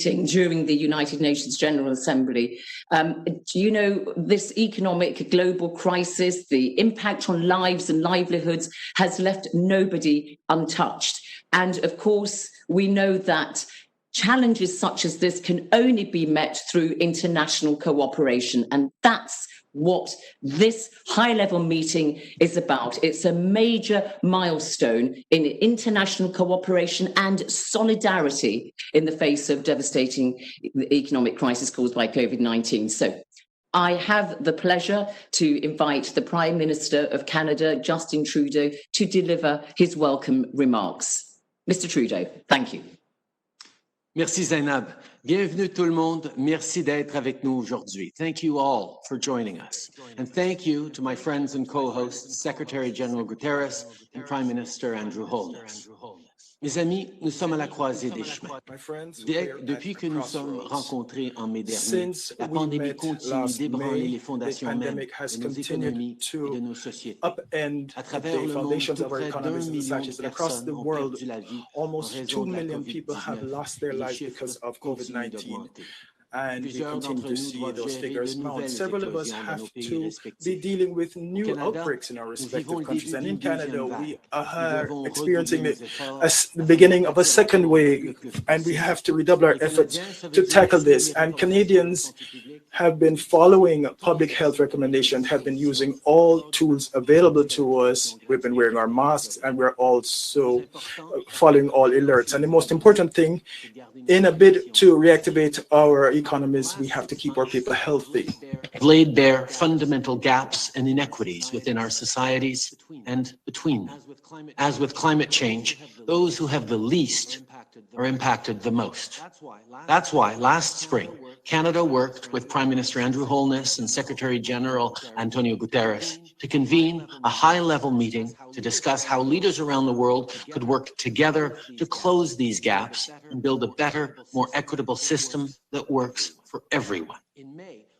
during the United Nations General Assembly. You know, this economic global crisis, the impact on lives and livelihoods has left nobody untouched. And of course, we know that challenges such as this can only be met through international cooperation. And that's what this high-level meeting is about. It's a major milestone in international cooperation and solidarity in the face of devastating economic crisis caused by COVID-19. So I have the pleasure to invite the Prime Minister of Canada, Justin Trudeau, to deliver his welcome remarks. Mr. Trudeau, thank you. Merci Zainab. Bienvenue tout le monde. Merci d'être avec nous aujourd'hui. Thank you all for joining us. And thank you to my friends and co-hosts, Secretary General Guterres and Prime Minister Andrew Holness. Mes amis, nous sommes à la croisée des chemins. Depuis que nous sommes rencontrés en mai dernier, la pandémie continue d'ébranler les fondations mêmes de nos économies et de nos sociétés. À travers le monde, tout près d'1 million de personnes ont perdu la vie en raison de la COVID-19 et les chiffres continuent d'augmenter. And we continue to see those figures mount. Several of us have to be dealing with new outbreaks in our respective countries. And in Canada, we are experiencing the beginning of a second wave, and we have to redouble our efforts to tackle this. And Canadians have been following public health recommendations, have been using all tools available to us. We've been wearing our masks, and we're also following all alerts. And the most important thing, in a bid to reactivate our economies, we have to keep our people healthy. Laid bare fundamental gaps and inequities within our societies and between them. As with climate change, those who have the least are impacted the most. That's why last spring, Canada worked with Prime Minister Andrew Holness and Secretary General Antonio Guterres to convene a high-level meeting to discuss how leaders around the world could work together to close these gaps and build a better, more equitable system that works for everyone.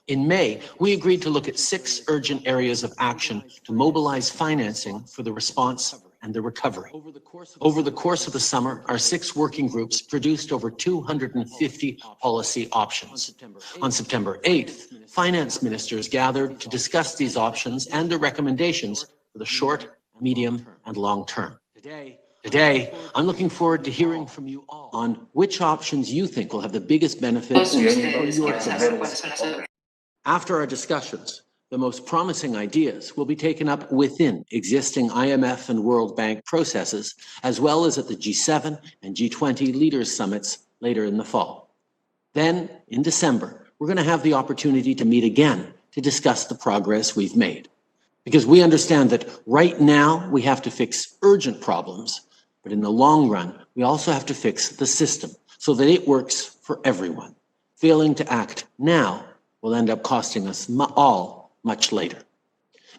In May, we agreed to look at 6 urgent areas of action to mobilize financing for the response and the recovery. Over the course of the summer, our 6 working groups produced over 250 policy options. On September 8th, finance ministers gathered to discuss these options and the recommendations for the short, medium, and long term. Today, I'm looking forward to hearing from you all on which options you think will have the biggest benefits for your communities. After our discussions, the most promising ideas will be taken up within existing IMF and World Bank processes, as well as at the G7 and G20 leaders summits later in the fall. Then, in December, we're going to have the opportunity to meet again to discuss the progress we've made. Because we understand that right now we have to fix urgent problems, but in the long run, we also have to fix the system so that it works for everyone. Failing to act now will end up costing us all much later.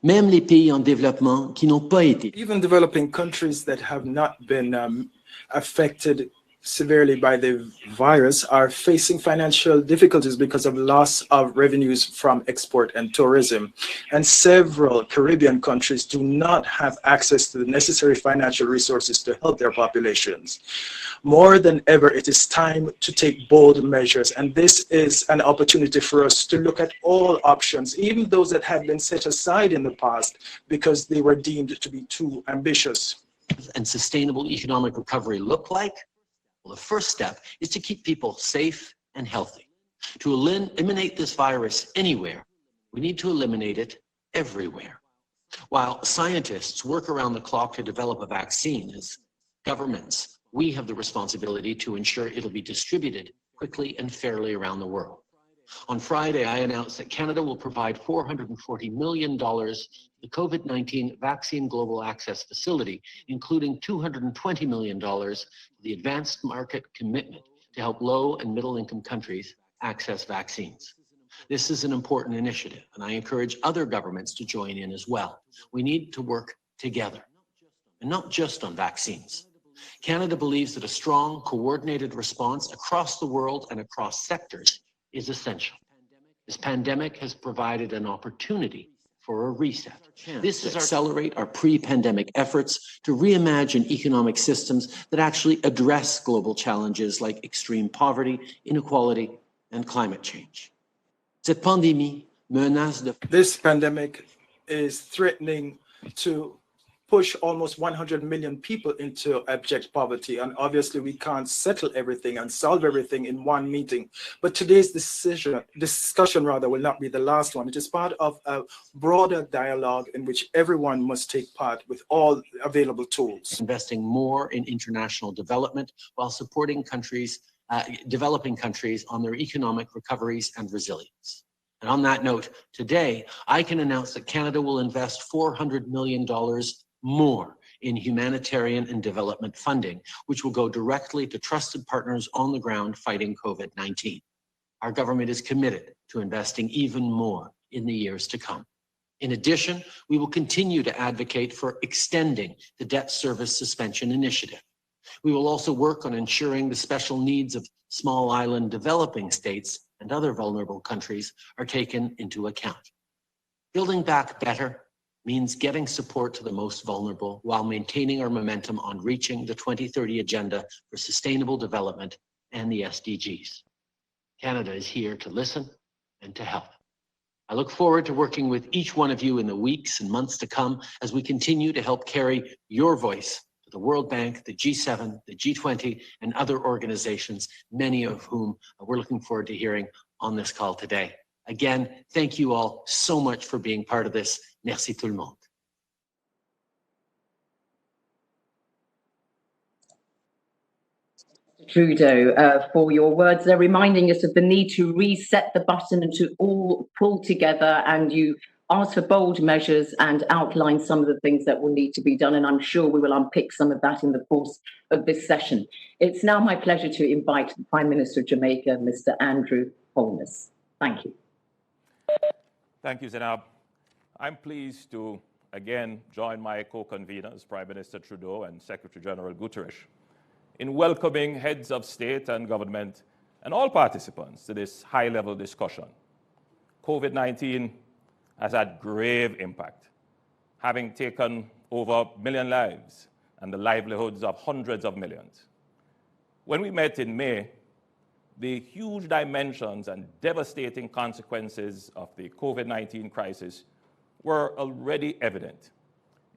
Même les pays en développement qui n'ont pas été. Even developing countries that have not been affected severely by the virus are facing financial difficulties because of loss of revenues from export and tourism. And several Caribbean countries do not have access to the necessary financial resources to help their populations. More than ever, it is time to take bold measures, and this is an opportunity for us to look at all options, even those that have been set aside in the past because they were deemed to be too ambitious. And sustainable economic recovery look like? Well, the first step is to keep people safe and healthy. To eliminate this virus anywhere, we need to eliminate it everywhere. While scientists work around the clock to develop a vaccine, as governments, we have the responsibility to ensure it'll be distributed quickly and fairly around the world. On Friday, I announced that Canada will provide $440 million to the COVID-19 Vaccine Global Access Facility, including $220 million to the Advanced Market Commitment to help low and middle-income countries access vaccines. This is an important initiative, and I encourage other governments to join in as well. We need to work together, and not just on vaccines. Canada believes that a strong, coordinated response across the world and across sectors is essential. This pandemic has provided an opportunity for a reset. This is accelerate our pre-pandemic efforts to reimagine economic systems that actually address global challenges like extreme poverty, inequality, and climate change. Cette pandémie menace de... This pandemic is threatening to push almost 100 million people into abject poverty. And obviously we can't settle everything and solve everything in one meeting. But today's discussion will not be the last one. It is part of a broader dialogue in which everyone must take part with all available tools. Investing more in international development while supporting countries, developing countries on their economic recoveries and resilience. And on that note, today, I can announce that Canada will invest $400 million more in humanitarian and development funding, which will go directly to trusted partners on the ground fighting COVID-19. Our government is committed to investing even more in the years to come. In addition, we will continue to advocate for extending the debt service suspension initiative. We will also work on ensuring the special needs of small island developing states and other vulnerable countries are taken into account. Building back better means getting support to the most vulnerable while maintaining our momentum on reaching the 2030 Agenda for Sustainable Development and the SDGs. Canada is here to listen and to help. I look forward to working with each one of you in the weeks and months to come as we continue to help carry your voice to the World Bank, the G7, the G20, and other organizations, many of whom we're looking forward to hearing on this call today. Again, thank you all so much for being part of this. Merci tout le monde. Trudeau, for your words. They're reminding us of the need to reset the button and to all pull together, and you ask for bold measures and outline some of the things that will need to be done, and I'm sure we will unpick some of that in the course of this session. It's now my pleasure to invite the Prime Minister of Jamaica, Mr. Andrew Holness. Thank you. Thank you, Zainab. I'm pleased to again join my co-conveners, Prime Minister Trudeau and Secretary General Guterres, in welcoming heads of state and government and all participants to this high-level discussion. COVID-19 has had grave impact, having taken over 1 million lives and the livelihoods of hundreds of millions. When we met in May, the huge dimensions and devastating consequences of the COVID-19 crisis were already evident.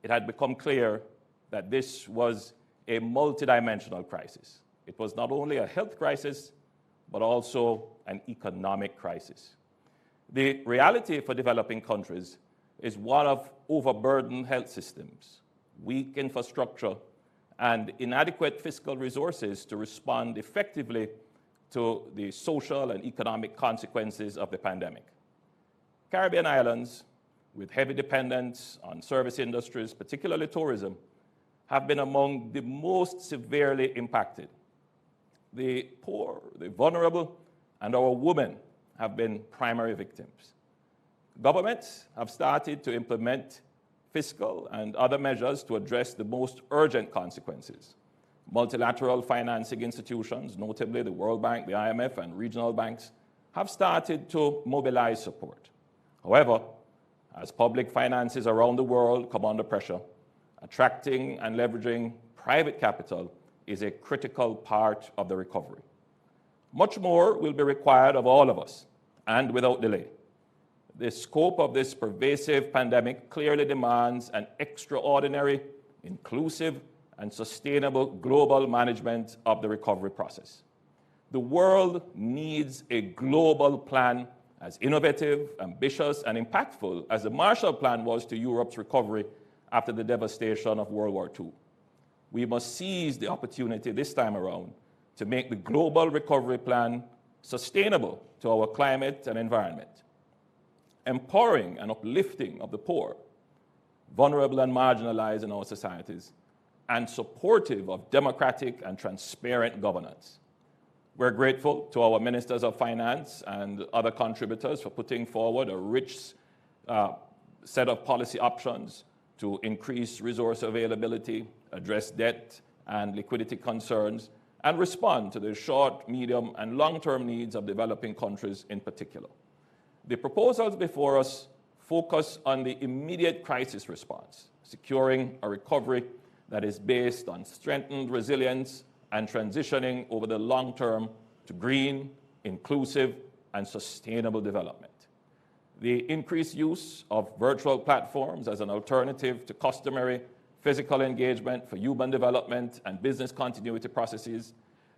It had become clear that this was a multidimensional crisis. It was not only a health crisis, but also an economic crisis. The reality for developing countries is one of overburdened health systems, weak infrastructure, and inadequate fiscal resources to respond effectively to the social and economic consequences of the pandemic. Caribbean islands, with heavy dependence on service industries, particularly tourism, have been among the most severely impacted. The poor, the vulnerable, and our women have been primary victims. Governments have started to implement fiscal and other measures to address the most urgent consequences. Multilateral financing institutions, notably the World Bank, the IMF, and regional banks, have started to mobilize support. However, as public finances around the world come under pressure, attracting and leveraging private capital is a critical part of the recovery. Much more will be required of all of us, and without delay. The scope of this pervasive pandemic clearly demands an extraordinary, inclusive, and sustainable global management of the recovery process. The world needs a global plan as innovative, ambitious, and impactful as the Marshall Plan was to Europe's recovery after the devastation of World War II. We must seize the opportunity this time around to make the global recovery plan sustainable to our climate and environment, empowering and uplifting of the poor, vulnerable and marginalized in our societies, and supportive of democratic and transparent governance. We're grateful to our ministers of finance and other contributors for putting forward a rich set of policy options to increase resource availability, address debt and liquidity concerns, and respond to the short, medium, and long-term needs of developing countries in particular. The proposals before us focus on the immediate crisis response, securing a recovery that is based on strengthened resilience and transitioning over the long term to green, inclusive, and sustainable development. The increased use of virtual platforms as an alternative to customary physical engagement for human development and business continuity processes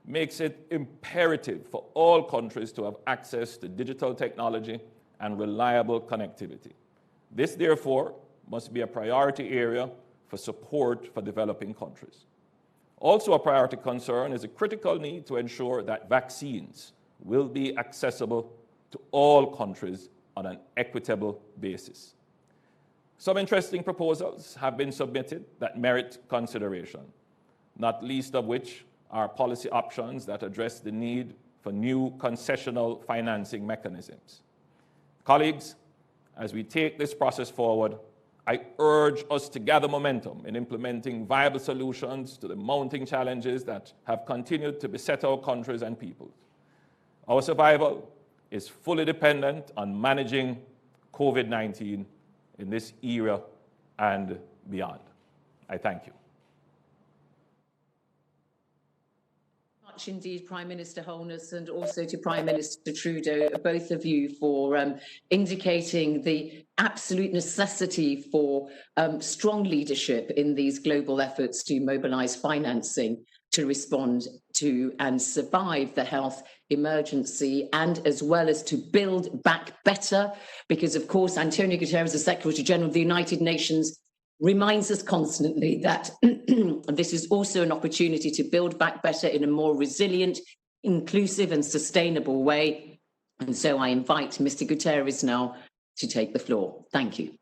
makes it imperative for all countries to have access to digital technology and reliable connectivity. This, therefore, must be a priority area for support for developing countries. Also a priority concern is a critical need to ensure that vaccines will be accessible to all countries on an equitable basis. Some interesting proposals have been submitted that merit consideration, not least of which are policy options that address the need for new concessional financing mechanisms. Colleagues, as we take this process forward, I urge us to gather momentum in implementing viable solutions to the mounting challenges that have continued to beset our countries and peoples. Our survival is fully dependent on managing COVID-19 in this era and beyond. I thank you. Much indeed, Prime Minister Holness, and also to Prime Minister Trudeau, both of you, for indicating the absolute necessity for strong leadership in these global efforts to mobilise financing to respond to and survive the health emergency, and as well as to build back better, because of course Antonio Guterres, the Secretary General of the United Nations, reminds us constantly that this is also an opportunity to build back better in a more resilient, inclusive and sustainable way. And so I invite Mr. Guterres now to take the floor. Thank you.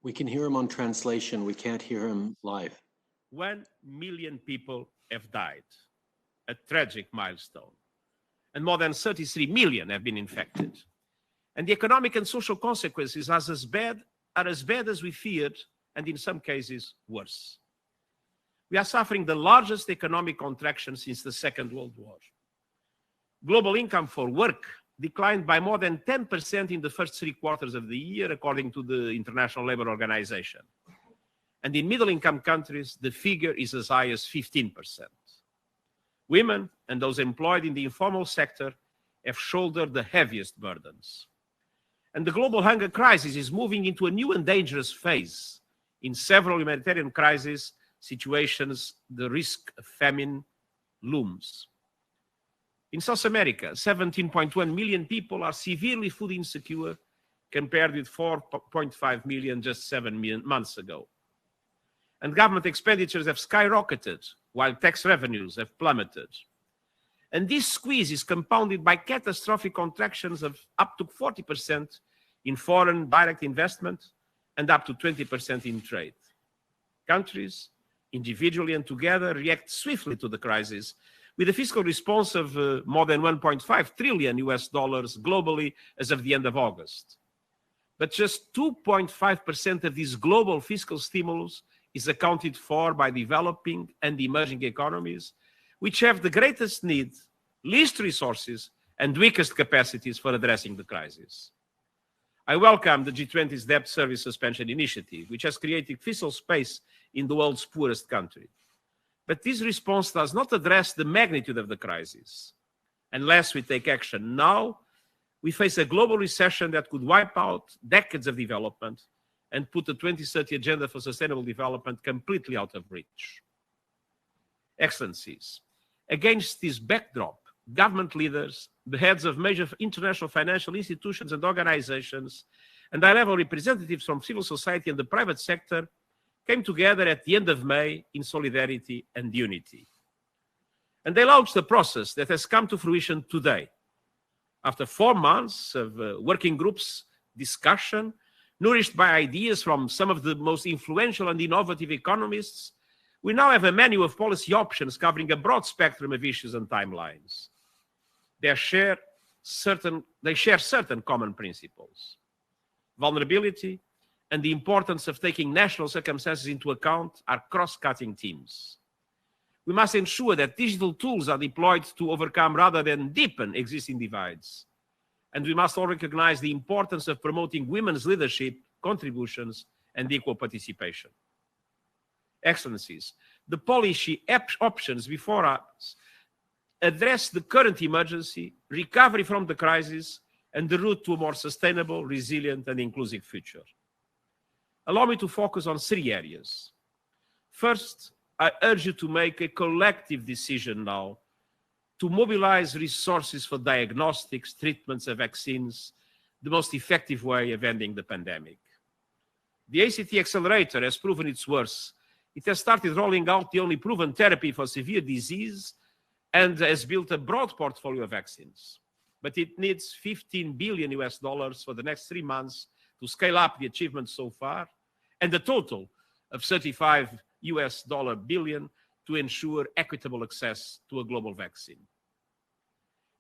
We can hear him on translation. We can't hear him live. 1 million people have died, a tragic milestone, and more than 33 million have been infected. And the economic and social consequences are as bad as we feared, and in some cases worse. We are suffering the largest economic contraction since the Second World War. Global income for work declined by more than 10% in the first 3 quarters of the year, according to the International Labour Organization. And in middle-income countries, the figure is as high as 15%. Women and those employed in the informal sector have shouldered the heaviest burdens. And the global hunger crisis is moving into a new and dangerous phase. In several humanitarian crisis situations, the risk of famine looms. In South America, 17.1 million people are severely food insecure, compared with 4.5 million just 7 months ago. And government expenditures have skyrocketed, while tax revenues have plummeted. And this squeeze is compounded by catastrophic contractions of up to 40% in foreign direct investment and up to 20% in trade. Countries, individually and together, react swiftly to the crisis, with a fiscal response of more than $1.5 trillion globally as of the end of August. But just 2.5% of this global fiscal stimulus is accounted for by developing and emerging economies, which have the greatest need, least resources, and weakest capacities for addressing the crisis. I welcome the G20's debt service suspension initiative, which has created fiscal space in the world's poorest country. But this response does not address the magnitude of the crisis. Unless we take action now, we face a global recession that could wipe out decades of development and put the 2030 Agenda for Sustainable Development completely out of reach. Excellencies, against this backdrop, government leaders, the heads of major international financial institutions and organizations, and high-level representatives from civil society and the private sector came together at the end of May in solidarity and unity. And they launched a process that has come to fruition today. After 4 months of working groups discussion, Nourished by ideas from some of the most influential and innovative economists, we now have a menu of policy options covering a broad spectrum of issues and timelines. They share certain common principles: vulnerability and the importance of taking national circumstances into account are cross-cutting themes. We must ensure that digital tools are deployed to overcome rather than deepen existing divides. And we must all recognize the importance of promoting women's leadership, contributions, and equal participation. Excellencies, the policy options before us address the current emergency, recovery from the crisis, and the route to a more sustainable, resilient, and inclusive future. Allow me to focus on 3 areas. First, I urge you to make a collective decision now to mobilize resources for diagnostics, treatments, and vaccines, the most effective way of ending the pandemic. The ACT Accelerator has proven its worth. It has started rolling out the only proven therapy for severe disease and has built a broad portfolio of vaccines. But it needs $15 billion for the next 3 months to scale up the achievements so far, and a total of $35 billion to ensure equitable access to a global vaccine.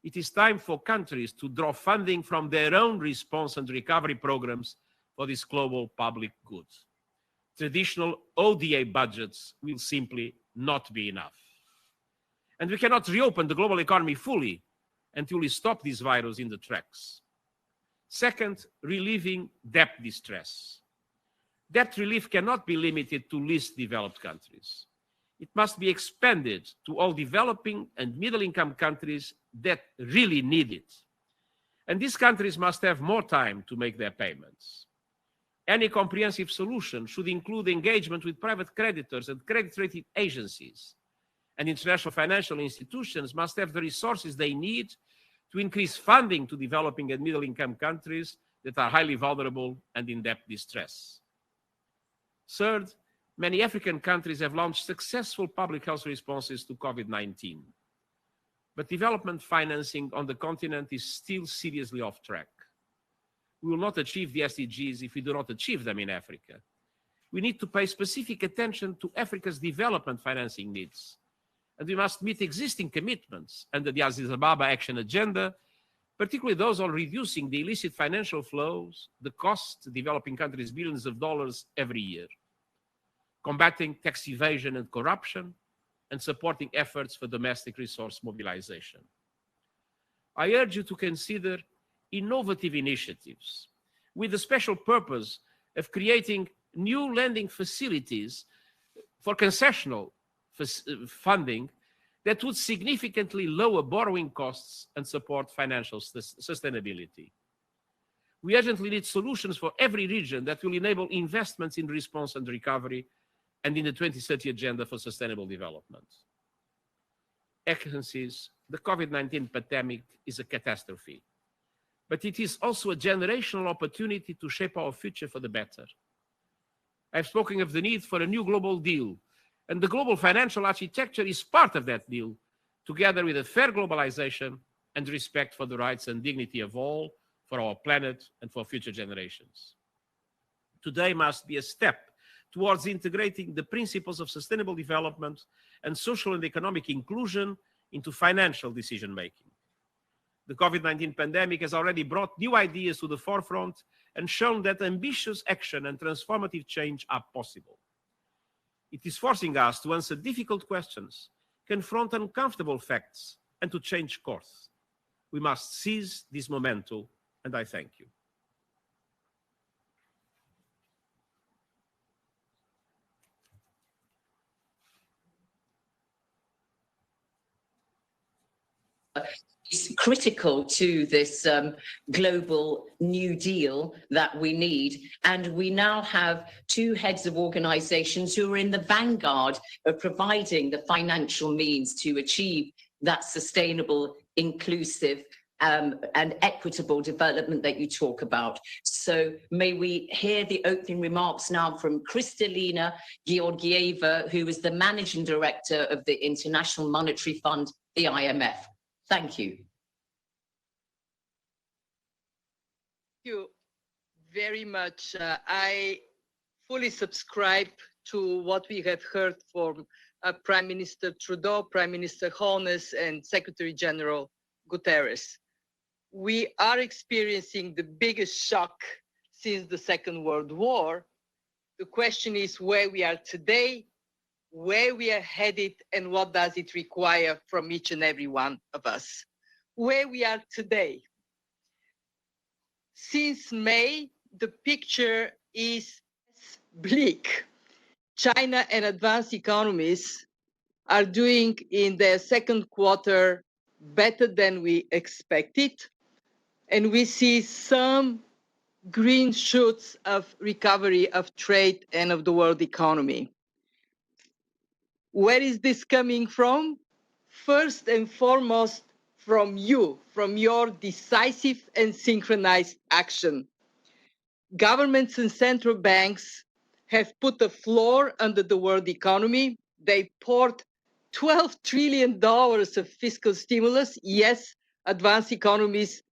It is time for countries to draw funding from their own response and recovery programs for this global public good. Traditional ODA budgets will simply not be enough. And we cannot reopen the global economy fully until we stop this virus in the tracks. Second, relieving debt distress. Debt relief cannot be limited to least developed countries. It must be expanded to all developing and middle-income countries that really need it. And these countries must have more time to make their payments. Any comprehensive solution should include engagement with private creditors and credit rating agencies. And international financial institutions must have the resources they need to increase funding to developing and middle-income countries that are highly vulnerable and in debt distress. Third, many African countries have launched successful public health responses to COVID-19. But development financing on the continent is still seriously off track. We will not achieve the SDGs if we do not achieve them in Africa. We need to pay specific attention to Africa's development financing needs. And we must meet existing commitments under the Addis Ababa Action Agenda, particularly those on reducing the illicit financial flows, the cost to developing countries billions of dollars every year, combating tax evasion and corruption, and supporting efforts for domestic resource mobilization. I urge you to consider innovative initiatives with the special purpose of creating new lending facilities for concessional funding that would significantly lower borrowing costs and support financial sustainability. We urgently need solutions for every region that will enable investments in response and recovery and in the 2030 Agenda for Sustainable Development. Excellencies, the COVID-19 pandemic is a catastrophe, but it is also a generational opportunity to shape our future for the better. I've spoken of the need for a new global deal, and the global financial architecture is part of that deal, together with a fair globalization and respect for the rights and dignity of all, for our planet and for future generations. Today must be a step towards integrating the principles of sustainable development and social and economic inclusion into financial decision-making. The COVID-19 pandemic has already brought new ideas to the forefront and shown that ambitious action and transformative change are possible. It is forcing us to answer difficult questions, confront uncomfortable facts, and to change course. We must seize this momentum, and I thank you. Is critical to this global New Deal that we need. And we now have 2 heads of organizations who are in the vanguard of providing the financial means to achieve that sustainable, inclusive, and equitable development that you talk about. So may we hear the opening remarks now from Kristalina Georgieva, who is the Managing Director of the International Monetary Fund, the IMF. Thank you. Thank you very much. I fully subscribe to what we have heard from Prime Minister Trudeau, Prime Minister Holness, and Secretary General Guterres. We are experiencing the biggest shock since the Second World War. The question is where we are today, where we are headed, and what does it require from each and every one of us. Where we are today. Since May, the picture is bleak. China and advanced economies are doing in their second quarter better than we expected. And we see some green shoots of recovery of trade and of the world economy. Where is this coming from? First and foremost, from you, from your decisive and synchronized action. Governments and central banks have put a floor under the world economy. They poured $12 trillion of fiscal stimulus. Yes, advanced economies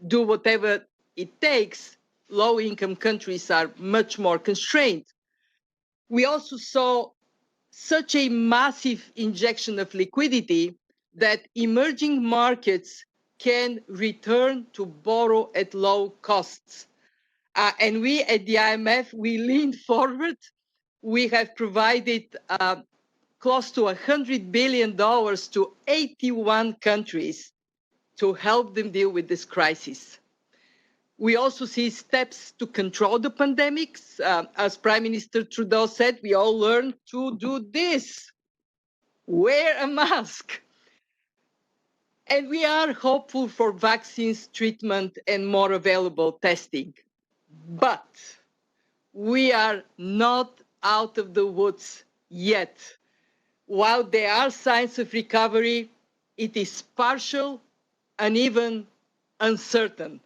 do whatever it takes. Low-income countries are much more constrained. We also saw such a massive injection of liquidity that emerging markets can return to borrow at low costs. And we at the IMF, we leaned forward. We have provided close to $100 billion to 81 countries to help them deal with this crisis. We also see steps to control the pandemics. As Prime Minister Trudeau said, we all learned to do this. Wear a mask. And we are hopeful for vaccines, treatment, and more available testing. But we are not out of the woods yet. While there are signs of recovery, it is partial and even uncertain.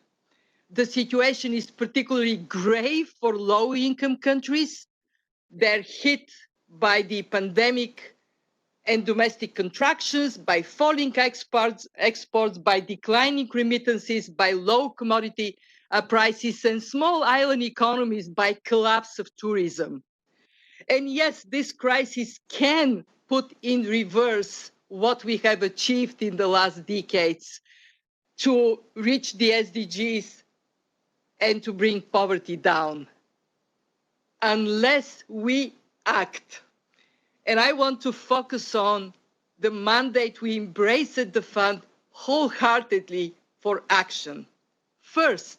The situation is particularly grave for low-income countries. They're hit by the pandemic and domestic contractions, by falling exports, by declining remittances, by low commodity prices, and small island economies by collapse of tourism. And yes, this crisis can put in reverse what we have achieved in the last decades to reach the SDGs and to bring poverty down, unless we act. And I want to focus on the mandate we embrace at the fund wholeheartedly for action. First,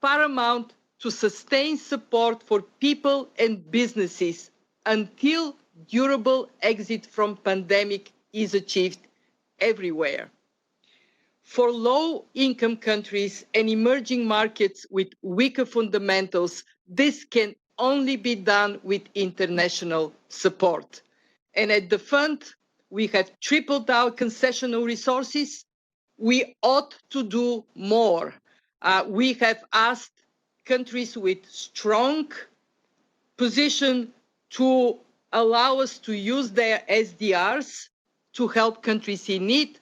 paramount to sustain support for people and businesses until durable exit from pandemic is achieved everywhere. For low-income countries and emerging markets with weaker fundamentals, this can only be done with international support. And at the fund, we have tripled our concessional resources. We ought to do more. We have asked countries with strong position to allow us to use their SDRs to help countries in need.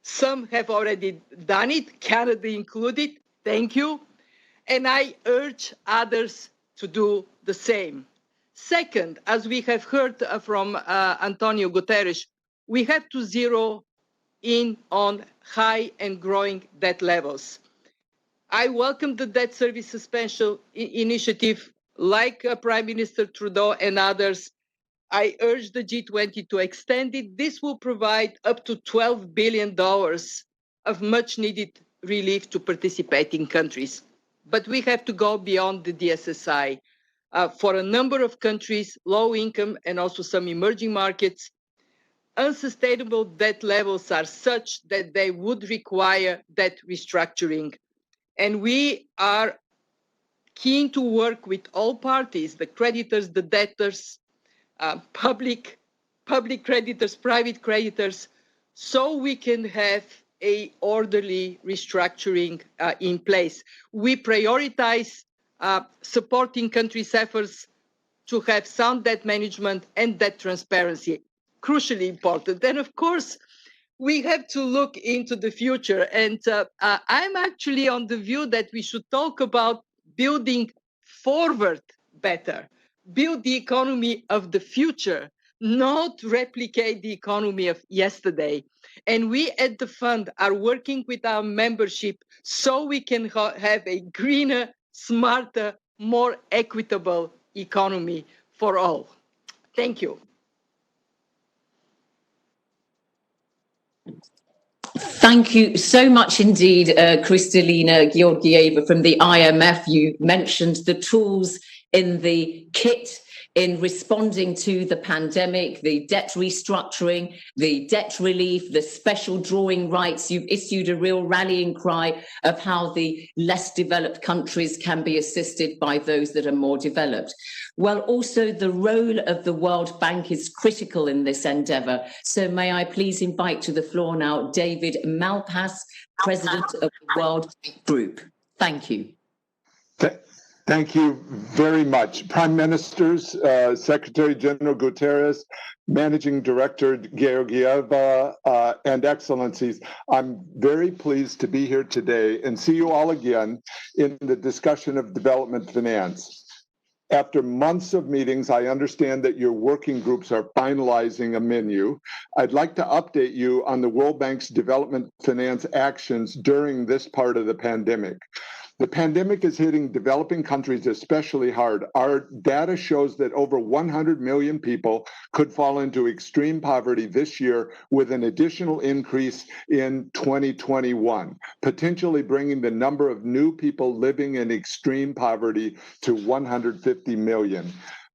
Some have already done it, Canada included. Thank you. And I urge others to do the same. Second, as we have heard from Antonio Guterres, we have to zero in on high and growing debt levels. I welcome the debt service suspension initiative, like Prime Minister Trudeau and others. I urge the G20 to extend it. This will provide up to $12 billion of much needed relief to participating countries. But we have to go beyond the DSSI. For a number of countries, low income and also some emerging markets, unsustainable debt levels are such that they would require debt restructuring. And we are keen to work with all parties, the creditors, the debtors, public creditors, private creditors, so we can have a orderly restructuring in place. We prioritize supporting countries' efforts to have sound debt management and debt transparency, crucially important. And of course, we have to look into the future. And I'm actually on the view that we should talk about building forward better, build the economy of the future, not replicate the economy of yesterday. And we at the fund are working with our membership so we can have a greener, smarter, more equitable economy for all. Thank you. Thank you so much indeed, Kristalina Georgieva from the IMF. You mentioned the tools in the kit in responding to the pandemic, the debt restructuring, the debt relief, the special drawing rights. You've issued a real rallying cry of how the less developed countries can be assisted by those that are more developed. Well, also the role of the World Bank is critical in this endeavour. So may I please invite to the floor now David Malpass, President of the World Bank Group. Thank you. Thank you very much. Prime Ministers, Secretary General Guterres, Managing Director Georgieva, and Excellencies, I'm very pleased to be here today and see you all again in the discussion of development finance. After months of meetings, I understand that your working groups are finalizing a menu. I'd like to update you on the World Bank's development finance actions during this part of the pandemic. The pandemic is hitting developing countries especially hard. Our data shows that over 100 million people could fall into extreme poverty this year, with an additional increase in 2021, potentially bringing the number of new people living in extreme poverty to 150 million.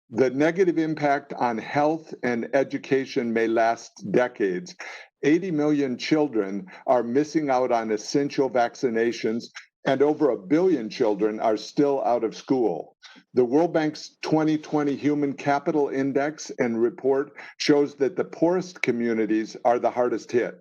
The negative impact on health and education may last decades. 80 million children are missing out on essential vaccinations, and over 1 billion children are still out of school. The World Bank's 2020 Human Capital Index and report shows that the poorest communities are the hardest hit.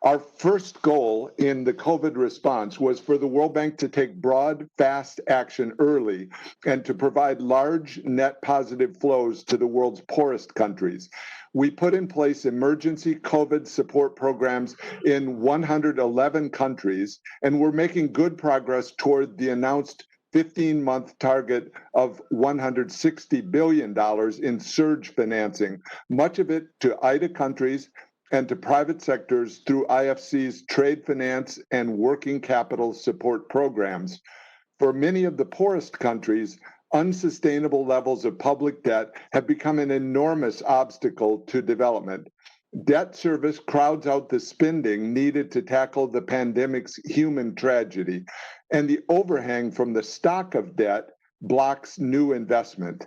Our first goal in the COVID response was for the World Bank to take broad, fast action early and to provide large net positive flows to the world's poorest countries. We put in place emergency COVID support programs in 111 countries, and we're making good progress toward the announced 15-month target of $160 billion in surge financing, much of it to IDA countries and to private sectors through IFC's trade finance and working capital support programs. For many of the poorest countries, unsustainable levels of public debt have become an enormous obstacle to development. Debt service crowds out the spending needed to tackle the pandemic's human tragedy, and the overhang from the stock of debt blocks new investment.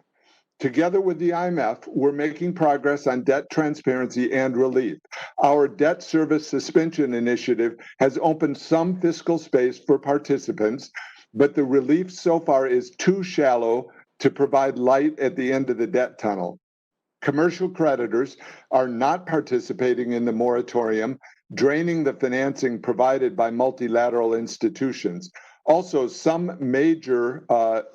Together with the IMF, we're making progress on debt transparency and relief. Our debt service suspension initiative has opened some fiscal space for participants, but the relief so far is too shallow to provide light at the end of the debt tunnel. Commercial creditors are not participating in the moratorium, draining the financing provided by multilateral institutions. Also, some major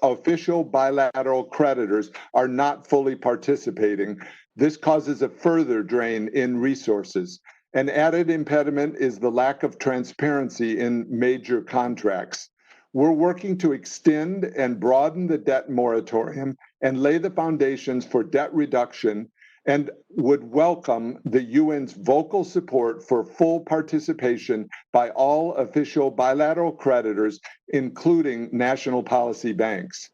official bilateral creditors are not fully participating. This causes a further drain in resources. An added impediment is the lack of transparency in major contracts. We're working to extend and broaden the debt moratorium and lay the foundations for debt reduction, and would welcome the UN's vocal support for full participation by all official bilateral creditors, including national policy banks.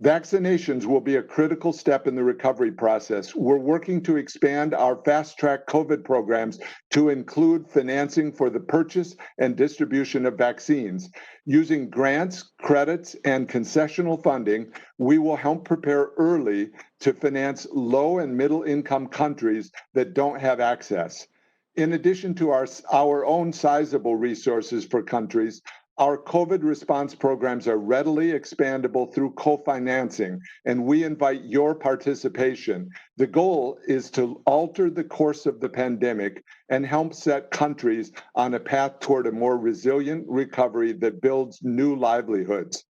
Vaccinations will be a critical step in the recovery process. We're working to expand our fast-track COVID programs to include financing for the purchase and distribution of vaccines. Using grants, credits, and concessional funding, we will help prepare early to finance low and middle income countries that don't have access. In addition to our own sizable resources for countries, our COVID response programs are readily expandable through co-financing, and we invite your participation. The goal is to alter the course of the pandemic and help set countries on a path toward a more resilient recovery that builds new livelihoods.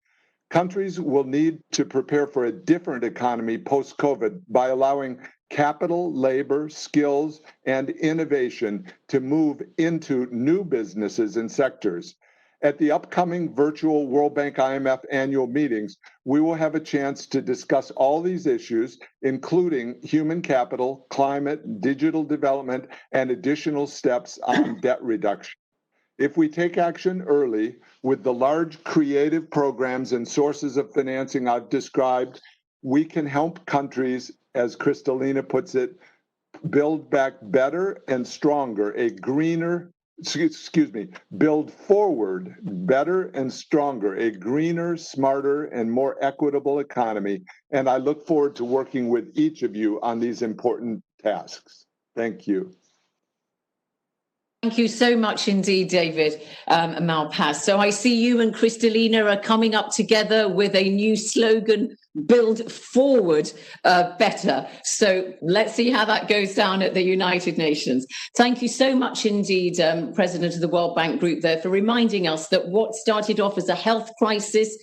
Countries will need to prepare for a different economy post-COVID by allowing capital, labor, skills, and innovation to move into new businesses and sectors. At the upcoming virtual World Bank IMF annual meetings, we will have a chance to discuss all these issues, including human capital, climate, digital development, and additional steps on debt reduction. If we take action early with the large creative programs and sources of financing I've described, we can help countries, as Kristalina puts it, build back better and stronger, build forward better and stronger, a greener, smarter, and more equitable economy. And I look forward to working with each of you on these important tasks. Thank you. Thank you so much indeed, David Malpass. So I see you and Kristalina are coming up together with a new slogan, build forward better. So let's see how that goes down at the United Nations. Thank you so much indeed, President of the World Bank Group there, for reminding us that what started off as a health crisis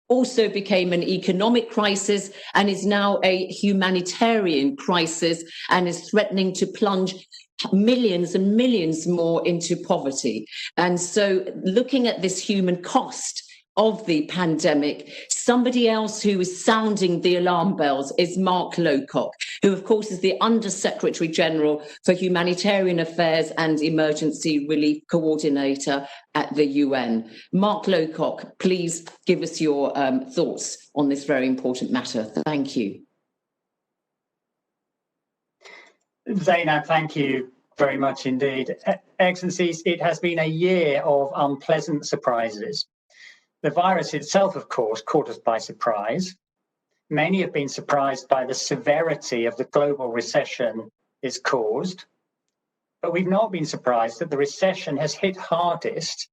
also became an economic crisis and is now a humanitarian crisis and is threatening to plunge millions and millions more into poverty. And so looking at this human cost of the pandemic, somebody else who is sounding the alarm bells is Mark Lowcock, who of course is the Under-Secretary General for Humanitarian Affairs and Emergency Relief Coordinator at the UN. Mark Lowcock, please give us your thoughts on this very important matter. Thank you. Zainab, thank you very much indeed. Excellencies, it has been a year of unpleasant surprises. The virus itself, of course, caught us by surprise. Many have been surprised by the severity of the global recession it's caused. But we've not been surprised that the recession has hit hardest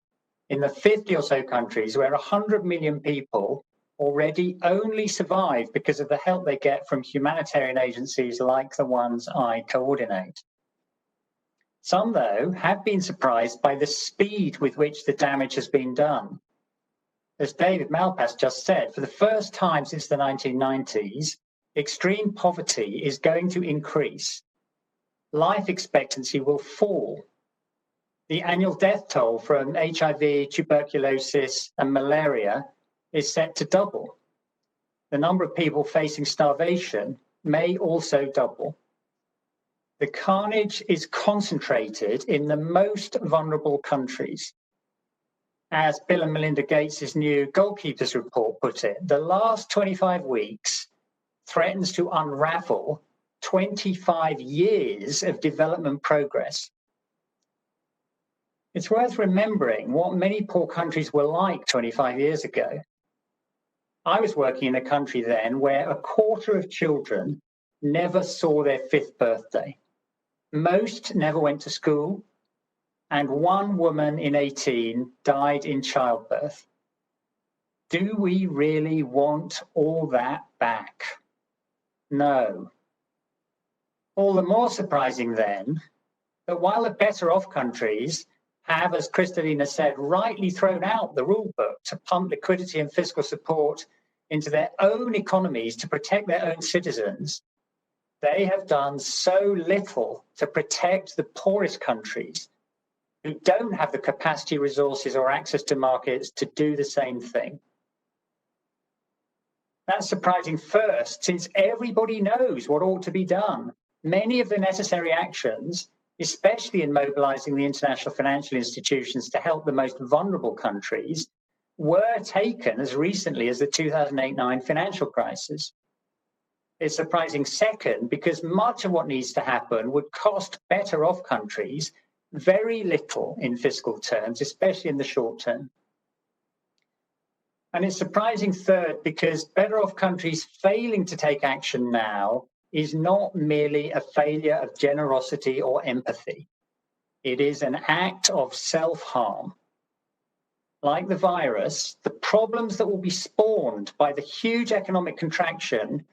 in the 50 or so countries where 100 million people already only survive because of the help they get from humanitarian agencies like the ones I coordinate. Some, though, have been surprised by the speed with which the damage has been done. As David Malpass just said, for the first time since the 1990s, extreme poverty is going to increase. Life expectancy will fall. The annual death toll from HIV, tuberculosis, and malaria is set to double. The number of people facing starvation may also double. The carnage is concentrated in the most vulnerable countries. As Bill and Melinda Gates' new Goalkeepers report put it, the last 25 weeks threatens to unravel 25 years of development progress. It's worth remembering what many poor countries were like 25 years ago. I was working in a country then where a quarter of children never saw their 5th birthday. Most never went to school, and one woman in 18 died in childbirth. Do we really want all that back? No. All the more surprising then, that while the better off countries have, as Kristalina said, rightly thrown out the rule book to pump liquidity and fiscal support into their own economies to protect their own citizens, they have done so little to protect the poorest countries who don't have the capacity, resources, or access to markets to do the same thing. That's surprising first, since everybody knows what ought to be done. Many of the necessary actions, especially in mobilizing the international financial institutions to help the most vulnerable countries, were taken as recently as the 2008-9 financial crisis. It's surprising second, because much of what needs to happen would cost better off countries very little in fiscal terms, especially in the short term. And it's surprising third, because better off countries failing to take action now is not merely a failure of generosity or empathy. It is an act of self-harm. Like the virus, the problems that will be spawned by the huge economic contraction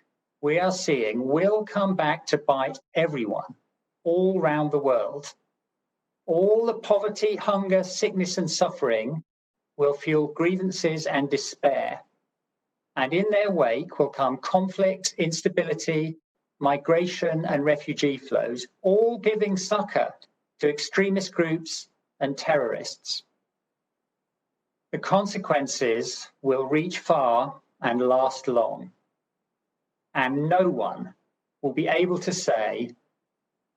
we are seeing will come back to bite everyone all around the world. All the poverty, hunger, sickness, and suffering will fuel grievances and despair. And in their wake will come conflict, instability, migration, and refugee flows, all giving succor to extremist groups and terrorists. The consequences will reach far and last long, and no one will be able to say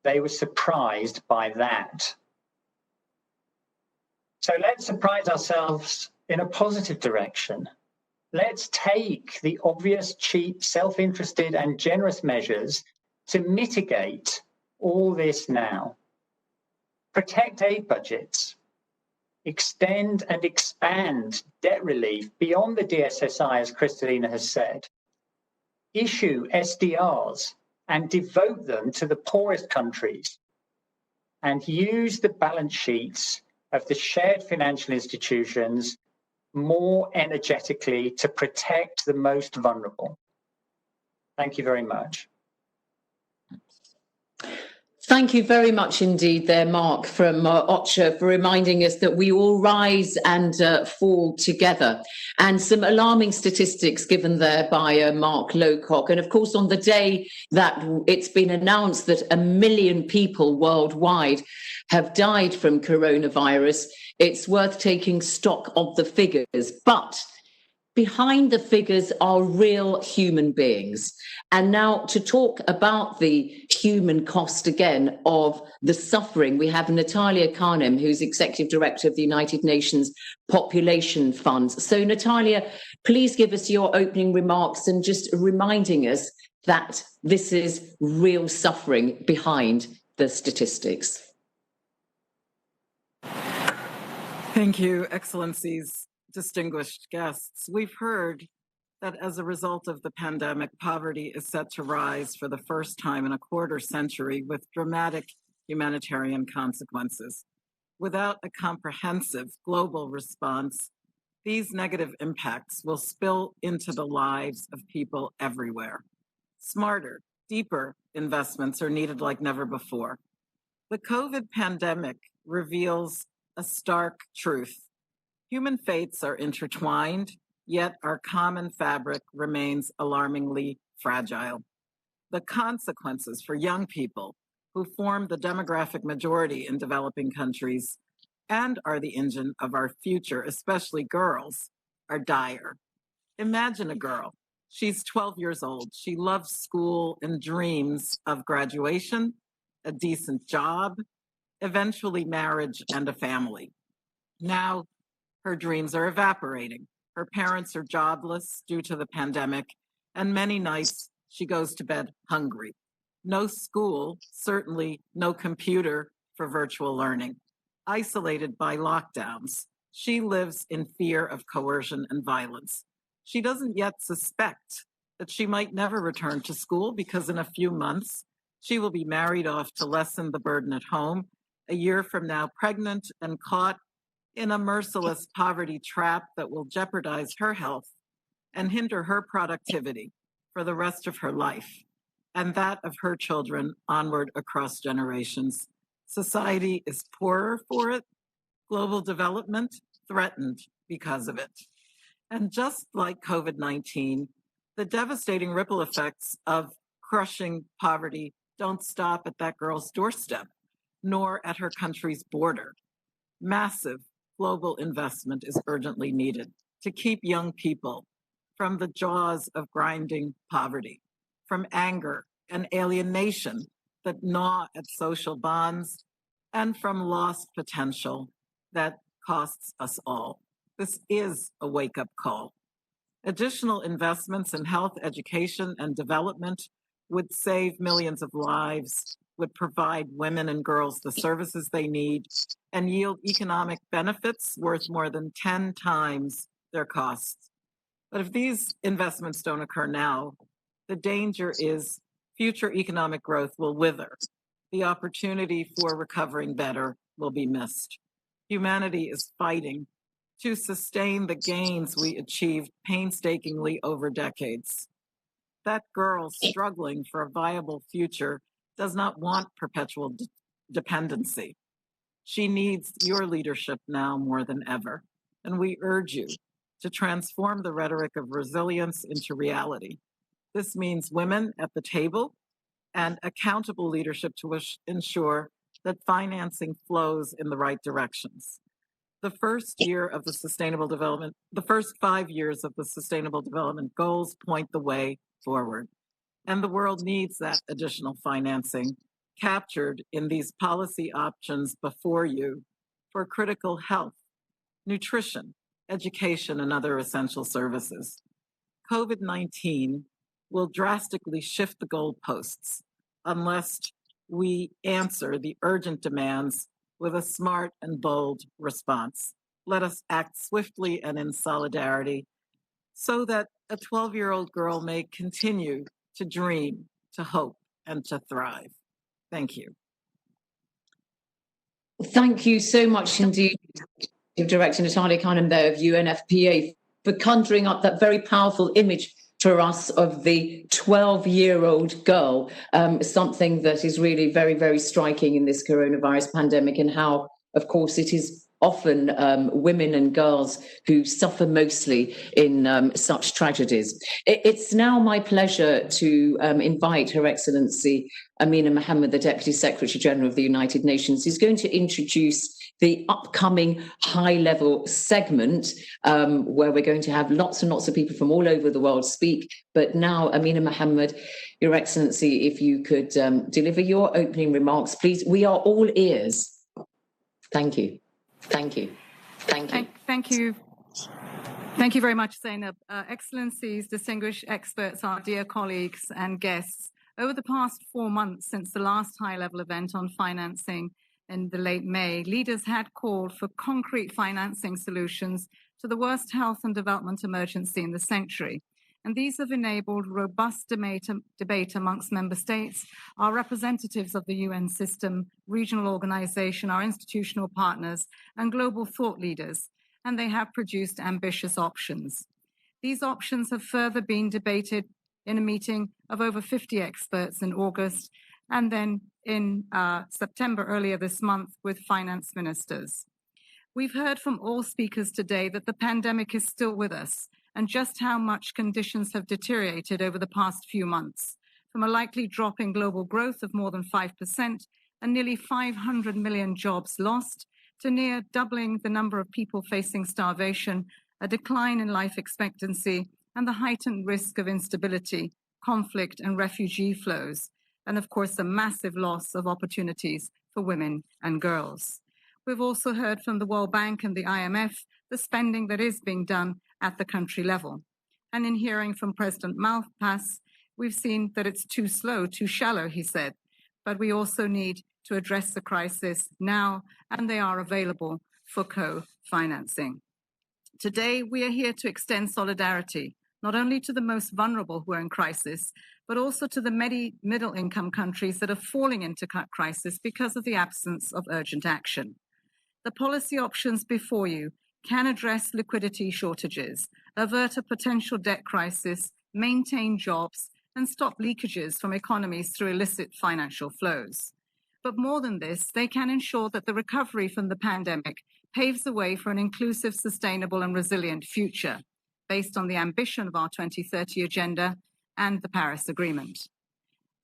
they were surprised by that. So let's surprise ourselves in a positive direction. Let's take the obvious, cheap, self-interested and generous measures to mitigate all this now. Protect aid budgets, extend and expand debt relief beyond the DSSI, as Kristalina has said, issue SDRs and devote them to the poorest countries, and use the balance sheets of the shared financial institutions more energetically to protect the most vulnerable. Thank you very much. Thank you very much indeed there, Mark from OCHA, for reminding us that we all rise and fall together. And some alarming statistics given there by Mark Lowcock. And of course, on the day that it's been announced that 1 million people worldwide have died from coronavirus, it's worth taking stock of the figures. But behind the figures are real human beings. And now to talk about the human cost again of the suffering, we have Natalia Kanem, who's Executive Director of the United Nations Population Funds. So Natalia, please give us your opening remarks and just reminding us that this is real suffering behind the statistics. Thank you, Excellencies, distinguished guests. We've heard that as a result of the pandemic, poverty is set to rise for the first time in a quarter century with dramatic humanitarian consequences. Without a comprehensive global response, these negative impacts will spill into the lives of people everywhere. Smarter, deeper investments are needed like never before. The COVID pandemic reveals a stark truth. Human fates are intertwined, yet our common fabric remains alarmingly fragile. The consequences for young people who form the demographic majority in developing countries and are the engine of our future, especially girls, are dire. Imagine a girl. She's 12 years old. She loves school and dreams of graduation, a decent job, eventually marriage and a family. Now, her dreams are evaporating. Her parents are jobless due to the pandemic, and many nights she goes to bed hungry. No school, certainly no computer for virtual learning. Isolated by lockdowns, she lives in fear of coercion and violence. She doesn't yet suspect that she might never return to school because in a few months, she will be married off to lessen the burden at home, a year from now pregnant and caught in a merciless poverty trap that will jeopardize her health and hinder her productivity for the rest of her life and that of her children onward across generations. Society is poorer for it, global development threatened because of it. And just like COVID-19, the devastating ripple effects of crushing poverty don't stop at that girl's doorstep, nor at her country's border. Massive global investment is urgently needed to keep young people from the jaws of grinding poverty, from anger and alienation that gnaw at social bonds, and from lost potential that costs us all. This is a wake-up call. Additional investments in health, education, and development would save millions of lives, would provide women and girls the services they need, and yield economic benefits worth more than 10 times their costs. But if these investments don't occur now, the danger is future economic growth will wither. The opportunity for recovering better will be missed. Humanity is fighting to sustain the gains we achieved painstakingly over decades. That girl struggling for a viable future does not want perpetual dependency. She needs your leadership now more than ever, and we urge you to transform the rhetoric of resilience into reality. This means women at the table and accountable leadership to ensure that financing flows in the right directions. The first 5 years of the Sustainable Development Goals point the way forward. And the world needs that additional financing captured in these policy options before you for critical health, nutrition, education, and other essential services. COVID-19 will drastically shift the goalposts unless we answer the urgent demands with a smart and bold response. Let us act swiftly and in solidarity so that a 12-year-old girl may continue to dream, to hope, and to thrive. Thank you. Thank you so much indeed, Director Natalia Khanum there of UNFPA, for conjuring up that very powerful image for us of the 12-year-old girl, something that is really very, very striking in this coronavirus pandemic, and how, of course, it is often women and girls who suffer mostly in such tragedies. It's now my pleasure to invite Her Excellency Amina Mohammed, the Deputy Secretary General of the United Nations, who's going to introduce the upcoming high-level segment where we're going to have lots and lots of people from all over the world speak. But now, Amina Mohammed, Your Excellency, if you could deliver your opening remarks, please. We are all ears. Thank you. Thank you. Thank you. Thank you. Thank you very much, Zainab. Excellencies, distinguished experts, our dear colleagues and guests, over the past 4 months since the last high-level event on financing in the late May, leaders had called for concrete financing solutions to the worst health and development emergency in the century. And these have enabled robust debate amongst member states, our representatives of the UN system, regional organization, our institutional partners, and global thought leaders, and they have produced ambitious options. These options have further been debated in a meeting of over 50 experts in August, and then in September earlier this month with finance ministers. We've heard from all speakers today that the pandemic is still with us, and just how much conditions have deteriorated over the past few months, from a likely drop in global growth of more than 5% and nearly 500 million jobs lost, to near doubling the number of people facing starvation, a decline in life expectancy, and the heightened risk of instability, conflict, and refugee flows, and of course, a massive loss of opportunities for women and girls. We've also heard from the World Bank and the IMF the spending that is being done at the country level. And in hearing from President Malpass, we've seen that it's too slow, too shallow, he said. But we also need to address the crisis now, and they are available for co-financing. Today, we are here to extend solidarity, not only to the most vulnerable who are in crisis, but also to the middle-income countries that are falling into crisis because of the absence of urgent action. The policy options before you can address liquidity shortages, avert a potential debt crisis, maintain jobs, and stop leakages from economies through illicit financial flows. But more than this, they can ensure that the recovery from the pandemic paves the way for an inclusive, sustainable, and resilient future, based on the ambition of our 2030 agenda and the Paris Agreement.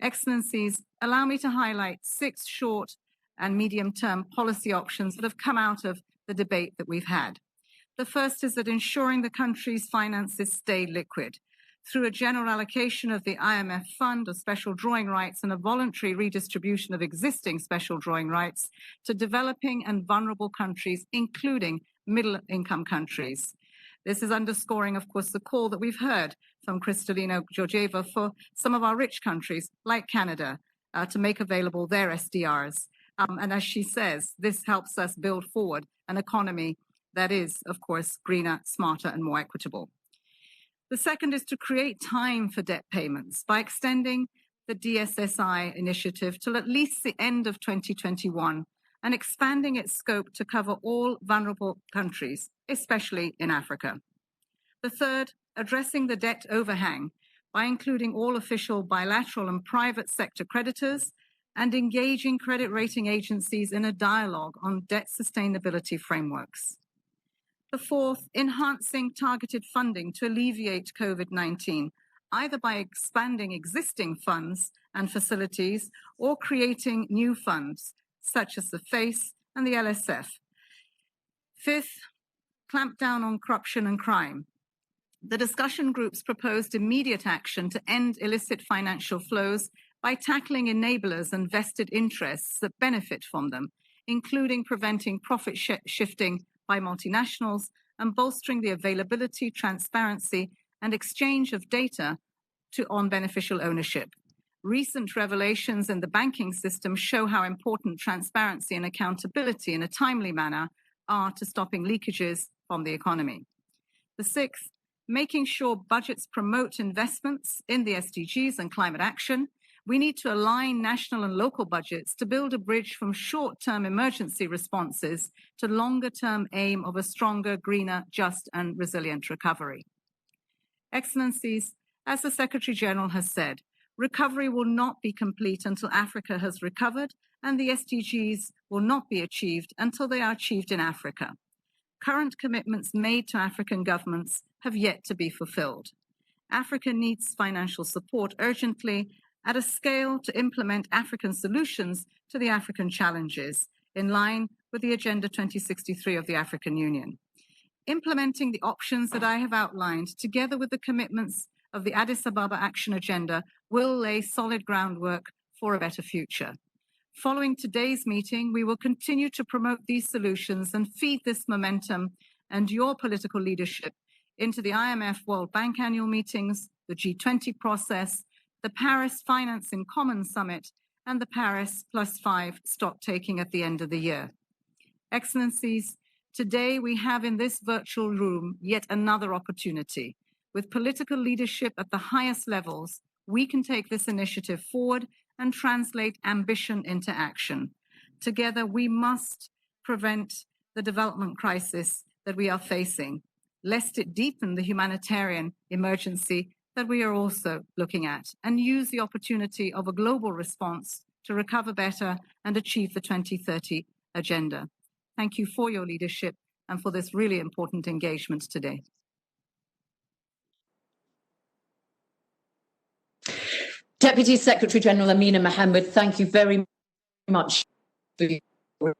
Excellencies, allow me to highlight 6 short and medium-term policy options that have come out of the debate that we've had. The first is that ensuring the country's finances stay liquid through a general allocation of the IMF fund of special drawing rights and a voluntary redistribution of existing special drawing rights to developing and vulnerable countries, including middle-income countries. This is underscoring, of course, the call that we've heard from Kristalina Georgieva for some of our rich countries, like Canada, to make available their SDRs. And as she says, this helps us build forward an economy that is, of course, greener, smarter, and more equitable. The second is to create time for debt payments by extending the DSSI initiative till at least the end of 2021 and expanding its scope to cover all vulnerable countries, especially in Africa. The third, addressing the debt overhang by including all official bilateral and private sector creditors and engaging credit rating agencies in a dialogue on debt sustainability frameworks. The fourth, enhancing targeted funding to alleviate COVID-19, either by expanding existing funds and facilities or creating new funds, such as the FACE and the LSF. Fifth, clamp down on corruption and crime. The discussion groups proposed immediate action to end illicit financial flows by tackling enablers and vested interests that benefit from them, including preventing profit shifting by multinationals and bolstering the availability, transparency, and exchange of data on beneficial ownership. Recent revelations in the banking system show how important transparency and accountability in a timely manner are to stopping leakages from the economy. The sixth, making sure budgets promote investments in the SDGs and climate action. We need to align national and local budgets to build a bridge from short-term emergency responses to longer-term aim of a stronger, greener, just and resilient recovery. Excellencies, as the Secretary General has said, recovery will not be complete until Africa has recovered, and the SDGs will not be achieved until they are achieved in Africa. Current commitments made to African governments have yet to be fulfilled. Africa needs financial support urgently at a scale to implement African solutions to the African challenges in line with the Agenda 2063 of the African Union. Implementing the options that I have outlined, together with the commitments of the Addis Ababa Action Agenda, will lay solid groundwork for a better future. Following today's meeting, we will continue to promote these solutions and feed this momentum and your political leadership into the IMF World Bank annual meetings, the G20 process, the Paris Finance in Common Summit, and the Paris +5 stock-taking at the end of the year. Excellencies, today we have in this virtual room yet another opportunity. With political leadership at the highest levels, we can take this initiative forward and translate ambition into action. Together, we must prevent the development crisis that we are facing, lest it deepen the humanitarian emergency that we are also looking at, and use the opportunity of a global response to recover better and achieve the 2030 agenda. Thank you for your leadership and for this really important engagement today. Deputy Secretary General Amina Mohammed, thank you very much for your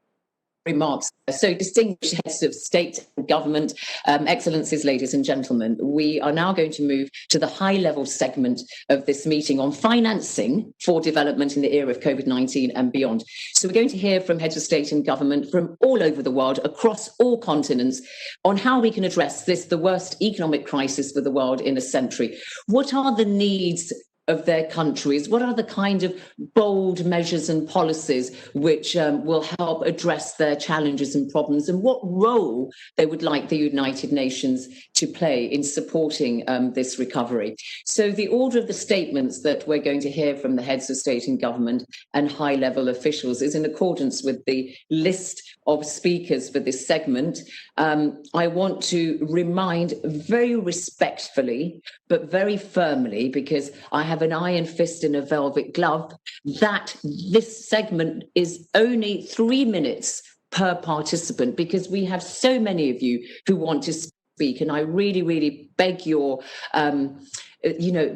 remarks. So, distinguished heads of state and government, excellencies, ladies and gentlemen, we are now going to move to the high-level segment of this meeting on financing for development in the era of COVID-19 and beyond. So we're going to hear from heads of state and government from all over the world, across all continents, on how we can address this, the worst economic crisis for the world in a century. What are the needs of their countries? What are the kind of bold measures and policies which will help address their challenges and problems, and what role they would like the United Nations to play in supporting this recovery? So the order of the statements that we're going to hear from the heads of state and government and high-level officials is in accordance with the list of speakers for this segment. I want to remind very respectfully, but very firmly, because I have an iron fist in a velvet glove, that this segment is only 3 minutes per participant, because we have so many of you who want to speak, and I really, really beg your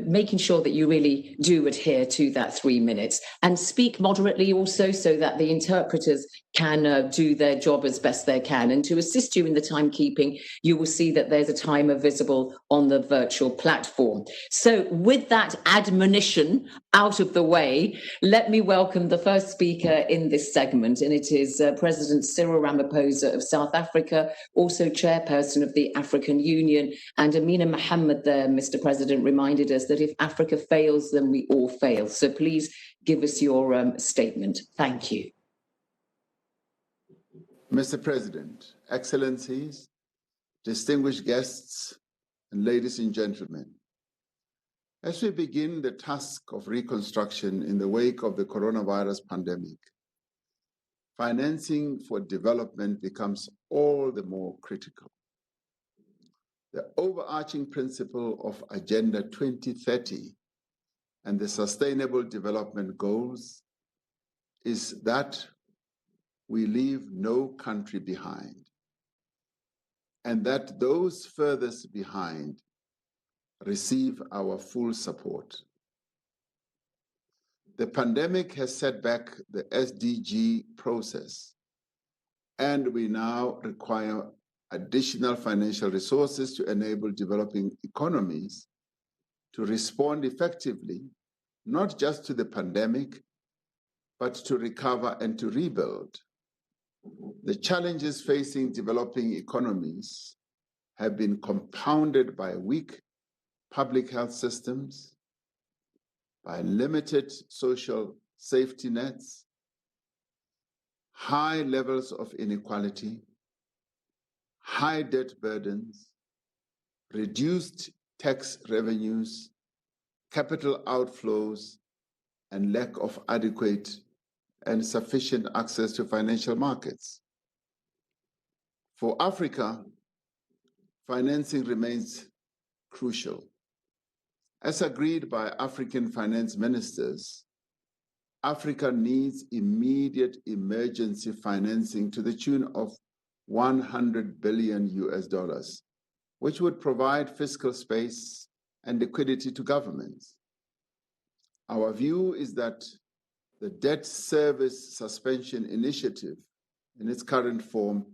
making sure that you really do adhere to that 3 minutes, and speak moderately also, so that the interpreters can do their job as best they can. And to assist you in the timekeeping, you will see that there's a timer visible on the virtual platform. So with that admonition out of the way, let me welcome the first speaker in this segment, and it is President Cyril Ramaphosa of South Africa, also chairperson of the African Union. And Amina Mohammed there, Mr. President, reminded us that if Africa fails, then we all fail. So please give us your statement. Thank you. Mr. President, Excellencies, distinguished guests, and ladies and gentlemen, as we begin the task of reconstruction in the wake of the coronavirus pandemic, financing for development becomes all the more critical. The overarching principle of Agenda 2030 and the Sustainable Development Goals is that we leave no country behind, and that those furthest behind receive our full support. The pandemic has set back the SDG process, and we now require additional financial resources to enable developing economies to respond effectively, not just to the pandemic, but to recover and to rebuild. The challenges facing developing economies have been compounded by weak public health systems, by limited social safety nets, high levels of inequality, high debt burdens, reduced tax revenues, capital outflows, and lack of adequate and sufficient access to financial markets. For Africa, financing remains crucial. As agreed by African finance ministers, Africa needs immediate emergency financing to the tune of $100 billion, which would provide fiscal space and liquidity to governments. Our view is that the debt service suspension initiative in its current form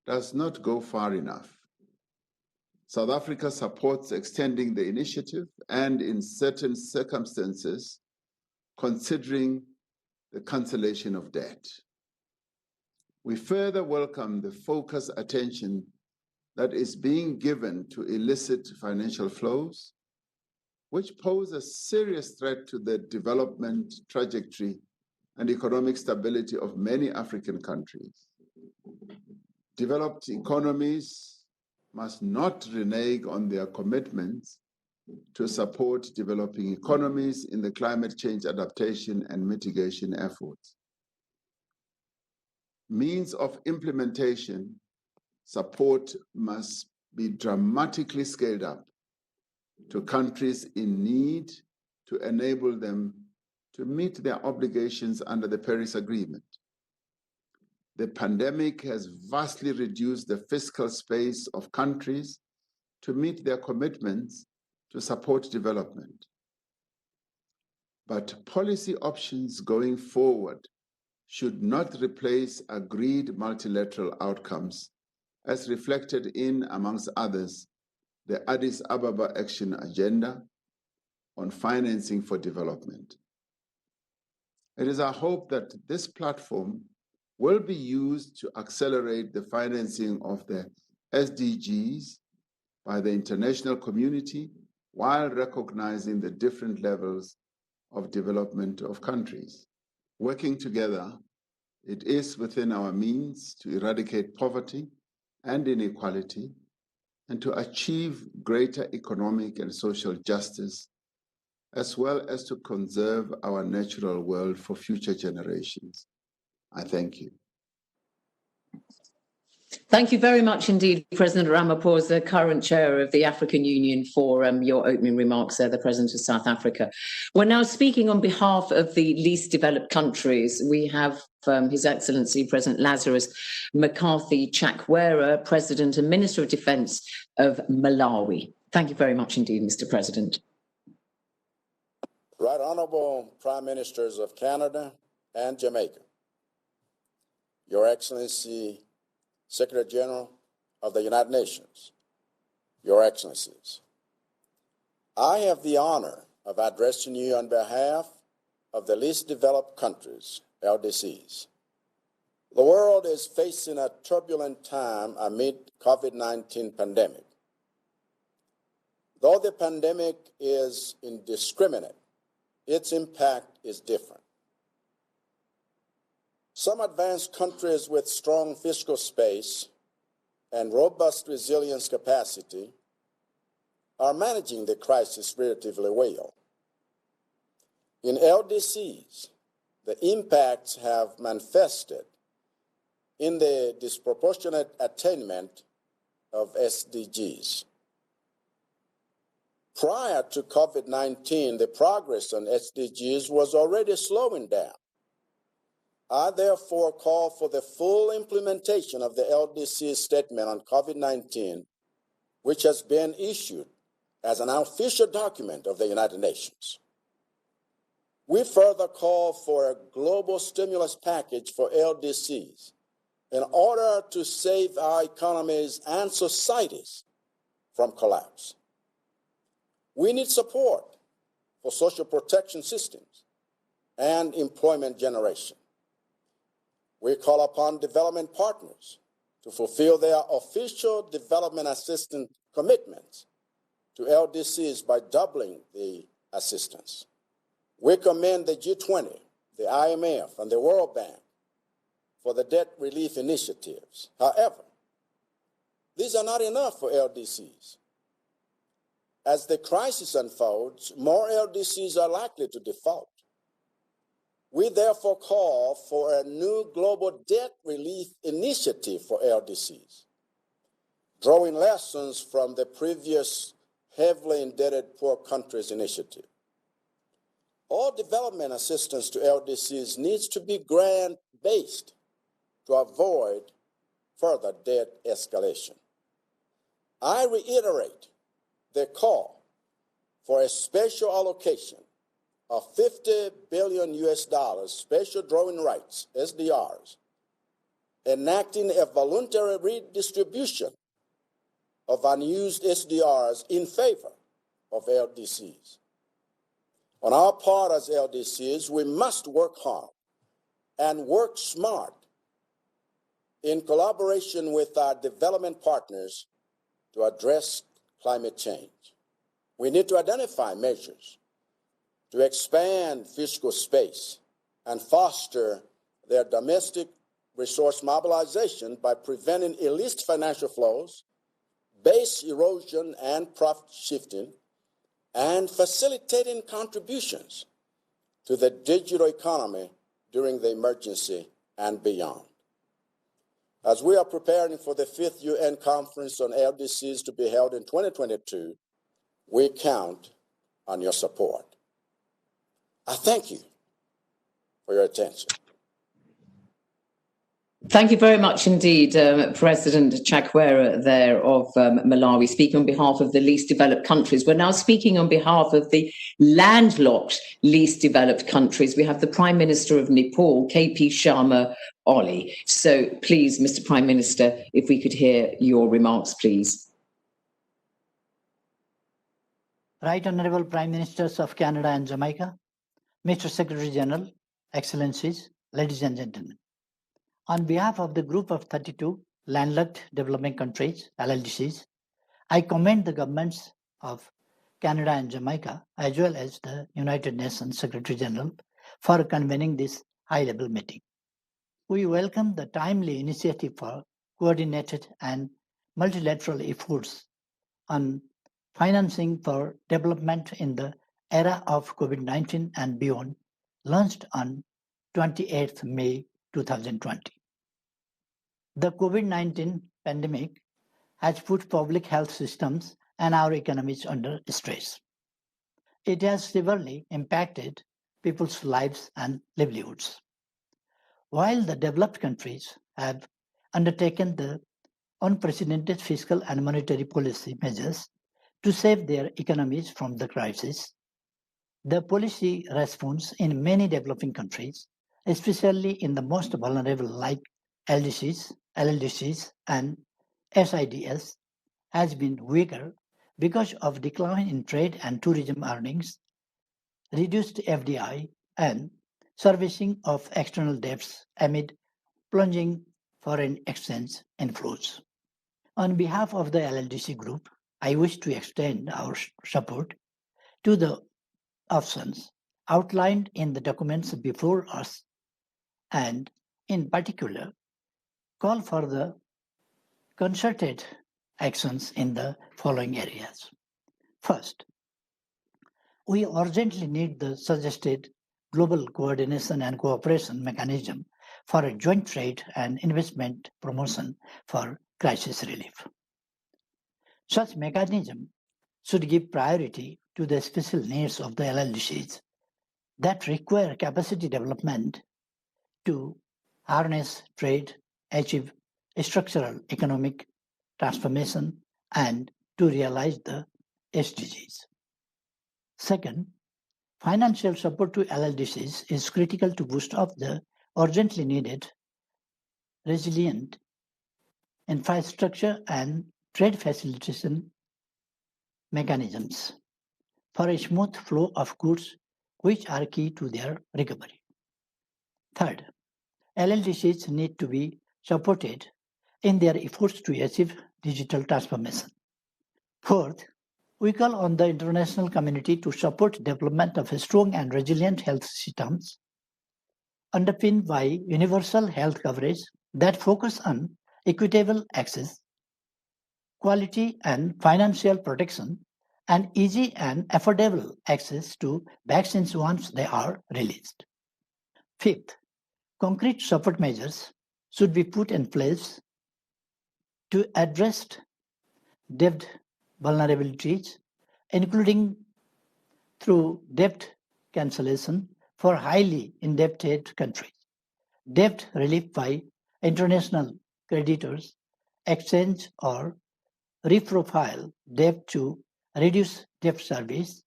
does not go far enough. South Africa supports extending the initiative and, in certain circumstances, considering the cancellation of debt. We further welcome the focused attention that is being given to illicit financial flows, which pose a serious threat to the development trajectory and economic stability of many African countries. Developed economies must not renege on their commitments to support developing economies in the climate change adaptation and mitigation efforts. Means of implementation support must be dramatically scaled up to countries in need to enable them to meet their obligations under the Paris Agreement. The pandemic has vastly reduced the fiscal space of countries to meet their commitments to support development. But policy options going forward should not replace agreed multilateral outcomes, as reflected in, amongst others, the Addis Ababa Action Agenda on financing for development. It is our hope that this platform will be used to accelerate the financing of the SDGs by the international community while recognizing the different levels of development of countries. Working together, it is within our means to eradicate poverty and inequality and to achieve greater economic and social justice, as well as to conserve our natural world for future generations. I thank you. Thank you very much indeed, President Ramaphosa, current chair of the African Union, for your opening remarks there, the President of South Africa. We're now speaking on behalf of the least developed countries. We have His Excellency President Lazarus McCarthy Chakwera, President and Minister of Defence of Malawi. Thank you very much indeed, Mr. President. Right Honourable Prime Ministers of Canada and Jamaica, Your Excellency Secretary General of the United Nations, Your Excellencies, I have the honor of addressing you on behalf of the least developed countries, LDCs. The world is facing a turbulent time amid COVID-19 pandemic. Though the pandemic is indiscriminate, its impact is different. Some advanced countries with strong fiscal space and robust resilience capacity are managing the crisis relatively well. In LDCs, the impacts have manifested in the disproportionate attainment of SDGs. Prior to COVID-19, the progress on SDGs was already slowing down. I therefore call for the full implementation of the LDC statement on COVID-19, which has been issued as an official document of the United Nations. We further call for a global stimulus package for LDCs in order to save our economies and societies from collapse. We need support for social protection systems and employment generation. We call upon development partners to fulfill their official development assistance commitments to LDCs by doubling the assistance. We commend the G20, the IMF, and the World Bank for the debt relief initiatives. However, these are not enough for LDCs. As the crisis unfolds, more LDCs are likely to default. We therefore call for a new global debt relief initiative for LDCs, drawing lessons from the previous heavily indebted poor countries initiative. All development assistance to LDCs needs to be grant-based to avoid further debt escalation. I reiterate the call for a special allocation of $50 billion special drawing rights, SDRs, enacting a voluntary redistribution of unused SDRs in favor of LDCs. On our part as LDCs, we must work hard and work smart in collaboration with our development partners to address climate change. We need to identify measures to expand fiscal space and foster their domestic resource mobilization by preventing illicit financial flows, base erosion and profit shifting, and facilitating contributions to the digital economy during the emergency and beyond. As we are preparing for the 5th UN Conference on LDCs to be held in 2022, we count on your support. I thank you for your attention. Thank you very much indeed, President Chakwera there of Malawi, speaking on behalf of the least developed countries. We're now speaking on behalf of the landlocked least developed countries. We have the Prime Minister of Nepal, KP Sharma Oli. So please, Mr. Prime Minister, if we could hear your remarks, please. Right Honourable Prime Ministers of Canada and Jamaica, Mr. Secretary General, Excellencies, ladies and gentlemen. On behalf of the group of 32 landlocked developing countries, LDCs, I commend the governments of Canada and Jamaica, as well as the United Nations Secretary General, for convening this high-level meeting. We welcome the timely initiative for coordinated and multilateral efforts on financing for development in the era of COVID-19 and beyond, launched on 28th May 2020. The COVID-19 pandemic has put public health systems and our economies under stress. It has severely impacted people's lives and livelihoods. While the developed countries have undertaken the unprecedented fiscal and monetary policy measures to save their economies from the crisis, the policy response in many developing countries, especially in the most vulnerable like LDCs, LLDCs, and SIDS, has been weaker because of decline in trade and tourism earnings, reduced FDI, and servicing of external debts amid plunging foreign exchange inflows. On behalf of the LLDC group, I wish to extend our support to the options outlined in the documents before us, and in particular, call for the concerted actions in the following areas. First, we urgently need the suggested global coordination and cooperation mechanism for a joint trade and investment promotion for crisis relief. Such mechanism should give priority to the special needs of the LLDCs that require capacity development to harness trade, achieve structural economic transformation, and to realize the SDGs. Second, financial support to LLDCs is critical to boost up the urgently needed resilient infrastructure and trade facilitation mechanisms for a smooth flow of goods, which are key to their recovery. Third, LLDCs need to be supported in their efforts to achieve digital transformation. Fourth, we call on the international community to support development of strong and resilient health systems underpinned by universal health coverage that focus on equitable access, quality and financial protection, and easy and affordable access to vaccines once they are released. Fifth, concrete support measures should be put in place to address debt vulnerabilities, including through debt cancellation for highly indebted countries, debt relief by international creditors, exchange or reprofile debt to reduce debt service,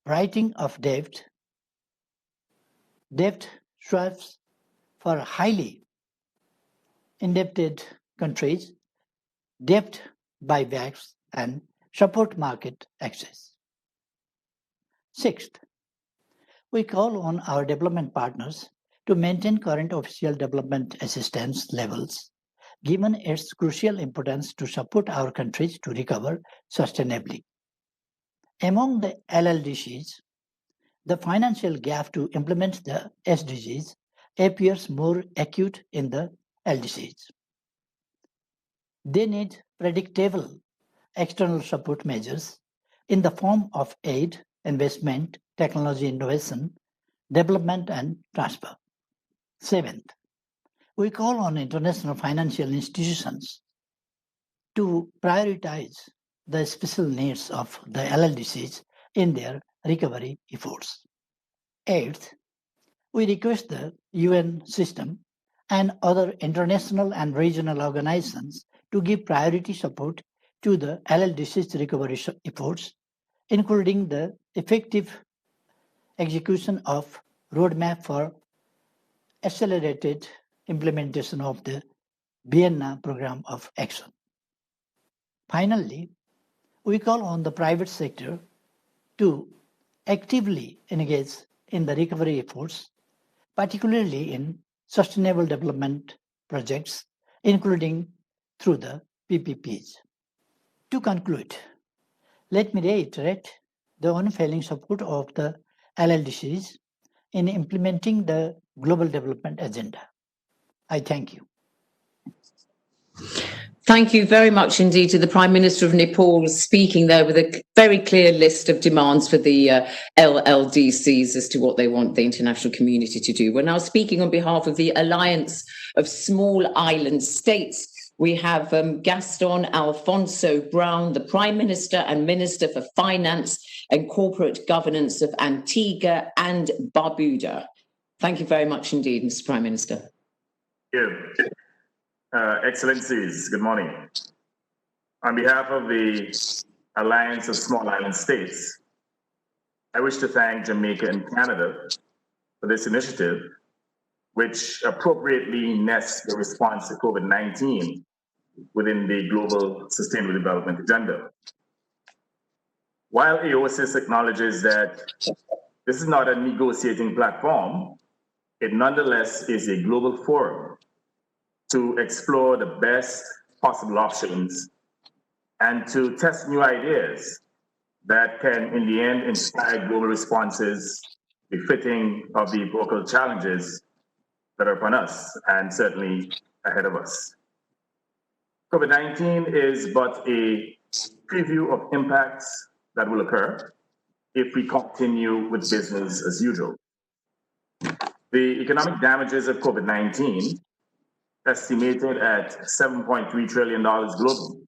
writing of debt, debt swaps for highly indebted countries, debt buybacks, and support market access. Sixth, we call on our development partners to maintain current official development assistance levels, given its crucial importance to support our countries to recover sustainably. Among the LLDCs, the financial gap to implement the SDGs appears more acute in the LDCs. They need predictable external support measures in the form of aid, investment, technology innovation, development, and transfer. Seventh, we call on international financial institutions to prioritize the special needs of the LLDCs in their recovery efforts. Eighth, we request the UN system and other international and regional organizations to give priority support to the LLDC's recovery efforts, including the effective execution of roadmap for accelerated implementation of the Vienna Program of Action. Finally, we call on the private sector to actively engage in the recovery efforts, particularly in sustainable development projects, including through the PPPs. To conclude, let me reiterate the unfailing support of the LLDCs in implementing the Global Development Agenda. I thank you. Thank you very much indeed to the Prime Minister of Nepal, speaking there with a very clear list of demands for the LLDCs as to what they want the international community to do. We're now speaking on behalf of the Alliance of Small Island States. We have Gaston Alfonso Brown, the Prime Minister and Minister for Finance and Corporate Governance of Antigua and Barbuda. Thank you very much indeed, Mr. Prime Minister. Thank you. Excellencies, good morning. On behalf of the Alliance of Small Island States, I wish to thank Jamaica and Canada for this initiative, which appropriately nests the response to COVID-19 within the Global Sustainable Development Agenda. While AOSIS acknowledges that this is not a negotiating platform, it nonetheless is a global forum to explore the best possible options and to test new ideas that can, in the end, inspire global responses befitting of the vocal challenges that are upon us and certainly ahead of us. COVID-19 is but a preview of impacts that will occur if we continue with business as usual. The economic damages of COVID-19, estimated at $7.3 trillion globally,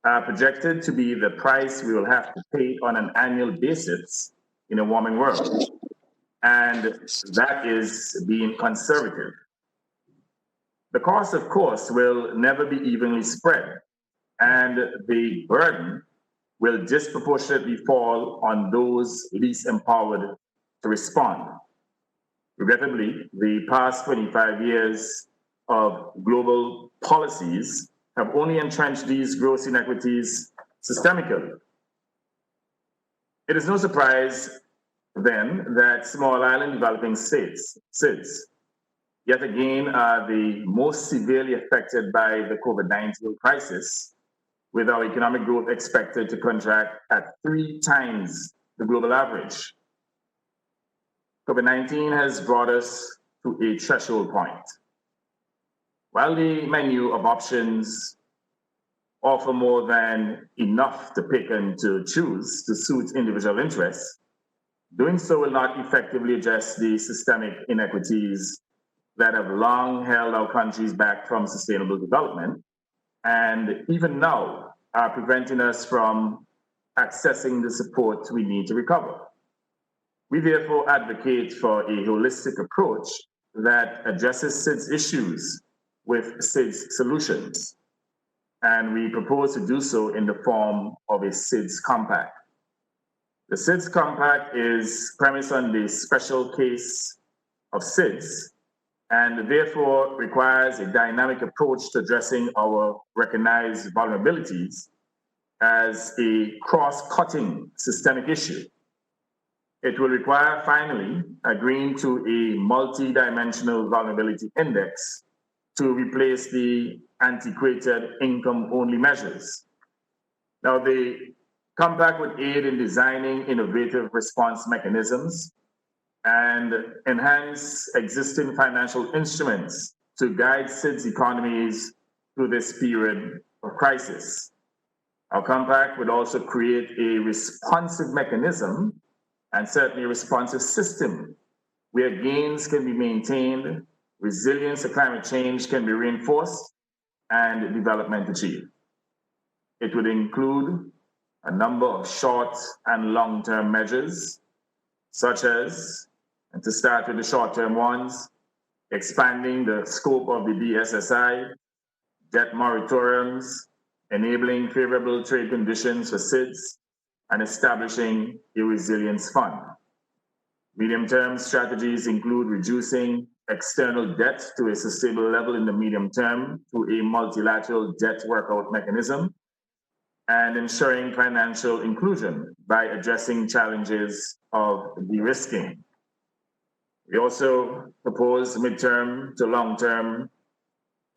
are projected to be the price we will have to pay on an annual basis in a warming world. And that is being conservative. The cost, of course, will never be evenly spread, and the burden will disproportionately fall on those least empowered to respond. Regrettably, the past 25 years of global policies have only entrenched these gross inequities systemically. It is no surprise, then, that small island developing states, SIDS, yet again are the most severely affected by the COVID-19 crisis, with our economic growth expected to contract at 3 times the global average. COVID-19 has brought us to a threshold point. While the menu of options offer more than enough to pick and to choose to suit individual interests, doing so will not effectively address the systemic inequities that have long held our countries back from sustainable development, and even now are preventing us from accessing the support we need to recover. We therefore advocate for a holistic approach that addresses SIDS issues with SIDS solutions, and we propose to do so in the form of a SIDS compact. The SIDS compact is premised on the special case of SIDS, and therefore requires a dynamic approach to addressing our recognized vulnerabilities as a cross-cutting systemic issue. It will require, finally, agreeing to a multi-dimensional vulnerability index to replace the antiquated income-only measures. Now, the compact would aid in designing innovative response mechanisms and enhance existing financial instruments to guide SIDS economies through this period of crisis. Our compact would also create a responsive mechanism and certainly a responsive system where gains can be maintained, resilience to climate change can be reinforced, and development achieved. It would include a number of short and long-term measures, such as, and to start with the short-term ones, expanding the scope of the DSSI, debt moratoriums, enabling favorable trade conditions for SIDS, and establishing a resilience fund. Medium-term strategies include reducing external debt to a sustainable level in the medium term through a multilateral debt workout mechanism, and ensuring financial inclusion by addressing challenges of de-risking. We also propose midterm to long-term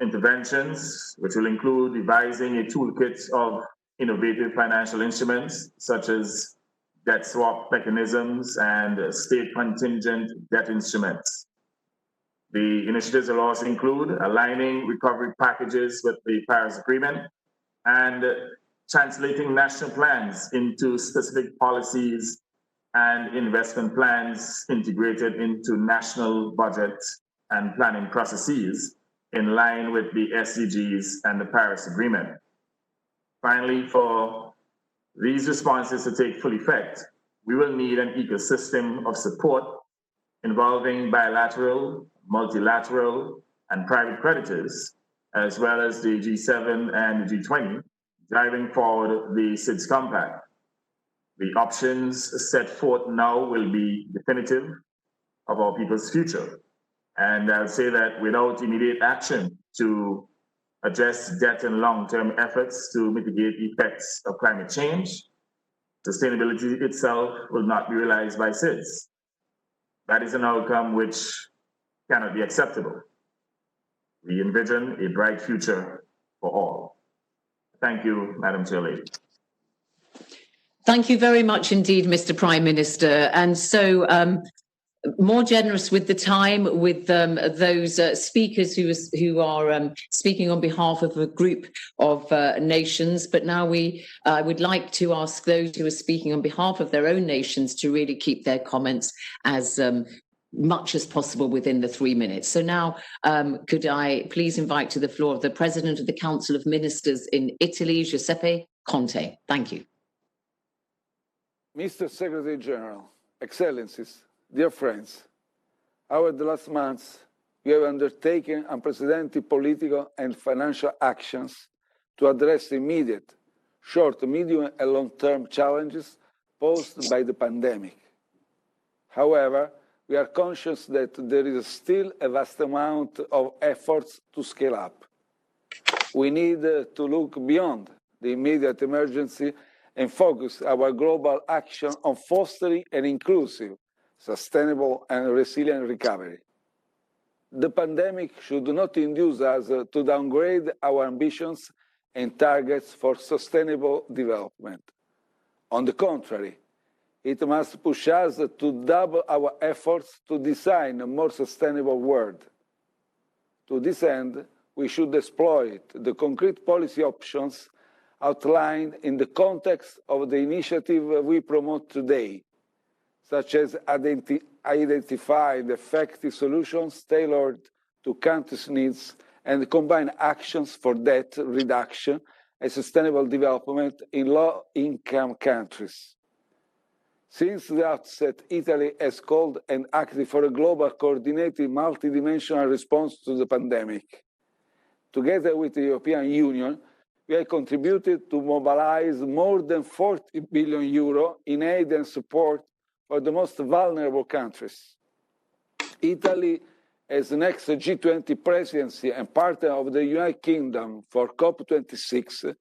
interventions, which will include devising a toolkit of innovative financial instruments, such as debt swap mechanisms and state contingent debt instruments. The initiatives will also include aligning recovery packages with the Paris Agreement and translating national plans into specific policies and investment plans integrated into national budget and planning processes in line with the SDGs and the Paris Agreement. Finally, for these responses to take full effect, we will need an ecosystem of support involving bilateral, multilateral, and private creditors, as well as the G7 and the G20, driving forward the SIDS Compact. The options set forth now will be definitive of our people's future. And I'll say that without immediate action to address debt and long-term efforts to mitigate the effects of climate change, sustainability itself will not be realized by SIDS. That is an outcome which cannot be acceptable. We envision a bright future for all. Thank you, Madam Chair Lady. Thank you very much indeed, Mr. Prime Minister. And so more generous with the time with those speakers who are speaking on behalf of a group of nations. But now we would like to ask those who are speaking on behalf of their own nations to really keep their comments as much as possible within the 3 minutes. So now could I please invite to the floor the President of the Council of Ministers in Italy, Giuseppe Conte. Thank you. Mr. Secretary General, Excellencies, dear friends, over the last months, we have undertaken unprecedented political and financial actions to address immediate, short, medium, and long-term challenges posed by the pandemic. However, we are conscious that there is still a vast amount of efforts to scale up. We need to look beyond the immediate emergency and focus our global action on fostering an inclusive, sustainable, and resilient recovery. The pandemic should not induce us to downgrade our ambitions and targets for sustainable development. On the contrary, it must push us to double our efforts to design a more sustainable world. To this end, we should exploit the concrete policy options outlined in the context of the initiative we promote today, such as identifying effective solutions tailored to countries' needs and combine actions for debt reduction and sustainable development in low-income countries. Since the outset, Italy has called and acted for a global, coordinated, multidimensional response to the pandemic. Together with the European Union, we have contributed to mobilize more than 40 billion euro in aid and support for the most vulnerable countries. Italy, as the next G20 presidency and partner of the United Kingdom for COP26,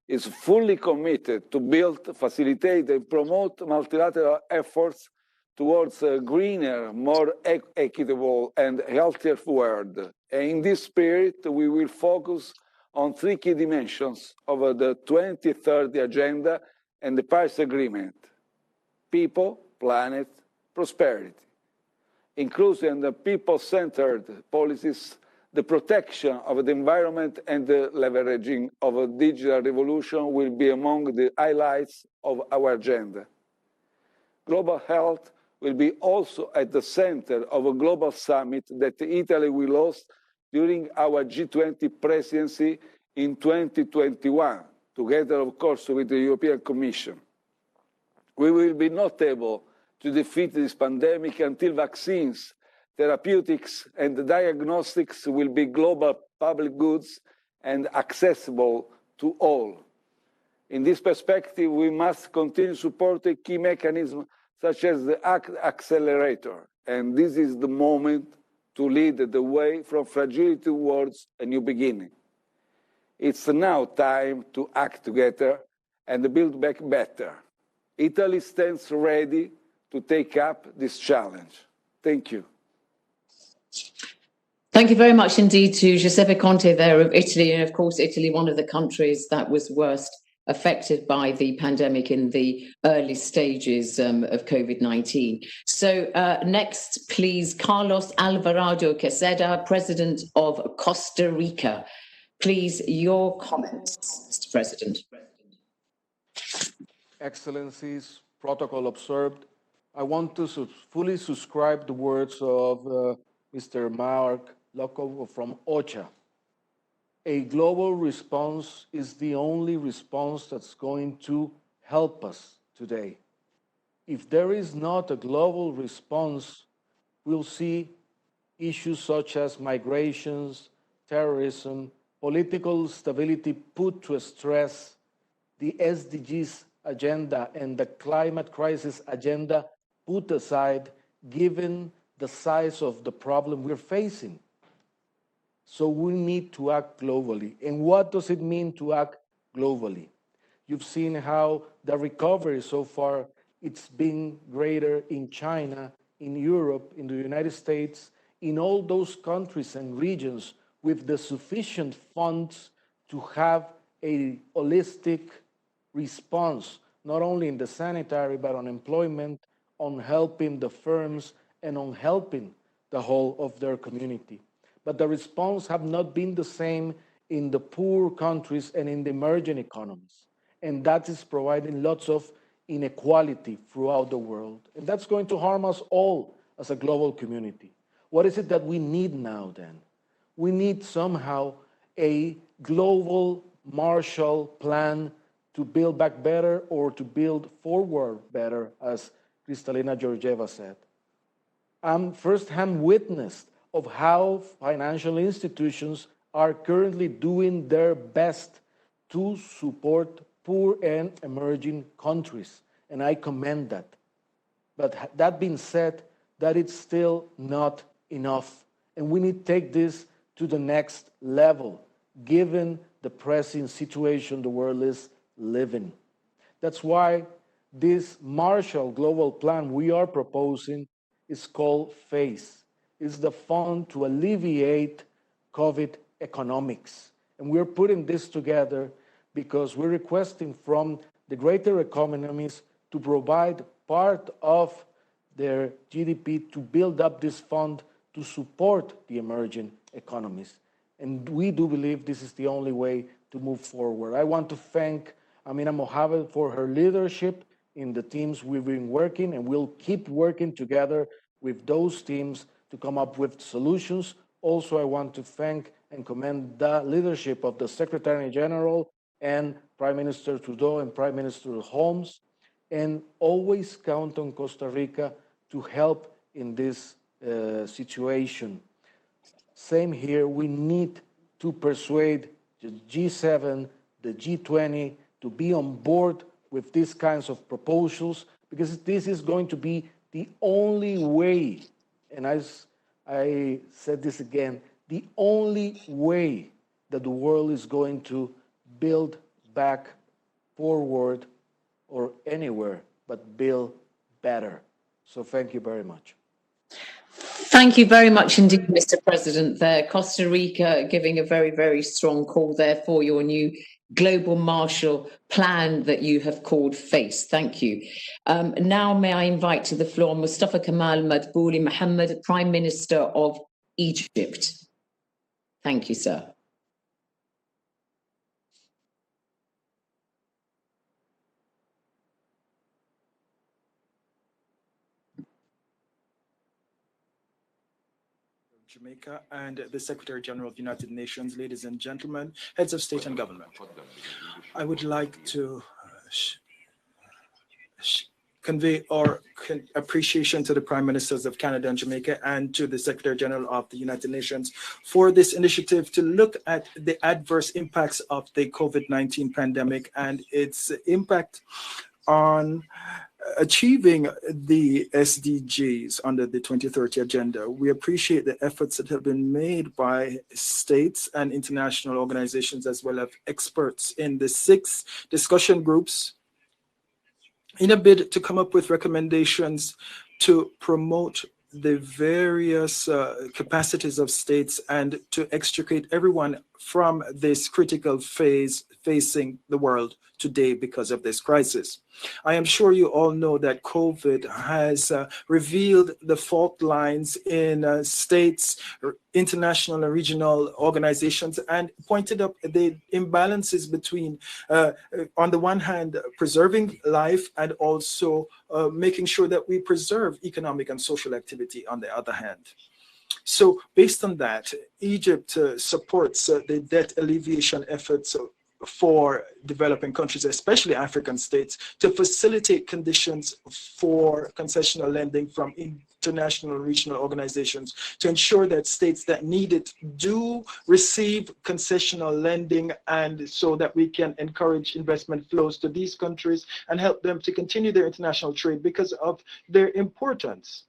is fully committed to build, facilitate, and promote multilateral efforts towards a greener, more equitable, and healthier world. And in this spirit, we will focus on three key dimensions of the 2030 Agenda and the Paris Agreement: people, planet, prosperity. Inclusive and people-centered policies, the protection of the environment and the leveraging of a digital revolution will be among the highlights of our agenda. Global health will be also at the center of a global summit that Italy will host during our G20 presidency in 2021, together, of course, with the European Commission. We will be not able to defeat this pandemic until vaccines, therapeutics, and diagnostics will be global public goods and accessible to all. In this perspective, we must continue supporting key mechanisms such as the ACT Accelerator, and this is the moment to lead the way from fragility towards a new beginning. It's now time to act together and build back better. Italy stands ready to take up this challenge. Thank you. Thank you very much indeed to Giuseppe Conte there of Italy, and of course Italy, one of the countries that was worst affected by the pandemic in the early stages of COVID-19. So next, please, Carlos Alvarado Quesada, President of Costa Rica. Please, your comments, Mr. President. Excellencies, protocol observed. I want to fully subscribe the words of Mr. Mark Locke from OCHA. A global response is the only response that's going to help us today. If there is not a global response, we'll see issues such as migrations, terrorism, political stability put to stress, the SDGs agenda and the climate crisis agenda put aside, given the size of the problem we're facing. So we need to act globally. And what does it mean to act globally? You've seen how the recovery so far, it's been greater in China, in Europe, in the United States, in all those countries and regions with the sufficient funds to have a holistic response, not only in the sanitary, but on employment, on helping the firms, and on helping the whole of their community. But the response have not been the same in the poor countries and in the emerging economies. And that is providing lots of inequality throughout the world. And that's going to harm us all as a global community. What is it that we need now then? We need somehow a global Marshall Plan to build back better or to build forward better, as Kristalina Georgieva said. I'm first-hand witness of how financial institutions are currently doing their best to support poor and emerging countries, and I commend that. But that being said, that it's still not enough. And we need to take this to the next level, given the pressing situation the world is living. That's why this Marshall Global Plan we are proposing is called FACE. It's the Fund to Alleviate COVID Economics. And we're putting this together because we're requesting from the greater economies to provide part of their GDP to build up this fund to support the emerging economies. And we do believe this is the only way to move forward. I want to thank Amina Mohamed for her leadership in the teams we've been working, and we'll keep working together with those teams to come up with solutions. Also, I want to thank and commend the leadership of the Secretary General and Prime Minister Trudeau and Prime Minister Holness, and always count on Costa Rica to help in this situation. Same here, we need to persuade the G7, the G20 to be on board with these kinds of proposals, because this is going to be the only way, and as I said this again, the only way that the world is going to build back forward or anywhere, but build better. So thank you very much. Thank you very much indeed, Mr. President. There, Costa Rica giving a very, very strong call there for your new global Marshall Plan that you have called FACE. Thank you. Now may I invite to the floor Mustafa Kemal Madbouli Mohammed, Prime Minister of Egypt. Thank you, sir. Jamaica and the Secretary General of the United Nations, ladies and gentlemen, heads of state and government. I would like to convey our appreciation to the Prime Ministers of Canada and Jamaica and to the Secretary General of the United Nations for this initiative to look at the adverse impacts of the COVID-19 pandemic and its impact on achieving the SDGs under the 2030 agenda. We appreciate the efforts that have been made by states and international organizations, as well as experts in the 6 discussion groups, in a bid to come up with recommendations to promote the various capacities of states and to extricate everyone from this critical phase facing the world today because of this crisis. I am sure you all know that COVID has revealed the fault lines in states, international and regional organizations, and pointed up the imbalances between, on the one hand, preserving life and also making sure that we preserve economic and social activity on the other hand. So based on that, Egypt supports the debt alleviation efforts for developing countries, especially African states, to facilitate conditions for concessional lending from international and regional organizations to ensure that states that need it do receive concessional lending, and so that we can encourage investment flows to these countries and help them to continue their international trade because of their importance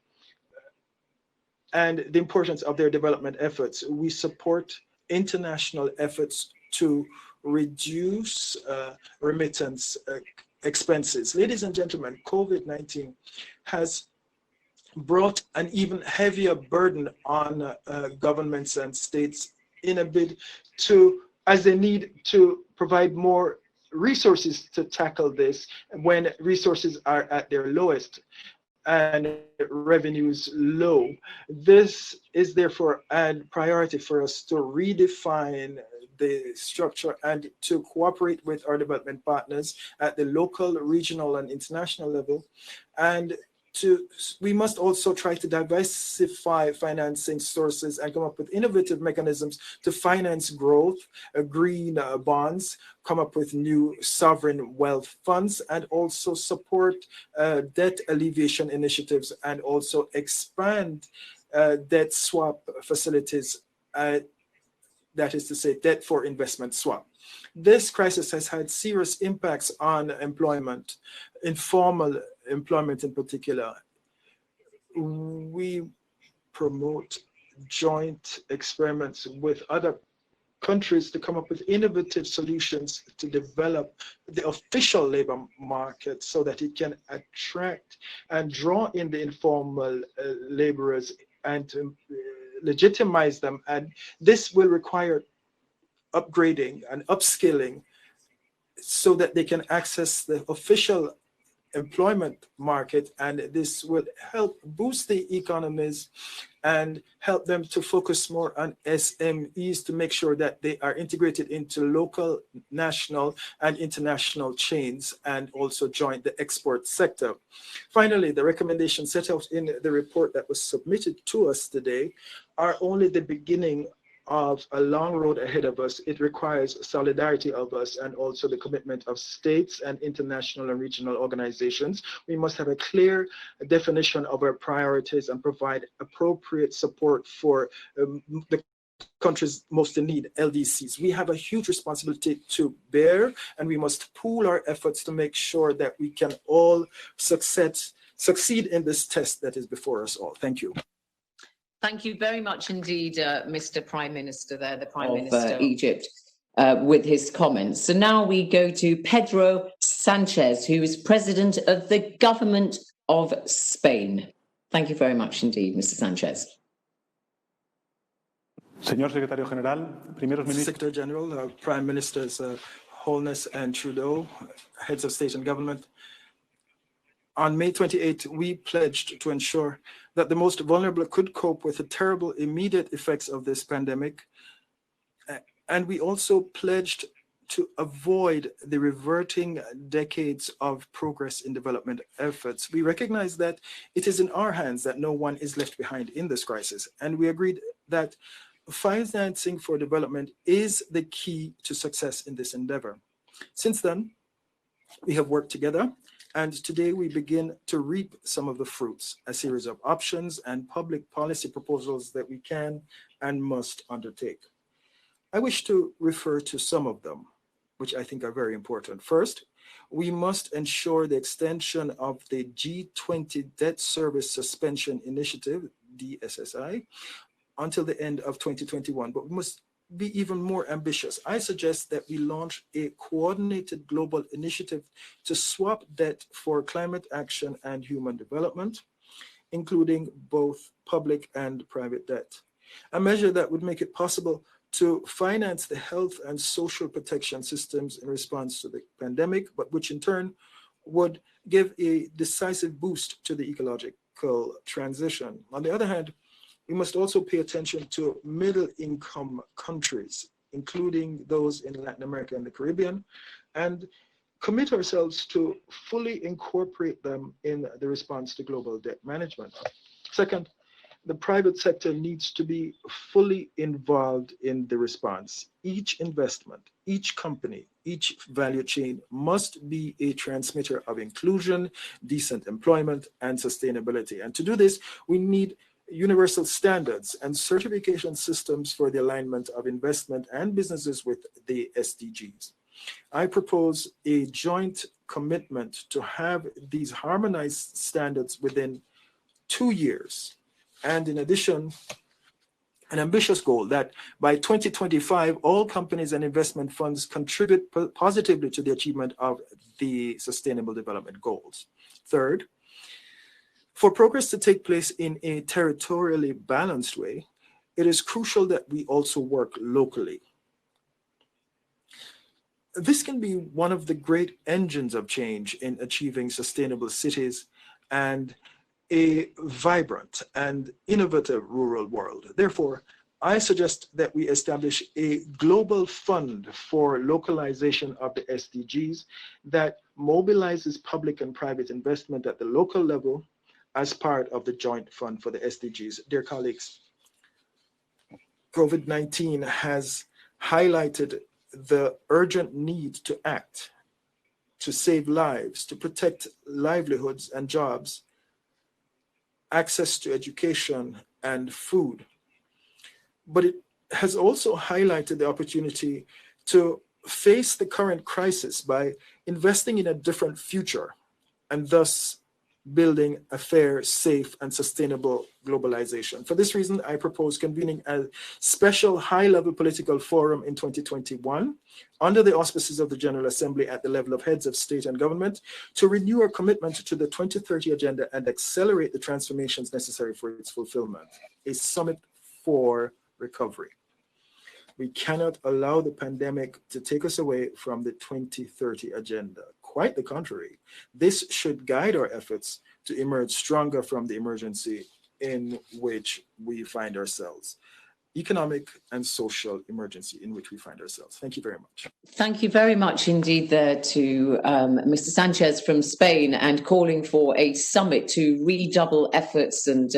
and the importance of their development efforts. We support international efforts to reduce remittance expenses. Ladies and gentlemen, COVID-19 has brought an even heavier burden on governments and states in a bid to, as they need to provide more resources to tackle this when resources are at their lowest and revenues low. This is therefore a priority for us to redefine the structure and to cooperate with our development partners at the local, regional, and international level. And we must also try to diversify financing sources and come up with innovative mechanisms to finance growth, green bonds, come up with new sovereign wealth funds, and also support debt alleviation initiatives, and also expand debt swap facilities, that is to say, debt for investment swap. This crisis has had serious impacts on employment, informal employment in particular. we promote joint experiments with other countries to come up with innovative solutions to develop the official labor market so that it can attract and draw in the informal laborers and to legitimize them. And this will require upgrading and upskilling so that they can access the official employment market, and this will help boost the economies and help them to focus more on SMEs to make sure that they are integrated into local, national, and international chains and also join the export sector. Finally, the recommendations set out in the report that was submitted to us today are only the beginning of a long road ahead of us. It requires solidarity of us and also the commitment of states and international and regional organizations. We must have a clear definition of our priorities and provide appropriate support for the countries most in need, LDCs. We have a huge responsibility to bear, and we must pool our efforts to make sure that we can all succeed in this test that is before us all. Thank you. Thank you very much indeed, Mr. Prime Minister there, the Prime Minister of Egypt, with his comments. So now we go to Pedro Sanchez, who is President of the Government of Spain. Thank you very much indeed, Mr. Sanchez. Señor Secretario General, primeros ministros. Secretary General, Prime Ministers Holness and Trudeau, heads of state and government. On May 28, we pledged to ensure that the most vulnerable could cope with the terrible immediate effects of this pandemic. And we also pledged to avoid the reverting decades of progress in development efforts. We recognize that it is in our hands that no one is left behind in this crisis. And we agreed that financing for development is the key to success in this endeavor. Since then, we have worked together, and today we begin to reap some of the fruits, a series of options and public policy proposals that we can and must undertake. I wish to refer to some of them, which I think are very important. First, we must ensure the extension of the G20 Debt Service Suspension Initiative, DSSI, until the end of 2021, but we must be even more ambitious. I suggest that we launch a coordinated global initiative to swap debt for climate action and human development, including both public and private debt. A measure that would make it possible to finance the health and social protection systems in response to the pandemic, but which in turn would give a decisive boost to the ecological transition. On the other hand, we must also pay attention to middle-income countries, including those in Latin America and the Caribbean, and commit ourselves to fully incorporate them in the response to global debt management. Second, the private sector needs to be fully involved in the response. Each investment, each company, each value chain must be a transmitter of inclusion, decent employment, and sustainability. And to do this, we need universal standards and certification systems for the alignment of investment and businesses with the SDGs. I propose a joint commitment to have these harmonized standards within 2 years. And in addition, an ambitious goal that by 2025, all companies and investment funds contribute positively to the achievement of the Sustainable Development Goals. Third, for progress to take place in a territorially balanced way, it is crucial that we also work locally. This can be one of the great engines of change in achieving sustainable cities and a vibrant and innovative rural world. Therefore, I suggest that we establish a global fund for localization of the SDGs that mobilizes public and private investment at the local level as part of the joint fund for the SDGs. Dear colleagues, COVID-19 has highlighted the urgent need to act, to save lives, to protect livelihoods and jobs, access to education and food. But it has also highlighted the opportunity to face the current crisis by investing in a different future and thus building a fair, safe, and sustainable globalization. For this reason, I propose convening a special high-level political forum in 2021 under the auspices of the General Assembly at the level of heads of state and government to renew our commitment to the 2030 agenda and accelerate the transformations necessary for its fulfillment. A summit for recovery. We cannot allow the pandemic to take us away from the 2030 agenda. Quite the contrary. This should guide our efforts to emerge stronger from the emergency in which we find ourselves. Economic and social emergency in which we find ourselves. Thank you very much. Thank you very much indeed there to Mr. Sanchez from Spain, and calling for a summit to redouble efforts and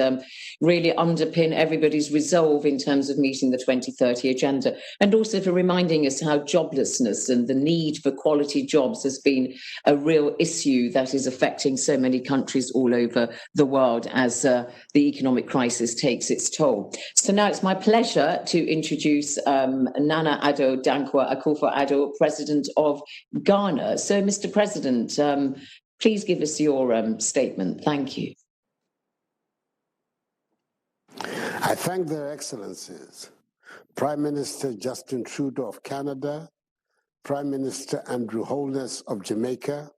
really underpin everybody's resolve in terms of meeting the 2030 agenda, and also for reminding us how joblessness and the need for quality jobs has been a real issue that is affecting so many countries all over the world as the economic crisis takes its toll. So now it's my pleasure to introduce Nana Addo Dankwa Akufo-Addo, President of Ghana. So, Mr. President, please give us your statement. Thank you. I thank their excellencies, Prime Minister Justin Trudeau of Canada, Prime Minister Andrew Holness of Jamaica,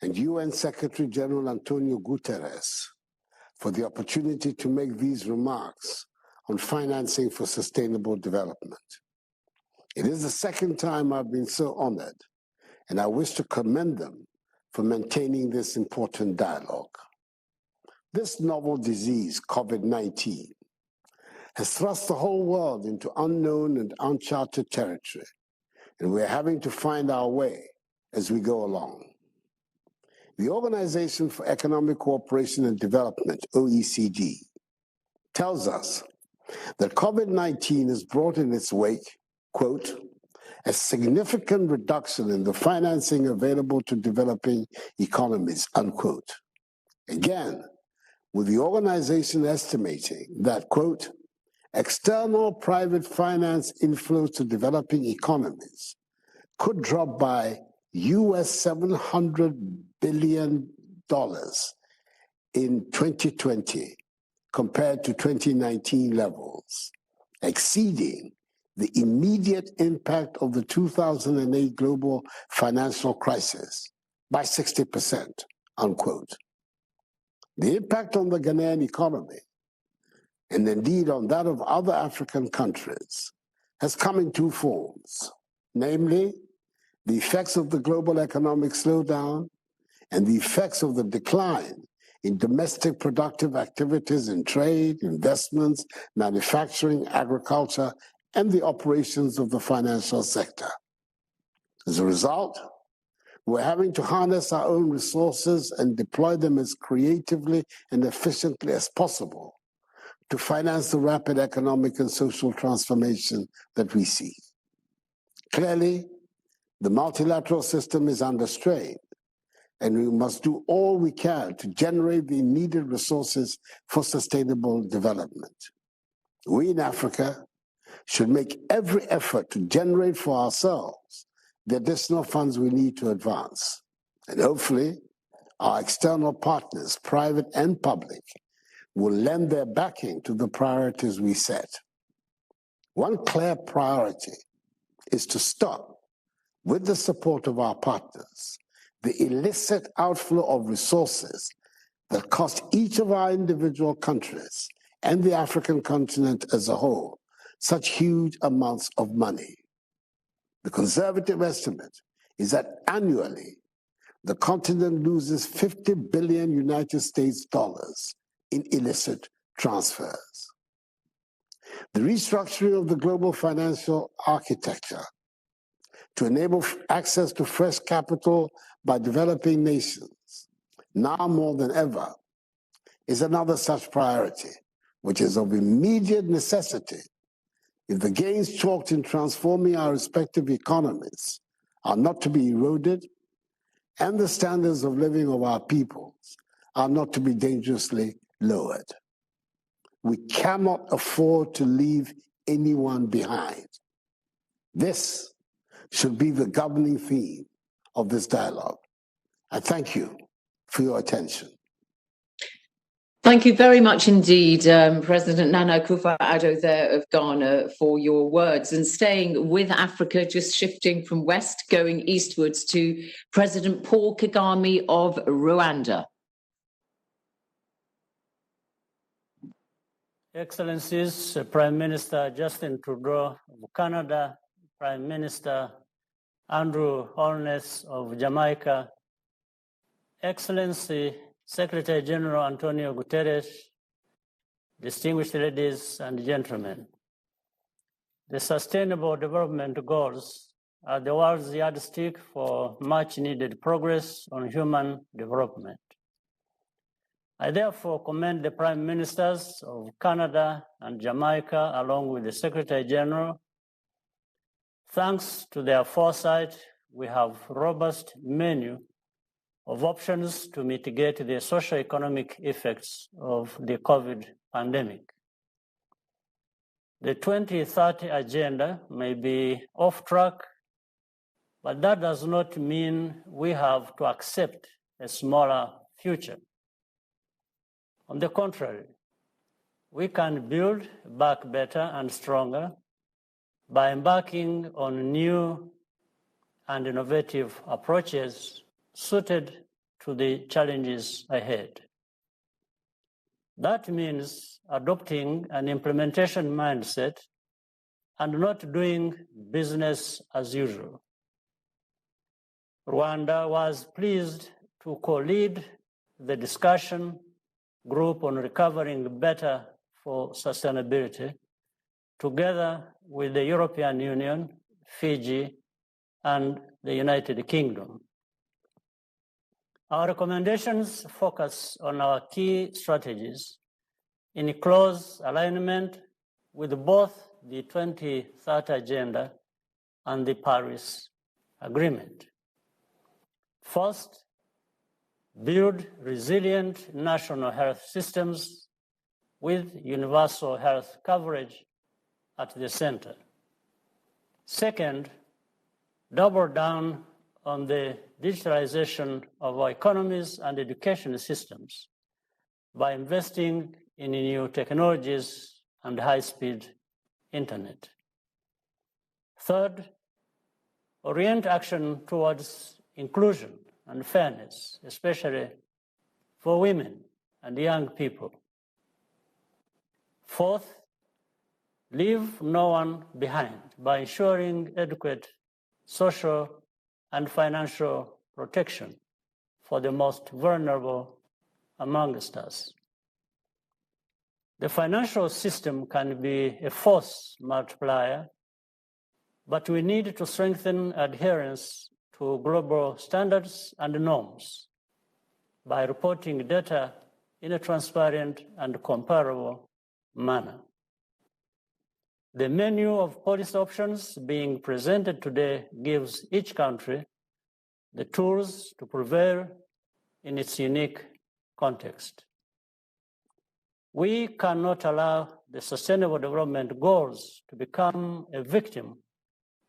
and UN Secretary General Antonio Guterres for the opportunity to make these remarks on financing for sustainable development. It is the second time I've been so honored, and I wish to commend them for maintaining this important dialogue. This novel disease, COVID-19, has thrust the whole world into unknown and uncharted territory, and we're having to find our way as we go along. The Organization for Economic Cooperation and Development, OECD, tells us that COVID-19 has brought in its wake, quote, a significant reduction in the financing available to developing economies, unquote. Again, with the organization estimating that, quote, external private finance inflows to developing economies could drop by US $700 billion in 2020 compared to 2019 levels, exceeding the immediate impact of the 2008 global financial crisis by 60%, unquote. The impact on the Ghanaian economy, and indeed on that of other African countries, has come in two forms, namely the effects of the global economic slowdown and the effects of the decline in domestic productive activities in trade, investments, manufacturing, agriculture, and the operations of the financial sector. As a result, we're having to harness our own resources and deploy them as creatively and efficiently as possible to finance the rapid economic and social transformation that we see. Clearly, the multilateral system is under strain, and we must do all we can to generate the needed resources for sustainable development. We in Africa should make every effort to generate for ourselves the additional funds we need to advance. And hopefully, our external partners, private and public, will lend their backing to the priorities we set. One clear priority is to stop, with the support of our partners, the illicit outflow of resources that cost each of our individual countries and the African continent as a whole such huge amounts of money. The conservative estimate is that annually, the continent loses 50 billion United States dollars in illicit transfers. The restructuring of the global financial architecture to enable access to fresh capital by developing nations, now more than ever, is another such priority, which is of immediate necessity if the gains chalked in transforming our respective economies are not to be eroded and the standards of living of our peoples are not to be dangerously lowered. We cannot afford to leave anyone behind. This should be the governing theme of this dialogue. I thank you for your attention. Thank you very much indeed, President Nana Akufo-Addo there of Ghana, for your words. And staying with Africa, just shifting from west, going eastwards to President Paul Kagame of Rwanda. Excellencies, Prime Minister Justin Trudeau of Canada, Prime Minister Andrew Holness of Jamaica, Excellency Secretary General Antonio Guterres, distinguished ladies and gentlemen. The Sustainable Development Goals are the world's yardstick for much needed progress on human development. I therefore commend the Prime Ministers of Canada and Jamaica, along with the Secretary General. Thanks to their foresight, we have a robust menu of options to mitigate the socioeconomic effects of the COVID pandemic. The 2030 agenda may be off track, but that does not mean we have to accept a smaller future. On the contrary, we can build back better and stronger by embarking on new and innovative approaches suited to the challenges ahead. That means adopting an implementation mindset and not doing business as usual. Rwanda was pleased to co-lead the discussion group on recovering better for sustainability, together with the European Union, Fiji, and the United Kingdom. Our recommendations focus on our key strategies in close alignment with both the 2030 Agenda and the Paris Agreement. First, build resilient national health systems with universal health coverage at the center. Second, double down on the digitalization of our economies and education systems by investing in new technologies and high-speed internet. Third, orient action towards inclusion and fairness, especially for women and young people. Fourth, leave no one behind by ensuring adequate social and financial protection for the most vulnerable amongst us. The financial system can be a force multiplier, but we need to strengthen adherence to global standards and norms by reporting data in a transparent and comparable manner. The menu of policy options being presented today gives each country the tools to prevail in its unique context. We cannot allow the Sustainable Development Goals to become a victim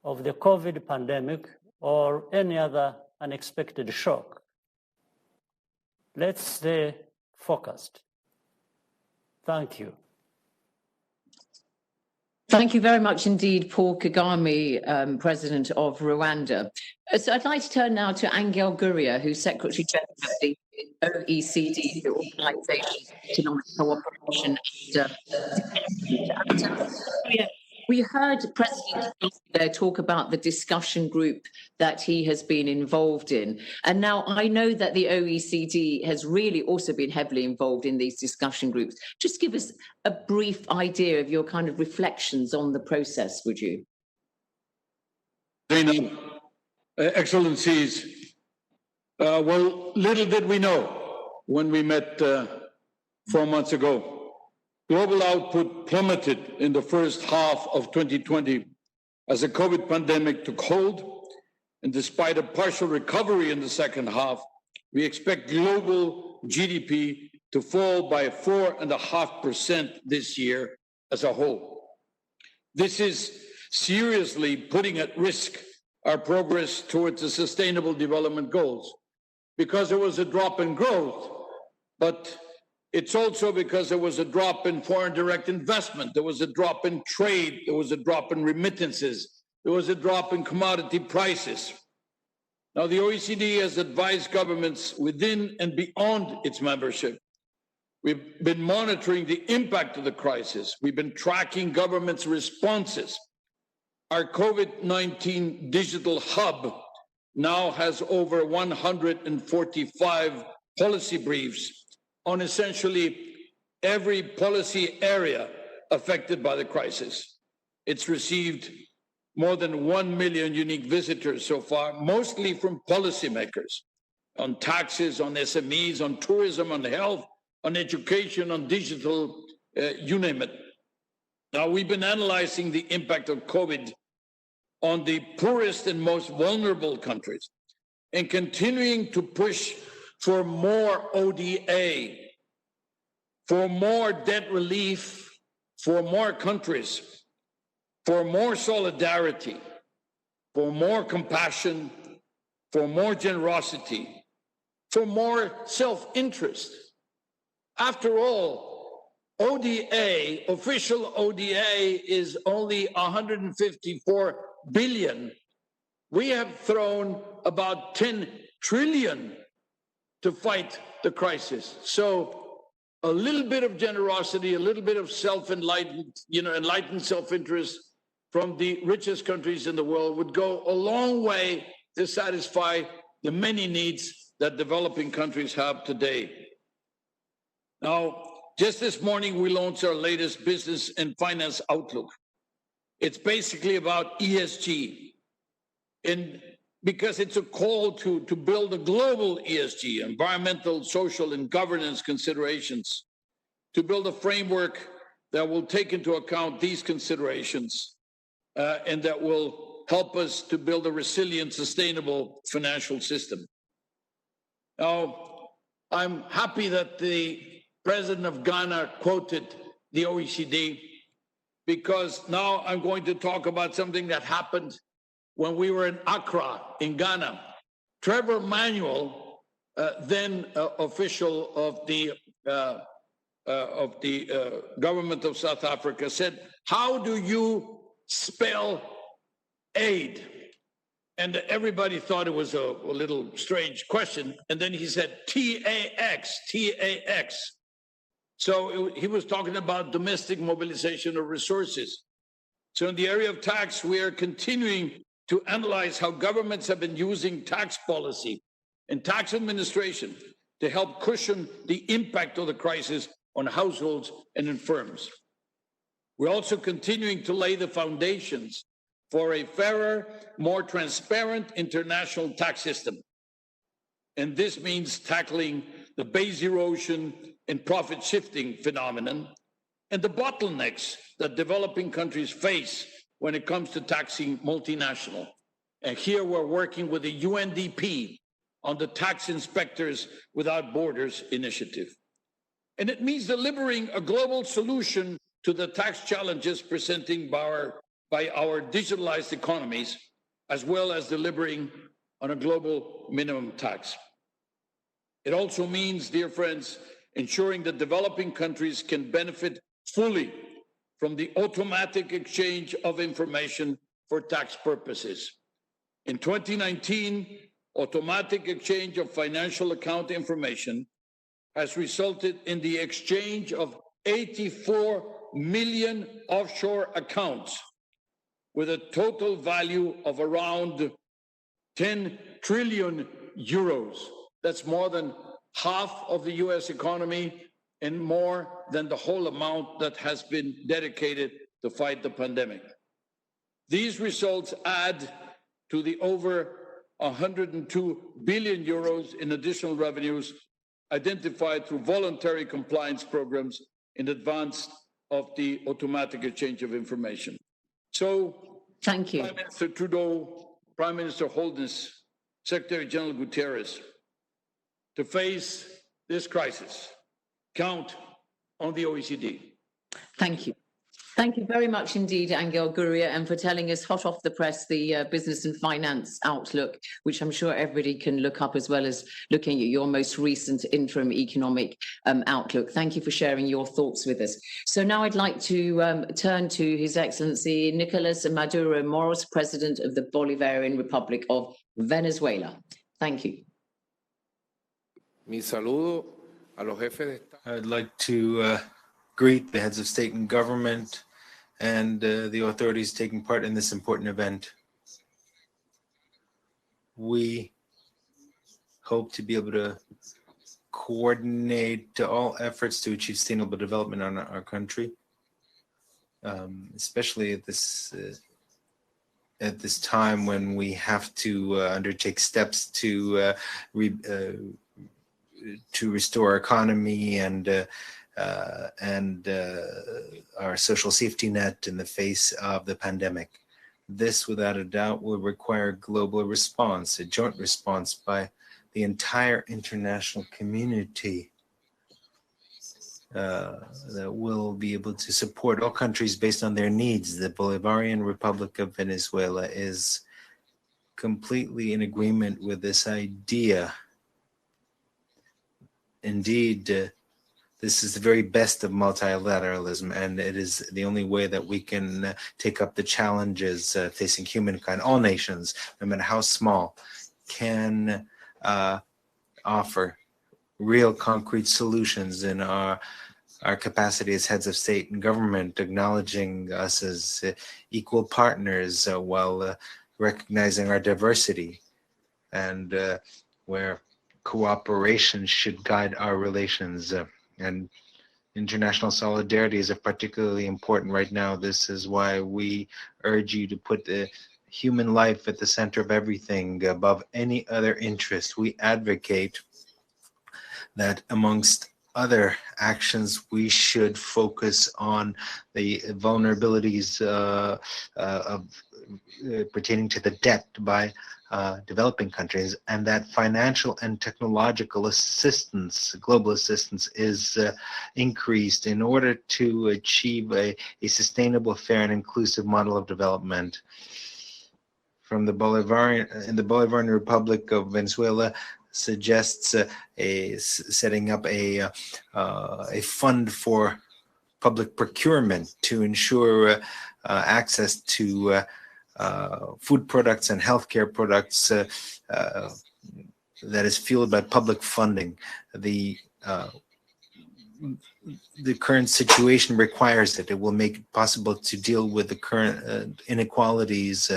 of the COVID pandemic or any other unexpected shock. Let's stay focused. Thank you. Thank you very much indeed, Paul Kagame, President of Rwanda. So I'd like to turn now to Angel Gurria, who's Secretary General of the OECD, the Organization for Economic Cooperation and we heard President there talk about the discussion group that he has been involved in. And now I know that the OECD has really also been heavily involved in these discussion groups. Just give us a brief idea of your kind of reflections on the process, would you? Zainab, Excellencies, well, little did we know when we met 4 months ago. Global output plummeted in the first half of 2020 as the COVID pandemic took hold. And despite a partial recovery in the second half, we expect global GDP to fall by 4.5% this year as a whole. This is seriously putting at risk our progress towards the Sustainable Development Goals, because there was a drop in growth, but It's also because there was a drop in foreign direct investment, there was a drop in trade, there was a drop in remittances, there was a drop in commodity prices. Now, the OECD has advised governments within and beyond its membership. We've been monitoring the impact of the crisis. We've been tracking governments' responses. Our COVID-19 digital hub now has over 145 policy briefs on essentially every policy area affected by the crisis. It's received more than 1 million unique visitors so far, mostly from policymakers on taxes, on SMEs, on tourism, on health, on education, on digital, you name it. Now, we've been analyzing the impact of COVID on the poorest and most vulnerable countries and continuing to push for more ODA, for more debt relief, for more countries, for more solidarity, for more compassion, for more generosity, for more self-interest. After all, ODA, official ODA, is only 154 billion. We have thrown about 10 trillion to fight the crisis. So a little bit of generosity, a little bit of self-enlightened, enlightened self-interest from the richest countries in the world would go a long way to satisfy the many needs that developing countries have today. Now, just this morning, we launched our latest business and finance outlook. It's basically about ESG, because it's a call to build a global ESG, environmental, social, and governance considerations, to build a framework that will take into account these considerations and that will help us to build a resilient, sustainable financial system. Now, I'm happy that the President of Ghana quoted the OECD, because now I'm going to talk about something that happened when we were in Accra, in Ghana. Trevor Manuel, then official of the government of South Africa, said, "How do you spell aid?" And everybody thought it was a little strange question. And then he said, TAX, TAX. So he was talking about domestic mobilization of resources. So in the area of tax, we are continuing to analyze how governments have been using tax policy and tax administration to help cushion the impact of the crisis on households and in firms. We're also continuing to lay the foundations for a fairer, more transparent international tax system. And this means tackling the base erosion and profit shifting phenomenon and the bottlenecks that developing countries face when it comes to taxing multinational. And here we're working with the UNDP on the Tax Inspectors Without Borders initiative. And it means delivering a global solution to the tax challenges presented by our digitalized economies, as well as delivering on a global minimum tax. It also means, dear friends, ensuring that developing countries can benefit fully from the automatic exchange of information for tax purposes. In 2019, automatic exchange of financial account information has resulted in the exchange of 84 million offshore accounts with a total value of around 10 trillion euros. That's more than half of the US economy and more than the whole amount that has been dedicated to fight the pandemic. These results add to the over 102 billion euros in additional revenues identified through voluntary compliance programs in advance of the automatic exchange of information. So, thank you. Prime Minister Trudeau, Prime Minister Holness, Secretary General Guterres, to face this crisis, count on the OECD. Thank you. Thank you very much indeed, Angel Gurria, and for telling us hot off the press the business and finance outlook, which I'm sure everybody can look up, as well as looking at your most recent interim economic outlook. Thank you for sharing your thoughts with us. So now I'd like to turn to His Excellency Nicolas Maduro Moros, President of the Bolivarian Republic of Venezuela. Thank you. I'd like to greet the heads of state and government and the authorities taking part in this important event. We hope to be able to coordinate all efforts to achieve sustainable development in our country, especially at this time when we have to undertake steps to restore our economy and our social safety net in the face of the pandemic. This, without a doubt, will require a global response, a joint response by the entire international community that will be able to support all countries based on their needs. The Bolivarian Republic of Venezuela is completely in agreement with this idea. Indeed, this is the very best of multilateralism, and it is the only way that we can take up the challenges facing humankind. All nations, no matter how small, can offer real concrete solutions in our capacity as heads of state and government, acknowledging us as equal partners while recognizing our diversity, and where cooperation should guide our relations. And international solidarity is particularly important right now. This is why we urge you to put the human life at the center of everything, above any other interest. We advocate that amongst other actions, we should focus on the vulnerabilities pertaining to the debt by developing countries, and that financial and technological assistance, global assistance, is increased in order to achieve a sustainable, fair, and inclusive model of development. From the Bolivarian Republic of Venezuela suggests setting up a fund for public procurement to ensure access to food products and healthcare products that is fueled by public funding. The current situation requires it. It will make it possible to deal with the current inequalities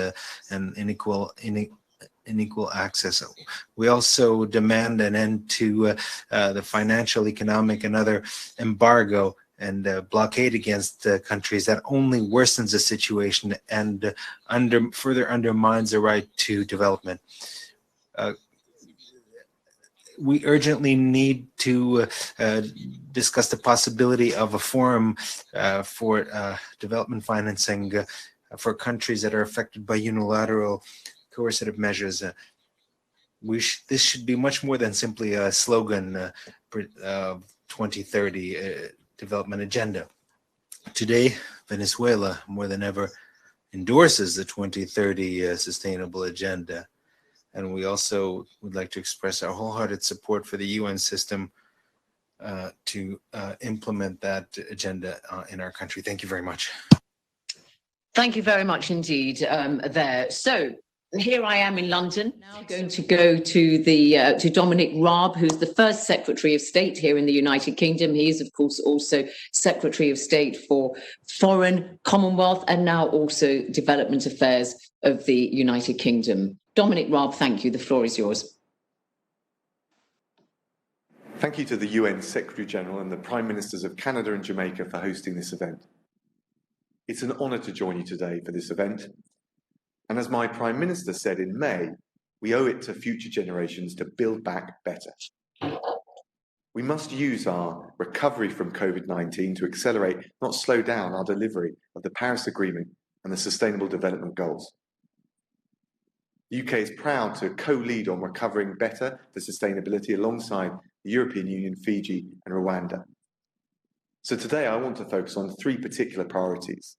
and unequal access. We also demand an end to the financial, economic, and other embargo and blockade against countries that only worsens the situation and further undermines the right to development. We urgently need to discuss the possibility of a forum for development financing for countries that are affected by unilateral coercive measures. This should be much more than simply a slogan, 2030 development agenda. Today, Venezuela, more than ever, endorses the 2030 sustainable agenda. And we also would like to express our wholehearted support for the UN system to implement that agenda in our country. Thank you very much. Thank you very much indeed there. So here I am in London, now going to go to Dominic Raab, who's the first Secretary of State here in the United Kingdom. He is, of course, also Secretary of State for Foreign, Commonwealth, and now also Development Affairs of the United Kingdom. Dominic Raab, thank you. The floor is yours. Thank you to the UN Secretary General and the Prime Ministers of Canada and Jamaica for hosting this event. It's an honour to join you today for this event. And as my Prime Minister said in May, we owe it to future generations to build back better. We must use our recovery from COVID-19 to accelerate, not slow down, our delivery of the Paris Agreement and the Sustainable Development Goals. The UK is proud to co-lead on recovering better for sustainability alongside the European Union, Fiji and Rwanda. So today I want to focus on 3 particular priorities,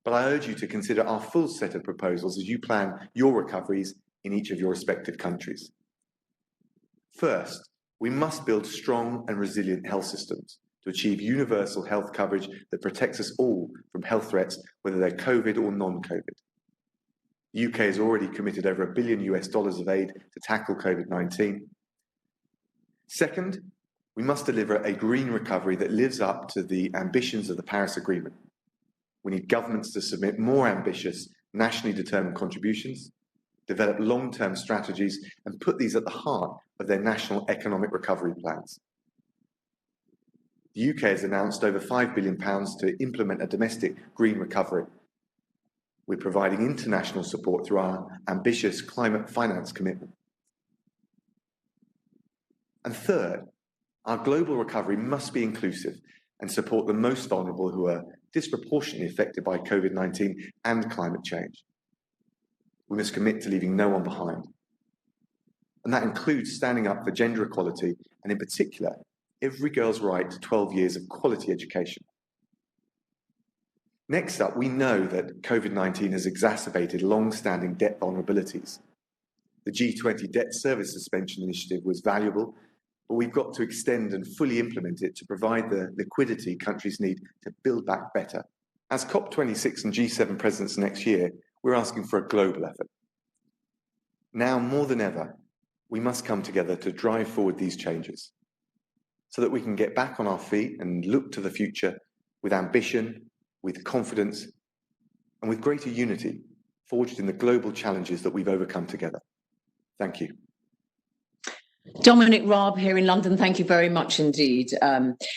but I urge you to consider our full set of proposals as you plan your recoveries in each of your respective countries. First, we must build strong and resilient health systems to achieve universal health coverage that protects us all from health threats, whether they're COVID or non-COVID. The UK has already committed over $1 billion of aid to tackle COVID-19. Second, we must deliver a green recovery that lives up to the ambitions of the Paris Agreement. We need governments to submit more ambitious, nationally determined contributions, develop long-term strategies, and put these at the heart of their national economic recovery plans. The UK has announced over £5 billion to implement a domestic green recovery. We're providing international support through our ambitious climate finance commitment. And third, our global recovery must be inclusive and support the most vulnerable who are disproportionately affected by COVID-19 and climate change. We must commit to leaving no one behind. And that includes standing up for gender equality and, in particular, every girl's right to 12 years of quality education. Next up, we know that COVID-19 has exacerbated long-standing debt vulnerabilities. The G20 debt service suspension initiative was valuable, but we've got to extend and fully implement it to provide the liquidity countries need to build back better. As COP26 and G7 presidents next year, we're asking for a global effort. Now more than ever, we must come together to drive forward these changes so that we can get back on our feet and look to the future with ambition, with confidence, and with greater unity forged in the global challenges that we've overcome together. Thank you. Dominic Raab here in London, thank you very much indeed.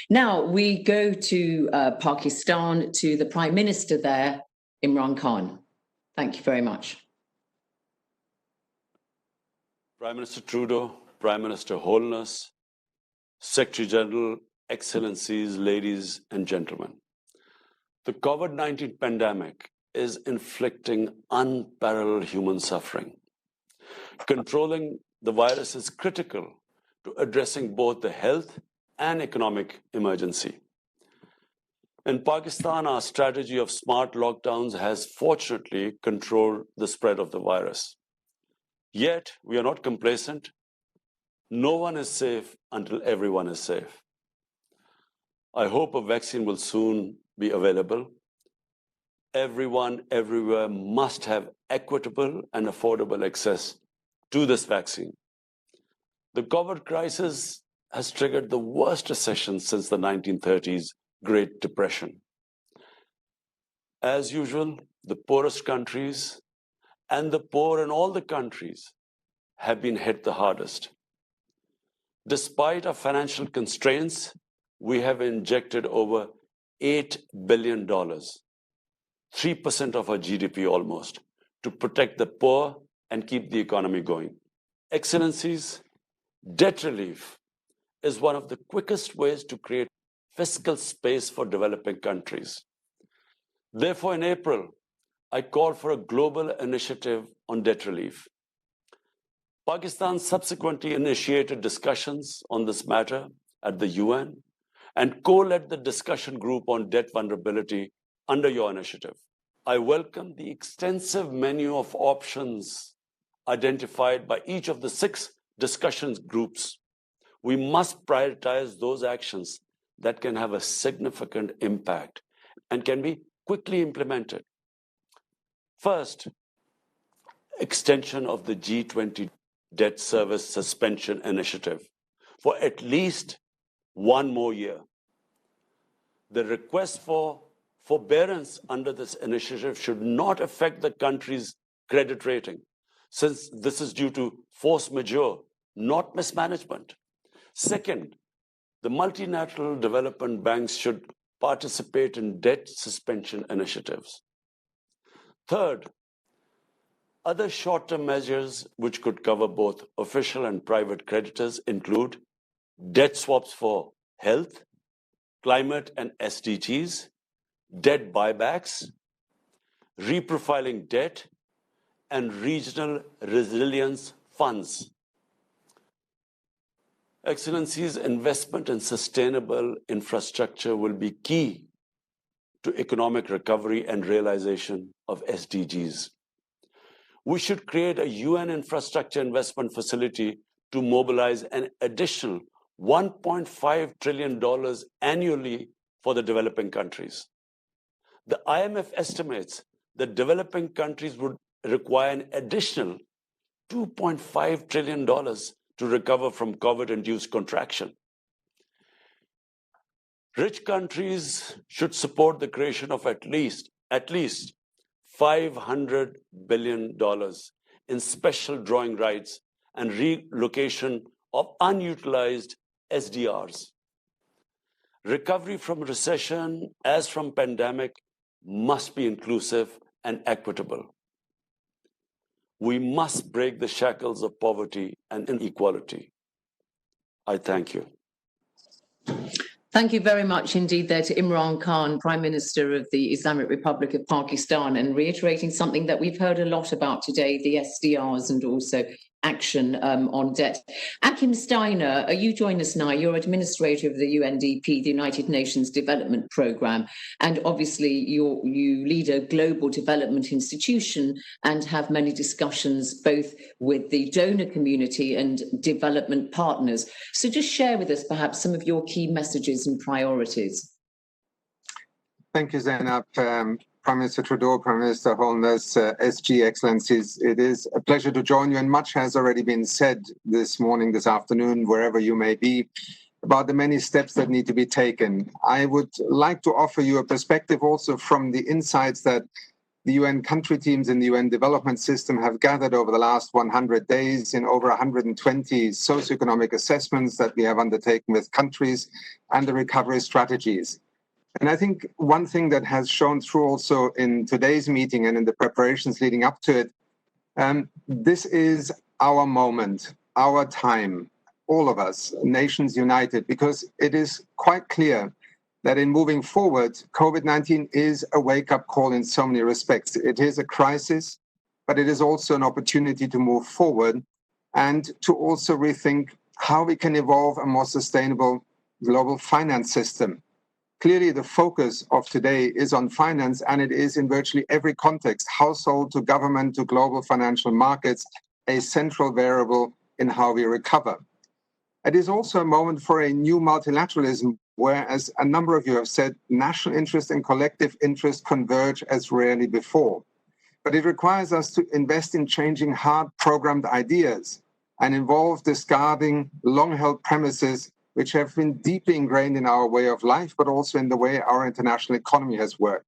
Now we go to Pakistan, to the Prime Minister there, Imran Khan. Thank you very much. Prime Minister Trudeau, Prime Minister Holness, Secretary General, Excellencies, ladies and gentlemen. The COVID-19 pandemic is inflicting unparalleled human suffering. Controlling the virus is critical to addressing both the health and economic emergency. In Pakistan, our strategy of smart lockdowns has fortunately controlled the spread of the virus. Yet, we are not complacent. No one is safe until everyone is safe. I hope a vaccine will soon be available. Everyone, everywhere must have equitable and affordable access to this vaccine. The COVID crisis has triggered the worst recession since the 1930s Great Depression. As usual, the poorest countries and the poor in all the countries have been hit the hardest. Despite our financial constraints, we have injected over $8 billion, 3% of our GDP almost, to protect the poor and keep the economy going. Excellencies, debt relief is one of the quickest ways to create fiscal space for developing countries. Therefore, in April, I called for a global initiative on debt relief. Pakistan subsequently initiated discussions on this matter at the UN and co-led the discussion group on debt vulnerability under your initiative. I welcome the extensive menu of options identified by each of the 6 discussions groups. We must prioritize those actions that can have a significant impact and can be quickly implemented. First, extension of the G20 debt service suspension initiative for at least 1 more year. The request for forbearance under this initiative should not affect the country's credit rating, since this is due to force majeure, not mismanagement. Second, the multilateral development banks should participate in debt suspension initiatives. Third, other short-term measures which could cover both official and private creditors include debt swaps for health, climate and SDGs, debt buybacks, reprofiling debt, and regional resilience funds. Excellencies, investment in sustainable infrastructure will be key to economic recovery and realization of SDGs. We should create a UN infrastructure investment facility to mobilize an additional $1.5 trillion annually for the developing countries. The IMF estimates that developing countries would require an additional $2.5 trillion to recover from COVID-induced contraction. Rich countries should support the creation of at least $500 billion in special drawing rights and relocation of unutilized SDRs. Recovery from recession, as from pandemic, must be inclusive and equitable. We must break the shackles of poverty and inequality. I thank you. Thank you very much indeed there to Imran Khan, Prime Minister of the Islamic Republic of Pakistan, and reiterating something that we've heard a lot about today, the SDRs and also action on debt. Akim Steiner, you join us now. You're administrator of the UNDP, the United Nations Development Programme, and obviously you lead a global development institution and have many discussions both with the donor community and development partners. So just share with us perhaps some of your key messages and priorities. Thank you, Zainab. Prime Minister Trudeau, Prime Minister Holness, SG Excellencies, it is a pleasure to join you, and much has already been said this morning, this afternoon, wherever you may be, about the many steps that need to be taken. I would like to offer you a perspective also from the insights that the UN country teams in the UN development system have gathered over the last 100 days in over 120 socioeconomic assessments that we have undertaken with countries and the recovery strategies. And I think one thing that has shown through also in today's meeting and in the preparations leading up to it, this is our moment, our time, all of us, nations united, because it is quite clear that in moving forward, COVID-19 is a wake-up call in so many respects. It is a crisis, but it is also an opportunity to move forward and to also rethink how we can evolve a more sustainable global finance system. Clearly, the focus of today is on finance, and it is in virtually every context, household to government to global financial markets, a central variable in how we recover. It is also a moment for a new multilateralism, where, as a number of you have said, national interest and collective interest converge as rarely before. But it requires us to invest in changing hard-programmed ideas and involve discarding long-held premises which have been deeply ingrained in our way of life, but also in the way our international economy has worked.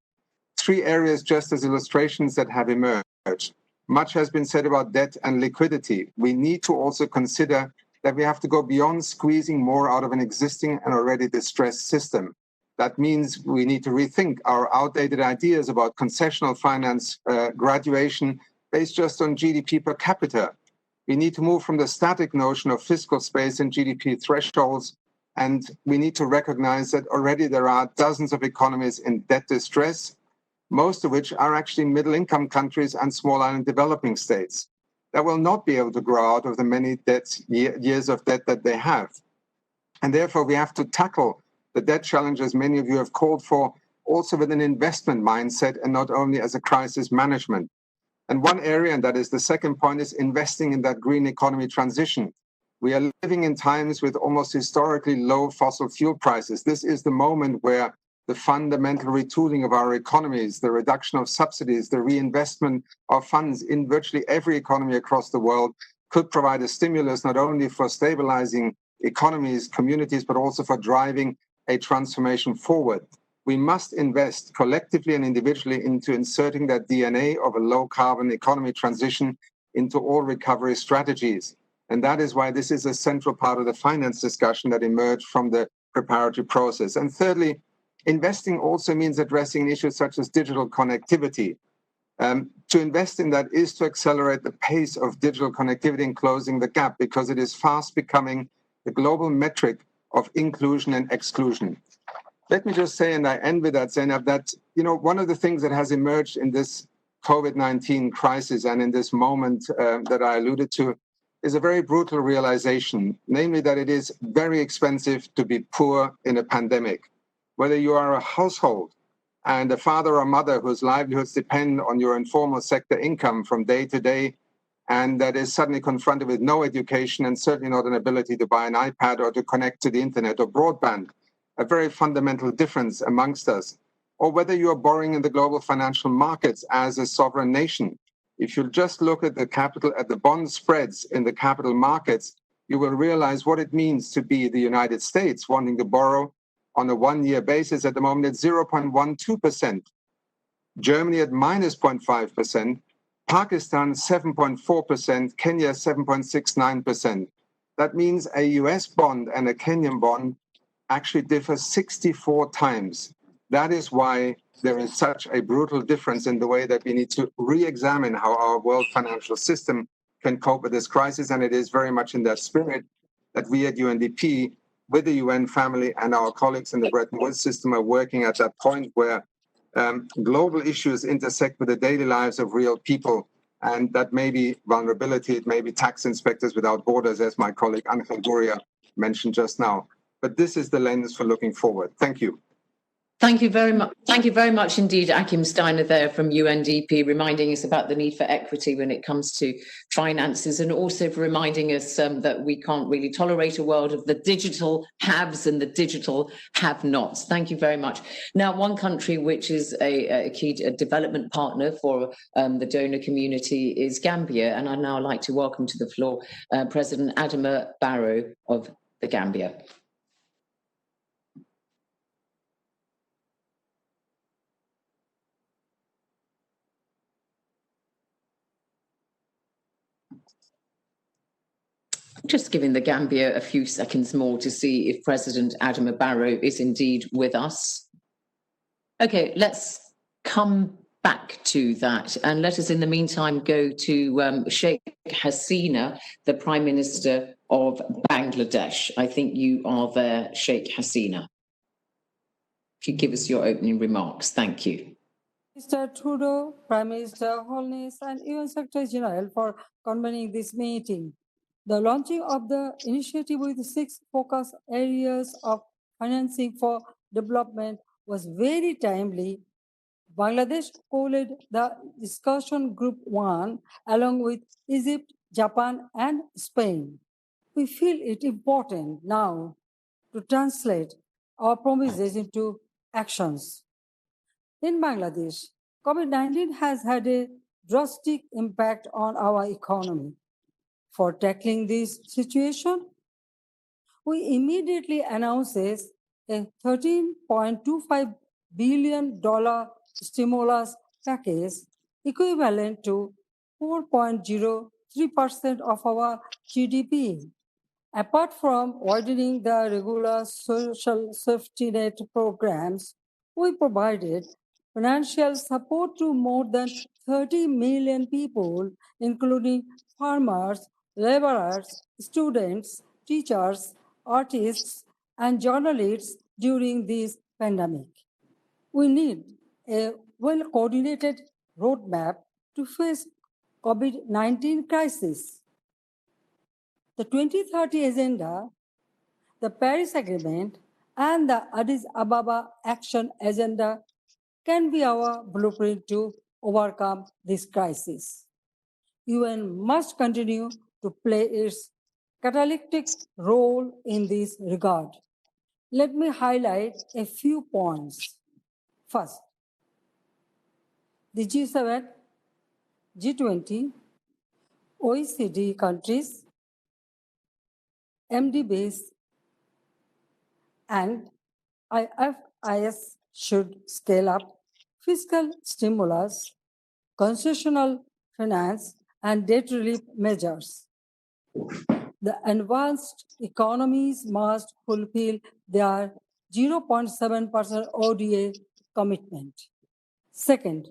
Three areas just as illustrations that have emerged. Much has been said about debt and liquidity. We need to also consider that we have to go beyond squeezing more out of an existing and already distressed system. That means we need to rethink our outdated ideas about concessional finance graduation based just on GDP per capita. We need to move from the static notion of fiscal space and GDP thresholds, and we need to recognize that already there are dozens of economies in debt distress, most of which are actually middle-income countries and small island developing states that will not be able to grow out of the many years of debt that they have. And therefore, we have to tackle the debt challenges many of you have called for, also with an investment mindset and not only as a crisis management. And one area, and that is the second point, is investing in that green economy transition. We are living in times with almost historically low fossil fuel prices. This is the moment where the fundamental retooling of our economies, the reduction of subsidies, the reinvestment of funds in virtually every economy across the world could provide a stimulus not only for stabilizing economies, communities, but also for driving a transformation forward. We must invest collectively and individually into inserting that DNA of a low-carbon economy transition into all recovery strategies. And that is why this is a central part of the finance discussion that emerged from the preparatory process. And thirdly, investing also means addressing issues such as digital connectivity. To invest in that is to accelerate the pace of digital connectivity and closing the gap, because it is fast becoming the global metric of inclusion and exclusion. Let me just say, and I end with that, Zainab, that one of the things that has emerged in this COVID-19 crisis and in this moment that I alluded to is a very brutal realization, namely that it is very expensive to be poor in a pandemic. Whether you are a household and a father or mother whose livelihoods depend on your informal sector income from day to day, and that is suddenly confronted with no education and certainly not an ability to buy an iPad or to connect to the internet or broadband, a very fundamental difference amongst us. Or whether you are borrowing in the global financial markets as a sovereign nation. If you just look at the bond spreads in the capital markets, you will realize what it means to be the United States wanting to borrow on a one-year basis at the moment at 0.12%, Germany at minus 0.5%, Pakistan 7.4%, Kenya 7.69%. That means a US bond and a Kenyan bond actually differ 64 times. That is why there is such a brutal difference in the way that we need to re-examine how our world financial system can cope with this crisis. And it is very much in that spirit that we at UNDP, with the UN family and our colleagues in the Bretton Woods system, are working at that point where global issues intersect with the daily lives of real people. And that may be vulnerability, it may be tax inspectors without borders, as my colleague Angel Gurria mentioned just now. But this is the lens for looking forward. Thank you. Thank you very much. Thank you very much indeed, Achim Steiner there from UNDP, reminding us about the need for equity when it comes to finances, and also for reminding us that we can't really tolerate a world of the digital haves and the digital have-nots. Thank you very much. Now, one country which is a key development partner for the donor community is Gambia, and I'd now like to welcome to the floor President Adama Barrow of the Gambia. Just giving the Gambia a few seconds more to see if President Adama Barrow is indeed with us. Okay, let's come back to that, and let us in the meantime go to Sheikh Hasina, the Prime Minister of Bangladesh. I think you are there, Sheikh Hasina. If you give us your opening remarks, thank you. Mr. Trudeau, Prime Minister Holness, and UN Secretary General for convening this meeting. The launching of the initiative with 6 focus areas of financing for development was very timely. Bangladesh co-led the discussion group 1 along with Egypt, Japan, and Spain. We feel it important now to translate our promises into actions. In Bangladesh, COVID-19 has had a drastic impact on our economy. For tackling this situation, we immediately announced a $13.25 billion stimulus package equivalent to 4.03% of our GDP. Apart from widening the regular social safety net programs, we provided financial support to more than 30 million people, including farmers, laborers, students, teachers, artists, and journalists during this pandemic. We need a well-coordinated roadmap to face COVID-19 crisis. The 2030 Agenda, the Paris Agreement, and the Addis Ababa Action Agenda can be our blueprint to overcome this crisis. UN must continue to play its catalytic role in this regard. Let me highlight a few points. First, the G7, G20, OECD countries, MD-based, and IFIS should scale up fiscal stimulus, concessional finance, and debt relief measures. The advanced economies must fulfill their 0.7% ODA commitment. Second,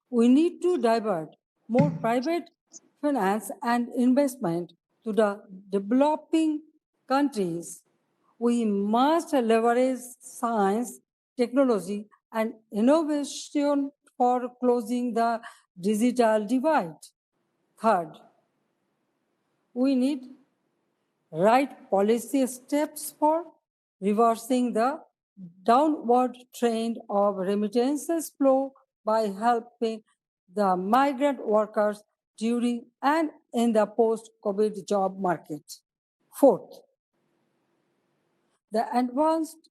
we need to divert more private finance and investment to the developing countries. We must leverage science, technology, and innovation for closing the digital divide. Third, We need right policy steps for reversing the downward trend of remittances flow by helping the migrant workers during and in the post-COVID job market. Fourth, the advanced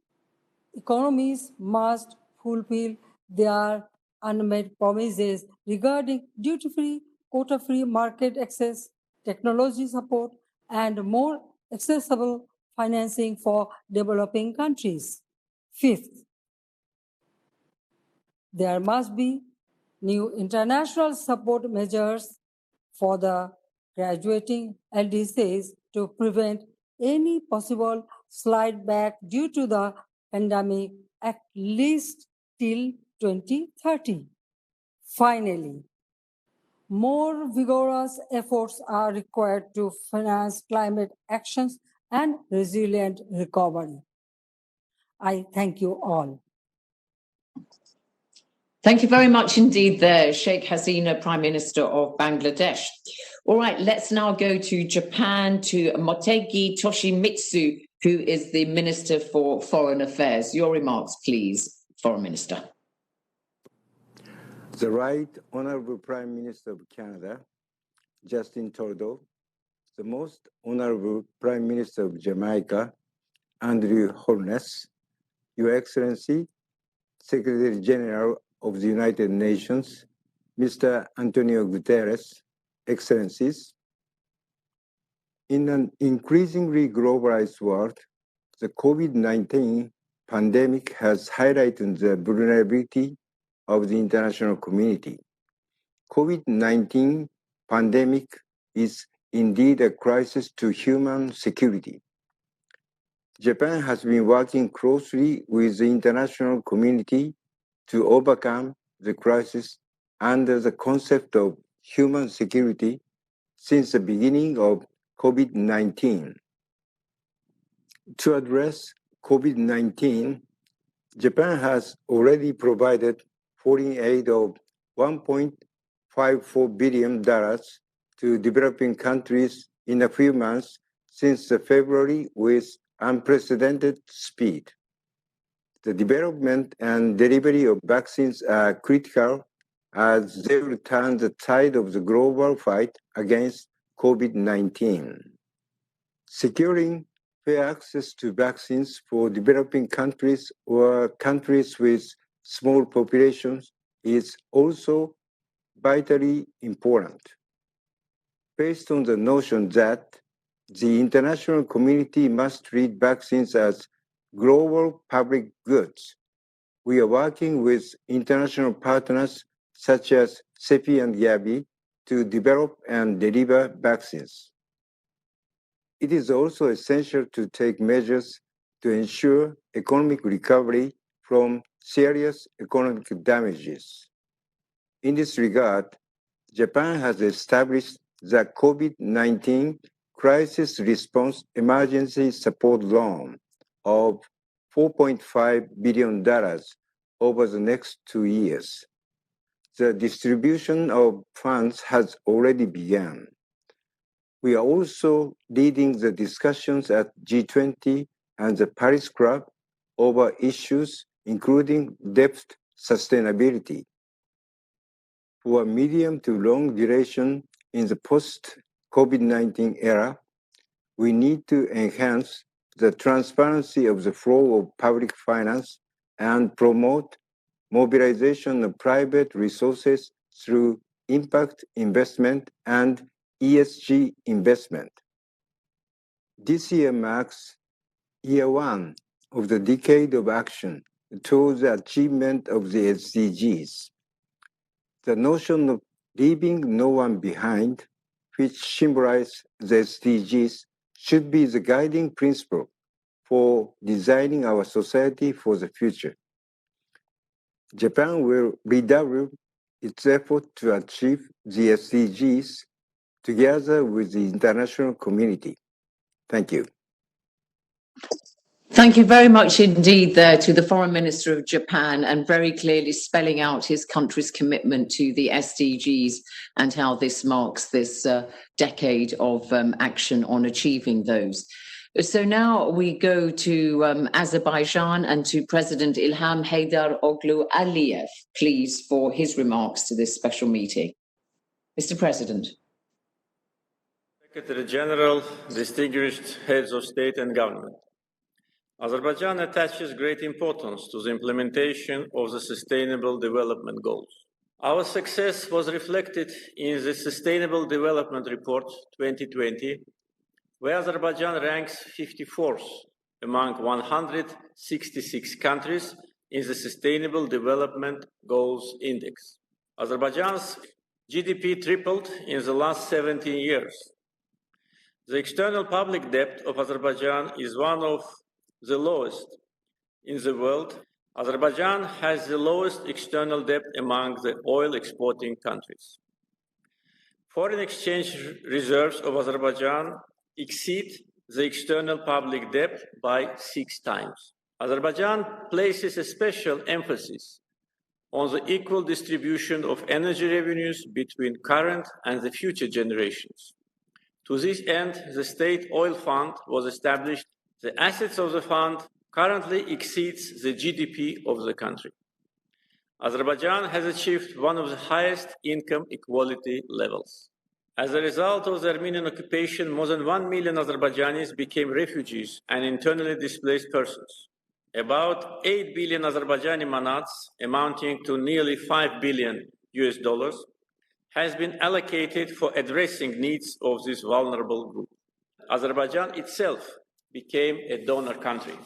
economies must fulfill their unmet promises regarding duty-free, quota-free market access, technology support, and more accessible financing for developing countries. Fifth, there must be new international support measures for the graduating LDCs to prevent any possible slide back due to the pandemic at least till 2030. Finally, more vigorous efforts are required to finance climate actions and resilient recovery. I thank you all. Thank you very much indeed there, Sheikh Hasina, Prime Minister of Bangladesh. All right, let's now go to Japan, to Motegi Toshimitsu, who is the Minister for Foreign Affairs. Your remarks, please, Foreign Minister. The Right Honourable Prime Minister of Canada, Justin Trudeau, the Most Honourable Prime Minister of Jamaica, Andrew Holness, Your Excellency, Secretary General of the United Nations, Mr. Antonio Guterres, Excellencies, in an increasingly globalized world, the COVID-19 pandemic has highlighted the vulnerability of the international community. COVID-19 pandemic is indeed a crisis to human security. Japan has been working closely with the international community to overcome the crisis under the concept of human security since the beginning of COVID-19. To address COVID-19, Japan has already provided foreign aid of $1.54 billion to developing countries in a few months since February with unprecedented speed. The development and delivery of vaccines are critical as they will turn the tide of the global fight against COVID-19. Securing fair access to vaccines for developing countries or countries with small populations is also vitally important. Based on the notion that the international community must treat vaccines as global public goods, we are working with international partners such as CEPI and Gavi to develop and deliver vaccines. It is also essential to take measures to ensure economic recovery from serious economic damages. In this regard, Japan has established the COVID-19 Crisis Response Emergency Support Loan of $4.5 billion over the next 2 years. The distribution of funds has already begun. We are also leading the discussions at G20 and the Paris Club over issues including debt sustainability. For a medium to long duration in the post-COVID-19 era, we need to enhance the transparency of the flow of public finance and promote mobilization of private resources through impact investment and ESG investment. This year marks year one of the decade of action towards the achievement of the SDGs. The notion of leaving no one behind, which symbolizes the SDGs, should be the guiding principle for designing our society for the future. Japan will redouble its effort to achieve the SDGs together with the international community. Thank you. Thank you very much indeed there to the Foreign Minister of Japan, and very clearly spelling out his country's commitment to the SDGs and how this marks this decade of action on achieving those. So now we go to Azerbaijan and to President Ilham Heydar-Oglu Aliyev, please, for his remarks to this special meeting. Mr. President. Secretary General, distinguished heads of state and government. Azerbaijan attaches great importance to the implementation of the Sustainable Development Goals. Our success was reflected in the Sustainable Development Report 2020, where Azerbaijan ranks 54th among 166 countries in the Sustainable Development Goals Index. Azerbaijan's GDP tripled in the last 17 years. The external public debt of Azerbaijan is one of the lowest in the world. Azerbaijan has the lowest external debt among the oil exporting countries. Foreign exchange reserves of Azerbaijan exceed the external public debt by 6 times. Azerbaijan places a special emphasis on the equal distribution of energy revenues between current and the future generations. To this end, the State Oil Fund was established. The assets of the fund currently exceeds the GDP of the country. Azerbaijan has achieved one of the highest income equality levels. As a result of the Armenian occupation, more than 1 million Azerbaijanis became refugees and internally displaced persons. About 8 billion Azerbaijani manats, amounting to nearly $5 billion US, has been allocated for addressing needs of this vulnerable group. Azerbaijan itself became a donor country.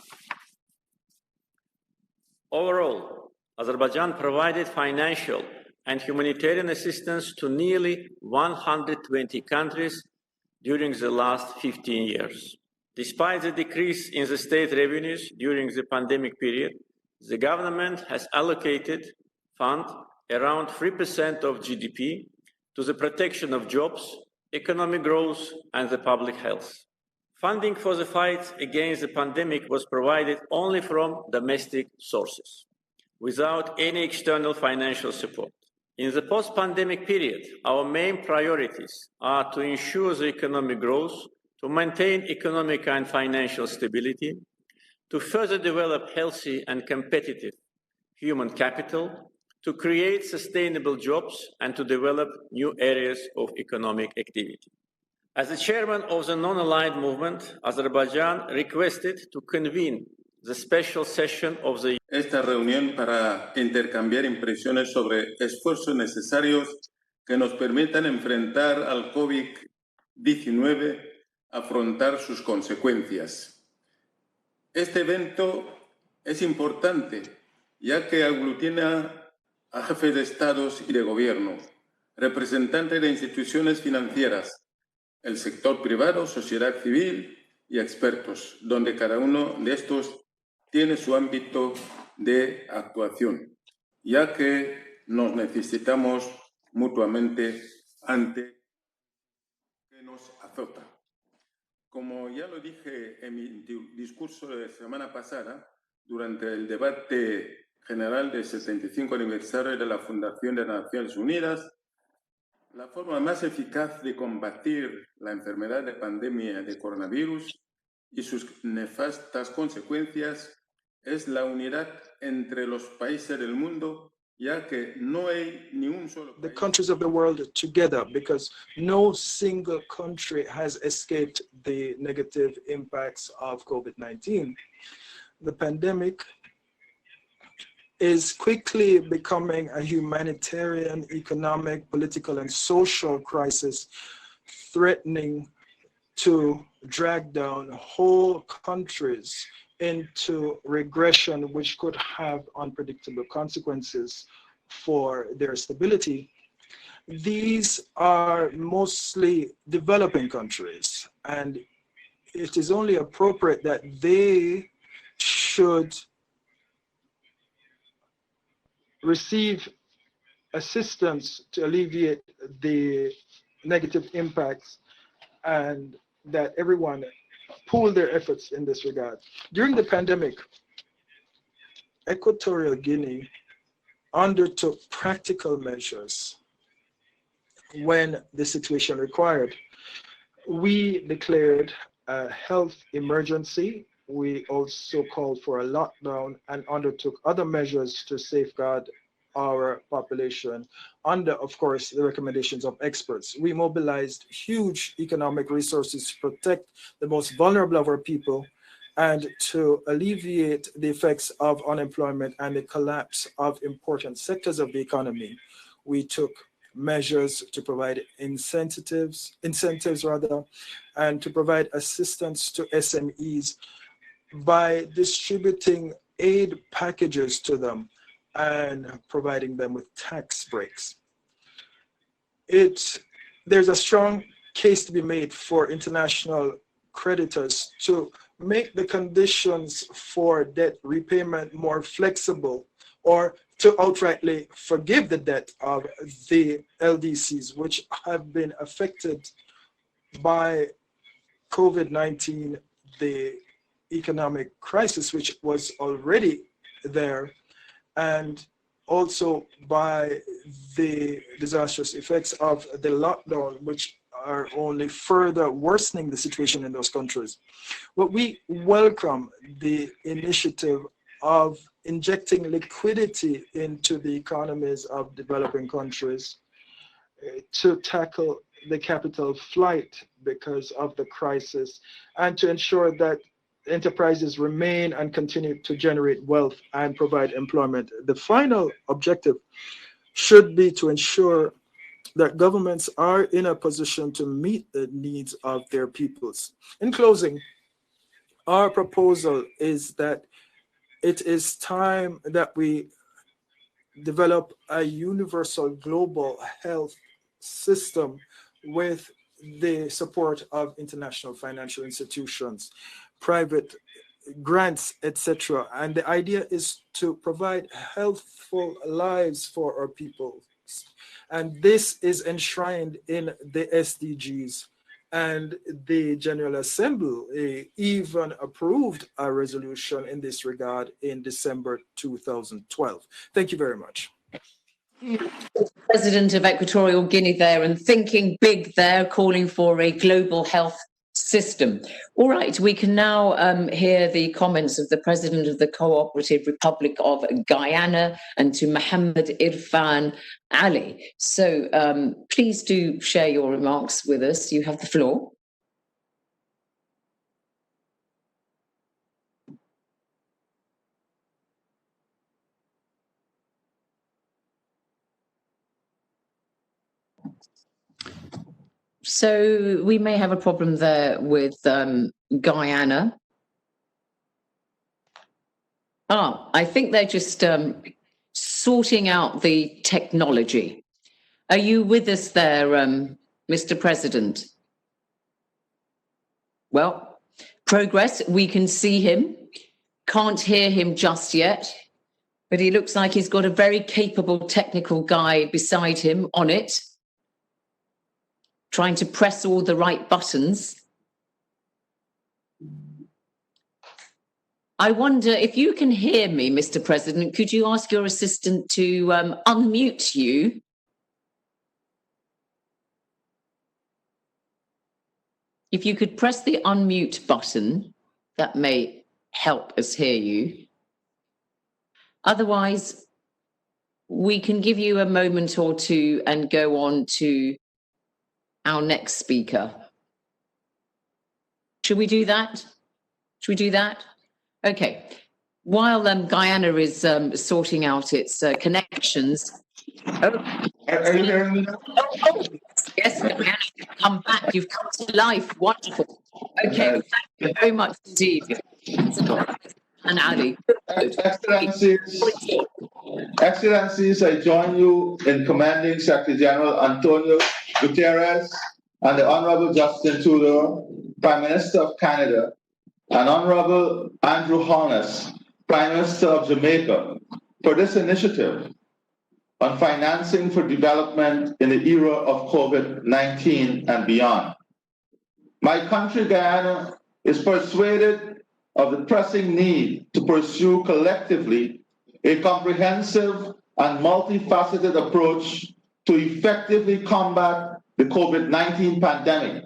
Overall, Azerbaijan provided financial and humanitarian assistance to nearly 120 countries during the last 15 years. Despite the decrease in the state revenues during the pandemic period, the government has allocated funds around 3% of GDP to the protection of jobs, economic growth, and the public health. Funding for the fight against the pandemic was provided only from domestic sources, without any external financial support. In the post-pandemic period, our main priorities are to ensure the economic growth, to maintain economic and financial stability, to further develop healthy and competitive human capital, to create sustainable jobs, and to develop new areas of economic activity. As the chairman of the non-aligned movement, Azerbaijan requested to convene the special session of the esta reunión para intercambiar impresiones sobre esfuerzos necesarios que nos permitan enfrentar al COVID-19, afrontar sus consecuencias. Este evento es importante, ya que aglutina a jefes de estados y de gobierno, representantes de instituciones financieras, el sector privado, sociedad civil y expertos, donde cada uno de estos tiene su ámbito de actuación, ya que nos necesitamos mutuamente ante que nos azota. Como ya lo dije en mi discurso de semana pasada, durante el debate general del 75 aniversario de la Fundación de las Naciones Unidas, la forma más eficaz de combatir la enfermedad de pandemia de coronavirus y sus nefastas consecuencias es la unidad entre los países del mundo, ya que no hay ni un solo país. The countries of the world together, because no single country has escaped the negative impacts of COVID-19. The pandemic is quickly becoming a humanitarian, economic, political, and social crisis, threatening to drag down whole countries into regression, which could have unpredictable consequences for their stability. These are mostly developing countries, and it is only appropriate that they should receive assistance to alleviate the negative impacts, and that everyone pool their efforts in this regard. During the pandemic, Equatorial Guinea undertook practical measures when the situation required. We declared a health emergency. We also called for a lockdown and undertook other measures to safeguard our population under, of course, the recommendations of experts. We mobilized huge economic resources to protect the most vulnerable of our people and to alleviate the effects of unemployment and the collapse of important sectors of the economy. We took measures to provide incentives and to provide assistance to SMEs by distributing aid packages to them and providing them with tax breaks. There's a strong case to be made for international creditors to make the conditions for debt repayment more flexible, or to outrightly forgive the debt of the LDCs, which have been affected by COVID-19, the economic crisis, which was already there, and also by the disastrous effects of the lockdown, which are only further worsening the situation in those countries. But we welcome the initiative of injecting liquidity into the economies of developing countries to tackle the capital flight because of the crisis, and to ensure that enterprises remain and continue to generate wealth and provide employment. The final objective should be to ensure that governments are in a position to meet the needs of their peoples. In closing, our proposal is that it is time that we develop a universal global health system with the support of international financial institutions, private grants, etc. And the idea is to provide healthful lives for our people. And this is enshrined in the SDGs. And the General Assembly even approved a resolution in this regard in December 2012. Thank you very much. President of Equatorial Guinea there, and thinking big there, calling for a global health system. All right, we can now hear the comments of the President of the Cooperative Republic of Guyana and to Mohammed Irfan Ali. So please do share your remarks with us. You have the floor. So we may have a problem there with Guyana. I think they're just sorting out the technology. Are you with us there, Mr. President? Well, progress, we can see him. Can't hear him just yet, but he looks like he's got a very capable technical guy beside him on it, trying to press all the right buttons. I wonder if you can hear me, Mr. President, could you ask your assistant to unmute you? If you could press the unmute button, that may help us hear you. Otherwise, we can give you a moment or two and go on to our next speaker. Should we do that? Should we do that? Okay. While Guyana is sorting out its connections. Are you hearing me now? Yes, Guyana, you've come back. You've come to life. Wonderful. Okay, thank you very much indeed. And Ali. Excellencies, I join you in commending Secretary General Antonio Guterres and the Honorable Justin Trudeau, Prime Minister of Canada, and Honorable Andrew Holness, Prime Minister of Jamaica, for this initiative on financing for development in the era of COVID-19 and beyond. My country, Guyana, is persuaded of the pressing need to pursue collectively a comprehensive and multifaceted approach to effectively combat the COVID-19 pandemic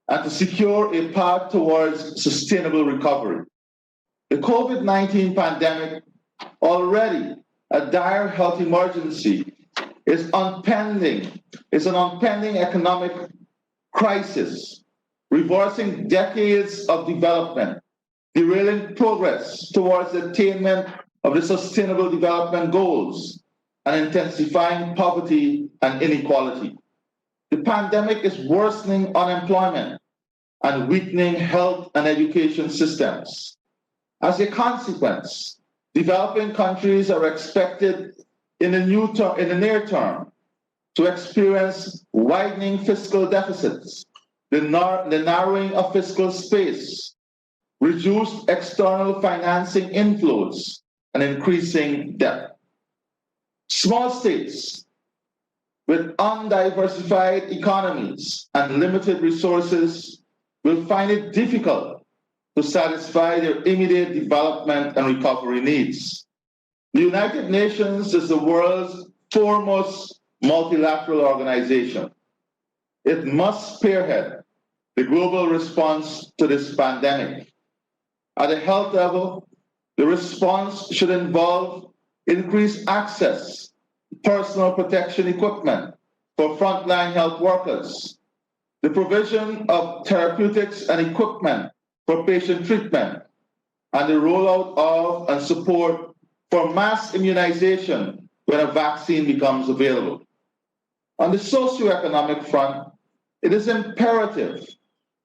and to secure a path towards sustainable recovery. The COVID-19 pandemic, already a dire health emergency, is an impending economic crisis, reversing decades of development, derailing progress towards the attainment of the Sustainable Development Goals, and intensifying poverty and inequality. The pandemic is worsening unemployment and weakening health and education systems. As a consequence, developing countries are expected in the near term to experience widening fiscal deficits, the narrowing of fiscal space, reduced external financing inflows, and increasing debt. Small states with undiversified economies and limited resources will find it difficult to satisfy their immediate development and recovery needs. The United Nations is the world's foremost multilateral organization. It must spearhead the global response to this pandemic. At the health level, the response should involve increased access to personal protection equipment for frontline health workers, the provision of therapeutics and equipment for patient treatment, and the rollout of and support for mass immunization when a vaccine becomes available. On the socioeconomic front, it is imperative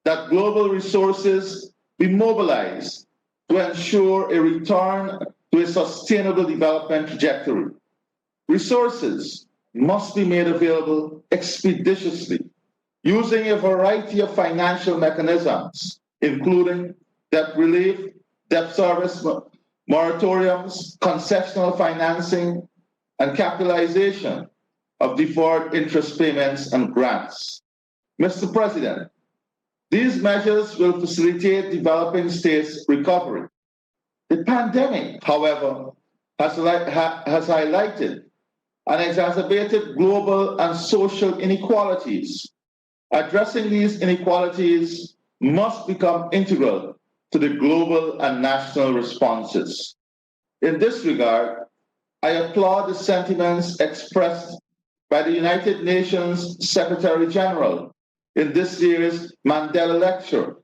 that global resources be mobilized to ensure a return to a sustainable development trajectory. Resources must be made available expeditiously using a variety of financial mechanisms, including debt relief, debt service moratoriums, concessional financing, and capitalization of deferred interest payments and grants. Mr. President, these measures will facilitate developing states' recovery. The pandemic, however, has highlighted and exacerbated global and social inequalities. Addressing these inequalities must become integral to the global and national responses. In this regard, I applaud the sentiments expressed by the United Nations Secretary General in this year's Mandela Lecture.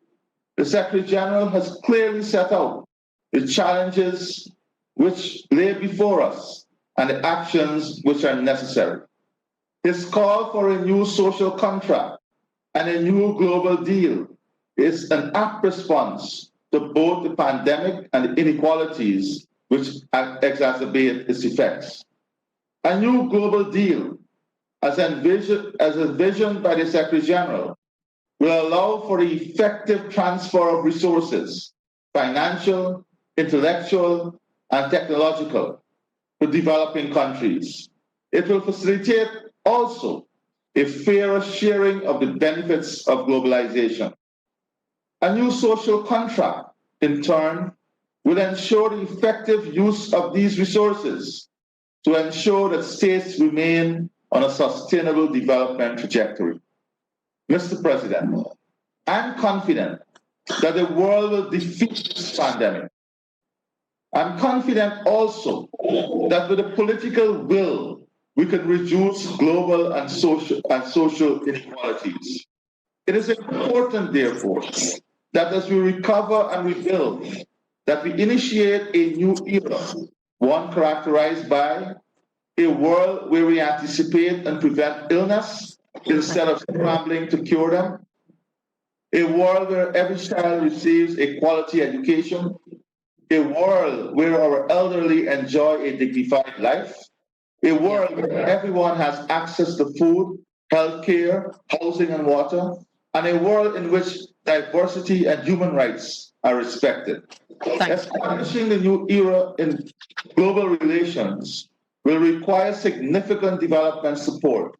The Secretary General has clearly set out the challenges which lay before us and the actions which are necessary. His call for a new social contract and a new global deal is an apt response to both the pandemic and the inequalities which exacerbate its effects. A new global deal, as envisioned by the Secretary General, will allow for the effective transfer of resources, financial, intellectual, and technological, to developing countries. It will facilitate also a fairer sharing of the benefits of globalization. A new social contract, in turn, will ensure the effective use of these resources to ensure that states remain on a sustainable development trajectory. Mr. President, I'm confident that the world will defeat this pandemic. I'm confident also that with the political will, we can reduce global and social inequalities. It is important, therefore, that as we recover and rebuild, that we initiate a new era, one characterized by a world where we anticipate and prevent illness instead of scrambling to cure them, a world where every child receives a quality education, a world where our elderly enjoy a dignified life, a world where everyone has access to food, healthcare, housing, and water, and a world in which diversity and human rights are respected. Establishing the new era in global relations will require significant development support,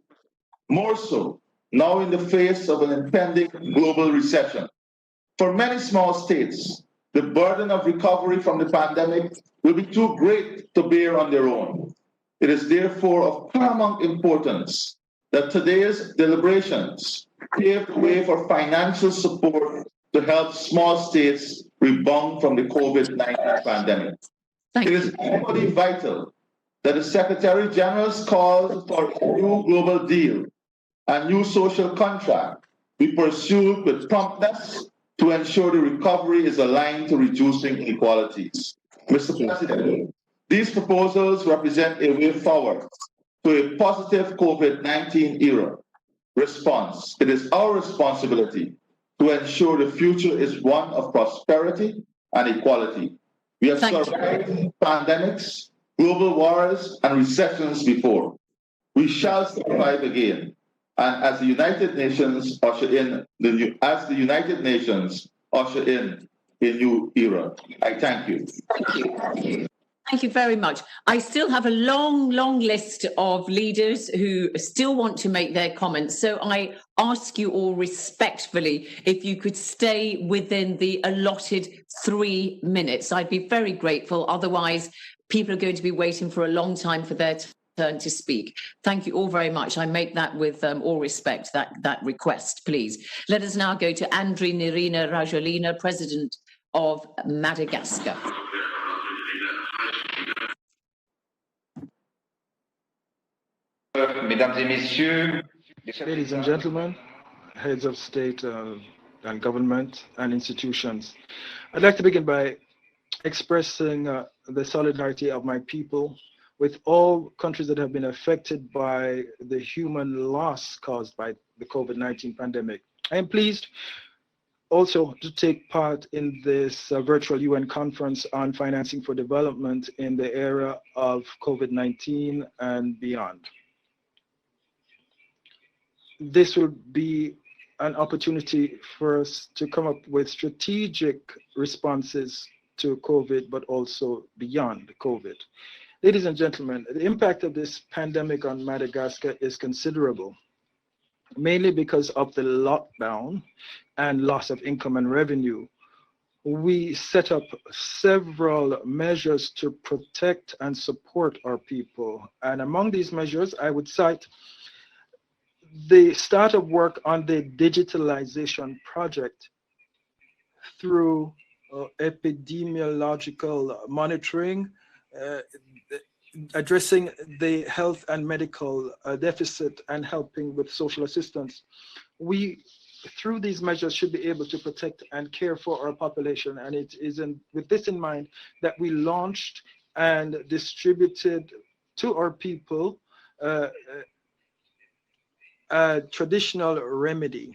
more so now in the face of an impending global recession. For many small states, the burden of recovery from the pandemic will be too great to bear on their own. It is therefore of paramount importance that today's deliberations pave the way for financial support to help small states rebound from the COVID-19 pandemic. It is equally vital that the Secretary General's calls for a new global deal and new social contract be pursued with promptness to ensure the recovery is aligned to reducing inequalities. Mr. President, these proposals represent a way forward to a positive COVID-19 era response. It is our responsibility to ensure the future is one of prosperity and equality. We have survived pandemics, global wars, and recessions before. We shall survive again. And as the United Nations usher in a new era. I thank you. Thank you. Thank you very much. I still have a long list of leaders who still want to make their comments. So I ask you all respectfully if you could stay within the allotted 3 minutes. I'd be very grateful. Otherwise, people are going to be waiting for a long time for their turn to speak. Thank you all very much. I make that with all respect, that request, please. Let us now go to Andry Nirina Rajolina, President of Madagascar. Ladies and gentlemen, heads of state and government and institutions, I'd like to begin by expressing the solidarity of my people with all countries that have been affected by the human loss caused by the COVID-19 pandemic. I am pleased also to take part in this virtual UN conference on financing for development in the era of COVID-19 and beyond. This will be an opportunity for us to come up with strategic responses to COVID, but also beyond COVID. Ladies and gentlemen, the impact of this pandemic on Madagascar is considerable, mainly because of the lockdown and loss of income and revenue. We set up several measures to protect and support our people. And among these measures, I would cite the start of work on the digitalization project through epidemiological monitoring, addressing the health and medical deficit and helping with social assistance. We, through these measures, should be able to protect and care for our population. And it is with this in mind that we launched and distributed to our people a traditional remedy.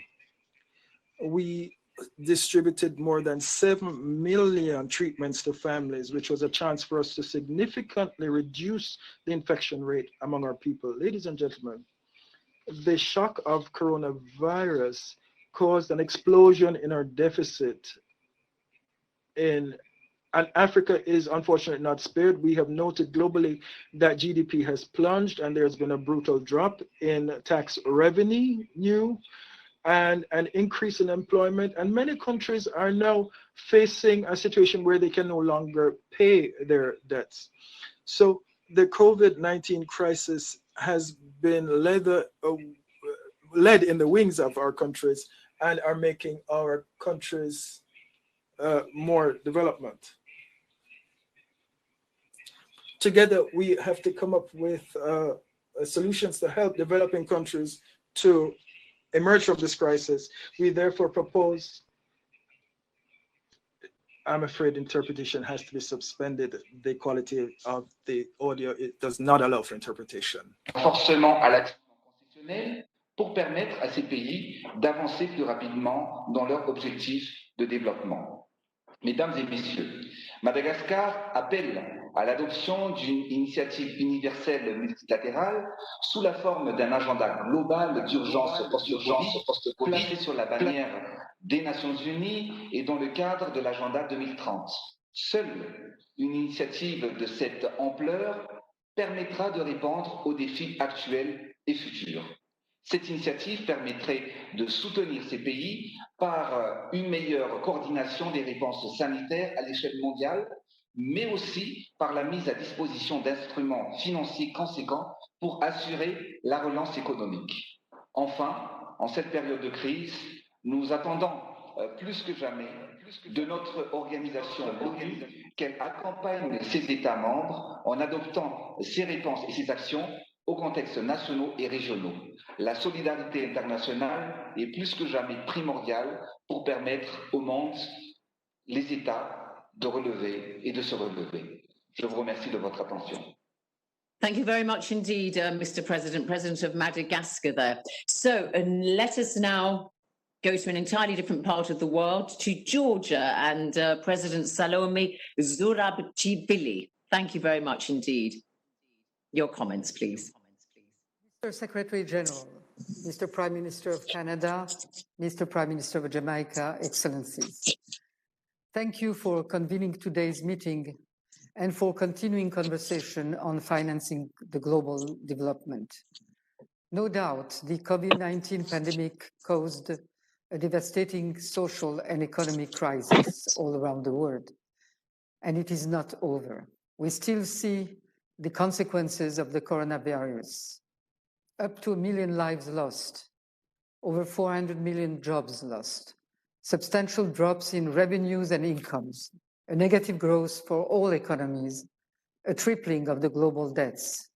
We distributed more than 7 million treatments to families, which was a chance for us to significantly reduce the infection rate among our people. Ladies and gentlemen, the shock of coronavirus caused an explosion in our deficit and Africa is unfortunately not spared. We have noted globally that GDP has plunged and there's been a brutal drop in tax revenue and an increase in employment. And many countries are now facing a situation where they can no longer pay their debts. So the COVID-19 crisis has been led in the wings of our countries and are making our countries more development. Together, we have to come up with solutions to help developing countries to emerge from this crisis. We therefore propose, I'm afraid interpretation has to be suspended. The quality of the audio, it does not allow for interpretation. Forcément à l'action constitutionnelle pour permettre à ces pays d'avancer plus rapidement dans leurs objectifs de développement. Mesdames et messieurs, Madagascar appelle à l'adoption d'une initiative universelle multilatérale sous la forme d'un agenda global d'urgence post-Covid placé sur la bannière des Nations Unies et dans le cadre de l'agenda 2030. Seule une initiative de cette ampleur permettra de répondre aux défis actuels et futurs. Cette initiative permettrait de soutenir ces pays par une meilleure coordination des réponses sanitaires à l'échelle mondiale, mais aussi par la mise à disposition d'instruments financiers conséquents pour assurer la relance économique. Enfin, en cette période de crise, nous attendons plus que jamais de notre organisation qu'elle accompagne ses États membres en adoptant ses réponses et ses actions aux contextes nationaux et régionaux. La solidarité internationale est plus que jamais primordiale pour permettre au monde, les États, de relever et de se relever. Je vous remercie de votre attention. Thank you very much indeed, Mr. President, President of Madagascar there. So let us now go to an entirely different part of the world, to Georgia and President Salome Zurabishvili. Thank you very much indeed. Your comments, please. Mr. Secretary General, Mr. Prime Minister of Canada, Mr. Prime Minister of Jamaica, Excellencies. Thank you for convening today's meeting and for continuing conversation on financing the global development. No doubt, the COVID-19 pandemic caused a devastating social and economic crisis all around the world, and it is not over. We still see the consequences of the coronavirus. Up to 1 million lives lost, over 400 million jobs lost, substantial drops in revenues and incomes, a negative growth for all economies, a tripling of the global debts.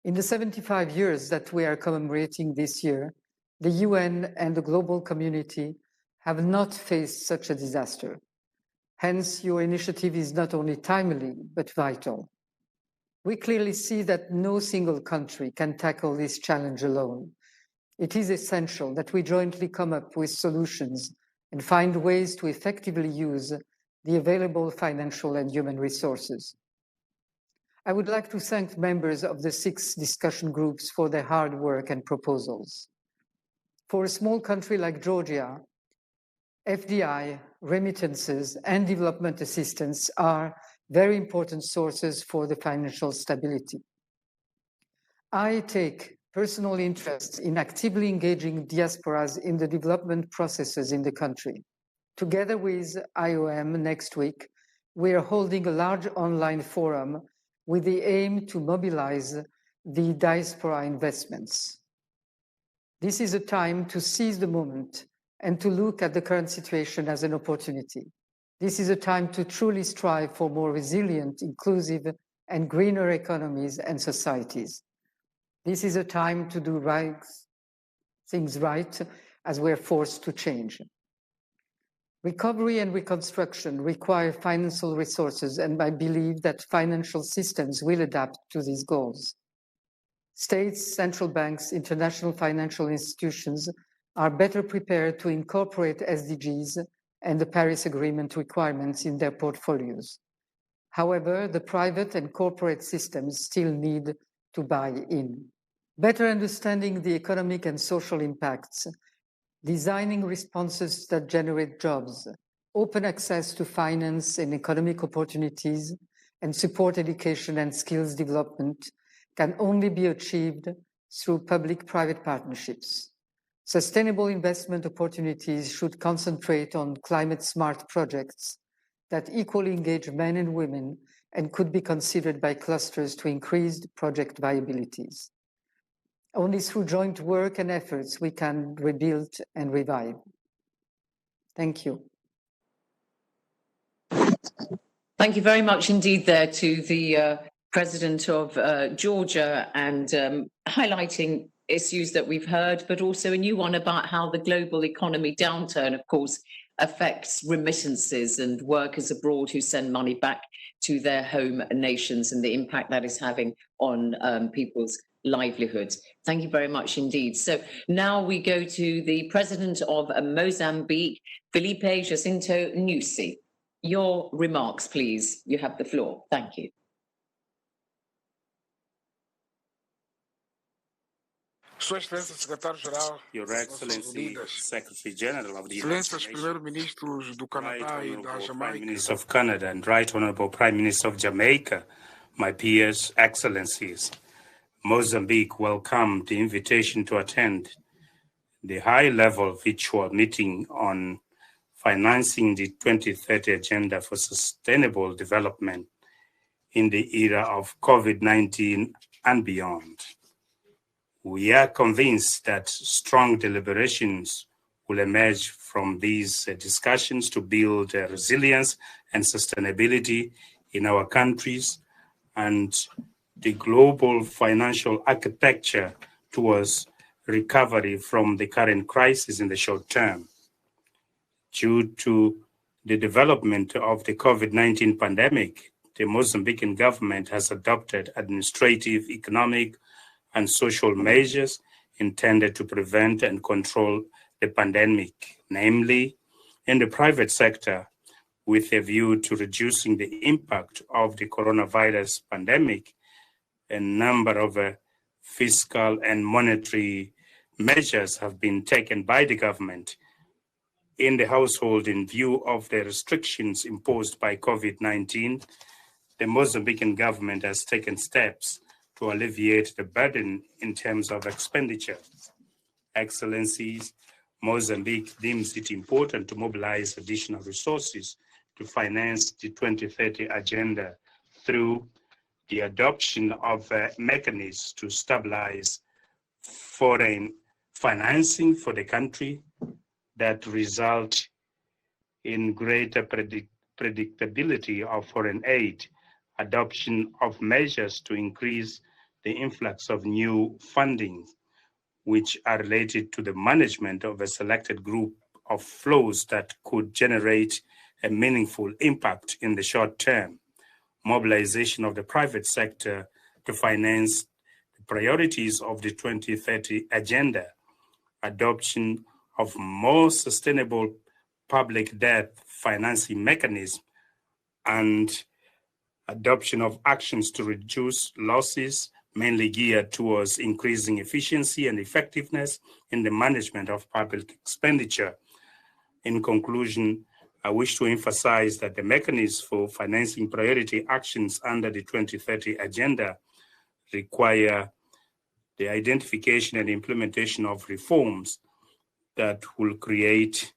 In the 75 years that we are commemorating this year, the UN and the global community have not faced such a disaster. Hence, your initiative is not only timely, but vital. We clearly see that no single country can tackle this challenge alone. It is essential that we jointly come up with solutions and find ways to effectively use the available financial and human resources. I would like to thank members of the 6 discussion groups for their hard work and proposals. For a small country like Georgia, FDI, remittances, and development assistance are very important sources for the financial stability. I take personal interest in actively engaging diasporas in the development processes in the country. Together with IOM next week, we are holding a large online forum with the aim to mobilize the diaspora investments. This is a time to seize the moment and to look at the current situation as an opportunity. This is a time to truly strive for more resilient, inclusive, and greener economies and societies. This is a time to do things right as we're forced to change. Recovery and reconstruction require financial resources, and I believe that financial systems will adapt to these goals. States, central banks, international financial institutions are better prepared to incorporate SDGs and the Paris Agreement requirements in their portfolios. However, the private and corporate systems still need to buy in. Better understanding the economic and social impacts, designing responses that generate jobs, open access to finance and economic opportunities, and support education and skills development can only be achieved through public-private partnerships. Sustainable investment opportunities should concentrate on climate-smart projects that equally engage men and women and could be considered by clusters to increase project viabilities. Only through joint work and efforts we can rebuild and revive. Thank you. Thank you very much indeed there to the President of Georgia and highlighting issues that we've heard, but also a new one about how the global economy downturn, of course, affects remittances and workers abroad who send money back to their home nations and the impact that is having on people's livelihoods. Thank you very much indeed. So now we go to the President of Mozambique, Felipe Jacinto Nyusi. Your remarks, please. You have the floor. Thank you. Your Excellency, Secretary General of the United Nations, Right Honourable Prime Minister of Canada and Right Honourable Prime Minister of Jamaica, my peers, Excellencies. Mozambique welcomed the invitation to attend the high-level virtual meeting on financing the 2030 Agenda for Sustainable Development in the era of COVID-19 and beyond. We are convinced that strong deliberations will emerge from these discussions to build resilience and sustainability in our countries and the global financial architecture towards recovery from the current crisis in the short term. Due to the development of the COVID-19 pandemic, the Mozambican government has adopted administrative, economic, and social measures intended to prevent and control the pandemic, namely in the private sector, with a view to reducing the impact of the coronavirus pandemic. A number of fiscal and monetary measures have been taken by the government in the household in view of the restrictions imposed by COVID-19. The Mozambican government has taken steps to alleviate the burden in terms of expenditure. Excellencies, Mozambique deems it important to mobilize additional resources to finance the 2030 agenda through the adoption of mechanisms to stabilize foreign financing for the country that result in greater predictability of foreign aid, adoption of measures to increase the influx of new funding, which are related to the management of a selected group of flows that could generate a meaningful impact in the short term, mobilization of the private sector to finance the priorities of the 2030 agenda, adoption of more sustainable public debt financing mechanism, and adoption of actions to reduce losses, mainly geared towards increasing efficiency and effectiveness in the management of public expenditure. In conclusion, I wish to emphasize that the mechanisms for financing priority actions under the 2030 agenda require the identification and implementation of reforms that will create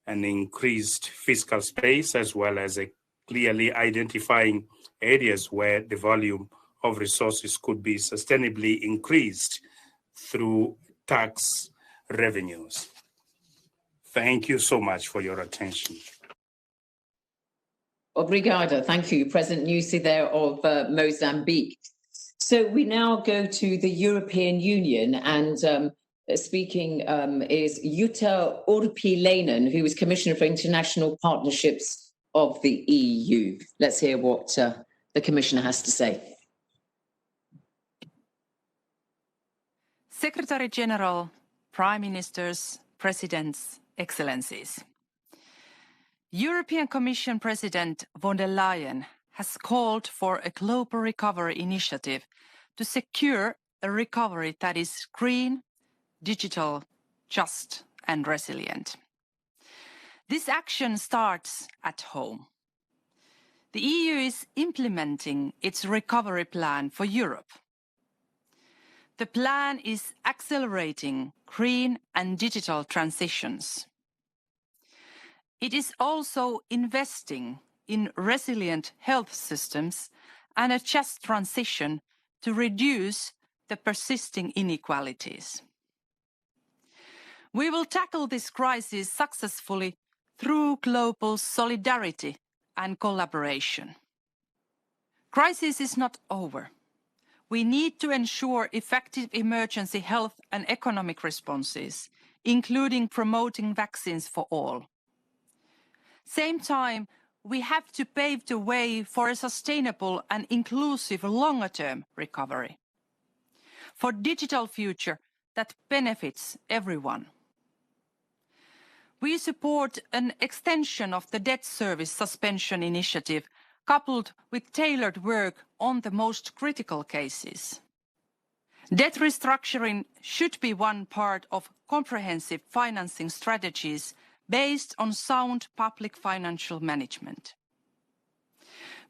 an increased fiscal space, as well as a clearly identifying areas where the volume of resources could be sustainably increased through tax revenues. Thank you so much for your attention. Obrigada. Thank you, President Nyusi there of Mozambique. So we now go to the European Union, and speaking is Jutta Urpilainen, who is Commissioner for International Partnerships of the EU. Let's hear what the Commissioner has to say. Secretary General, Prime Ministers, Presidents, Excellencies. European Commission President von der Leyen has called for a global recovery initiative to secure a recovery that is green, digital, just, and resilient. This action starts at home. The EU is implementing its recovery plan for Europe. The plan is accelerating green and digital transitions. It is also investing in resilient health systems and a just transition to reduce the persisting inequalities. We will tackle this crisis successfully through global solidarity and collaboration. Crisis is not over. We need to ensure effective emergency health and economic responses, including promoting vaccines for all. Same time, we have to pave the way for a sustainable and inclusive longer-term recovery, for a digital future that benefits everyone. We support an extension of the debt service suspension initiative, coupled with tailored work on the most critical cases. Debt restructuring should be one part of comprehensive financing strategies based on sound public financial management.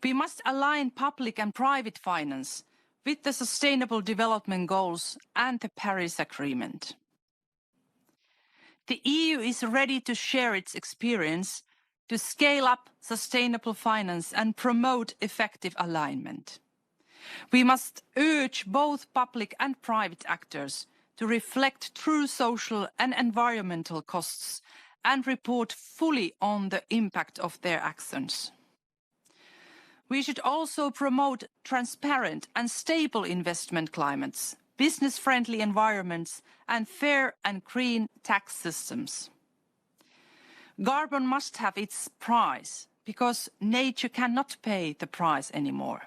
We must align public and private finance with the Sustainable Development Goals and the Paris Agreement. The EU is ready to share its experience to scale up sustainable finance and promote effective alignment. We must urge both public and private actors to reflect true social and environmental costs and report fully on the impact of their actions. We should also promote transparent and stable investment climates, business-friendly environments, and fair and green tax systems. Carbon must have its price, because nature cannot pay the price anymore.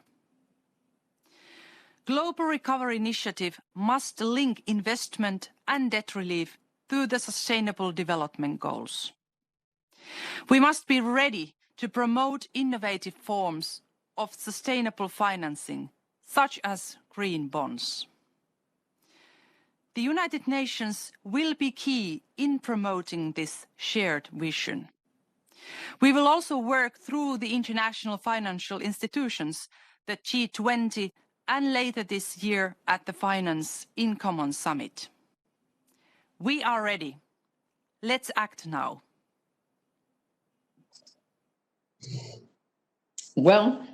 Global Recovery Initiative must link investment and debt relief through the Sustainable Development Goals. We must be ready to promote innovative forms of sustainable financing, such as green bonds. The United Nations will be key in promoting this shared vision. We will also work through the international financial institutions, the G20, and later this year at the Finance in Common Summit. We are ready. Let's act now. Well,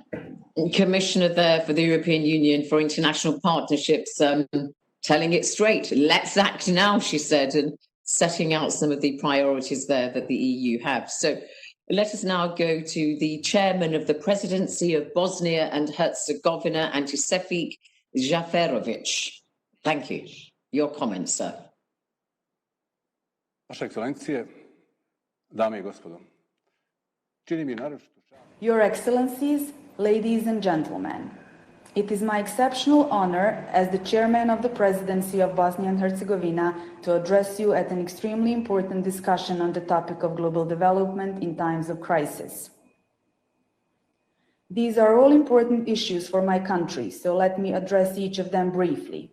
Commissioner there for the European Union for International Partnerships, telling it straight. Let's act now, she said, and setting out some of the priorities there that the EU have. So let us now go to the chairman of the presidency of Bosnia and Herzegovina, Antisefik Jaferovic. Thank you. Your comments, sir. Vaše ekscelencije, dame I gospodo, čini mi naročito. Your Excellencies, ladies and gentlemen, it is my exceptional honor as the chairman of the presidency of Bosnia and Herzegovina to address you at an extremely important discussion on the topic of global development in times of crisis. These are all important issues for my country, so let me address each of them briefly.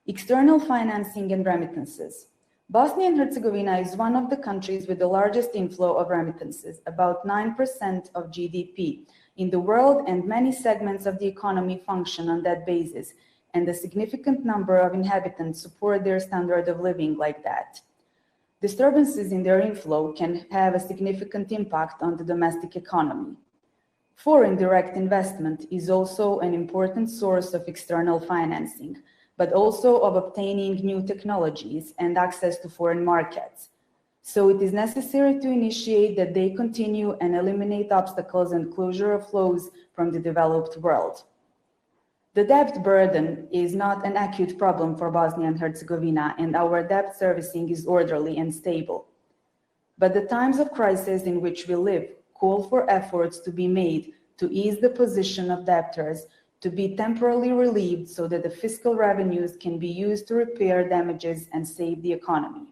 External financing and remittances. Bosnia and Herzegovina is one of the countries with the largest inflow of remittances, about 9% of GDP in the world, and many segments of the economy function on that basis, and a significant number of inhabitants support their standard of living like that. Disturbances in their inflow can have a significant impact on the domestic economy. Foreign direct investment is also an important source of external financing, but also of obtaining new technologies and access to foreign markets. So it is necessary to initiate that they continue and eliminate obstacles and closure of flows from the developed world. The debt burden is not an acute problem for Bosnia and Herzegovina, and our debt servicing is orderly and stable. But the times of crisis in which we live call for efforts to be made to ease the position of debtors, to be temporarily relieved so that the fiscal revenues can be used to repair damages and save the economy.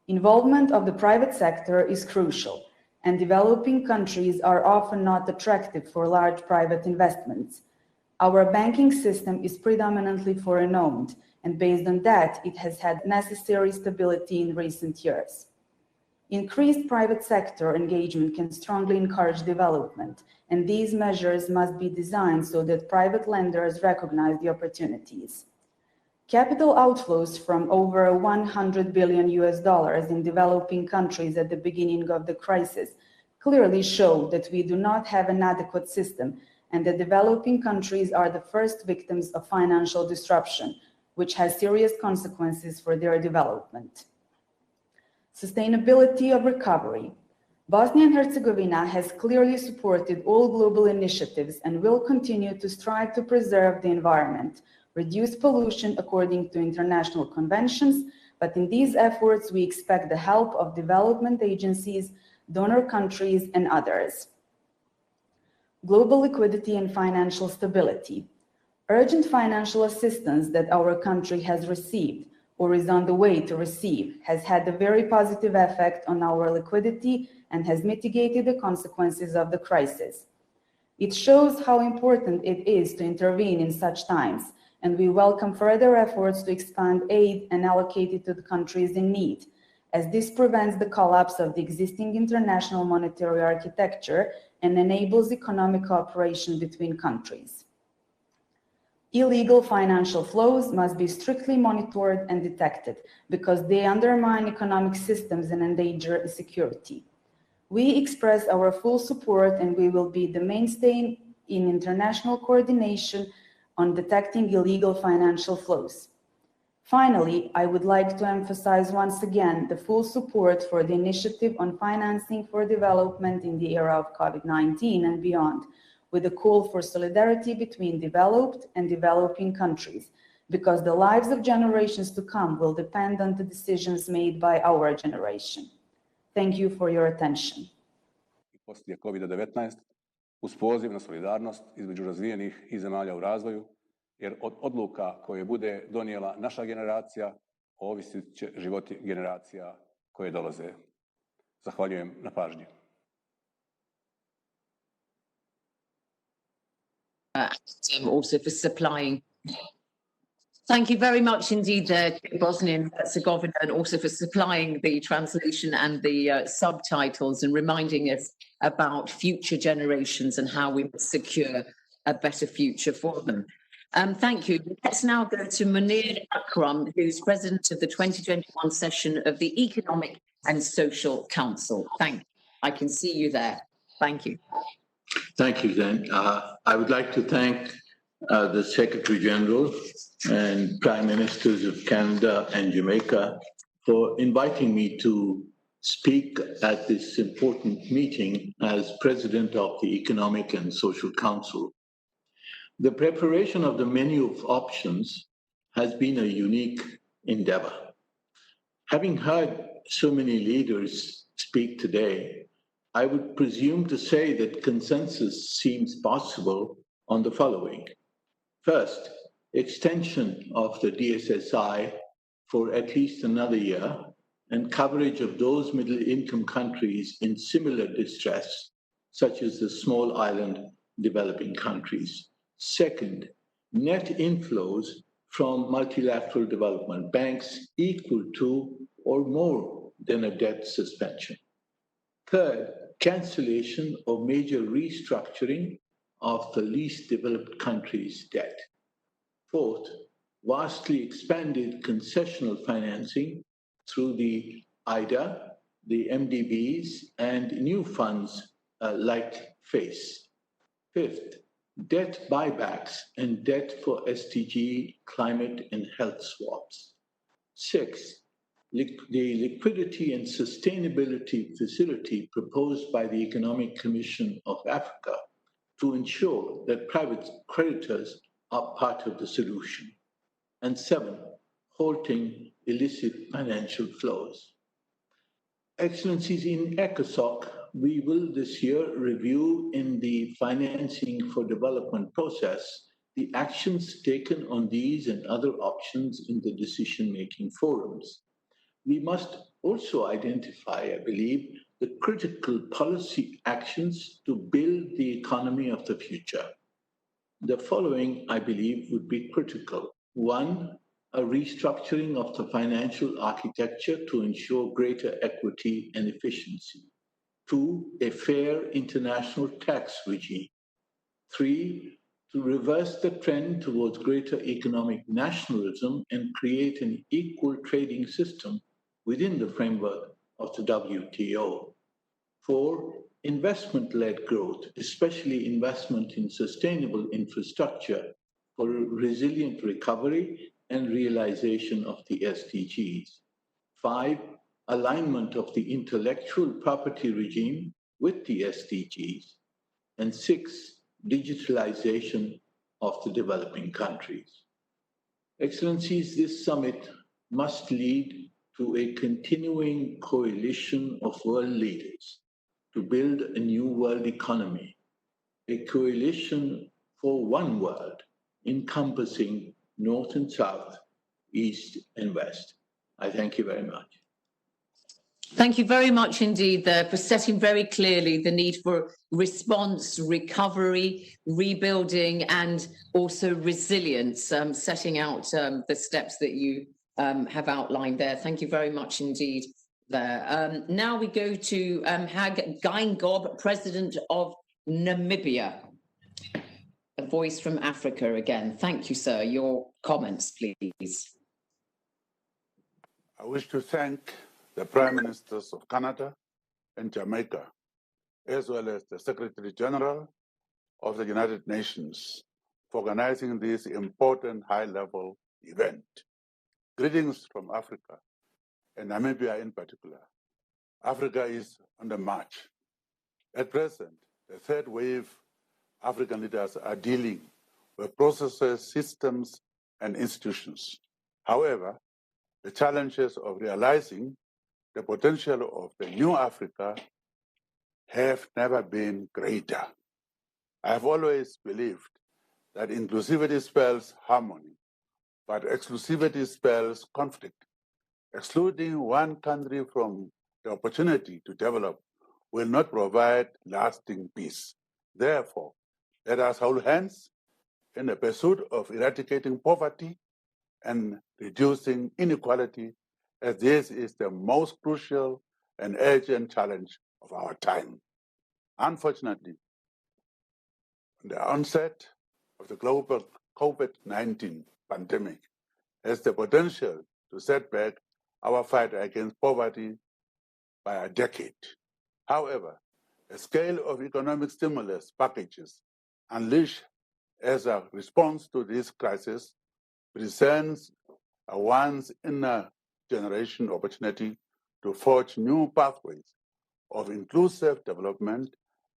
Involvement of the private sector is crucial, and developing countries are often not attractive for large private investments. Our banking system is predominantly foreign-owned, and based on that, it has had necessary stability in recent years. Increased private sector engagement can strongly encourage development, and these measures must be designed so that private lenders recognize the opportunities. Capital outflows from over $100 billion in developing countries at the beginning of the crisis clearly show that we do not have an adequate system, and that developing countries are the first victims of financial disruption, which has serious consequences for their development. Sustainability of recovery. Bosnia and Herzegovina has clearly supported all global initiatives and will continue to strive to preserve the environment, reduce pollution according to international conventions, but in these efforts we expect the help of development agencies, donor countries, and others. Global liquidity and financial stability. Urgent financial assistance that our country has received or is on the way to receive has had a very positive effect on our liquidity and has mitigated the consequences of the crisis. It shows how important it is to intervene in such times, and we welcome further efforts to expand aid and allocate it to the countries in need, as this prevents the collapse of the existing international monetary architecture and enables economic cooperation between countries. Illegal financial flows must be strictly monitored and detected because they undermine economic systems and endanger security. We express our full support and we will be the mainstay in international coordination on detecting illegal financial flows. Finally, I would like to emphasize once again the full support for the initiative on financing for development in the era of COVID-19 and beyond, with a call for solidarity between developed and developing countries, because the lives of generations to come will depend on the decisions made by our generation. Thank you for your attention. Poslije COVID-19 uz poziv na solidarnost između razvijenih i zemalja u razvoju, jer od odluka koje bude donijela naša generacija ovisit će životi generacija koje dolaze. Zahvaljujem na pažnji. Also for supplying. Thank you very much indeed, Bosnia and Herzegovina, and also for supplying the translation and the subtitles and reminding us about future generations and how we must secure a better future for them. Thank you. Let's now go to Munir Akram, who's president of the 2021 session of the Economic and Social Council. Thank you. I can see you there. Thank you. Thank you, Zen. I would like to thank the Secretary General and Prime Ministers of Canada and Jamaica for inviting me to speak at this important meeting as President of the Economic and Social Council. The preparation of the menu of options has been a unique endeavor. Having heard so many leaders speak today, I would presume to say that consensus seems possible on the following. First, extension of the DSSI for at least another year and coverage of those middle-income countries in similar distress, such as the small island developing countries. Second, net inflows from multilateral development banks equal to or more than a debt suspension. Third, cancellation of major restructuring of the least developed countries' debt. Fourth, vastly expanded concessional financing through the IDA, the MDBs, and new funds like FACE. Fifth, debt buybacks and debt for SDG, climate, and health swaps. Sixth, the liquidity and sustainability facility proposed by the Economic Commission of Africa to ensure that private creditors are part of the solution. And seven, halting illicit financial flows. Excellencies, in ECOSOC, we will this year review in the financing for development process the actions taken on these and other options in the decision-making forums. We must also identify, I believe, the critical policy actions to build the economy of the future. The following, I believe, would be critical. One, a restructuring of the financial architecture to ensure greater equity and efficiency. Two, a fair international tax regime. Three, to reverse the trend towards greater economic nationalism and create an equal trading system within the framework of the WTO. Four, investment-led growth, especially investment in sustainable infrastructure for resilient recovery and realization of the SDGs. Five, alignment of the intellectual property regime with the SDGs. And six, digitalization of the developing countries. Excellencies, this summit must lead to a continuing coalition of world leaders to build a new world economy, a coalition for one world encompassing North and South, East and West. I thank you very much. Thank you very much indeed for setting very clearly the need for response, recovery, rebuilding, and also resilience, setting out the steps that you have outlined there. Thank you very much indeed there. Now we go to Hag Geingob, President of Namibia. a voice from Africa again. Thank you, sir. Your comments, please. I wish to thank the Prime Ministers of Canada and Jamaica, as well as the Secretary General of the United Nations for organizing this important high-level event. Greetings from Africa, and Namibia in particular. Africa is on the march. At present, the third wave African leaders are dealing with processes, systems, and institutions. However, the challenges of realizing the potential of the new Africa have never been greater. I have always believed that inclusivity spells harmony, but exclusivity spells conflict. Excluding one country from the opportunity to develop will not provide lasting peace. Therefore, let us hold hands in the pursuit of eradicating poverty and reducing inequality, as this is the most crucial and urgent challenge of our time. Unfortunately, the onset of the global COVID-19 pandemic has the potential to set back our fight against poverty by a decade. However, a scale of economic stimulus packages unleashed as a response to this crisis presents a once-in-a-generation opportunity to forge new pathways of inclusive development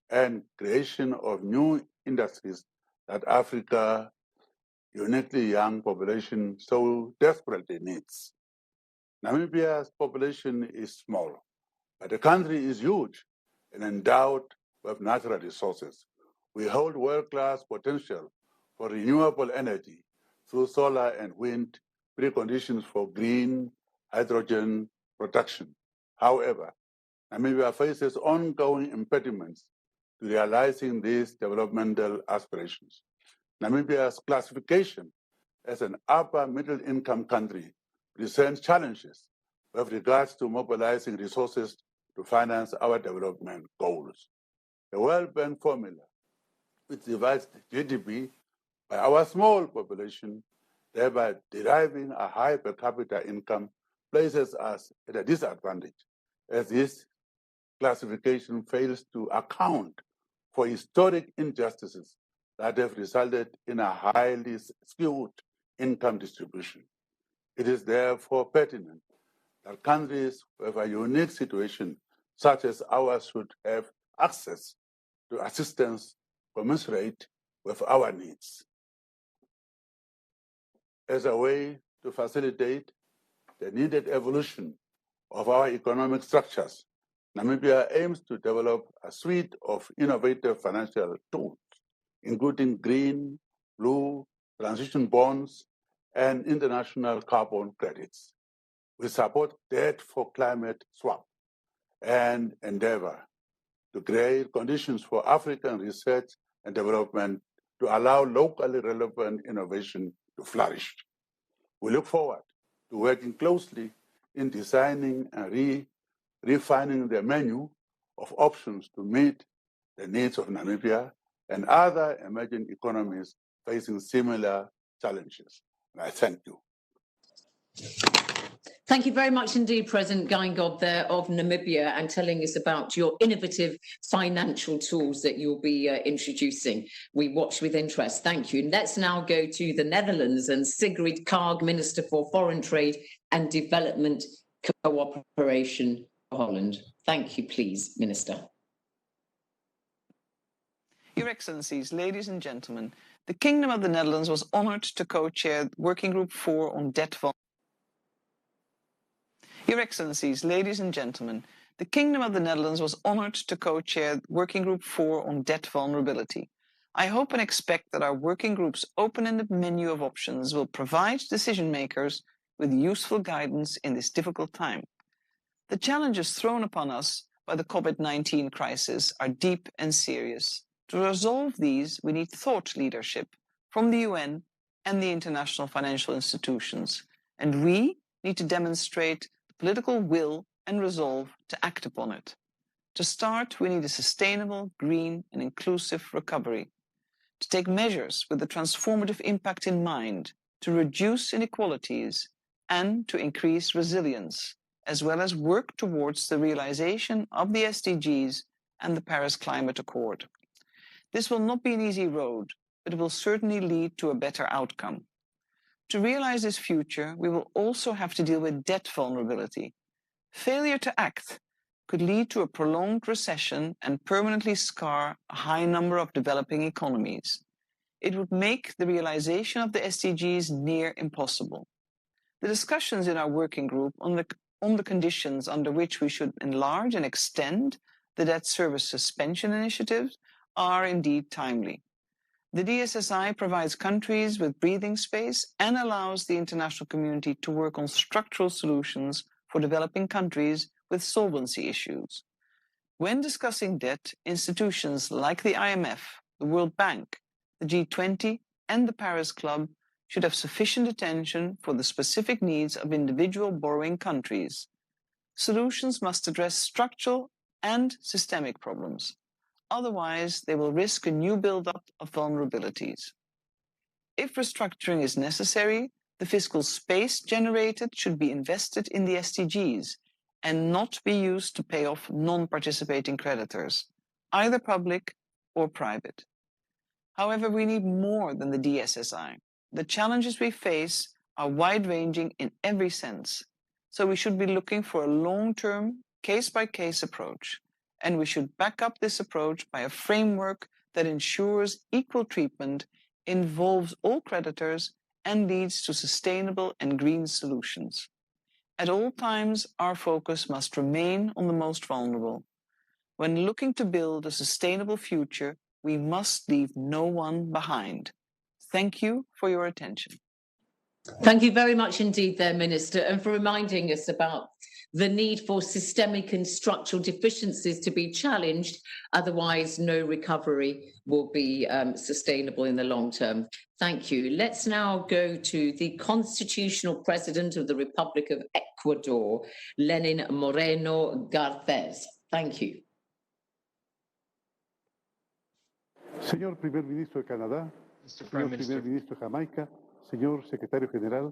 and creation of new industries that Africa's uniquely young population so desperately needs. Namibia's population is small, but the country is huge and endowed with natural resources. We hold world-class potential for renewable energy through solar and wind, preconditions for green hydrogen production. However, Namibia faces ongoing impediments to realizing these developmental aspirations. Namibia's classification as an upper middle income country presents challenges with regards to mobilizing resources to finance our development goals. The World Bank formula, which divides the GDP by our small population, thereby deriving a high per capita income, places us at a disadvantage, as this classification fails to account for historic injustices that have resulted in a highly skewed income distribution. It is therefore pertinent that countries with a unique situation such as ours should have access to assistance commensurate with our needs. As a way to facilitate the needed evolution of our economic structures, Namibia aims to develop a suite of innovative financial tools, including green, blue, transition bonds, and international carbon credits. We support debt for climate swap and endeavor to create conditions for African research and development to allow locally relevant innovation to flourish. We look forward to working closely in designing and refining the menu of options to meet the needs of Namibia and other emerging economies facing similar challenges. And I thank you. Thank you very much indeed, President Guyana there of Namibia, and telling us about your innovative financial tools that you'll be introducing. We watch with interest. Thank you. And let's now go to the Netherlands and Sigrid Kaag, Minister for Foreign Trade and Development Cooperation, Holland. Thank you, please, Minister. Your Excellencies, ladies and gentlemen, the Kingdom of the Netherlands was honored to co-chair Working Group 4 on Debt Vulnerability. Your Excellencies, ladies and gentlemen, the Kingdom of the Netherlands was honored to co-chair Working Group 4 on Debt Vulnerability. I hope and expect that our working group's open-ended menu of options will provide decision makers with useful guidance in this difficult time. The challenges thrown upon us by the COVID-19 crisis are deep and serious. To resolve these, we need thought leadership from the UN and the international financial institutions, and we need to demonstrate political will and resolve to act upon it. To start, we need a sustainable, green, and inclusive recovery. to take measures with the transformative impact in mind to reduce inequalities and to increase resilience, as well as work towards the realization of the SDGs and the Paris Climate Accord. This will not be an easy road, but it will certainly lead to a better outcome. To realize this future, we will also have to deal with debt vulnerability. Failure to act could lead to a prolonged recession and permanently scar a high number of developing economies. It would make the realization of the SDGs near impossible. The discussions in our working group on the conditions under which we should enlarge and extend the debt service suspension initiatives are indeed timely. The DSSI provides countries with breathing space and allows the international community to work on structural solutions for developing countries with solvency issues. When discussing debt, institutions like the IMF, the World Bank, the G20, and the Paris Club should have sufficient attention for the specific needs of individual borrowing countries. Solutions must address structural and systemic problems. Otherwise, they will risk a new buildup of vulnerabilities. If restructuring is necessary, the fiscal space generated should be invested in the SDGs and not be used to pay off non-participating creditors, either public or private. However, we need more than the DSSI. The challenges we face are wide-ranging in every sense, so we should be looking for a long-term, case-by-case approach, and we should back up this approach by a framework that ensures equal treatment, involves all creditors, and leads to sustainable and green solutions. At all times, our focus must remain on the most vulnerable. When looking to build a sustainable future, we must leave no one behind. Thank you for your attention. Thank you very much indeed there, Minister, and for reminding us about the need for systemic and structural deficiencies to be challenged, otherwise no recovery will be sustainable in the long term. Thank you. Let's now go to the Constitutional President of the Republic of Ecuador, Lenin Moreno Garcés. Thank you. Señor Primer Ministro de Canadá, Mr. Prime Señor Minister. Primer Ministro de Jamaica, Señor Secretario General,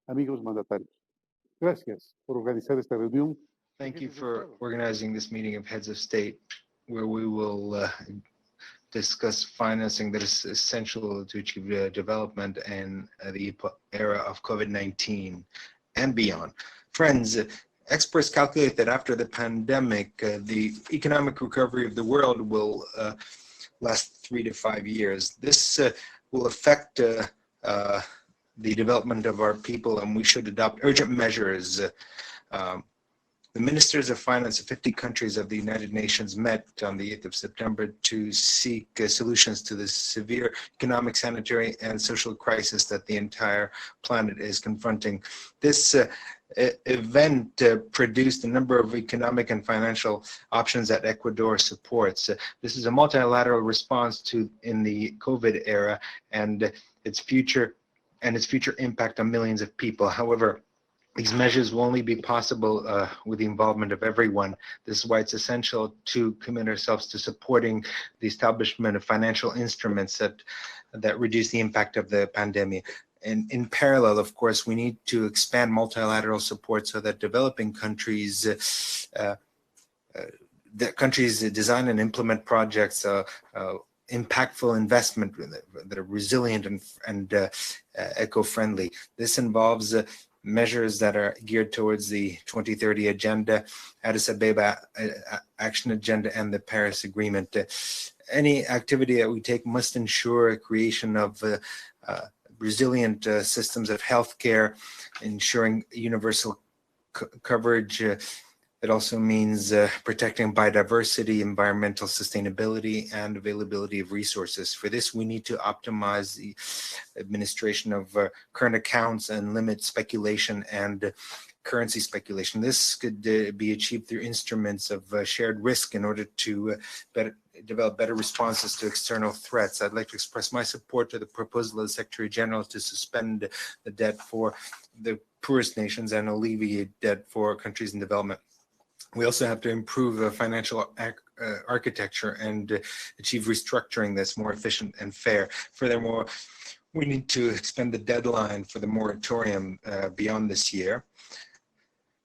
amigos mandatarios. Gracias por organizar esta reunión. Thank you for organizing this meeting of heads of state, where we will discuss financing that is essential to achieve development in the era of COVID-19 and beyond. Friends, experts calculate that after the pandemic, the economic recovery of the world will last 3 to 5 years. This will affect the development of our people, and we should adopt urgent measures. The ministers of finance of 50 countries of the United Nations met on the 8th of September to seek solutions to the severe economic, sanitary, and social crisis that the entire planet is confronting. This event produced a number of economic and financial options that Ecuador supports. This is a multilateral response in the COVID era and its future impact on millions of people. However, these measures will only be possible with the involvement of everyone. This is why it's essential to commit ourselves to supporting the establishment of financial instruments that reduce the impact of the pandemic. And in parallel, of course, we need to expand multilateral support so that developing countries design and implement projects, impactful investment that are resilient and eco-friendly. This involves measures that are geared towards the 2030 Agenda, Addis Ababa Action Agenda, and the Paris Agreement. Any activity that we take must ensure a creation of resilient systems of healthcare, ensuring universal coverage. It also means protecting biodiversity, environmental sustainability, and availability of resources. For this, we need to optimize the administration of current accounts and limit speculation and currency speculation. This could be achieved through instruments of shared risk in order to develop better responses to external threats. I'd like to express my support to the proposal of the Secretary General to suspend the debt for the poorest nations and alleviate debt for countries in development. We also have to improve financial architecture and achieve restructuring that's more efficient and fair. Furthermore, we need to extend the deadline for the moratorium beyond this year.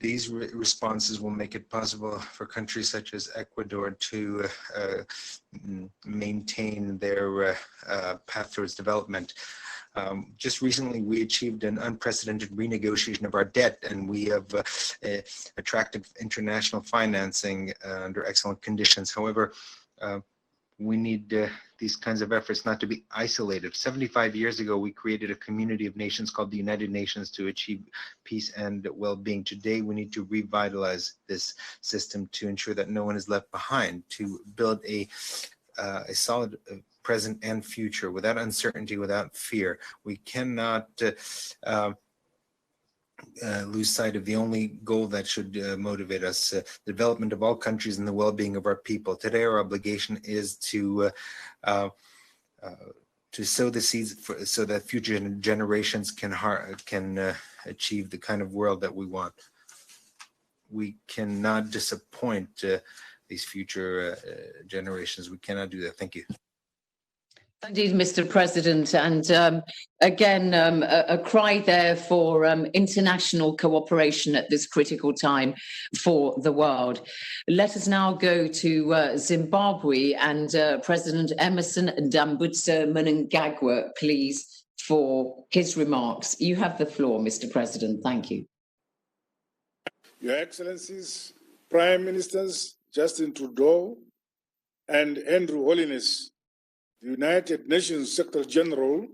These responses will make it possible for countries such as Ecuador to maintain their path towards development. Just recently, we achieved an unprecedented renegotiation of our debt, and we have attracted international financing under excellent conditions. However, we need these kinds of efforts not to be isolated. 75 years ago, we created a community of nations called the United Nations to achieve peace and well-being. Today, we need to revitalize this system to ensure that no one is left behind, to build a solid present and future without uncertainty, without fear. We cannot lose sight of the only goal that should motivate us, the development of all countries and the well-being of our people. Today, our obligation is to sow the seeds so that future generations can achieve the kind of world that we want. We cannot disappoint these future generations. We cannot do that. Thank you. Indeed, Mr. President, and again, a cry there for international cooperation at this critical time for the world. Let us now go to Zimbabwe and President Emerson Dambutsa Mnangagwa, please, for his remarks. You have the floor, Mr. President. Thank you. Your Excellencies, Prime Ministers Justin Trudeau and Andrew Holness, the United Nations Secretary General,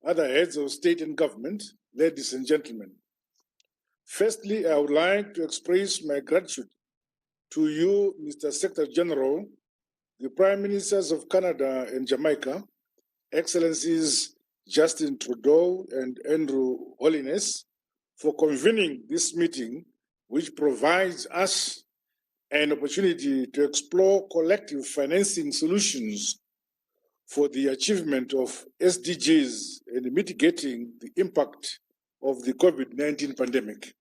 other heads of state and government, ladies and gentlemen. Firstly, I would like to express my gratitude to you, Mr. Secretary General, the Prime Ministers of Canada and Jamaica, Excellencies Justin Trudeau and Andrew Holness, for convening this meeting, which provides us an opportunity to explore collective financing solutions for the achievement of SDGs and mitigating the impact of the COVID-19 pandemic.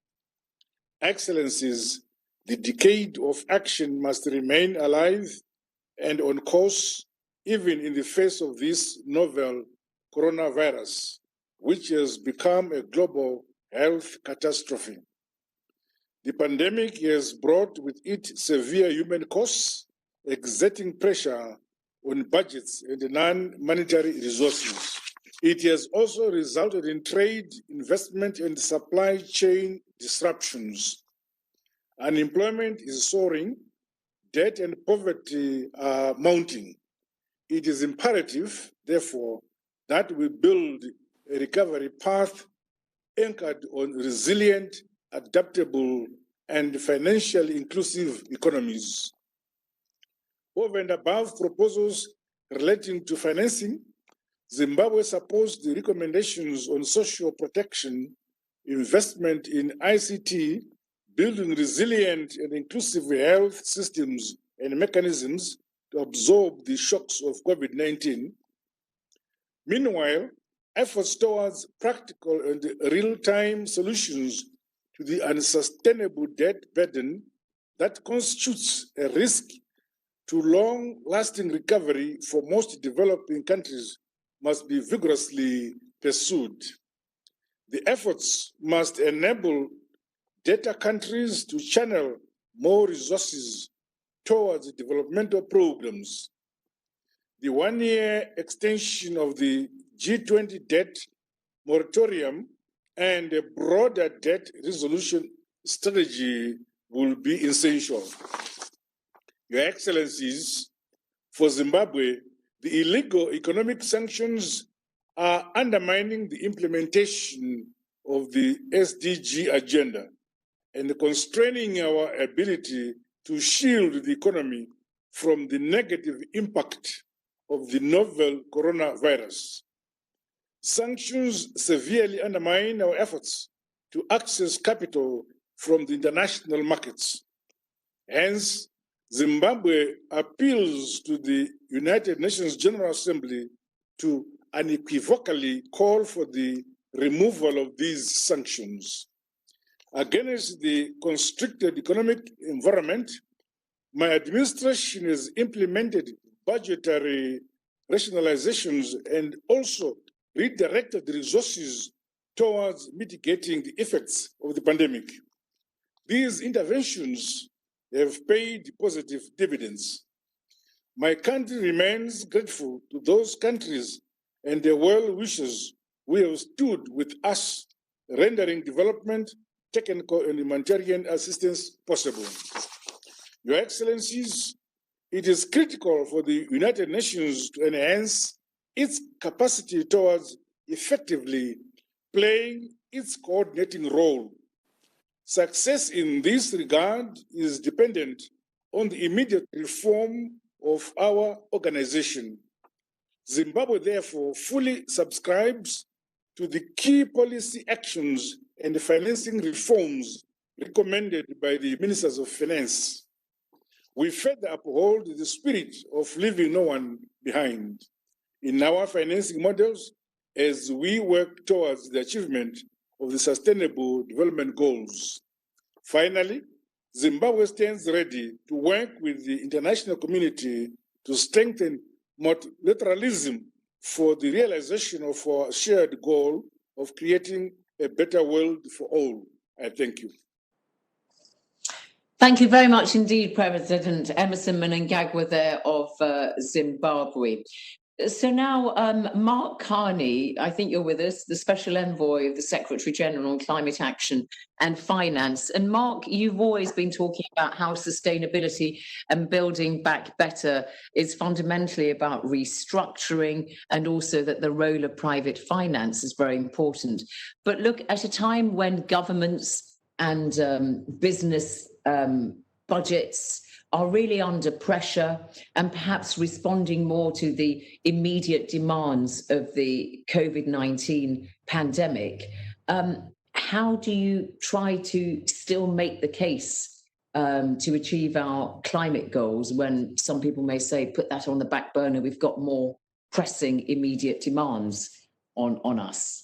Excellencies, the decade of action must remain alive and on course, even in the face of this novel coronavirus, which has become a global health catastrophe. The pandemic has brought with it severe human costs, exerting pressure on budgets and non-monetary resources. It has also resulted in trade, investment, and supply chain disruptions. Unemployment is soaring, debt and poverty are mounting. It is imperative, therefore, that we build a recovery path anchored on resilient, adaptable, and financially inclusive economies. Over and above proposals relating to financing, Zimbabwe supports the recommendations on social protection, investment in ICT, building resilient and inclusive health systems and mechanisms to absorb the shocks of COVID-19. Meanwhile, efforts towards practical and real-time solutions to the unsustainable debt burden that constitutes a risk to long-lasting recovery for most developing countries must be vigorously pursued. The efforts must enable debtor countries to channel more resources towards developmental programs. The one-year extension of the G20 debt moratorium and a broader debt resolution strategy will be essential. Your Excellencies, for Zimbabwe, the illegal economic sanctions are undermining the implementation of the SDG agenda and constraining our ability to shield the economy from the negative impact of the novel coronavirus. Sanctions severely undermine our efforts to access capital from the international markets. Hence, Zimbabwe appeals to the United Nations General Assembly to unequivocally call for the removal of these sanctions. Against the constricted economic environment, My administration has implemented budgetary rationalizations and also redirected resources towards mitigating the effects of the pandemic. These interventions have paid positive dividends. My country remains grateful to those countries and their well-wishers who have stood with us, rendering development, technical and humanitarian assistance possible. Your Excellencies, it is critical for the United Nations to enhance its capacity towards effectively playing its coordinating role. Success in this regard is dependent on the immediate reform of our organization. Zimbabwe, therefore, fully subscribes to the key policy actions and financing reforms recommended by the Ministers of Finance. We further uphold the spirit of leaving no one behind in our financing models as we work towards the achievement of the Sustainable Development Goals. Finally, Zimbabwe stands ready to work with the international community to strengthen multilateralism for the realization of our shared goal of creating a better world for all. I thank you. Thank you very much indeed, President Emmerson Mnangagwa there of Zimbabwe. So now, Mark Carney, I think you're with us, the Special Envoy of the Secretary General on Climate Action and Finance. And Mark, you've always been talking about how sustainability and building back better is fundamentally about restructuring, and also that the role of private finance is very important. But look, at a time when governments and business budgets are really under pressure and perhaps responding more to the immediate demands of the COVID-19 pandemic, how do you try to still make the case to achieve our climate goals when some people may say, put that on the back burner, we've got more pressing immediate demands on us?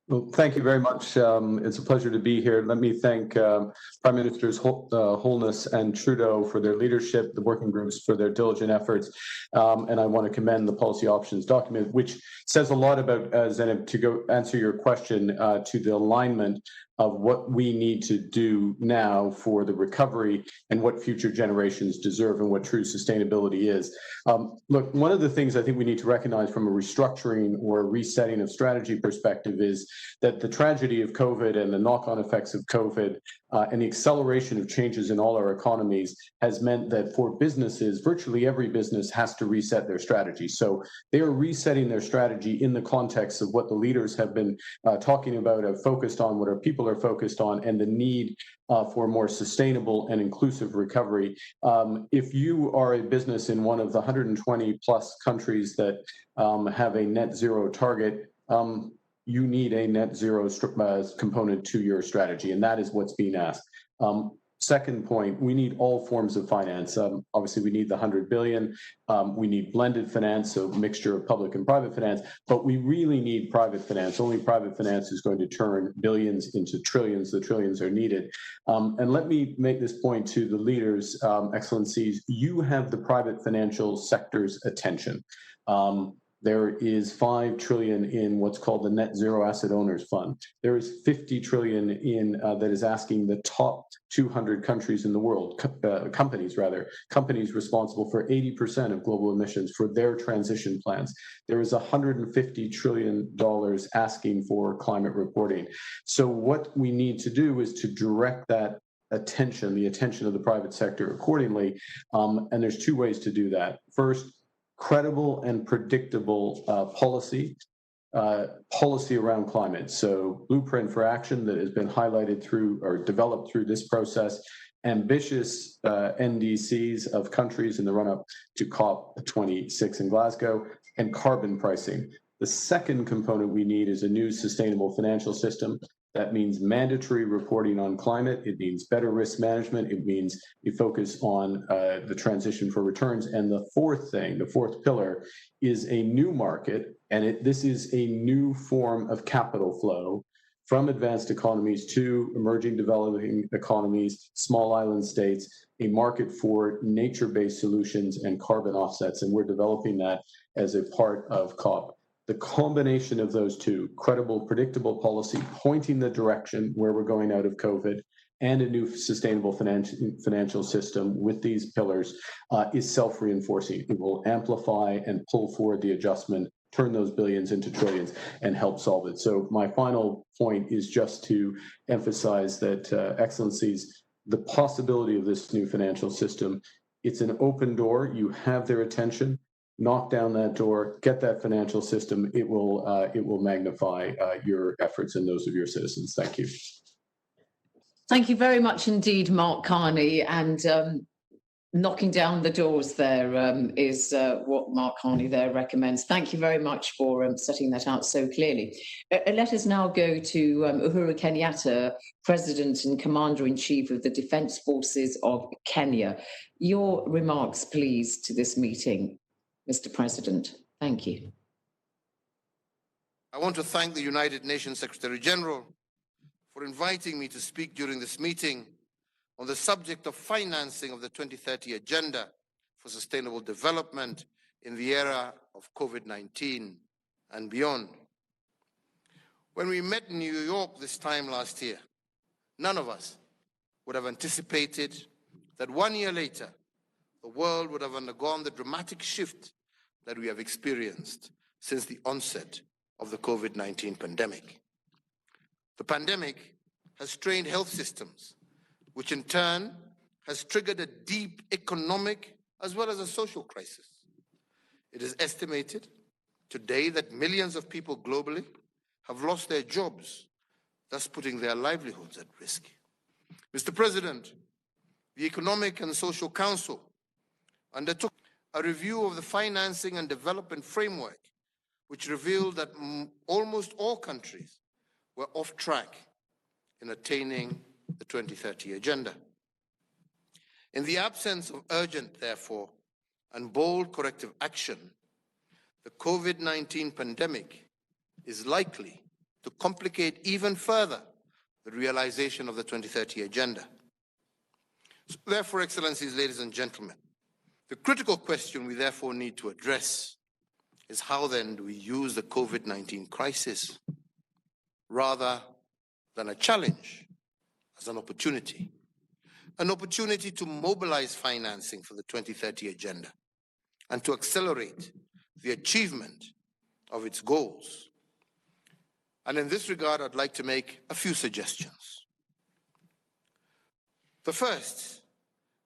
Well, thank you very much. It's a pleasure to be here. Let me thank Prime Ministers Holness and Trudeau for their leadership, the working groups for their diligent efforts, and I want to commend the policy options document, which says a lot about, Zeynep, to go answer your question, to the alignment of what we need to do now for the recovery and what future generations deserve and what true sustainability is. Look, one of the things I think we need to recognize from a restructuring or a resetting of strategy perspective is that the tragedy of COVID and the knock-on effects of COVID and the acceleration of changes in all our economies has meant that for businesses, virtually every business has to reset their strategy. So they are resetting their strategy in the context of what the leaders have been talking about, have focused on, what our people are focused on, and the need for more sustainable and inclusive recovery. If you are a business in one of the 120 plus countries that have a net zero target, you need a net zero component to your strategy, and that is what's being asked. Second point, we need all forms of finance. Obviously, we need the 100 billion. We need blended finance, so a mixture of public and private finance, but we really need private finance. Only private finance is going to turn billions into trillions. The trillions are needed. And let me make this point to the leaders, Excellencies. You have the private financial sector's attention. There is 5 trillion in what's called the Net Zero Asset Owners Fund. There is 50 trillion in that is asking the top 200 countries in the world, companies responsible for 80% of global emissions for their transition plans. There is $150 trillion asking for climate reporting. So what we need to do is to direct that attention, the attention of the private sector accordingly. And there's 2 ways to do that. First, credible and predictable policy around climate. So blueprint for action that has been highlighted through or developed through this process, ambitious NDCs of countries in the run-up to COP26 in Glasgow, and carbon pricing. The second component we need is a new sustainable financial system. That means mandatory reporting on climate. It means better risk management. It means we focus on the transition for returns. And the fourth thing, the fourth pillar, is a new market. And this is a new form of capital flow from advanced economies to emerging developing economies, small island states, a market for nature-based solutions and carbon offsets, and we're developing that as a part of COP. The combination of those two, credible, predictable policy, pointing the direction where we're going out of COVID, and a new sustainable financial system with these pillars is self-reinforcing. It will amplify and pull forward the adjustment, turn those billions into trillions, and help solve it. So my final point is just to emphasize that, Excellencies, the possibility of this new financial system, it's an open door. You have their attention. Knock down that door, get that financial system. It will magnify your efforts and those of your citizens. Thank you. Thank you very much indeed, Mark Carney. And knocking down the doors there is what Mark Carney there recommends. Thank you very much for setting that out so clearly. Let us now go to Uhuru Kenyatta, President and Commander-in-Chief of the Defence Forces of Kenya. Your remarks, please, to this meeting, Mr. President. Thank you. I want to thank the United Nations Secretary General for inviting me to speak during this meeting on the subject of financing of the 2030 Agenda for Sustainable Development in the era of COVID-19 and beyond. When we met in New York this time last year, none of us would have anticipated that 1 year later, the world would have undergone the dramatic shift that we have experienced since the onset of the COVID-19 pandemic. The pandemic has strained health systems, which in turn has triggered a deep economic as well as a social crisis. It is estimated today that millions of people globally have lost their jobs, thus putting their livelihoods at risk. Mr. President, the Economic and Social Council undertook a review of the financing and development framework, which revealed that almost all countries were off track in attaining the 2030 Agenda. In the absence of urgent, therefore, and bold corrective action, the COVID-19 pandemic is likely to complicate even further the realization of the 2030 Agenda. So therefore, Excellencies, ladies and gentlemen, the critical question we therefore need to address is how then do we use the COVID-19 crisis rather than a challenge as an opportunity to mobilize financing for the 2030 Agenda and to accelerate the achievement of its goals. And in this regard, I'd like to make a few suggestions. The first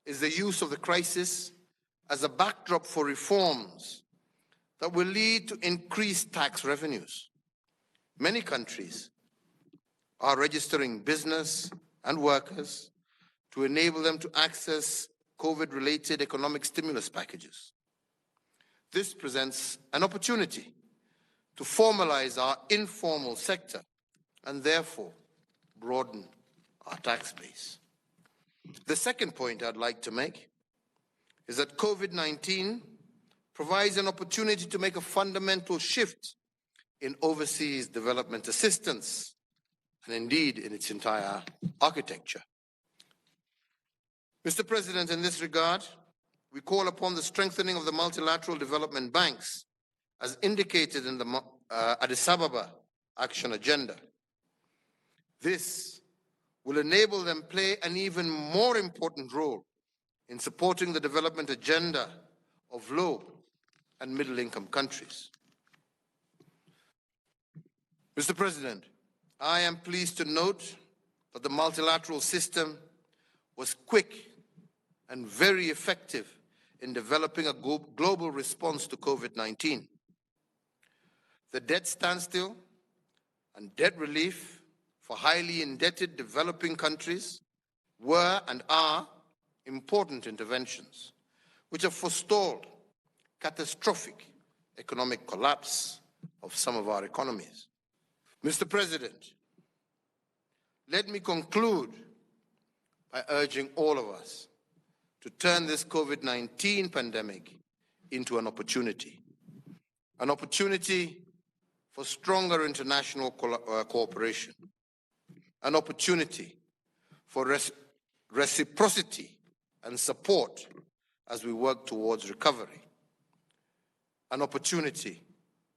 is the use of the crisis as a backdrop for reforms that will lead to increased tax revenues. Many countries are registering business and workers to enable them to access COVID-related economic stimulus packages. This presents an opportunity to formalize our informal sector and therefore broaden our tax base. The second point I'd like to make is that COVID-19 provides an opportunity to make a fundamental shift in overseas development assistance and indeed in its entire architecture. Mr. President, in this regard, we call upon the strengthening of the multilateral development banks as indicated in the Addis Ababa Action Agenda. This will enable them play an even more important role in supporting the development agenda of low and middle-income countries. Mr. President, I am pleased to note that the multilateral system was quick and very effective in developing a global response to COVID-19. The debt standstill and debt relief for highly indebted developing countries were and are important interventions which have forestalled catastrophic economic collapse of some of our economies. Mr. President, let me conclude by urging all of us to turn this COVID-19 pandemic into an opportunity for stronger international cooperation, an opportunity for reciprocity and support as we work towards recovery. An opportunity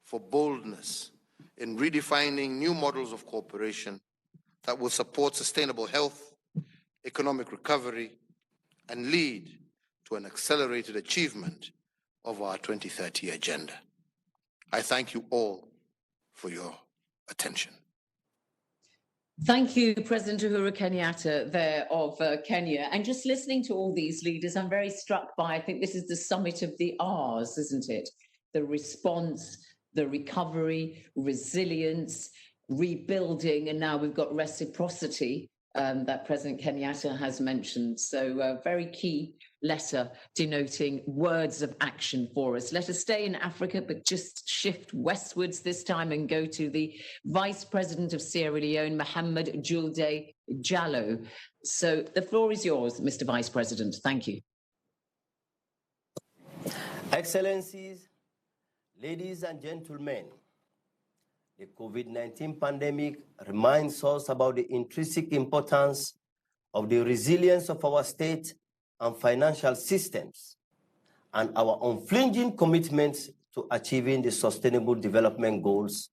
for boldness in redefining new models of cooperation that will support sustainable health, economic recovery, and lead to an accelerated achievement of our 2030 agenda. I thank you all for your attention. Thank you, President Uhuru Kenyatta there of Kenya. And just listening to all these leaders, I'm very struck by, I think this is the summit of the R's, isn't it? The response, the recovery, resilience, rebuilding, and now we've got reciprocity that President Kenyatta has mentioned. So a very key letter denoting words of action for us. Let us stay in Africa, but just shift westwards this time and go to the Vice President of Sierra Leone, Mohamed Julde Jallo. So the floor is yours, Mr. Vice President. Thank you. Excellencies, ladies and gentlemen, the COVID-19 pandemic reminds us about the intrinsic importance of the resilience of our state and financial systems, and our unflinching commitment to achieving the Sustainable Development Goals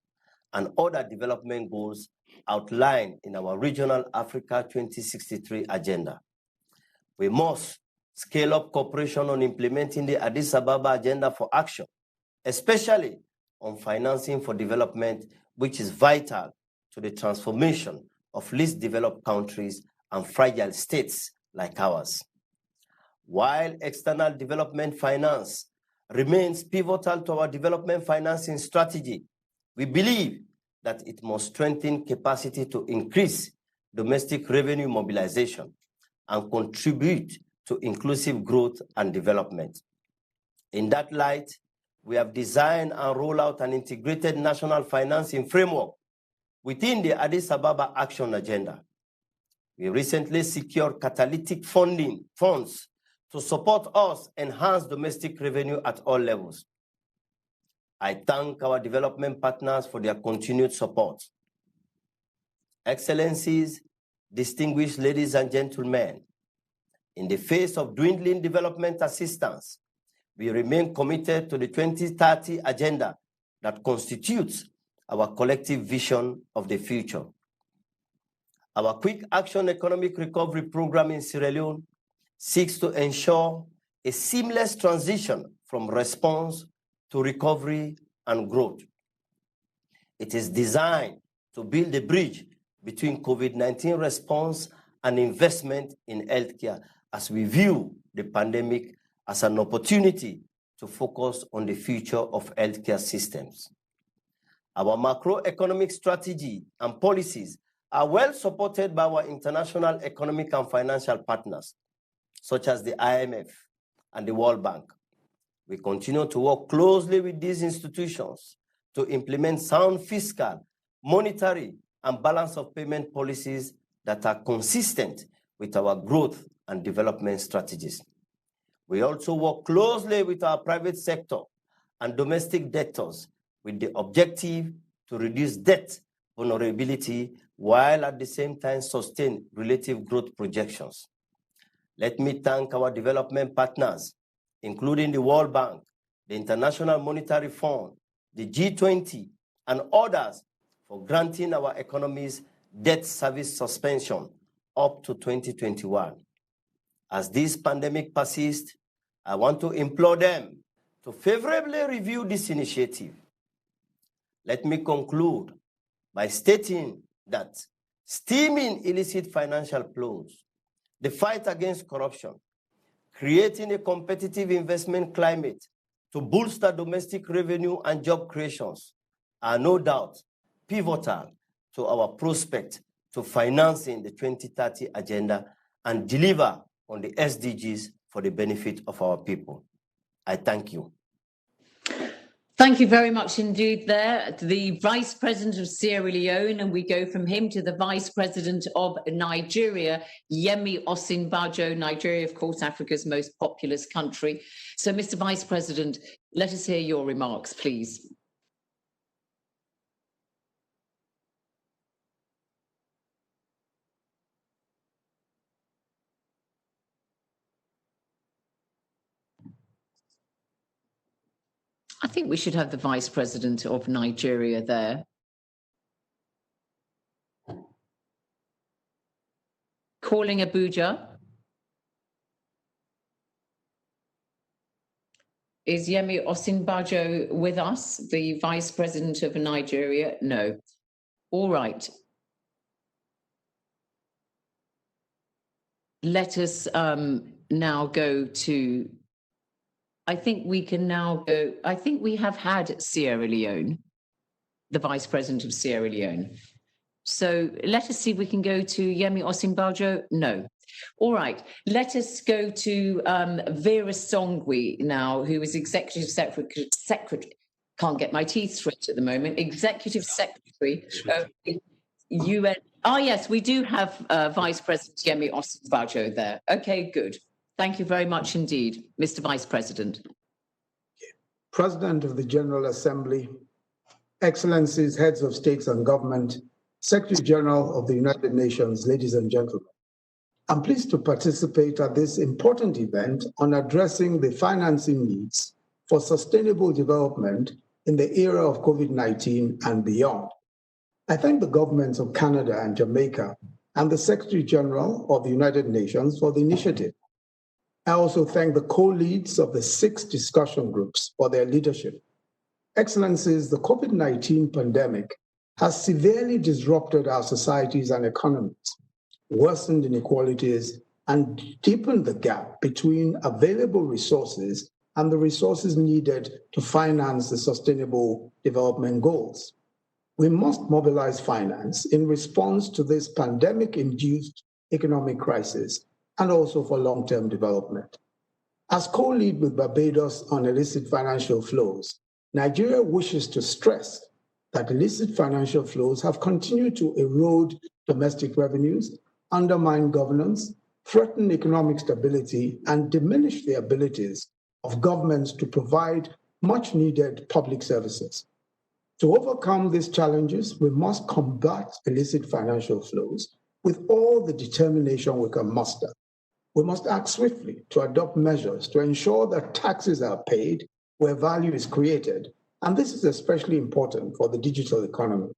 and other development goals outlined in our Regional Africa 2063 agenda. We must scale up cooperation on implementing the Addis Ababa Agenda for Action, especially on financing for development, which is vital to the transformation of least developed countries and fragile states like ours. While external development finance remains pivotal to our development financing strategy, we believe that it must strengthen capacity to increase domestic revenue mobilization and contribute to inclusive growth and development. In that light, we have designed and rolled out an integrated national financing framework within the Addis Ababa Action Agenda. We recently secured catalytic funds to support us enhance domestic revenue at all levels. I thank our development partners for their continued support. Excellencies, distinguished ladies and gentlemen, in the face of dwindling development assistance, we remain committed to the 2030 agenda that constitutes our collective vision of the future. Our Quick Action Economic Recovery Program in Sierra Leone seeks to ensure a seamless transition from response to recovery and growth. It is designed to build a bridge between COVID-19 response and investment in healthcare, as we view the pandemic as an opportunity to focus on the future of healthcare systems. Our macroeconomic strategy and policies are well supported by our international economic and financial partners, such as the IMF and the World Bank. We continue to work closely with these institutions to implement sound fiscal, monetary, and balance of payment policies that are consistent with our growth and development strategies. We also work closely with our private sector and domestic debtors with the objective to reduce debt vulnerability while at the same time sustain relative growth projections. Let me thank our development partners, including the World Bank, the International Monetary Fund, the G20, and others for granting our economies debt service suspension up to 2021. As this pandemic persists, I want to implore them to favorably review this initiative. Let me conclude by stating that stemming illicit financial flows, the fight against corruption, creating a competitive investment climate to bolster domestic revenue and job creations are no doubt pivotal to our prospect to financing the 2030 agenda and deliver on the SDGs for the benefit of our people. I thank you. Thank you very much indeed there, the Vice President of Sierra Leone, and we go from him to the Vice President of Nigeria, Yemi Osinbajo. Nigeria, of course, Africa's most populous country. So, Mr. Vice President, let us hear your remarks, please. I think we should have the Vice President of Nigeria there. Calling Abuja. Is Yemi Osinbajo with us, the Vice President of Nigeria? No. All right. Let us now go to, I think we can now go, I think we have had Sierra Leone, the Vice President of Sierra Leone. So let us see if we can go to Yemi Osinbajo. No. All right. Let us go to Vera Songwe now, who is Executive Secretary, can't get my teeth straight at the moment, Executive Secretary of the UN. Oh, yes, we do have Vice President Yemi Osinbajo there. Okay, good. Thank you very much indeed, Mr. Vice President. President of the General Assembly, Excellencies, Heads of States and Government, Secretary General of the United Nations, ladies and gentlemen. I'm pleased to participate at this important event on addressing the financing needs for sustainable development in the era of COVID-19 and beyond. I thank the governments of Canada and Jamaica and the Secretary General of the United Nations for the initiative. I also thank the co-leads of the 6 discussion groups for their leadership. Excellencies, the COVID-19 pandemic has severely disrupted our societies and economies, worsened inequalities, and deepened the gap between available resources and the resources needed to finance the Sustainable Development Goals. We must mobilize finance in response to this pandemic-induced economic crisis and also for long-term development. As co-lead with Barbados on illicit financial flows, Nigeria wishes to stress that illicit financial flows have continued to erode domestic revenues, undermine governance, threaten economic stability, and diminish the abilities of governments to provide much-needed public services. To overcome these challenges, we must combat illicit financial flows with all the determination we can muster. We must act swiftly to adopt measures to ensure that taxes are paid where value is created, and this is especially important for the digital economy.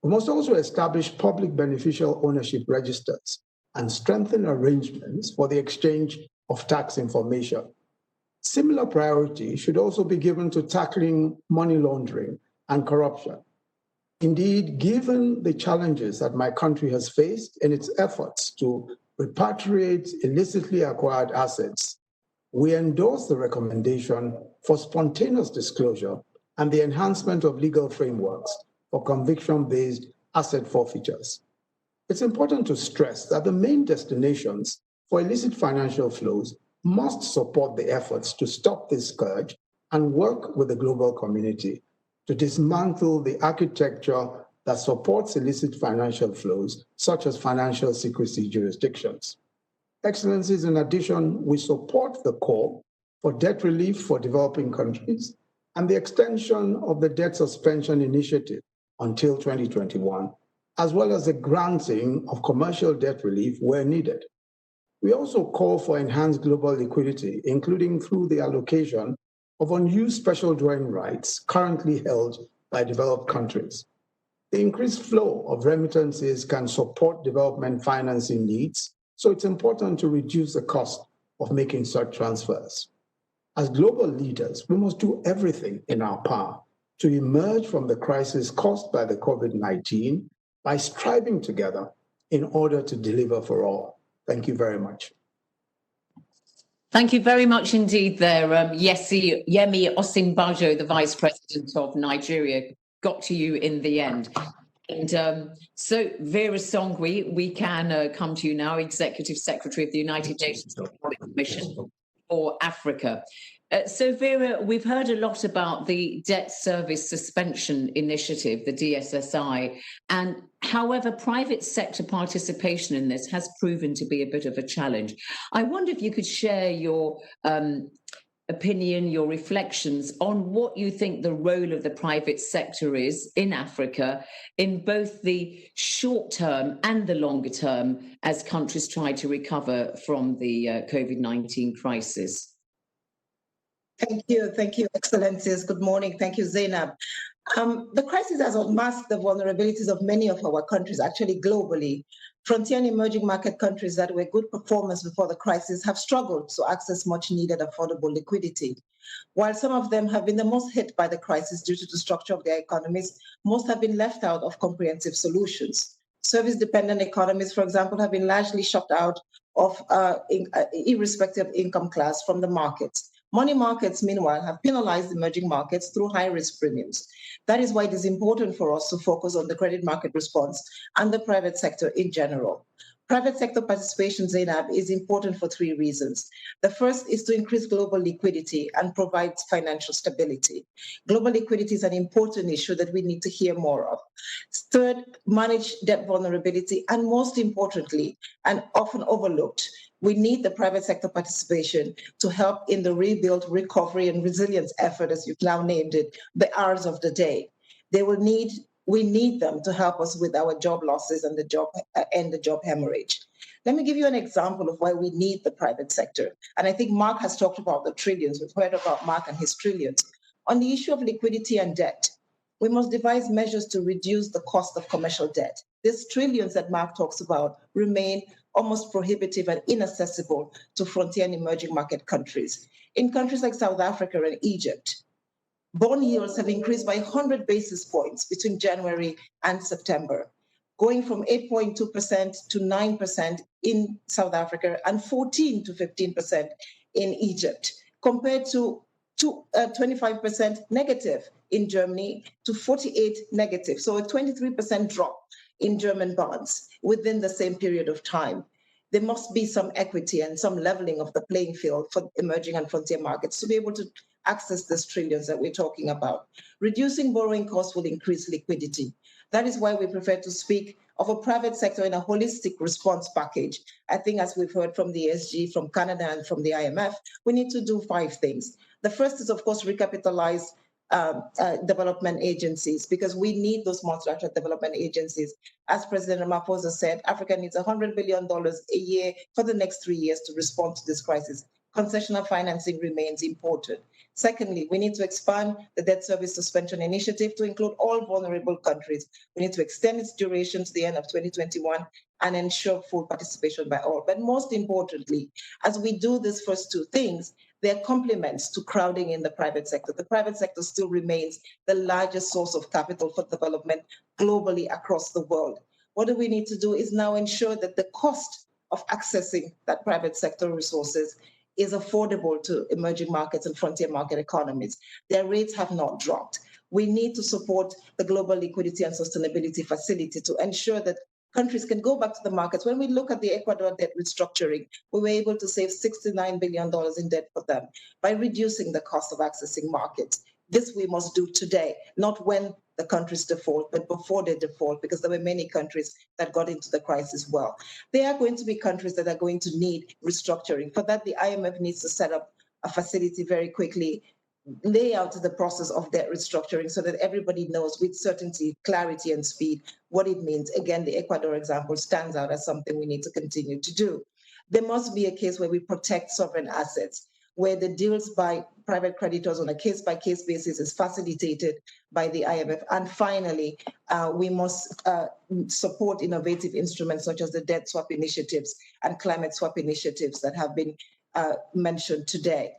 We must also establish public beneficial ownership registers and strengthen arrangements for the exchange of tax information. Similar priority should also be given to tackling money laundering and corruption. Indeed, given the challenges that my country has faced in its efforts to repatriate illicitly acquired assets, we endorse the recommendation for spontaneous disclosure and the enhancement of legal frameworks for conviction-based asset forfeitures. It's important to stress that the main destinations for illicit financial flows must support the efforts to stop this scourge and work with the global community to dismantle the architecture that supports illicit financial flows, such as financial secrecy jurisdictions. Excellencies, in addition, we support the call for debt relief for developing countries and the extension of the debt suspension initiative until 2021, as well as the granting of commercial debt relief where needed. We also call for enhanced global liquidity, including through the allocation of unused special drawing rights currently held by developed countries. The increased flow of remittances can support development financing needs, so it's important to reduce the cost of making such transfers. As global leaders, we must do everything in our power to emerge from the crisis caused by the COVID-19 by striving together in order to deliver for all. Thank you very much. Thank you very much indeed there, Yemi Osinbajo, the Vice President of Nigeria, got to you in the end. And so Vera Songwe, we can come to you now, Executive Secretary of the United Nations Economic Commission for Africa. So Vera, we've heard a lot about the Debt Service Suspension Initiative, the DSSI, and however, private sector participation in this has proven to be a bit of a challenge. I wonder if you could share your opinion, your reflections on what you think the role of the private sector is in Africa in both the short term and the longer term as countries try to recover from the COVID-19 crisis. Thank you, Excellencies. Good morning. Thank you, Zainab. The crisis has unmasked the vulnerabilities of many of our countries, actually globally. Frontier and emerging market countries that were good performers before the crisis have struggled to access much needed affordable liquidity. While some of them have been the most hit by the crisis due to the structure of their economies, most have been left out of comprehensive solutions. Service-dependent economies, for example, have been largely shut out of irrespective of income class from the markets. Money markets, meanwhile, have penalized emerging markets through high-risk premiums. That is why it is important for us to focus on the credit market response and the private sector in general. Private sector participation, Zainab, is important for three reasons. The first is to increase global liquidity and provide financial stability. Global liquidity is an important issue that we need to hear more of. Third, manage debt vulnerability, and most importantly, and often overlooked, we need the private sector participation to help in the rebuild, recovery, and resilience effort, as you've now named it, the hours of the day. We need them to help us with our job losses and the job hemorrhage. Let me give you an example of why we need the private sector. And I think Mark has talked about the trillions. We've heard about Mark and his trillions. On the issue of liquidity and debt, we must devise measures to reduce the cost of commercial debt. These trillions that Mark talks about remain almost prohibitive and inaccessible to frontier and emerging market countries. In countries like South Africa and Egypt, bond yields have increased by 100 basis points between January and September, going from 8.2% to 9% in South Africa and 14 to 15% in Egypt, compared to 25% negative in Germany to 48 negative. So a 23% drop in German bonds within the same period of time. There must be some equity and some leveling of the playing field for emerging and frontier markets to be able to access these trillions that we're talking about. Reducing borrowing costs will increase liquidity. That is why we prefer to speak of a private sector in a holistic response package. I think, as we've heard from the ESG, from Canada, and from the IMF, we need to do 5 things. The first is, of course, recapitalize development agencies, because we need those multilateral development agencies. As President Ramaphosa said, Africa needs $100 billion a year for the next 3 years to respond to this crisis. Concessional financing remains important. Secondly, we need to expand the debt service suspension initiative to include all vulnerable countries. We need to extend its duration to the end of 2021 and ensure full participation by all. But most importantly, as we do these first 2 things, they're complements to crowding in the private sector. The private sector still remains the largest source of capital for development globally across the world. What do we need to do is now ensure that the cost of accessing that private sector resources is affordable to emerging markets and frontier market economies. Their rates have not dropped. We need to support the Global Liquidity and Sustainability Facility to ensure that countries can go back to the markets. When we look at the Ecuador debt restructuring, we were able to save $69 billion in debt for them by reducing the cost of accessing markets. This we must do today, not when the countries default, but before they default, because there were many countries that got into the crisis well. There are going to be countries that are going to need restructuring. For that, the IMF needs to set up a facility very quickly, lay out the process of debt restructuring so that everybody knows with certainty, clarity, and speed what it means. Again, the Ecuador example stands out as something we need to continue to do. There must be a case where we protect sovereign assets, where the deals by private creditors on a case-by-case basis is facilitated by the IMF. And finally, we must support innovative instruments such as the debt swap initiatives and climate swap initiatives that have been mentioned today.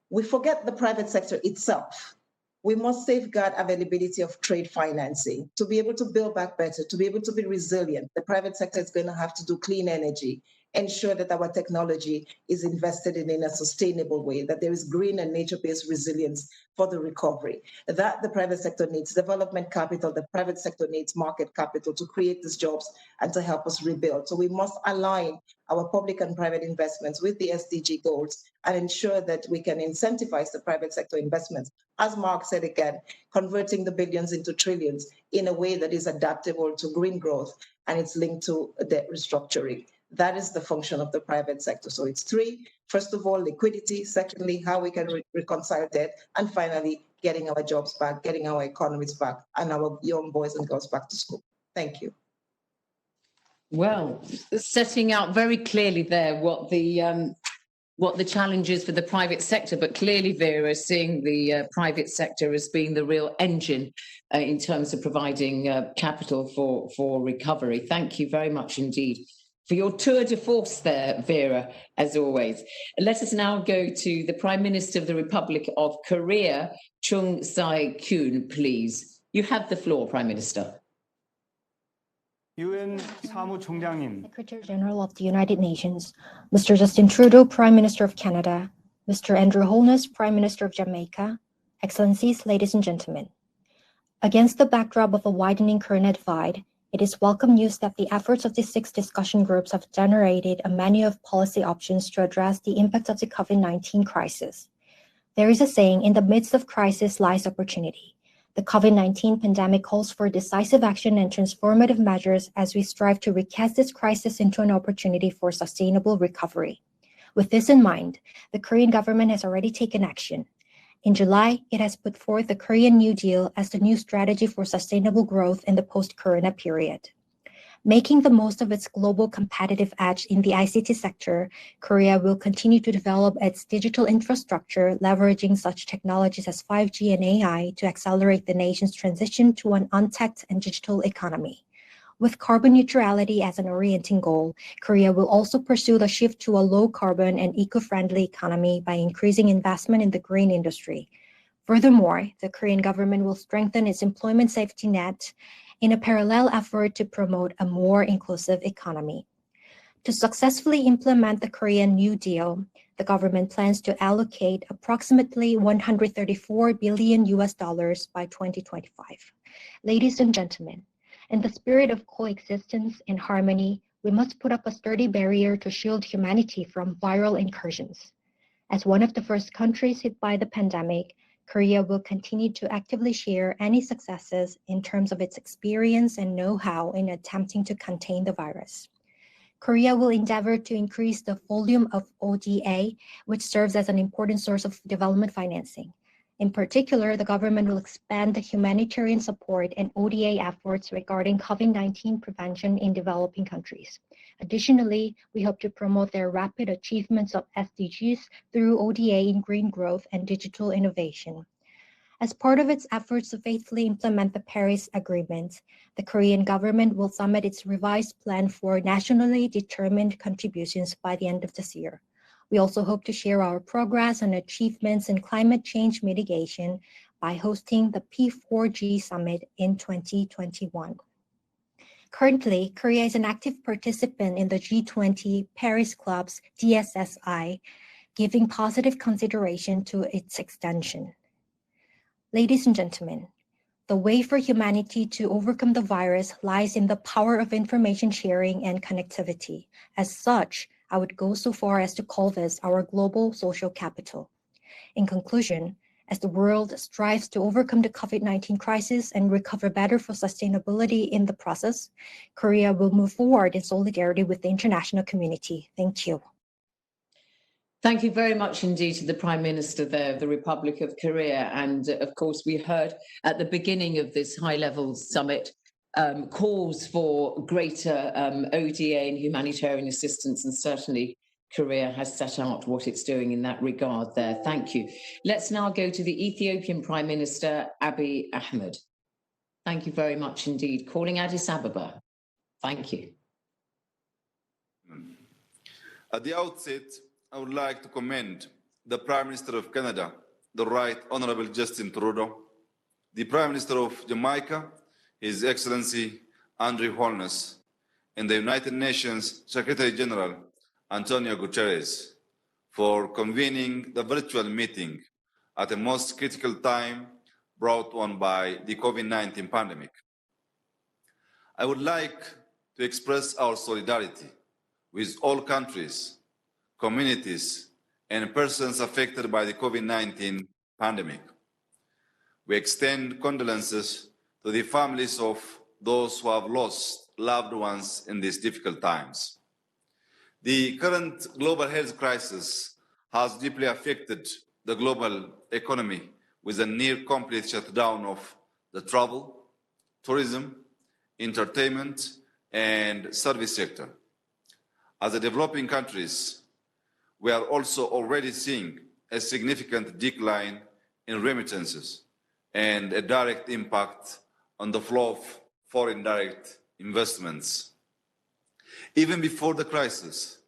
We forget the private sector itself. We must safeguard availability of trade financing to be able to build back better, to be able to be resilient. The private sector is going to have to do clean energy, ensure that our technology is invested in a sustainable way, that there is green and nature-based resilience for the recovery. That the private sector needs development capital, the private sector needs market capital to create these jobs and to help us rebuild. So we must align our public and private investments with the SDG goals and ensure that we can incentivize the private sector investments. As Mark said again, converting the billions into trillions in a way that is adaptable to green growth and it's linked to debt restructuring. That is the function of the private sector. So it's 3. First of all, liquidity. Secondly, how we can reconcile debt. And finally, getting our jobs back, getting our economies back, and our young boys and girls back to school. Thank you. Well, setting out very clearly there what the what the challenge is for the private sector, but clearly, Vera, seeing the private sector as being the real engine in terms of providing capital for recovery. Thank you very much indeed for your tour de force there, Vera, as always. Let us now go to the Prime Minister of the Republic of Korea, Chung Sae-kyun, please. You have the floor, Prime Minister. UN 사무총장님, Secretary General of the United Nations, Mr. Justin Trudeau, Prime Minister of Canada, Mr. Andrew Holness, Prime Minister of Jamaica, Excellencies, ladies and gentlemen. Against the backdrop of a widening Corona divide, it is welcome news that the efforts of the 6 discussion groups have generated a menu of policy options to address the impact of the COVID-19 crisis. There is a saying, in the midst of crisis lies opportunity. The COVID-19 pandemic calls for decisive action and transformative measures as we strive to recast this crisis into an opportunity for sustainable recovery. With this in mind, the Korean government has already taken action. In July, it has put forth the Korean New Deal as the new strategy for sustainable growth in the post-Corona period. Making the most of its global competitive edge in the ICT sector, Korea will continue to develop its digital infrastructure, leveraging such technologies as 5G and AI to accelerate the nation's transition to an untech and digital economy. With carbon neutrality as an orienting goal, Korea will also pursue the shift to a low-carbon and eco-friendly economy by increasing investment in the green industry. Furthermore, the Korean government will strengthen its employment safety net in a parallel effort to promote a more inclusive economy. To successfully implement the Korean New Deal, the government plans to allocate approximately $134 billion by 2025. Ladies and gentlemen, in the spirit of coexistence and harmony, we must put up a sturdy barrier to shield humanity from viral incursions. As one of the first countries hit by the pandemic, Korea will continue to actively share any successes in terms of its experience and know-how in attempting to contain the virus. Korea will endeavor to increase the volume of ODA, which serves as an important source of development financing. In particular, the government will expand the humanitarian support and ODA efforts regarding COVID-19 prevention in developing countries. Additionally, we hope to promote their rapid achievements of SDGs through ODA in green growth and digital innovation. As part of its efforts to faithfully implement the Paris Agreement, the Korean government will submit its revised plan for nationally determined contributions by the end of this year. We also hope to share our progress and achievements in climate change mitigation by hosting the P4G Summit in 2021. Currently, Korea is an active participant in the G20 Paris Club's DSSI, giving positive consideration to its extension. Ladies and gentlemen, the way for humanity to overcome the virus lies in the power of information sharing and connectivity. As such, I would go so far as to call this our global social capital. In conclusion, as the world strives to overcome the COVID-19 crisis and recover better for sustainability in the process, Korea will move forward in solidarity with the international community. Thank you. Thank you very much indeed to the Prime Minister there of the Republic of Korea. And of course, we heard at the beginning of this high-level summit calls for greater ODA and humanitarian assistance, and certainly Korea has set out what it's doing in that regard there. Thank you. Let's now go to the Ethiopian Prime Minister, Abiy Ahmed. Thank you very much indeed. Calling Addis Ababa. Thank you. At the outset, I would like to commend the Prime Minister of Canada, the Right Honourable Justin Trudeau, the Prime Minister of Jamaica, His Excellency Andrew Holness, and the United Nations Secretary General Antonio Guterres for convening the virtual meeting at a most critical time brought on by the COVID-19 pandemic. I would like to express our solidarity with all countries, communities, and persons affected by the COVID-19 pandemic. We extend condolences to the families of those who have lost loved ones in these difficult times. The current global health crisis has deeply affected the global economy with a near complete shutdown of the travel, tourism, entertainment, and service sector. As a developing countries, we are also already seeing a significant decline in remittances and a direct impact on the flow of foreign direct investments. Even before the crisis,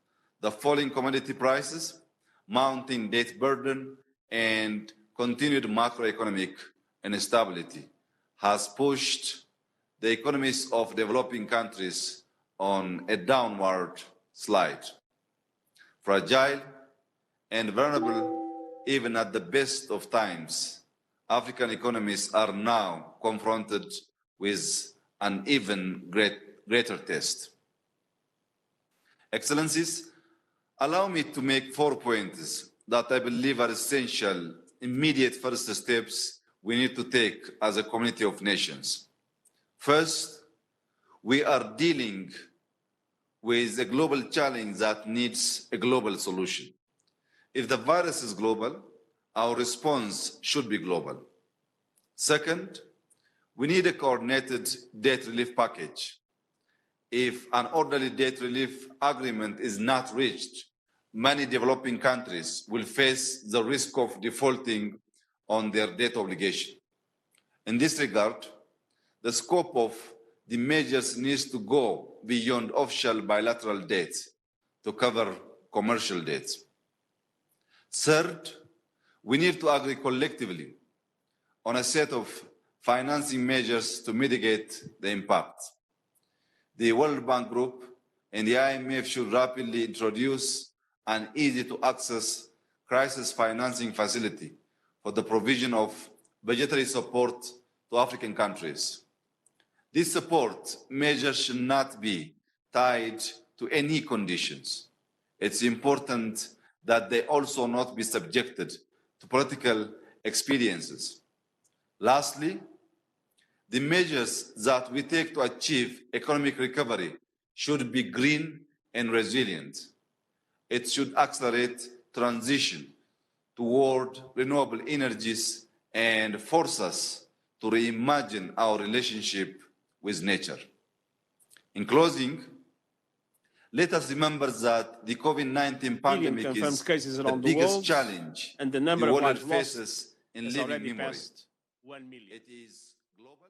the falling commodity prices, mounting debt burden, and continued macroeconomic instability has pushed the economies of developing countries on a downward slide. Fragile and vulnerable, even at the best of times, African economies are now confronted with an even greater test. Excellencies, allow me to make 4 points that I believe are essential, immediate first steps we need to take as a community of nations. First, we are dealing with a global challenge that needs a global solution. If the virus is global, our response should be global. Second, we need a coordinated debt relief package. If an orderly debt relief agreement is not reached, many developing countries will face the risk of defaulting on their debt obligation. In this regard, the scope of the measures needs to go beyond official bilateral debt to cover commercial debts. Third, we need to agree collectively on a set of financing measures to mitigate the impact. The World Bank Group and the IMF should rapidly introduce an easy-to-access crisis financing facility for the provision of budgetary support to African countries. This support measure should not be tied to any conditions. It's important that they also not be subjected to political expediencies. Lastly, the measures that we take to achieve economic recovery should be green and resilient. It should accelerate transition toward renewable energies and force us to reimagine our relationship with nature. In closing, let us remember that the COVID-19 pandemic is the biggest challenge and the number the of world lives faces in has living already memory. passed 1 million. It is global.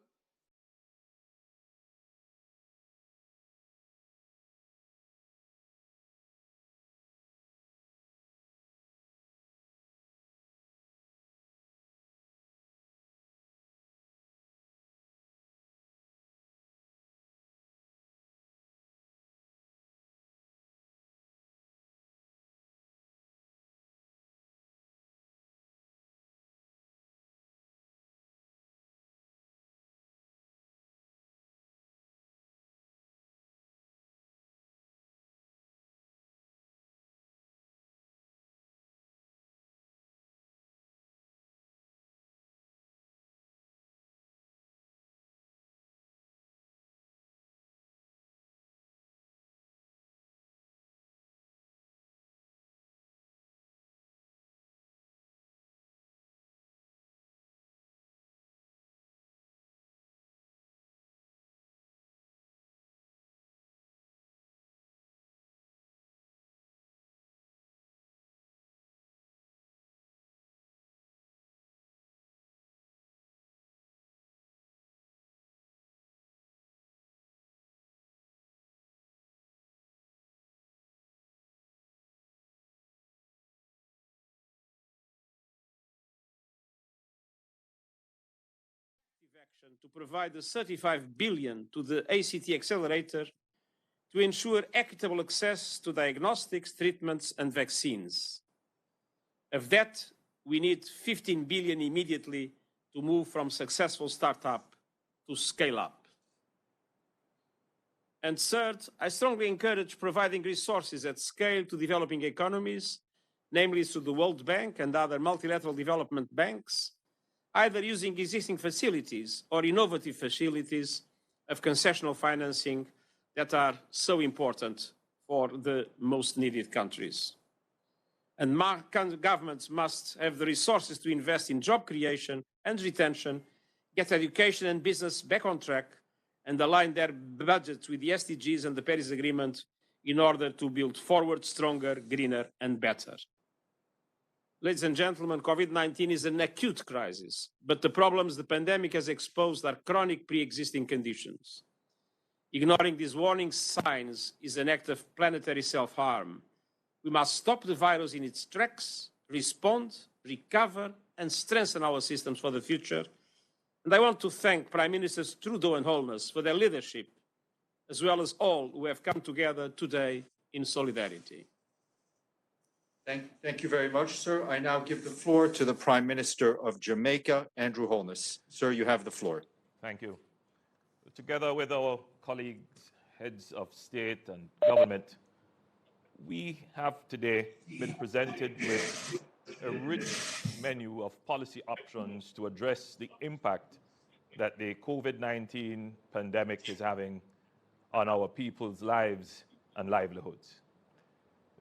Action to provide the 35 billion to the ACT Accelerator to ensure equitable access to diagnostics, treatments, and vaccines. Of that, we need 15 billion immediately to move from successful startup to scale up. And third, I strongly encourage providing resources at scale to developing economies, namely through the World Bank and other multilateral development banks, either using existing facilities or innovative facilities of concessional financing that are so important for the most needed countries. And governments must have the resources to invest in job creation and retention, get education and business back on track, and align their budgets with the SDGs and the Paris Agreement in order to build forward stronger, greener, and better. Ladies and gentlemen, COVID-19 is an acute crisis, but the problems the pandemic has exposed are chronic pre-existing conditions. Ignoring these warning signs is an act of planetary self-harm. We must stop the virus in its tracks, respond, recover, and strengthen our systems for the future. And I want to thank Prime Ministers Trudeau and Holness for their leadership, as well as all who have come together today in solidarity. Thank you very much, sir. I now give the floor to the Prime Minister of Jamaica, Andrew Holness. Sir, you have the floor. Thank you. Together with our colleagues, heads of state and government, we have today been presented with a rich menu of policy options to address the impact that the COVID-19 pandemic is having on our people's lives and livelihoods.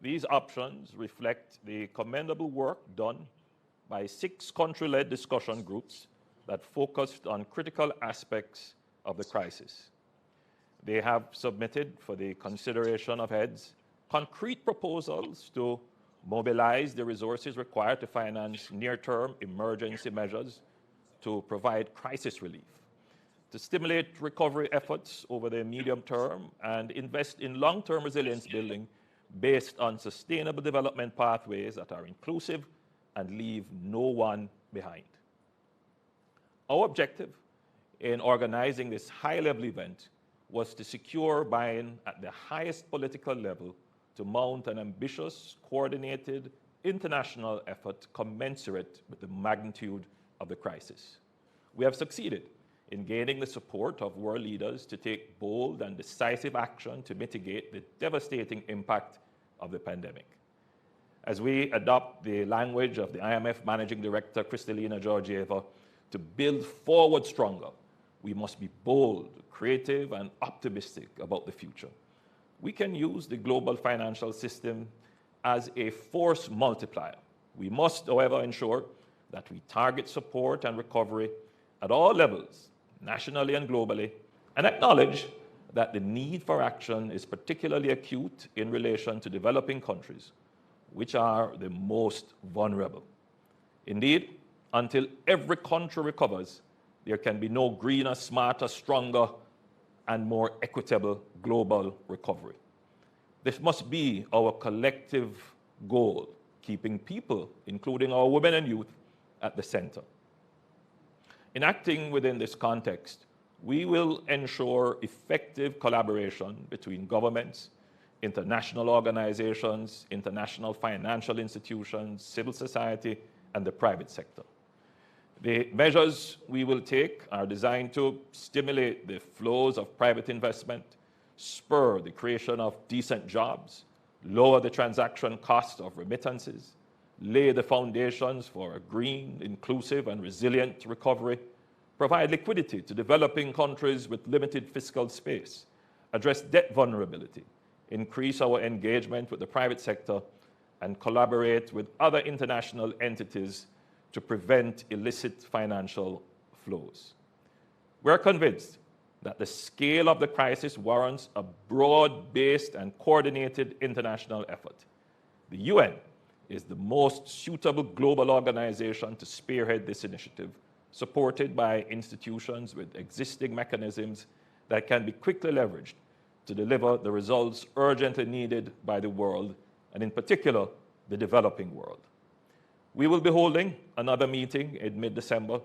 These options reflect the commendable work done by 6 country-led discussion groups that focused on critical aspects of the crisis. They have submitted for the consideration of heads concrete proposals to mobilize the resources required to finance near-term emergency measures to provide crisis relief, to stimulate recovery efforts over the medium term, and invest in long-term resilience building based on sustainable development pathways that are inclusive and leave no one behind. Our objective in organizing this high-level event was to secure buy-in at the highest political level to mount an ambitious, coordinated international effort commensurate with the magnitude of the crisis. We have succeeded in gaining the support of world leaders to take bold and decisive action to mitigate the devastating impact of the pandemic. As we adopt the language of the IMF Managing Director, Kristalina Georgieva, to build forward stronger, we must be bold, creative, and optimistic about the future. We can use the global financial system as a force multiplier. We must, however, ensure that we target support and recovery at all levels, nationally and globally, and acknowledge that the need for action is particularly acute in relation to developing countries, which are the most vulnerable. Indeed, until every country recovers, there can be no greener, smarter, stronger, and more equitable global recovery. This must be our collective goal, keeping people, including our women and youth, at the center. In acting within this context, we will ensure effective collaboration between governments, international organizations, international financial institutions, civil society, and the private sector. The measures we will take are designed to stimulate the flows of private investment, spur the creation of decent jobs, lower the transaction cost of remittances, lay the foundations for a green, inclusive, and resilient recovery, provide liquidity to developing countries with limited fiscal space, address debt vulnerability, increase our engagement with the private sector, and collaborate with other international entities to prevent illicit financial flows. We're convinced that the scale of the crisis warrants a broad-based and coordinated international effort. The UN is the most suitable global organization to spearhead this initiative, supported by institutions with existing mechanisms that can be quickly leveraged to deliver the results urgently needed by the world, and in particular, the developing world. We will be holding another meeting in mid-December,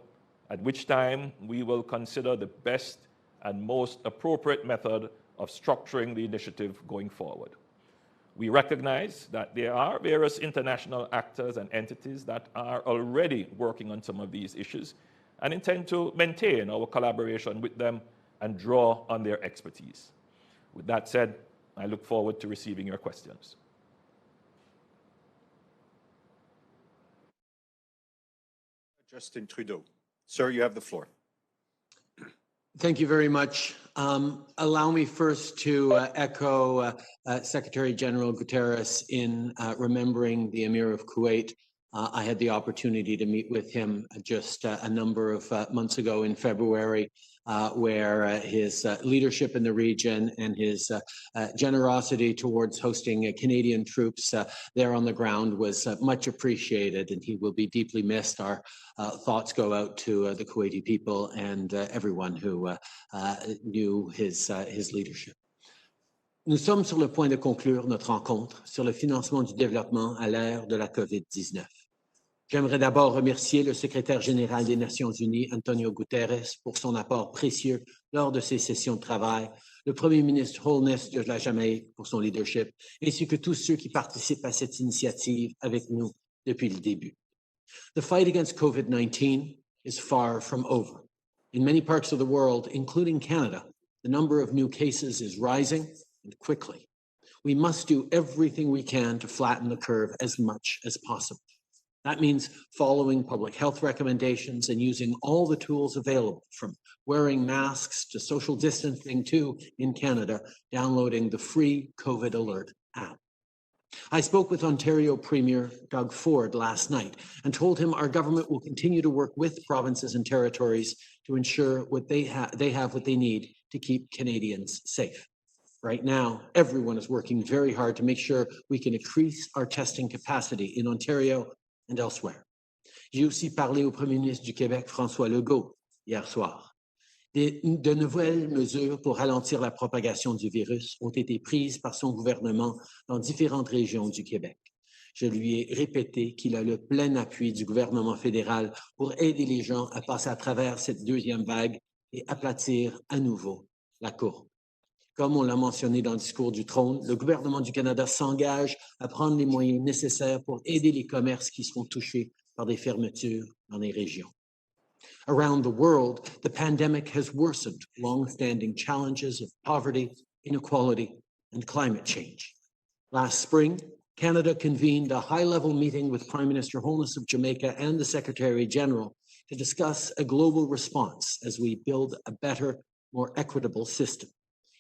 at which time we will consider the best and most appropriate method of structuring the initiative going forward. We recognize that there are various international actors and entities that are already working on some of these issues and intend to maintain our collaboration with them and draw on their expertise. With that said, I look forward to receiving your questions. Justin Trudeau. Sir, you have the floor. Thank you very much. Allow me first to echo Secretary General Guterres in remembering the Emir of Kuwait I had the opportunity to meet with him just a number of months ago in February, where his leadership in the region and his generosity towards hosting Canadian troops there on the ground was much appreciated, and he will be deeply missed. Our thoughts go out to the Kuwaiti people and everyone who knew his leadership. Nous sommes sur le point de conclure notre rencontre sur le financement du développement à l'ère de la COVID-19. J'aimerais d'abord remercier le secrétaire général des Nations Unies, Antonio Guterres, pour son apport précieux lors de ces sessions de travail, le premier ministre Holness de la Jamaïque pour son leadership, ainsi que tous ceux qui participent à cette initiative avec nous depuis le début. The fight against COVID-19 is far from over. In many parts of the world, including Canada, the number of new cases is rising and quickly. We must do everything we can to flatten the curve as much as possible. That means following public health recommendations and using all the tools available, from wearing masks to social distancing to, in Canada, downloading the free COVID Alert app. I spoke with Ontario Premier Doug Ford last night and told him our government will continue to work with provinces and territories to ensure what they have what they need to keep Canadians safe. Right now, everyone is working very hard to make sure we can increase our testing capacity in Ontario and elsewhere. J'ai aussi parlé au Premier ministre du Québec, François Legault, hier soir. De nouvelles mesures pour ralentir la propagation du virus ont été prises par son gouvernement dans différentes régions du Québec. Je lui ai répété qu'il a le plein appui du gouvernement fédéral pour aider les gens à passer à travers cette deuxième vague et aplatir à nouveau la courbe. Comme on l'a mentionné dans le discours du trône, le gouvernement du Canada s'engage à prendre les moyens nécessaires pour aider les commerces qui seront touchés par des fermetures dans les régions. Around the world, the pandemic has worsened long-standing challenges of poverty, inequality, and climate change. Last spring, Canada convened a high-level meeting with Prime Minister Holness of Jamaica and the Secretary General to discuss a global response as we build a better, more equitable system.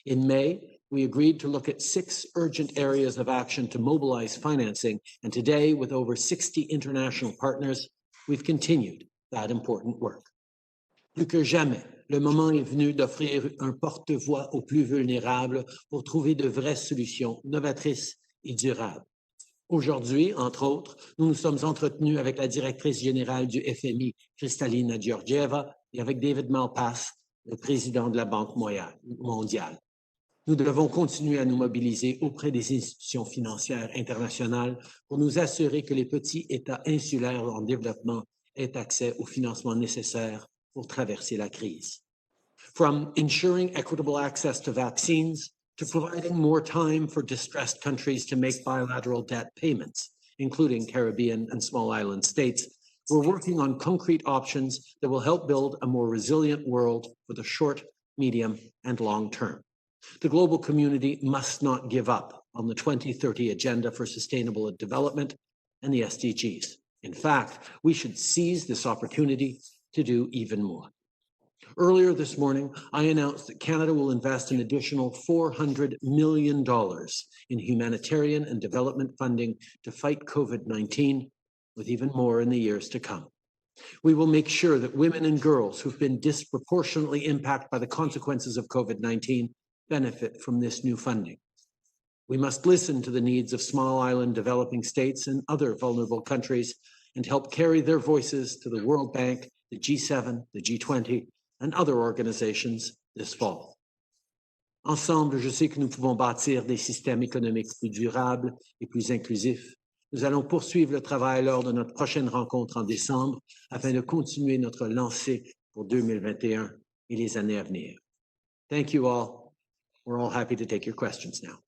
In May, we agreed to look at 6 urgent areas of action to mobilize financing, and today, with over 60 international partners, we've continued that important work. Plus que jamais, le moment est venu d'offrir un porte-voix aux plus vulnérables pour trouver de vraies solutions novatrices et durables. Aujourd'hui, entre autres, nous nous sommes entretenus avec la directrice générale du FMI, Kristalina Georgieva, et avec David Malpass, le président de la Banque mondiale. Nous devons continuer à nous mobiliser auprès des institutions financières internationales pour nous assurer que les petits États insulaires en développement aient accès au financement nécessaire pour traverser la crise. From ensuring equitable access to vaccines to providing more time for distressed countries to make bilateral debt payments, including Caribbean and small island states, we're working on concrete options that will help build a more resilient world for the short, medium, and long term. The global community must not give up on the 2030 Agenda for Sustainable Development and the SDGs. In fact, we should seize this opportunity to do even more. Earlier this morning, I announced that Canada will invest an additional $400 million in humanitarian and development funding to fight COVID-19, with even more in the years to come. We will make sure that women and girls who've been disproportionately impacted by the consequences of COVID-19 benefit from this new funding. We must listen to the needs of small island developing states and other vulnerable countries and help carry their voices to the World Bank, the G7, the G20, and other organizations this fall. Ensemble, je sais que nous pouvons bâtir des systèmes économiques plus durables et plus inclusifs. Nous allons poursuivre le travail lors de notre prochaine rencontre en décembre afin de continuer notre lancée pour 2021 et les années à venir. Thank you all. We're all happy to take your questions now.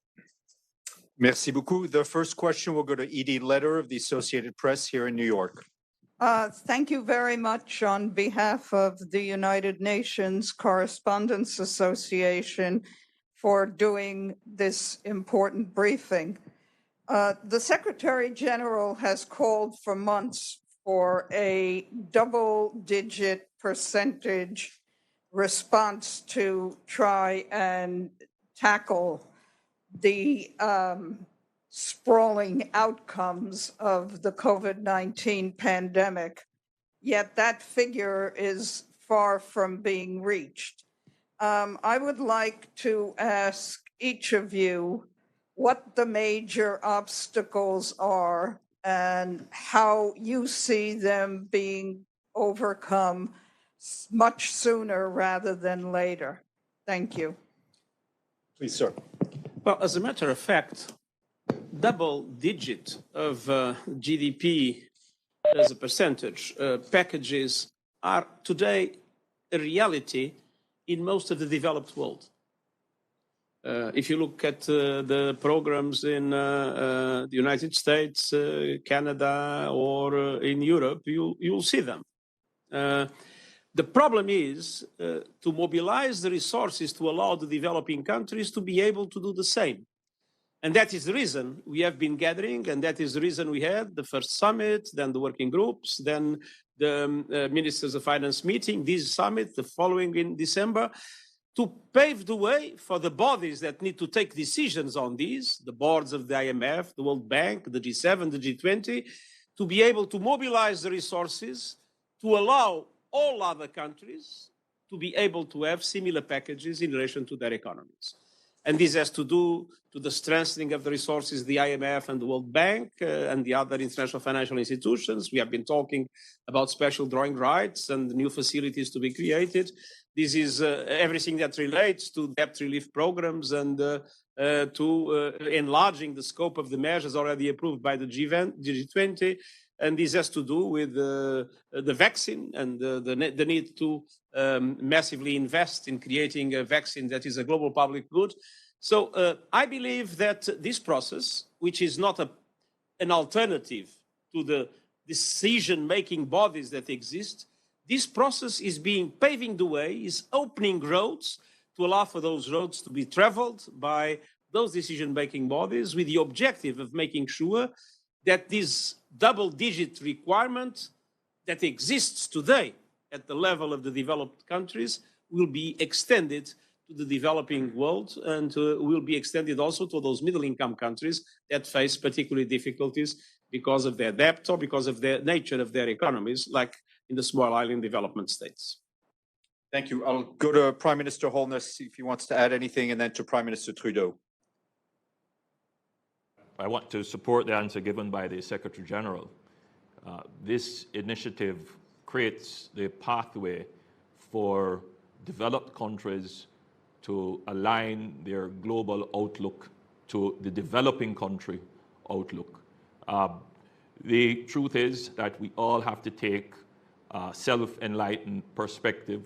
Merci beaucoup. The first question will go to Edie Leder of the Associated Press here in New York. Thank you very much on behalf of the United Nations Correspondents Association for doing this important briefing. The Secretary General has called for months for a double-digit percentage response to try and tackle the sprawling outcomes of the COVID-19 pandemic, yet that figure is far from being reached. I would like to ask each of you what the major obstacles are and how you see them being overcome much sooner rather than later. Thank you. Please, sir. Well, as a matter of fact, double digit of GDP as a percentage packages are today a reality in most of the developed world. If you look at the programs in the United States, Canada, or in Europe, you'll see them. The problem is to mobilize the resources to allow the developing countries to be able to do the same. And that is the reason we have been gathering, and that is the reason we had the first summit, then the working groups, then the Ministers of Finance meeting, this summit, the following in December, to pave the way for the bodies that need to take decisions on these, the boards of the IMF, the World Bank, the G7, the G20, to be able to mobilize the resources to allow all other countries to be able to have similar packages in relation to their economies. And this has to do to the strengthening of the resources, the IMF and the World Bank and the other international financial institutions. We have been talking about special drawing rights and new facilities to be created. This is everything that relates to debt relief programs and to enlarging the scope of the measures already approved by the G20. And this has to do with the vaccine and the need to massively invest in creating a vaccine that is a global public good. So I believe that this process, which is not an alternative to the decision-making bodies that exist, this process is paving the way, is opening roads to allow for those roads to be traveled by those decision-making bodies with the objective of making sure that this double-digit requirement that exists today at the level of the developed countries will be extended to the developing world and will be extended also to those middle-income countries that face particular difficulties because of their debt or because of the nature of their economies, like in the small island development states. Thank you. I'll go to Prime Minister Holness if he wants to add anything, and then to Prime Minister Trudeau. I want to support the answer given by the Secretary General. This initiative creates the pathway for developed countries to align their global outlook to the developing country outlook. The truth is that we all have to take a self-enlightened perspective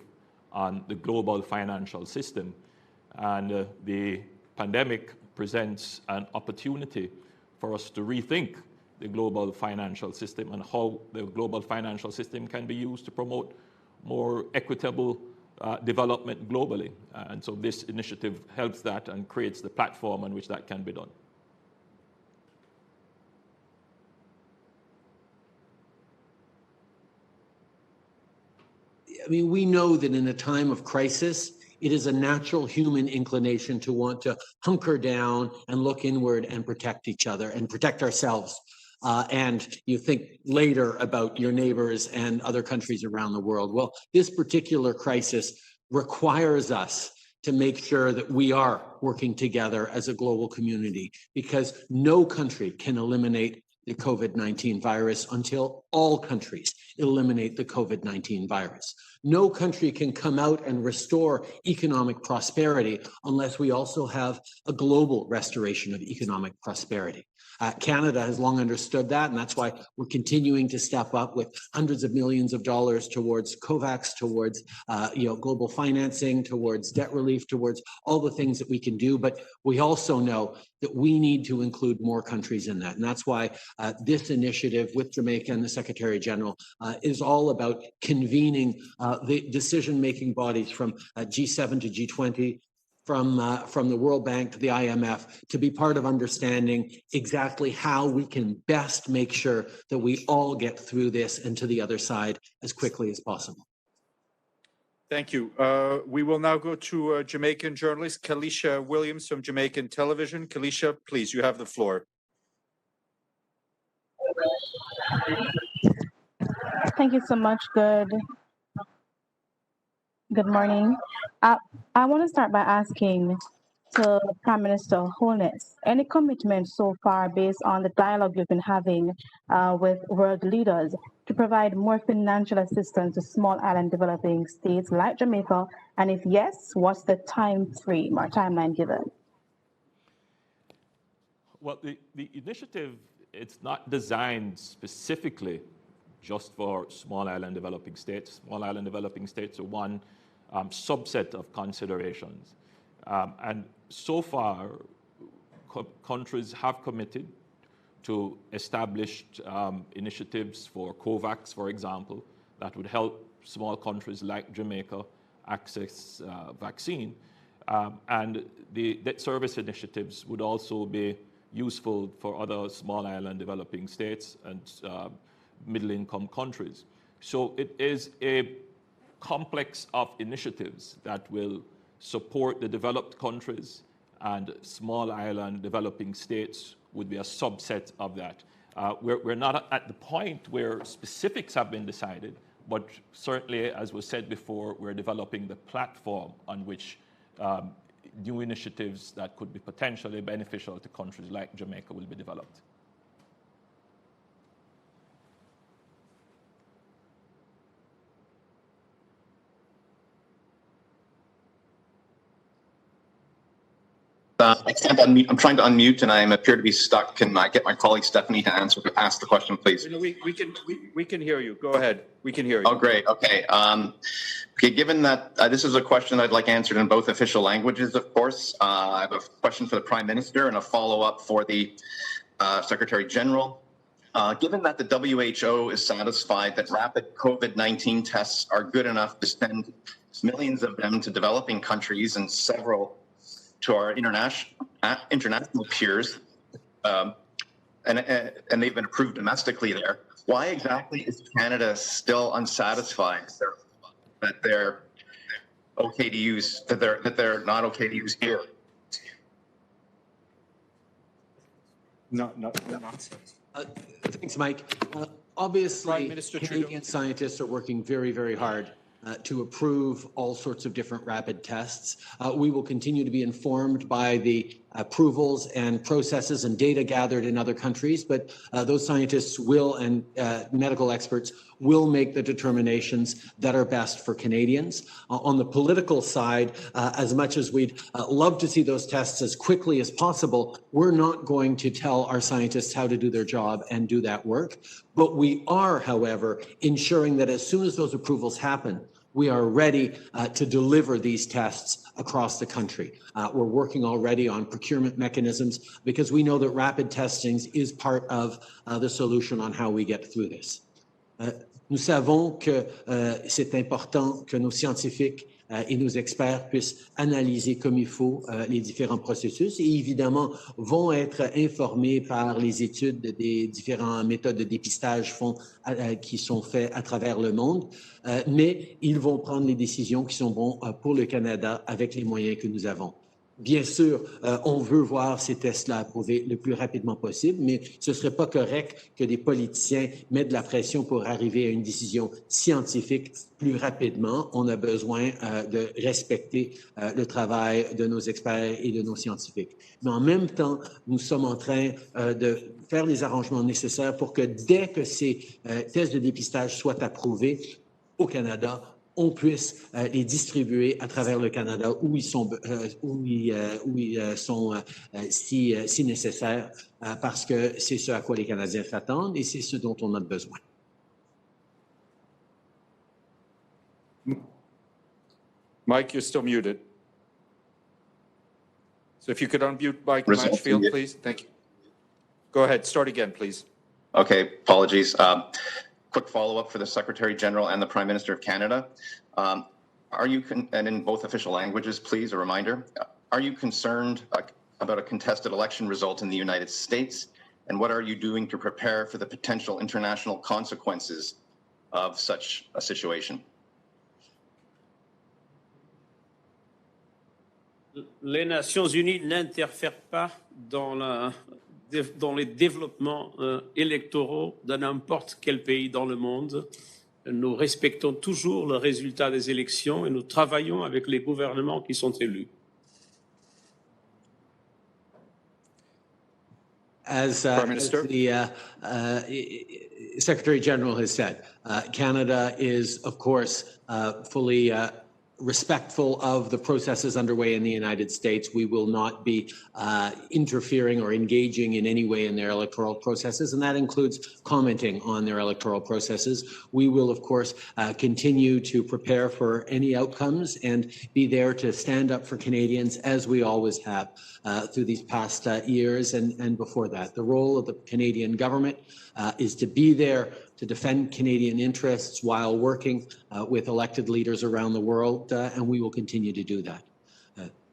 on the global financial system. And the pandemic presents an opportunity for us to rethink the global financial system and how the global financial system can be used to promote more equitable development globally. And so this initiative helps that and creates the platform on which that can be done. I mean, we know that in a time of crisis, it is a natural human inclination to want to hunker down and look inward and protect each other and protect ourselves. And you think later about your neighbors and other countries around the world. Well, this particular crisis requires us to make sure that we are working together as a global community, because no country can eliminate the COVID-19 virus until all countries eliminate the COVID-19 virus. No country can come out and restore economic prosperity unless we also have a global restoration of economic prosperity. Canada has long understood that, and that's why we're continuing to step up with hundreds of millions of dollars towards COVAX, towards global financing, towards debt relief, towards all the things that we can do. But we also know that we need to include more countries in that. And that's why this initiative with Jamaica and the Secretary General is all about convening the decision-making bodies from G7 to G20, from the World Bank to the IMF, to be part of understanding exactly how we can best make sure that we all get through this and to the other side as quickly as possible. Thank you. We will now go to Jamaican journalist Kalisha Williams from Jamaican Television. Kalisha, please, you have the floor. Thank you so much. Good morning. I want to start by asking to Prime Minister Holness, any commitment so far based on the dialogue you've been having with world leaders to provide more financial assistance to small island developing states like Jamaica? And if yes, what's the time frame or timeline given? Well, the initiative, it's not designed specifically just for small island developing states. Small island developing states are one subset of considerations. And so far, countries have committed to established initiatives for COVAX, for example, that would help small countries like Jamaica access vaccine. And the debt service initiatives would also be useful for other small island developing states and middle-income countries. So it is a complex of initiatives that will support the developed countries, and small island developing states would be a subset of that. We're not at the point where specifics have been decided, but certainly, as was said before, we're developing the platform on which new initiatives that could be potentially beneficial to countries like Jamaica will be developed. I can't unmute. I'm trying to unmute, and I appear to be stuck. Can I get my colleague Stephanie to ask the question, please? We can hear you. Go ahead. We can hear you. Oh, great. Okay. Okay. Given that this is a question I'd like answered in both official languages, of course, I have a question for the Prime Minister and a follow-up for the Secretary General. Given that the WHO is satisfied that rapid COVID-19 tests are good enough to send millions of them to developing countries and several to our international peers, and they've been approved domestically there, why exactly is Canada still unsatisfied that they're okay to use, that they're not okay to use here? No. Thanks, Mike. Obviously, Canadian scientists are working very, very hard to approve all sorts of different rapid tests. We will continue to be informed by the approvals and processes and data gathered in other countries, but those scientists will, and medical experts will make the determinations that are best for Canadians. On the political side, as much as we'd love to see those tests as quickly as possible, we're not going to tell our scientists how to do their job and do that work. But we are, however, ensuring that as soon as those approvals happen, we are ready to deliver these tests across the country. We're working already on procurement mechanisms because we know that rapid testing is part of the solution on how we get through this. Nous savons que c'est important que nos scientifiques et nos experts puissent analyser comme il faut les différents processus et évidemment vont être informés par les études des différentes méthodes de dépistage qui sont faites à travers le monde, mais ils vont prendre les décisions qui sont bonnes pour le Canada avec les moyens que nous avons. Bien sûr, on veut voir ces tests-là approuvés le plus rapidement possible, mais ce ne serait pas correct que des politiciens mettent de la pression pour arriver à une décision scientifique plus rapidement. On a besoin de respecter le travail de nos experts et de nos scientifiques. Mais en même temps, nous sommes en train de faire les arrangements nécessaires pour que dès que ces tests de dépistage soient approuvés au Canada, on puisse les distribuer à travers le Canada où ils sont, si nécessaires, parce que c'est ce à quoi les Canadiens s'attendent et c'est ce dont on a besoin. Mike, you're still muted. So if you could unmute Mike Matchfield, please. Thank you. Go ahead. Start again, please. Okay. Apologies. Quick follow-up for the Secretary General and the Prime Minister of Canada. Are you, and in both official languages, please, a reminder, are you concerned about a contested election result in the United States? And what are you doing to prepare for the potential international consequences of such a situation? Les Nations Unies n'interfèrent pas dans dans les développements électoraux de n'importe quel pays dans le monde. Nous respectons toujours le résultat des élections et nous travaillons avec les gouvernements qui sont élus. As the Secretary General has said, Canada is, of course, fully respectful of the processes underway in the United States. We will not be interfering or engaging in any way in their electoral processes, and that includes commenting on their electoral processes. We will, of course, continue to prepare for any outcomes and be there to stand up for Canadians, as we always have through these past years and before that. The role of the Canadian government is to be there to defend Canadian interests while working with elected leaders around the world, and we will continue to do that.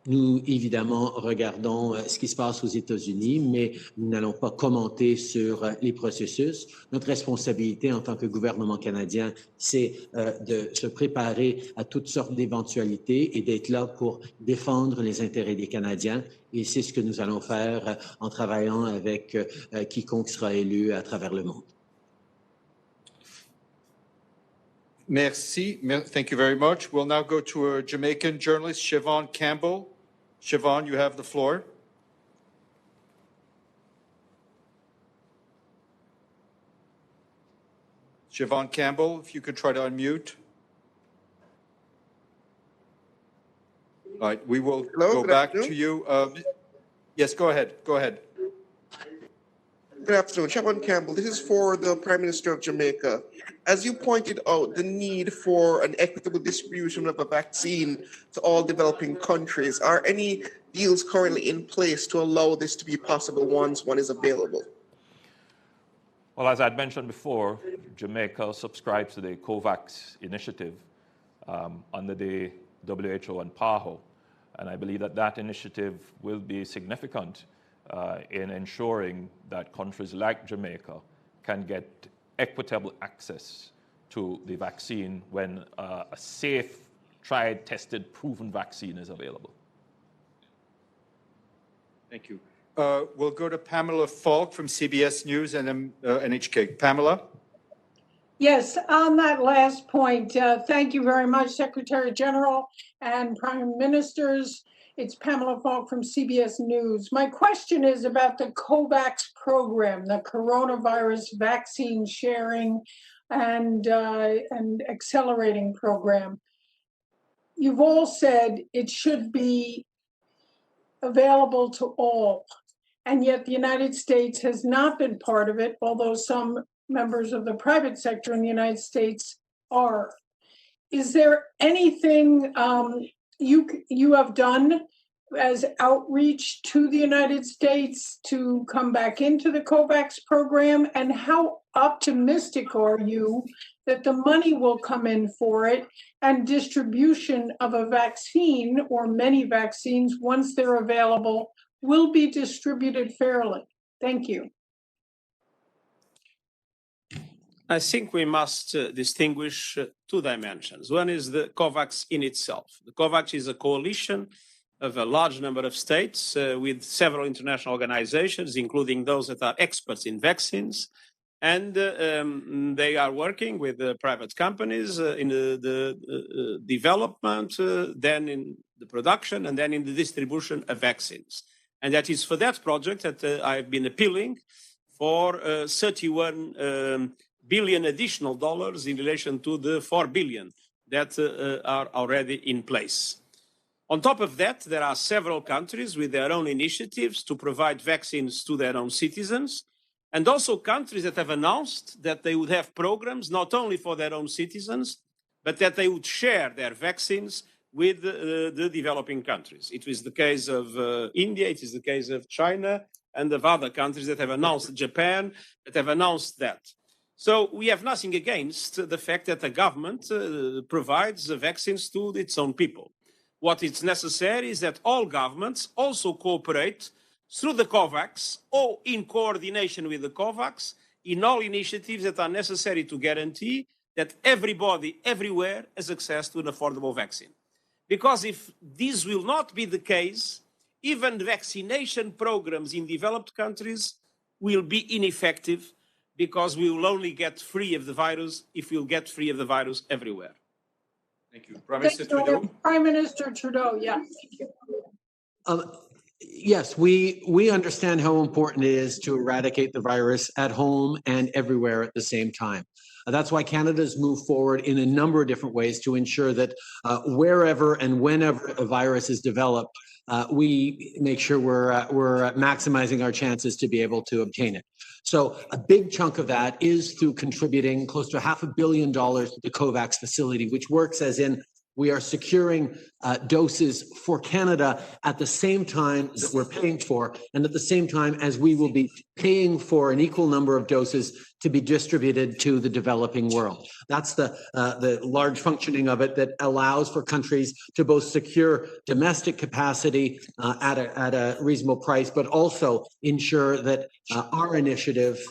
Nous, évidemment, regardons ce qui se passe aux États-Unis, mais nous n'allons pas commenter sur les processus. Notre responsabilité en tant que gouvernement canadien, c'est de se préparer à toutes sortes d'éventualités et d'être là pour défendre les intérêts des Canadiens. Et c'est ce que nous allons faire en travaillant avec quiconque sera élu à travers le monde. Merci. Thank you very much. We'll now go to a Jamaican journalist, Siobhan Campbell. Siobhan, you have the floor. Siobhan Campbell, if you could try to unmute. All right, we will go back to you. Yes, go ahead. Go ahead. Good afternoon, Siobhan Campbell. This is for the Prime Minister of Jamaica. As you pointed out, the need for an equitable distribution of a vaccine to all developing countries. Are any deals currently in place to allow this to be possible once one is available? Well, as I'd mentioned before, Jamaica subscribes to the COVAX initiative under the WHO and PAHO. And I believe that that initiative will be significant in ensuring that countries like Jamaica can get equitable access to the vaccine when a safe, tried, tested, proven vaccine is available. Thank you. We'll go to Pamela Falk from CBS News and NHK. Pamela? Yes, on that last point, thank you very much, Secretary General and Prime Ministers. It's Pamela Falk from CBS News. My question is about the COVAX program, the coronavirus vaccine sharing and accelerating program. You've all said it should be available to all, and yet the United States has not been part of it, although some members of the private sector in the United States are. Is there anything you have done as outreach to the United States to come back into the COVAX program? And how optimistic are you that the money will come in for it and distribution of a vaccine or many vaccines, once they're available, will be distributed fairly? Thank you. I think we must distinguish two dimensions. One is the COVAX in itself. The COVAX is a coalition of a large number of states with several international organizations, including those that are experts in vaccines. And they are working with private companies in the development, then in the production, and then in the distribution of vaccines. And that is for that project that I've been appealing for 31 billion additional dollars in relation to the 4 billion that are already in place. On top of that, there are several countries with their own initiatives to provide vaccines to their own citizens, and also countries that have announced that they would have programs not only for their own citizens, but that they would share their vaccines with the developing countries. It was the case of India, it is the case of China, and of other countries that have announced, Japan, that have announced that. So we have nothing against the fact that the government provides the vaccines to its own people. What is necessary is that all governments also cooperate through the COVAX or in coordination with the COVAX in all initiatives that are necessary to guarantee that everybody, everywhere, has access to an affordable vaccine. Because if this will not be the case, even vaccination programs in developed countries will be ineffective because we will only get free of the virus if we'll get free of the virus everywhere. Thank you. Prime Minister Trudeau. Prime Minister Trudeau, yeah. Yes, we understand how important it is to eradicate the virus at home and everywhere at the same time. That's why Canada's moved forward in a number of different ways to ensure that wherever and whenever a virus is developed, we make sure we're maximizing our chances to be able to obtain it. So a big chunk of that is through contributing close to $500 million to the COVAX facility, which works as in we are securing doses for Canada at the same time that we're paying for, and at the same time as we will be paying for an equal number of doses to be distributed to the developing world. That's the large functioning of it that allows for countries to both secure domestic capacity at a reasonable price, but also ensure that our initiative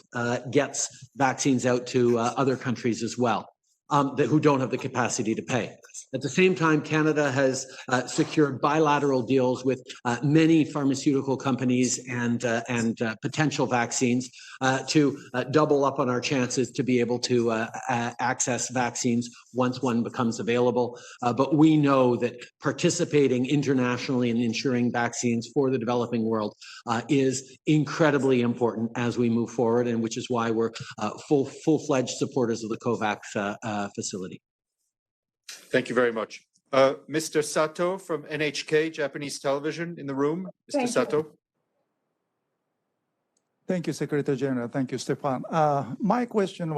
gets vaccines out to other countries as well, who don't have the capacity to pay. At the same time, Canada has secured bilateral deals with many pharmaceutical companies and potential vaccines to double up on our chances to be able to access vaccines once one becomes available. But we know that participating internationally in ensuring vaccines for the developing world is incredibly important as we move forward, and which is why we're full-fledged supporters of the COVAX facility. Thank you very much. Mr. Sato from NHK, Japanese television in the room. Mr. Sato. Thank you, Secretary General. Thank you, Stefan. My question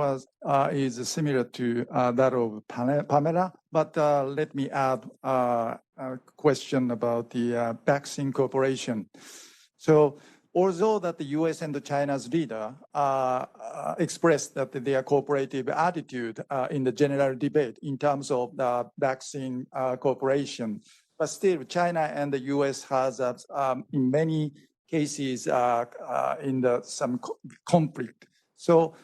is similar to that of Pamela, but let me add a question about the vaccine cooperation. So, although that the U.S. and China's leader expressed that their cooperative attitude in the general debate in terms of the vaccine cooperation, but still China and the U.S. has in many cases in some conflict. So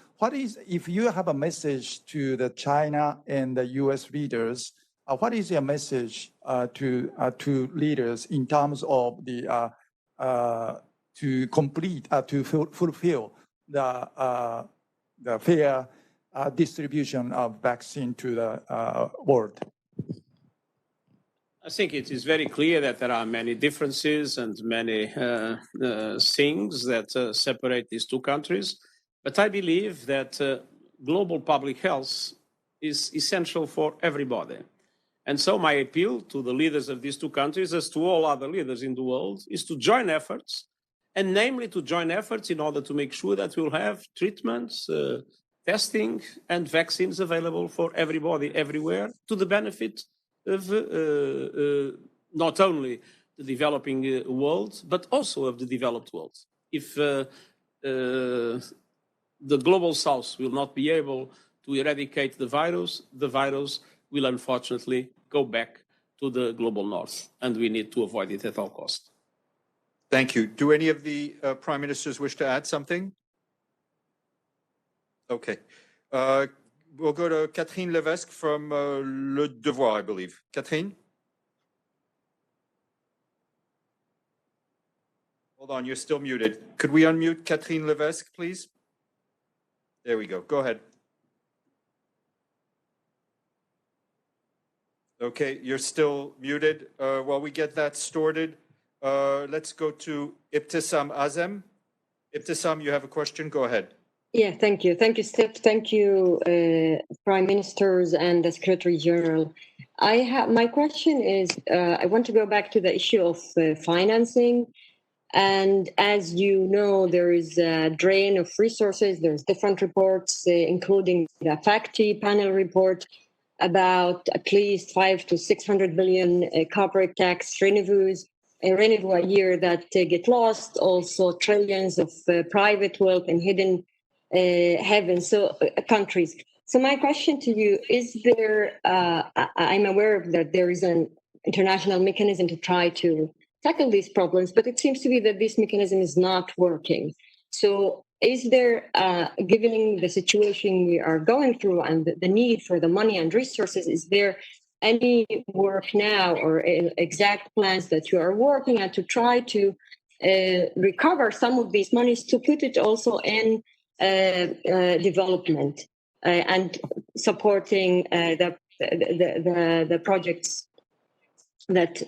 if you have a message to the China and the U.S. leaders, what is your message to leaders in terms of the to fulfill the fair distribution of vaccine to the world? I think it is very clear that there are many differences and many things that separate these two countries. But I believe that global public health is essential for everybody. And so my appeal to the leaders of these two countries, as to all other leaders in the world, is to join efforts, and namely to join efforts in order to make sure that we'll have treatments, testing, and vaccines available for everybody, everywhere, to the benefit of not only the developing world, but also of the developed world. If the global south will not be able to eradicate the virus will unfortunately go back to the global north, and we need to avoid it at all costs. Thank you. Do any of the prime ministers wish to add something? Okay. We'll go to Catherine Levesque from Le Devoir, I believe. Catherine? Hold on, you're still muted. Could we unmute Catherine Levesque, please? There we go. Go ahead. Okay, you're still muted. While we get that sorted, let's go to Ibtisam Azem. Ibtisam, you have a question? Go ahead. Yeah, thank you. Thank you, Steph. Thank you, Prime Ministers and the Secretary General. My question is, I want to go back to the issue of financing. And as you know, there is a drain of resources. There's different reports, including the FACTI panel report, about at least 500 to 600 billion corporate tax revenue a year that get lost. Also, trillions of private wealth and hidden heavens, countries. So my question to you is there, I'm aware that there is an international mechanism to try to tackle these problems, but it seems to be that this mechanism is not working. So is there, given the situation we are going through and the need for the money and resources, is there any work now or exact plans that you are working on to try to recover some of these monies to put it also in development and supporting the projects that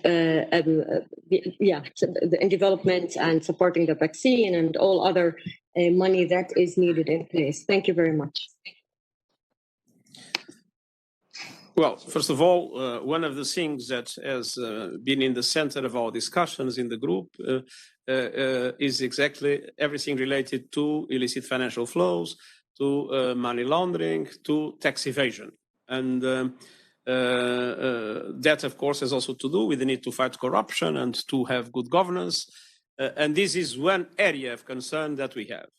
in development and supporting the vaccine and all other money that is needed in place. Thank you very much. Well, first of all, one of the things that has been in the center of our discussions in the group is exactly everything related to illicit financial flows, to money laundering, to tax evasion. And that, of course, has also to do with the need to fight corruption and to have good governance. And this is one area of concern that we have.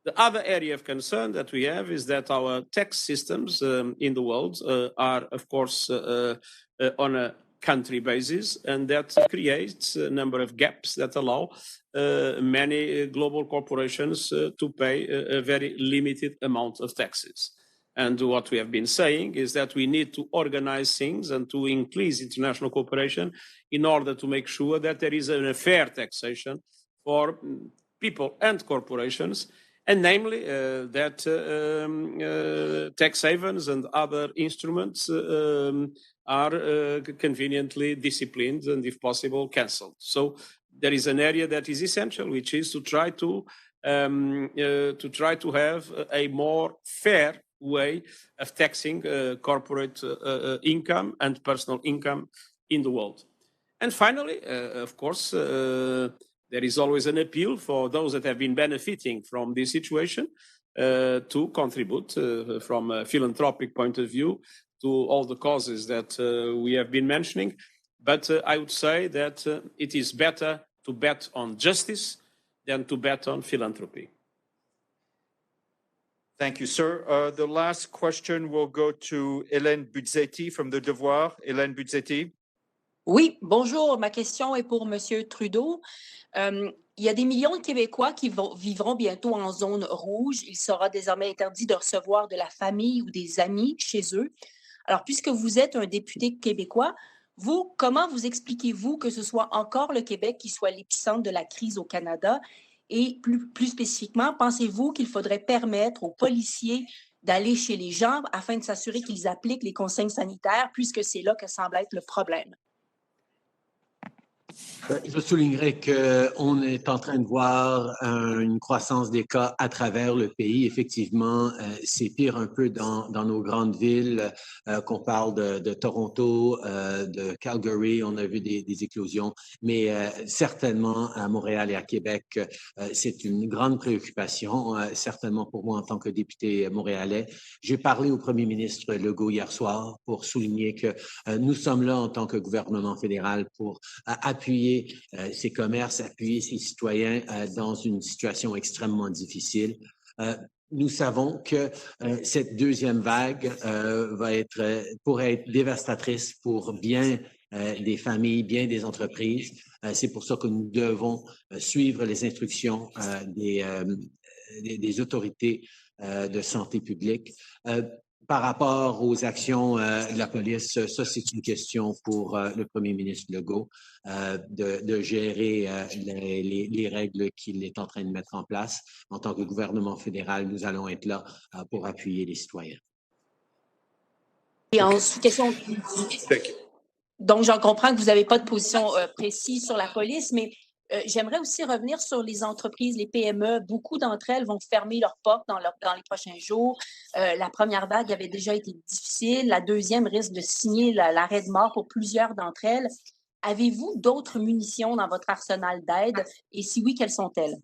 The other area of concern that we have is that our tax systems in the world are, of course, on a country basis, and that creates a number of gaps that allow many global corporations to pay a very limited amount of taxes. And what we have been saying is that we need to organize things and to increase international cooperation in order to make sure that there is a fair taxation for people and corporations, and namely that tax havens and other instruments are conveniently disciplined and, if possible, cancelled. So there is an area that is essential, which is to try to have a more fair way of taxing corporate income and personal income in the world. And finally, of course, there is always an appeal for those that have been benefiting from this situation to contribute from a philanthropic point of view to all the causes that we have been mentioning. But I would say that it is better to bet on justice than to bet on philanthropy. Thank you, sir. The last question will go to Hélène Buzzetti from The Devoir. Hélène Buzzetti. Oui, bonjour. Ma question est pour Monsieur Trudeau. Il y a des millions de Québécois qui vivront bientôt en zone rouge. Il sera désormais interdit de recevoir de la famille ou des amis chez eux. Alors, puisque vous êtes un député québécois, vous, comment vous expliquez-vous que ce soit encore le Québec qui soit l'épicentre de la crise au Canada? Et plus spécifiquement, pensez-vous qu'il faudrait permettre aux policiers d'aller chez les gens afin de s'assurer qu'ils appliquent les consignes sanitaires, puisque c'est là que semble être le problème? Je soulignerai qu'on est en train de voir une croissance des cas à travers le pays. Effectivement, c'est pire un peu dans nos grandes villes, qu'on parle de Toronto, de Calgary, on a vu des éclosions, mais certainement à Montréal et à Québec, c'est une grande préoccupation, certainement pour moi en tant que député montréalais. J'ai parlé au premier ministre Legault hier soir pour souligner que nous sommes là en tant que gouvernement fédéral pour appuyer ces commerces, appuyer ces citoyens dans une situation extrêmement difficile. Nous savons que cette deuxième vague pourrait être dévastatrice pour bien des familles, bien des entreprises. C'est pour ça que nous devons suivre les instructions des autorités de santé publique. Par rapport aux actions de la police, ça c'est une question pour le premier ministre Legault de gérer les règles qu'il est en train de mettre en place. En tant que gouvernement fédéral, nous allons être là pour appuyer les citoyens. Et ensuite, question. Donc, j'en comprends que vous n'avez pas de position précise sur la police, mais j'aimerais aussi revenir sur les entreprises, les PME. Beaucoup d'entre elles vont fermer leurs portes dans les prochains jours. La première vague avait déjà été difficile. La deuxième risque de signer l'arrêt de mort pour plusieurs d'entre elles. Avez-vous d'autres munitions dans votre arsenal d'aide? Et si oui, quelles sont-elles?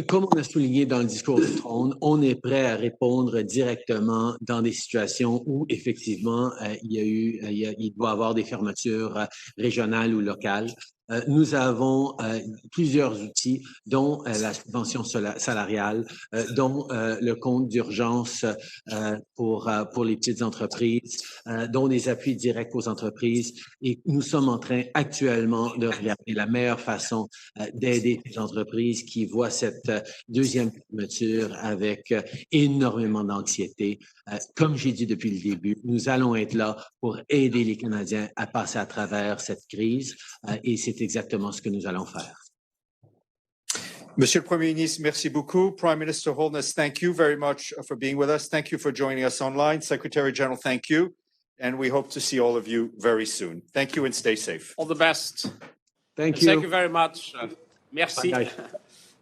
Comme on a souligné dans le discours du trône, on est prêt à répondre directement dans des situations où, effectivement, il doit y avoir des fermetures régionales ou locales. Nous avons plusieurs outils, dont la subvention salariale, dont le compte d'urgence pour les petites entreprises, dont des appuis directs aux entreprises. Et nous sommes en train actuellement de regarder la meilleure façon d'aider les entreprises qui voient cette deuxième fermeture avec énormément d'anxiété. Comme j'ai dit depuis le début, nous allons être là pour aider les Canadiens à passer à travers cette crise et c'est exactement ce que nous allons faire. Monsieur le Premier ministre, merci beaucoup. Prime Minister Holness, thank you very much for being with us. Thank you for joining us online. Secretary General, thank you. And we hope to see all of you very soon. Thank you and stay safe. All the best. Thank And you. Thank you very much. Merci. Bye,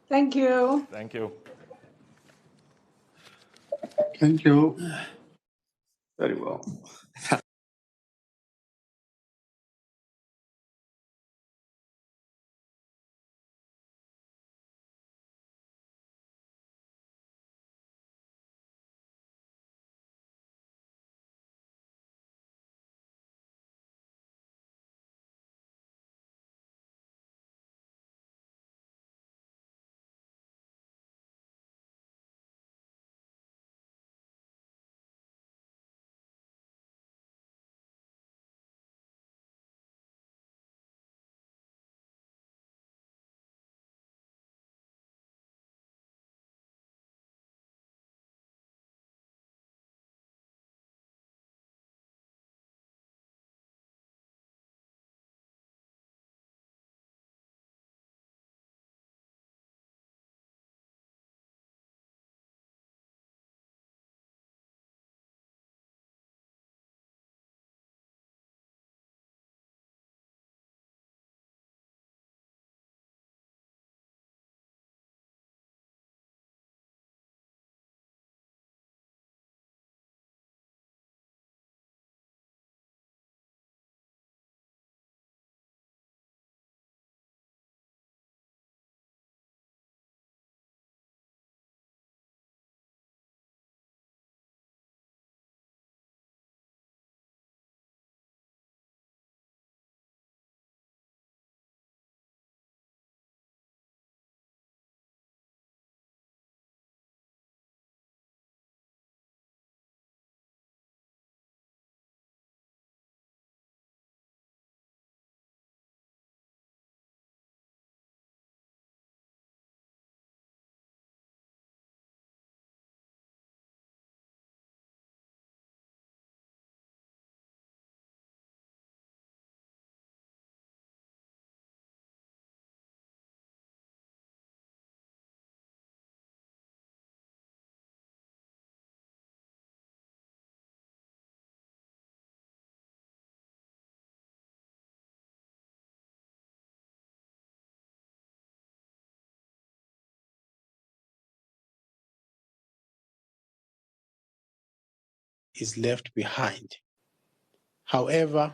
Thank you. Thank you. Thank you. Very well. Is left behind. However,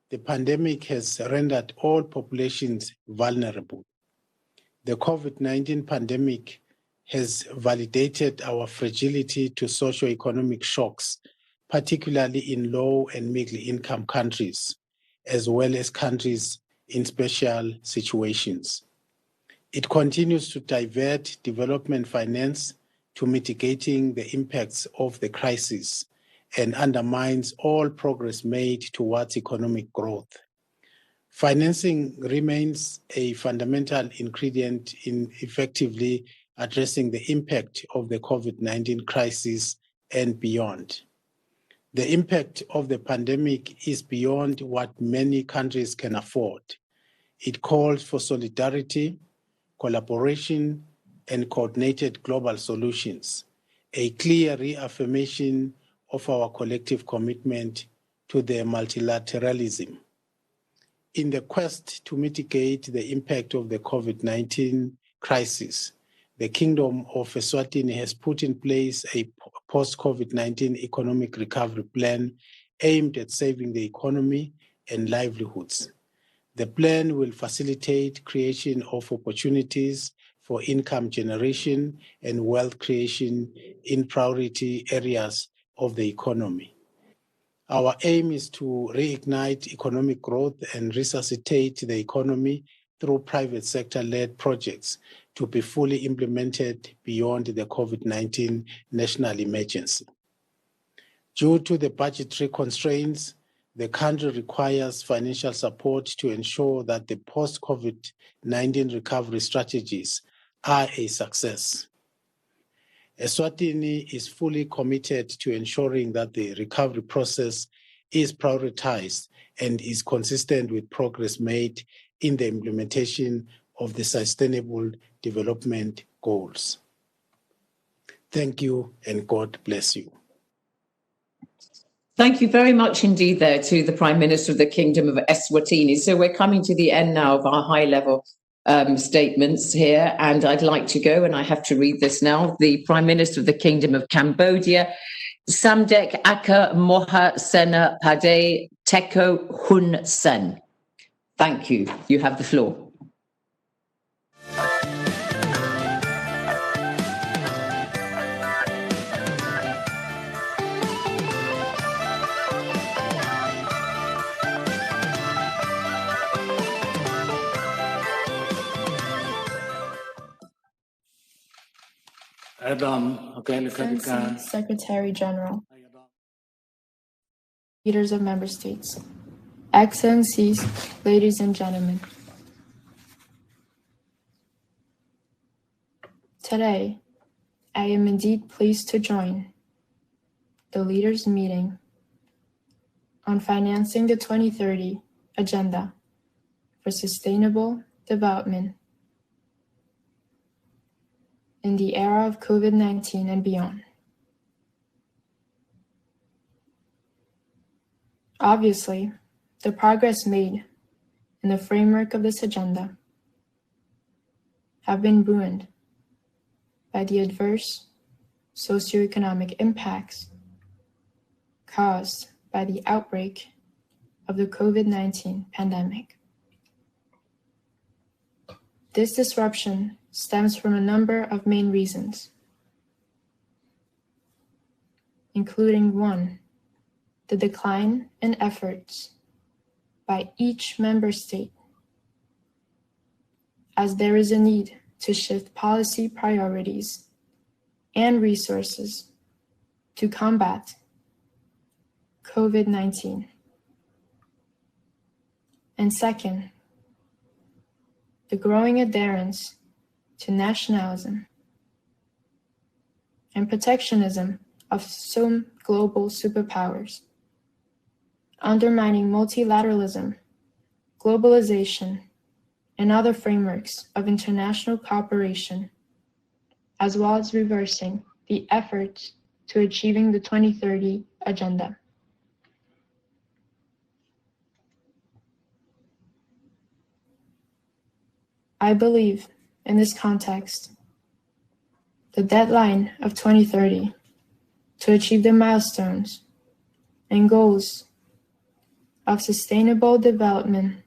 the pandemic has rendered all populations vulnerable. The COVID-19 pandemic has validated our fragility to socioeconomic shocks, particularly in low and middle-income countries, as well as countries in special situations. It continues to divert development finance to mitigating the impacts of the crisis and undermines all progress made towards economic growth. Financing remains a fundamental ingredient in effectively addressing the impact of the COVID-19 crisis and beyond. The impact of the pandemic is beyond what many countries can afford. It calls for solidarity, collaboration, and coordinated global solutions, a clear reaffirmation of our collective commitment to the multilateralism. In the quest to mitigate the impact of the COVID-19 crisis, the Kingdom of Eswatini has put in place a post-COVID-19 economic recovery plan aimed at saving the economy and livelihoods. The plan will facilitate creation of opportunities for income generation and wealth creation in priority areas of the economy. Our aim is to reignite economic growth and resuscitate the economy through private sector-led projects to be fully implemented beyond the COVID-19 national emergency. Due to the budgetary constraints, the country requires financial support to ensure that the post-COVID-19 recovery strategies are a success. Eswatini is fully committed to ensuring that the recovery process is prioritized and is consistent with progress made in the implementation of the Sustainable Development Goals. Thank you, and God bless you. Thank you very much indeed there to the Prime Minister of the Kingdom of Eswatini. So we're coming to the end now of our high-level statements here, and I'd like to go, and I have to read this now. The Prime Minister of the Kingdom of Cambodia, Samdech Aka Moha Sena Pade Teko Hun Sen. Thank you. You have the floor. Excellency, Secretary General, leaders of member states, Excellencies, ladies and gentlemen. Today, I am indeed pleased to join the leaders' meeting on financing the 2030 Agenda for Sustainable Development in the era of COVID-19 and beyond. Obviously, the progress made in the framework of this agenda have been ruined by the adverse socioeconomic impacts caused by the outbreak of the COVID-19 pandemic. This disruption stems from a number of main reasons, including 1, the decline in efforts by each member state, as there is a need to shift policy priorities and resources to combat COVID-19. And 2nd, the growing adherence to nationalism and protectionism of some global superpowers, undermining multilateralism, globalization, and other frameworks of international cooperation, as well as reversing the efforts to achieving the 2030 Agenda. I believe, in this context, the deadline of 2030 to achieve the milestones and goals of sustainable development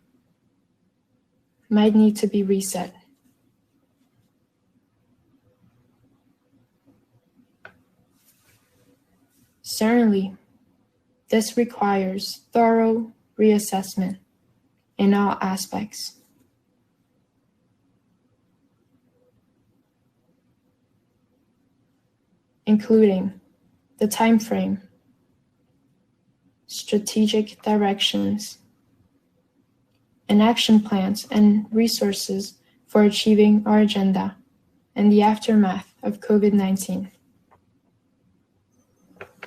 might need to be reset. Certainly, this requires thorough reassessment in all aspects. Including the time frame, strategic directions, and action plans and resources for achieving our agenda in the aftermath of COVID-19.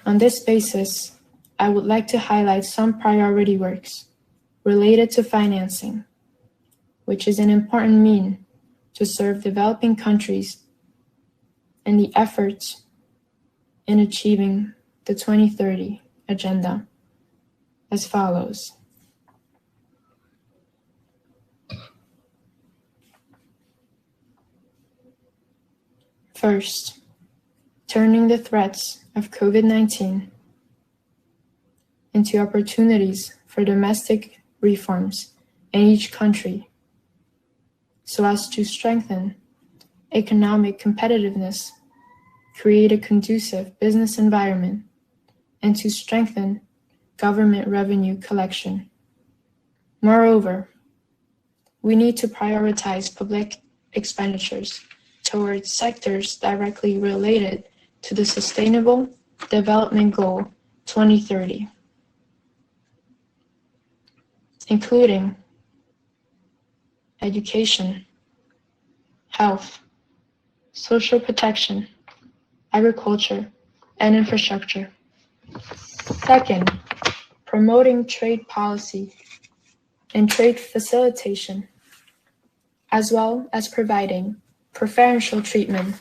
On this basis, I would like to highlight some priority works related to financing, which is an important means to serve developing countries in the efforts in achieving the 2030 Agenda as follows. First, turning the threats of COVID-19 into opportunities for domestic reforms in each country so as to strengthen economic competitiveness, create a conducive business environment, and to strengthen government revenue collection. Moreover, we need to prioritize public expenditures towards sectors directly related to the Sustainable Development Goal 2030, including education, health, social protection, agriculture, and infrastructure. Second, promoting trade policy and trade facilitation as well as providing preferential treatment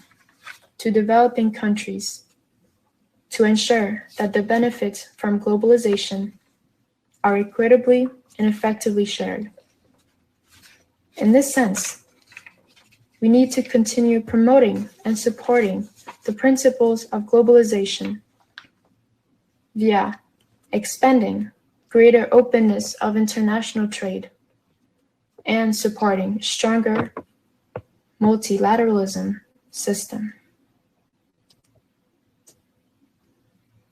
to developing countries to ensure that the benefits from globalization are equitably and effectively shared. In this sense, we need to continue promoting and supporting the principles of globalization via expanding greater openness of international trade and supporting stronger multilateralism system.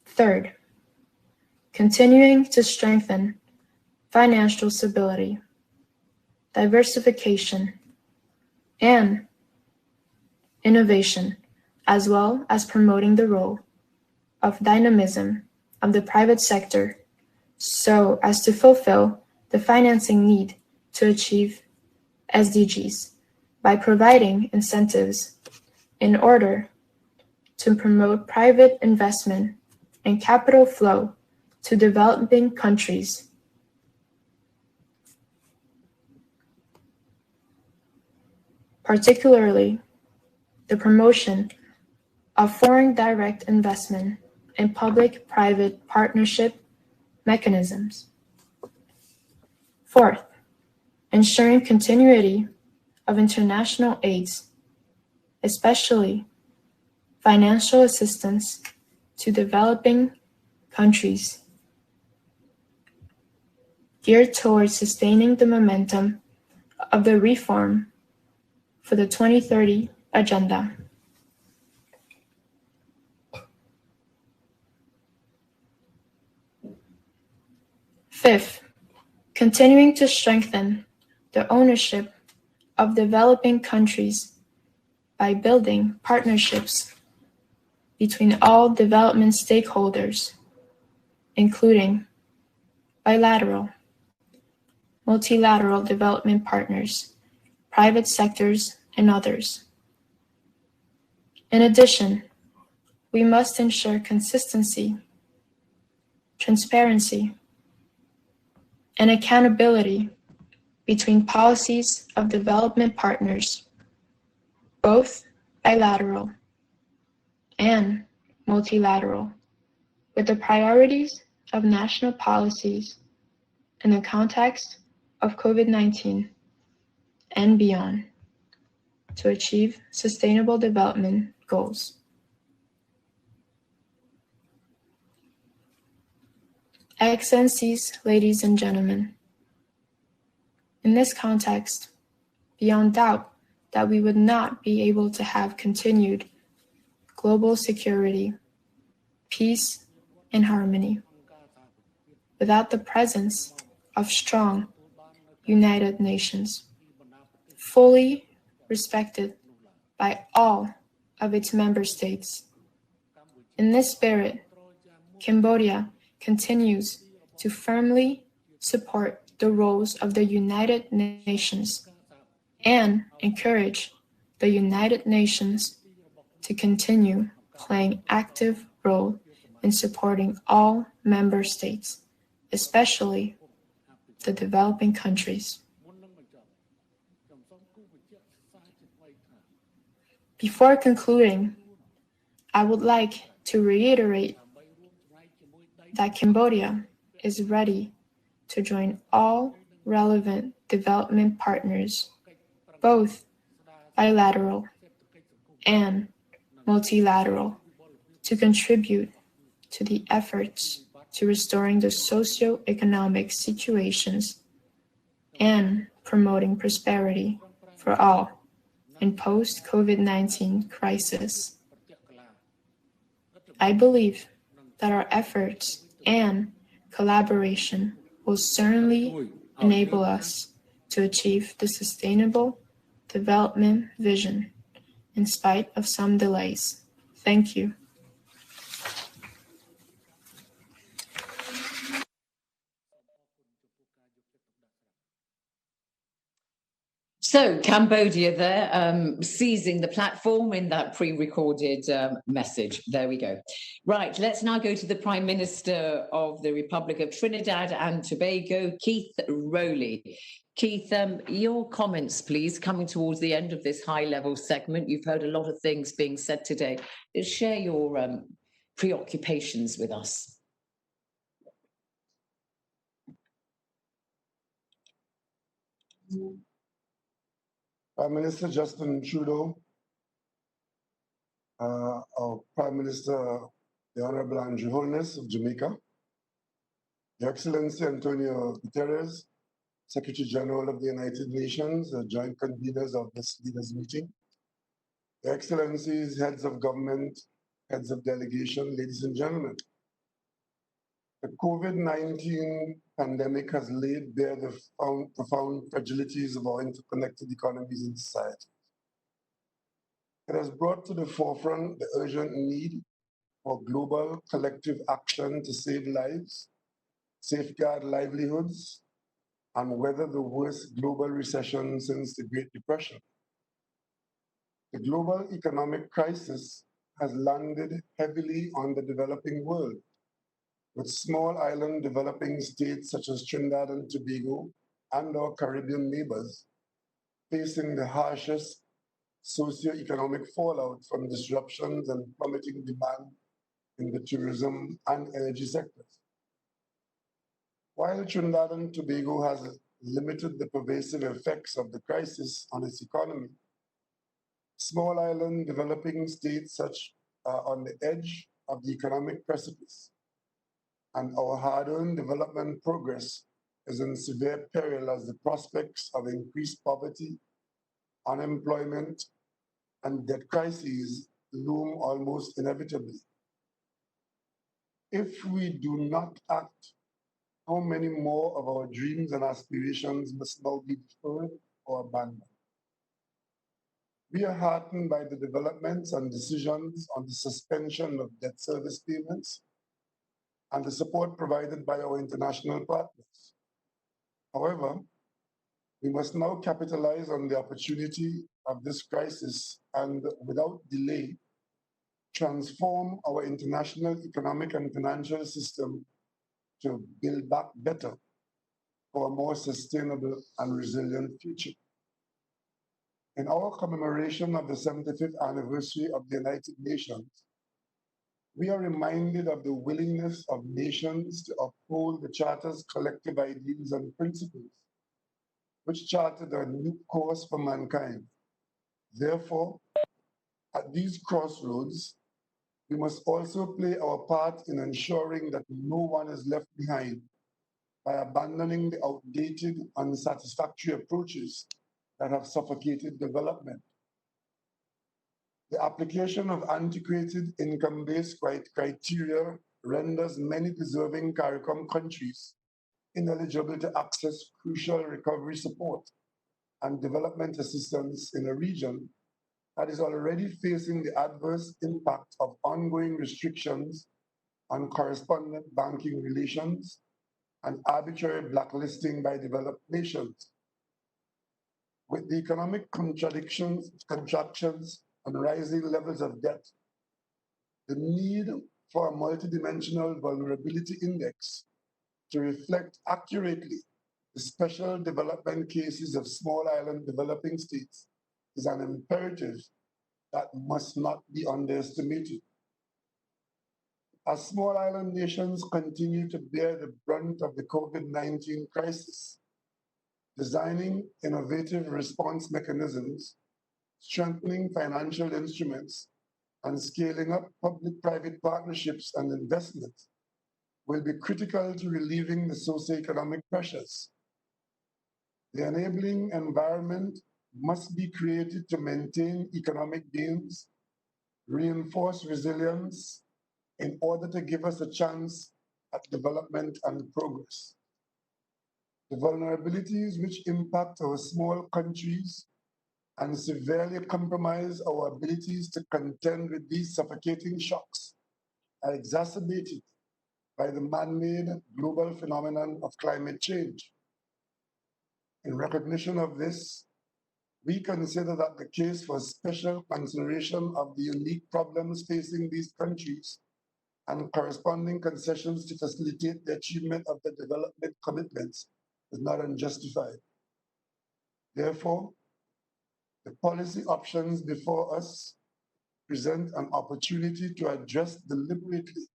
Third, continuing to strengthen financial stability, diversification, and innovation, as well as promoting the role of dynamism of the private sector so as to fulfill the financing need to achieve SDGs by providing incentives in order to promote private investment and capital flow to developing countries. Particularly, the promotion of foreign direct investment and public-private partnership mechanisms. Fourth, ensuring continuity of international aids, especially financial assistance to developing countries, geared towards sustaining the momentum of the reform for the 2030 Agenda. Fifth, continuing to strengthen the ownership of developing countries by building partnerships between all development stakeholders, including bilateral, multilateral development partners, private sectors, and others. In addition, we must ensure consistency, transparency, and accountability between policies of development partners, both bilateral and multilateral, with the priorities of national policies in the context of COVID-19 and beyond to achieve sustainable development goals. Excellencies, ladies and gentlemen, in this context, beyond doubt that we would not be able to have continued global security, peace, and harmony without the presence of strong, united nations, fully respected by all of its member states. In this spirit, Cambodia continues to firmly support the roles of the United Nations and encourage the United Nations to continue playing active role in supporting all member states, especially the developing countries. Before concluding, I would like to reiterate that Cambodia is ready to join all relevant development partners, both bilateral and multilateral, to contribute to the efforts to restoring the socioeconomic situations and promoting prosperity for all in post-COVID-19 crisis. I believe that our efforts and collaboration will certainly enable us to achieve the sustainable development vision in spite of some delays. Thank you. So Cambodia there, seizing the platform in that pre-recorded message. There we go. Right, let's now go to the Prime Minister of the Republic of Trinidad and Tobago, Keith Rowley. Keith, your comments, please, coming towards the end of this high-level segment. You've heard a lot of things being said today. Share your preoccupations with us. Prime Minister Justin Trudeau, our Prime Minister, the Honorable Andrew Holness of Jamaica, Your Excellency Antonio Guterres, Secretary General of the United Nations, the joint conveners of this leaders meeting, Your Excellencies, heads of government, heads of delegation, ladies and gentlemen. The COVID-19 pandemic has laid bare the profound fragilities of our interconnected economies and society. It has brought to the forefront the urgent need for global collective action to save lives, safeguard livelihoods, and weather the worst global recession since the Great Depression. The global economic crisis has landed heavily on the developing world, with small island developing states such as Trinidad and Tobago and our Caribbean neighbors facing the harshest socioeconomic fallout from disruptions and plummeting demand in the tourism and energy sectors. While Trinidad and Tobago has limited the pervasive effects of the crisis on its economy, small island developing states such are on the edge of the economic precipice, and our hard-earned development progress is in severe peril as the prospects of increased poverty, unemployment, and debt crises loom almost inevitably. If we do not act, how many more of our dreams and aspirations must now be deferred or abandoned? We are heartened by the developments and decisions on the suspension of debt service payments and the support provided by our international partners. However, we must now capitalize on the opportunity of this crisis and, without delay, transform our international economic and financial system to build back better for a more sustainable and resilient future. In our commemoration of the 75th anniversary of the United Nations, we are reminded of the willingness of nations to uphold the Charter's collective ideals and principles, which charted a new course for mankind. Therefore, at these crossroads, we must also play our part in ensuring that no one is left behind by abandoning the outdated, unsatisfactory approaches that have suffocated development. The application of antiquated income-based criteria renders many deserving CARICOM countries ineligible to access crucial recovery support and development assistance in a region that is already facing the adverse impact of ongoing restrictions on correspondent banking relations and arbitrary blacklisting by developed nations. With the economic contractions and rising levels of debt, the need for a multidimensional vulnerability index to reflect accurately the special development cases of small island developing states is an imperative that must not be underestimated. As small island nations continue to bear the brunt of the COVID-19 crisis, designing innovative response mechanisms, strengthening financial instruments, and scaling up public-private partnerships and investments will be critical to relieving the socioeconomic pressures. The enabling environment must be created to maintain economic gains, reinforce resilience, in order to give us a chance at development and progress. The vulnerabilities which impact our small countries and severely compromise our abilities to contend with these suffocating shocks are exacerbated by the man-made global phenomenon of climate change. In recognition of this, We consider that the case for special consideration of the unique problems facing these countries and corresponding concessions to facilitate the achievement of the development commitments is not unjustified. Therefore, the policy options before us present an opportunity to address deliberately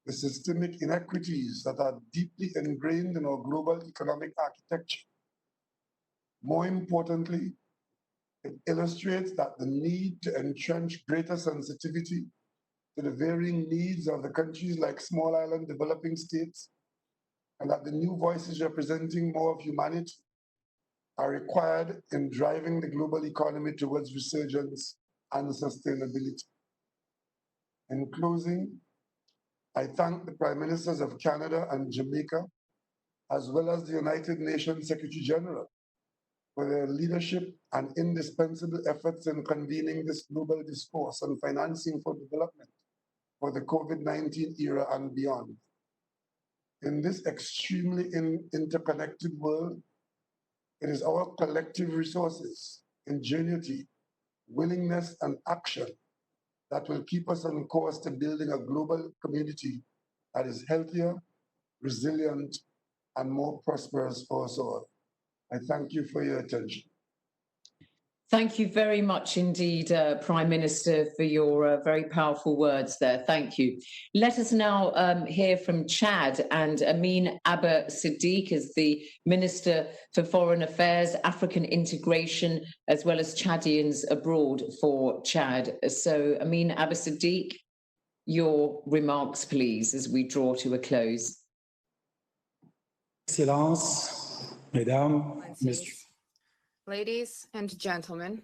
the systemic inequities that are deeply ingrained in our global economic architecture. More importantly, it illustrates that the need to entrench greater sensitivity to the varying needs of the countries like small island developing states, and that the new voices representing more of humanity are required in driving the global economy towards resurgence and sustainability. In closing, I thank the Prime Ministers of Canada and Jamaica, as well as the United Nations Secretary General, for their leadership and indispensable efforts in convening this global discourse on financing for development for the COVID-19 era and beyond. In this extremely interconnected world, it is our collective resources, ingenuity, willingness, and action that will keep us on course to building a global community that is healthier, resilient, and more prosperous for us all. I thank you for your attention. Thank you very much indeed, Prime Minister, for your very powerful words there. Thank you. Let us now hear from Chad, and Amin Abba Siddiq is the Minister for Foreign Affairs, African Integration, as well as Chadians abroad for Chad. So, Amin Abba Siddiq, your remarks, please, as we draw to a close. Excellences, Mesdames, Messieurs. Ladies and gentlemen,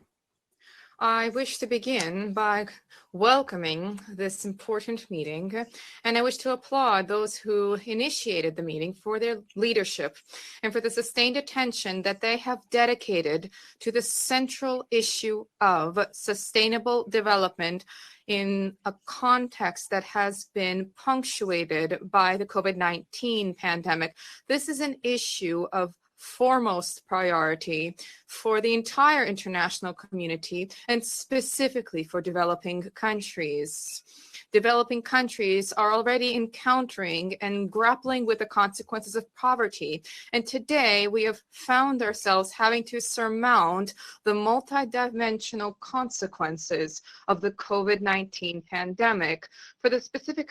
I wish to begin by welcoming this important meeting, and I wish to applaud those who initiated the meeting for their leadership and for the sustained attention that they have dedicated to the central issue of sustainable development in a context that has been punctuated by the COVID-19 pandemic. This is an issue of foremost priority for the entire international community and specifically for developing countries. Developing countries are already encountering and grappling with the consequences of poverty. And today we have found ourselves having to surmount the multidimensional consequences of the COVID-19 pandemic. For the specific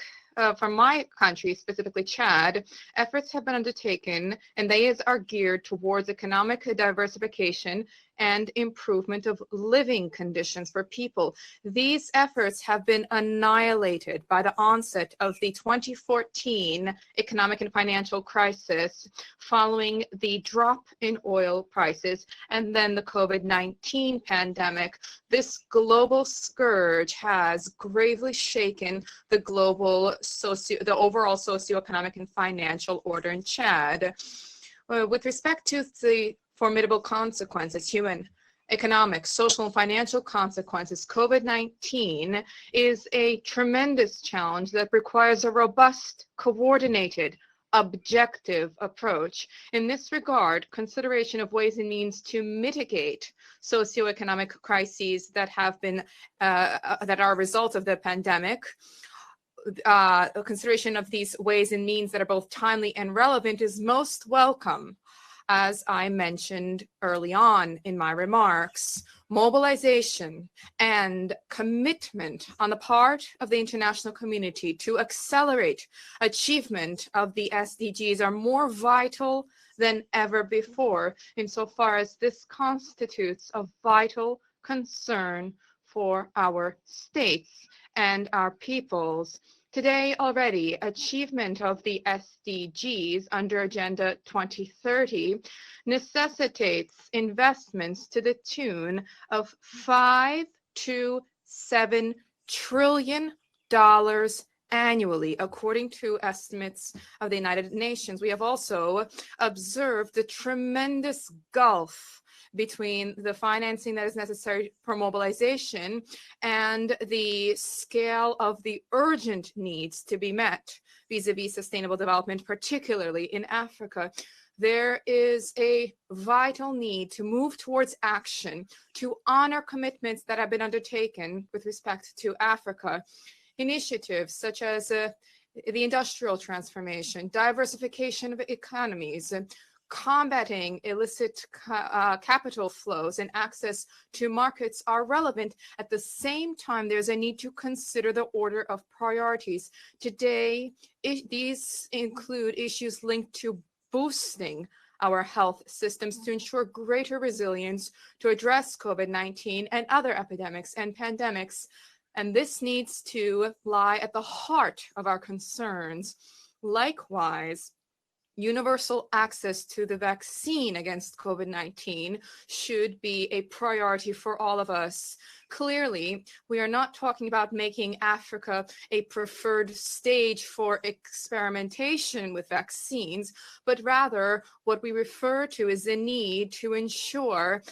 from my country, specifically Chad, efforts have been undertaken, and these are geared towards economic diversification and improvement of living conditions for people. These efforts have been annihilated by the onset of the 2014 economic and financial crisis, following the drop in oil prices, and then the COVID-19 pandemic. This global scourge has gravely shaken the the overall socioeconomic and financial order in Chad. With respect to the formidable consequences, human, economic, social, and financial consequences, COVID-19 is a tremendous challenge that requires a robust, coordinated, objective approach. In this regard, consideration of ways and means to mitigate socioeconomic crises that have been that are a result of the pandemic, consideration of these ways and means that are both timely and relevant is most welcome. As I mentioned early on in my remarks, mobilization and commitment on the part of the international community to accelerate achievement of the SDGs are more vital than ever before, insofar as this constitutes a vital concern for our states and our peoples. Today already, achievement of the SDGs under Agenda 2030 necessitates investments to the tune of $5 to $7 trillion annually, according to estimates of the United Nations. We have also observed the tremendous gulf between the financing that is necessary for mobilization and the scale of the urgent needs to be met vis-a-vis sustainable development, particularly in Africa. there is a vital need to move towards action to honor commitments that have been undertaken with respect to Africa. Initiatives such as the industrial transformation, diversification of economies, combating illicit capital flows and access to markets are relevant. At the same time, there's a need to consider the order of priorities. Today, these include issues linked to boosting our health systems to ensure greater resilience to address COVID-19 and other epidemics and pandemics. And this needs to lie at the heart of our concerns. Likewise, universal access to the vaccine against COVID-19 should be a priority for all of us. Clearly, we are not talking about making Africa a preferred stage for experimentation with vaccines, but rather what we refer to is the need to ensure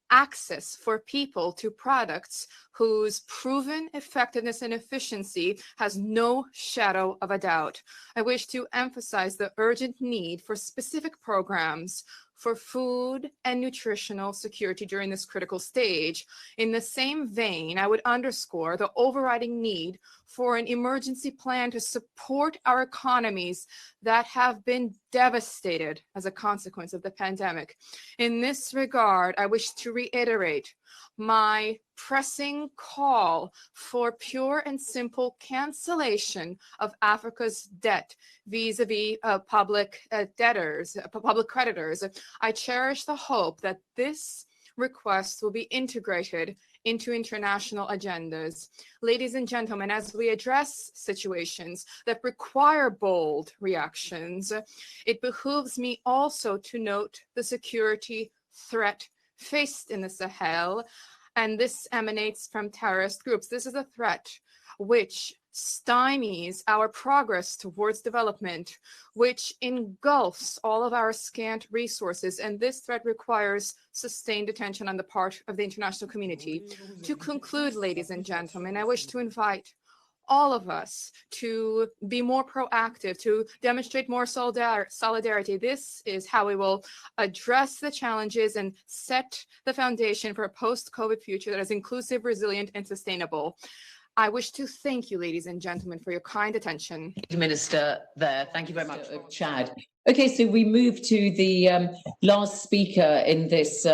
access for people to products whose proven effectiveness and efficiency has no shadow of a doubt. I wish to emphasize the urgent need for specific programs for food and nutritional security during this critical stage. In the same vein, I would underscore the overriding need for an emergency plan to support our economies that have been devastated as a consequence of the pandemic. In this regard, I wish to reiterate my pressing call for pure and simple cancellation of Africa's debt vis-a-vis public debtors, public creditors. I cherish the hope that this request will be integrated into international agendas. Ladies and gentlemen, as we address situations that require bold reactions, it behooves me also to note the security threat faced in the Sahel, and this emanates from terrorist groups. This is a threat which stymies our progress towards development, which engulfs all of our scant resources, and this threat requires sustained attention on the part of the international community. To conclude, ladies and gentlemen, I wish to invite all of us to be more proactive, to demonstrate more solidarity. This is how we will address the challenges and set the foundation for a post-COVID future that is inclusive, resilient, and sustainable. I wish to thank you, ladies and gentlemen, for your kind attention. Minister there. Thank you very much, Chad. Okay, so we move to the last speaker in this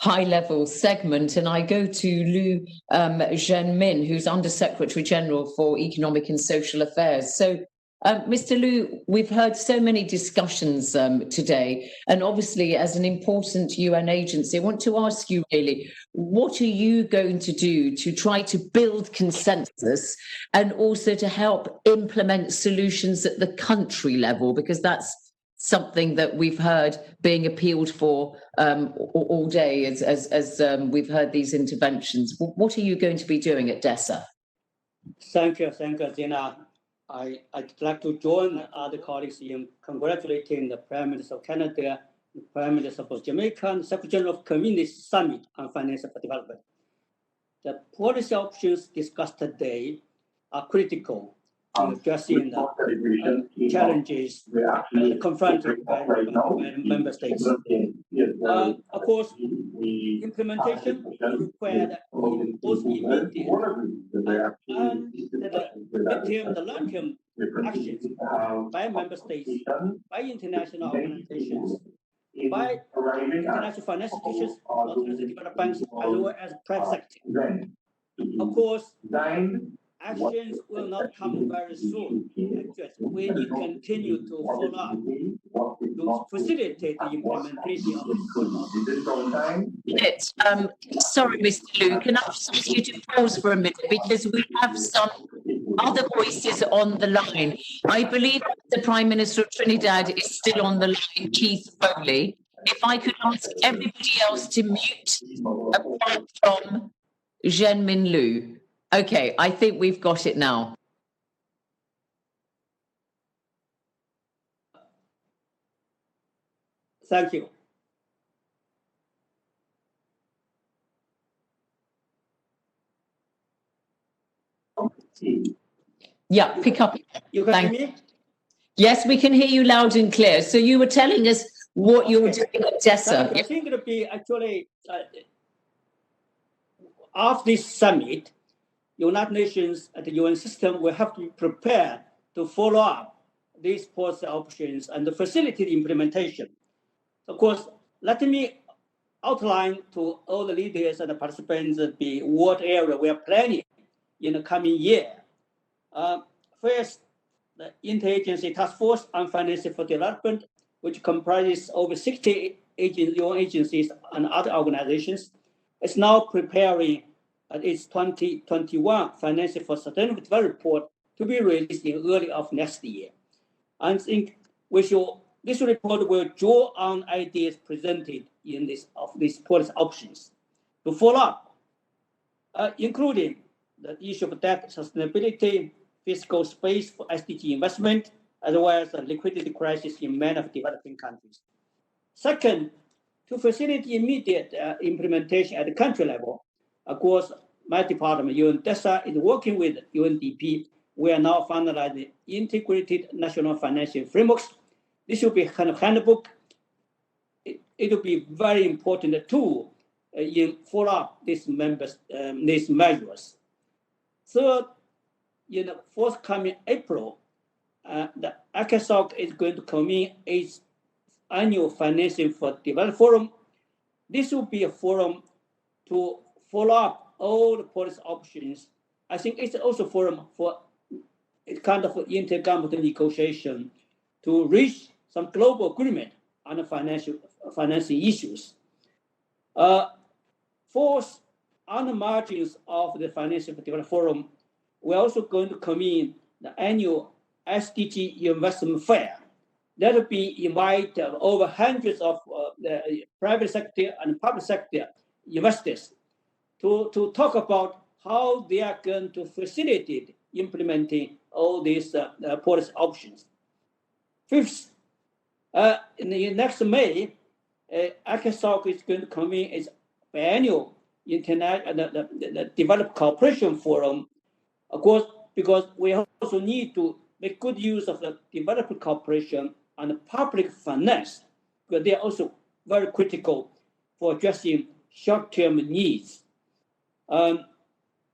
high-level segment, and I go to Liu Zhenmin, who's Under-Secretary General for Economic and Social Affairs. So, Mr. Liu, we've heard so many discussions today, and obviously, as an important UN agency, I want to ask you really, what are you going to do to try to build consensus and also to help implement solutions at the country level? Because that's something that we've heard being appealed for all day as we've heard these interventions. What are you going to be doing at DESA? Thank you, Zina. I'd like to join other colleagues in congratulating the Prime Minister of Canada, the Prime Minister of Jamaica, and the Secretary General of convening this summit on financial development. The policy options discussed today are critical in addressing the challenges confronted by member states. Of course, implementation will require that both immediate and the long-term actions by member states, by international organizations, by international financial institutions, alternative development banks, as well as private sector. Of course, actions will not come very soon. We need to continue to follow up to facilitate the implementation of this. Sorry, Mr. Liu, can I ask you to pause for a minute because we have some other voices on the line. I believe the Prime Minister of Trinidad is still on the line, Keith Foley. If I could ask everybody else to mute apart from Zhenmin Liu. Okay, I think we've got it now. Thank you. Yeah, pick up. You can hear me? Yes, we can hear you loud and clear. So you were telling us what you're doing at DESA. I think it'll be actually, after this summit, United Nations and the UN system will have to be prepared to follow up these policy options and facilitate implementation. Of course, let me outline to all the leaders and the participants what area we are planning in the coming year. First, the Interagency Task Force on Financing for Development, which comprises over 60 UN agencies and other organizations, is now preparing its 2021 Financing for Sustainable Development report to be released in early of next year. I think this report will draw on ideas presented in these policy options to follow up, including the issue of debt sustainability, fiscal space for SDG investment, as well as the liquidity crisis in many of developing countries. Second, to facilitate immediate implementation at the country level, of course, my department, UNDESA, is working with UNDP. We are now finalizing integrated national financial frameworks. This will be a kind of handbook. It will be very important tool in follow up these measures. Third, in the forthcoming April, the ECOSOC is going to convene its annual Financing for Development Forum. This will be a forum to follow up all the policy options. I think it's also a forum for a kind of intergovernmental negotiation to reach some global agreement on the financing issues. Fourth, on the margins of the Financing for Development Forum, we're also going to convene the annual SDG investment fair. That will be invite over hundreds of the private sector and public sector investors to talk about how they are going to facilitate implementing all these policy options. Fifth, in the next May, ECOSOC is going to convene its annual the Developed Cooperation Forum, of course, because we also need to make good use of the development cooperation and public finance, because they are also very critical for addressing short-term needs.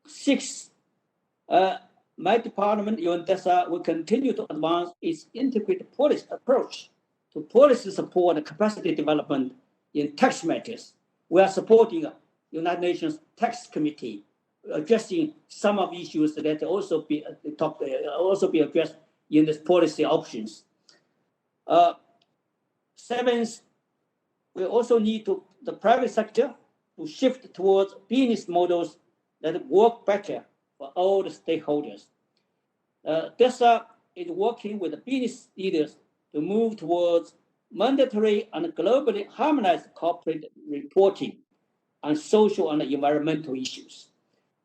Sixth, my department, UNDESA, will continue to advance its integrated policy approach to policy support and capacity development in tax matters. We are supporting United Nations Tax Committee, addressing some of the issues that also be addressed in these policy options. Seventh, we also need the private sector to shift towards business models that work better for all the stakeholders. DESA is working with the business leaders to move towards mandatory and globally harmonized corporate reporting on social and environmental issues.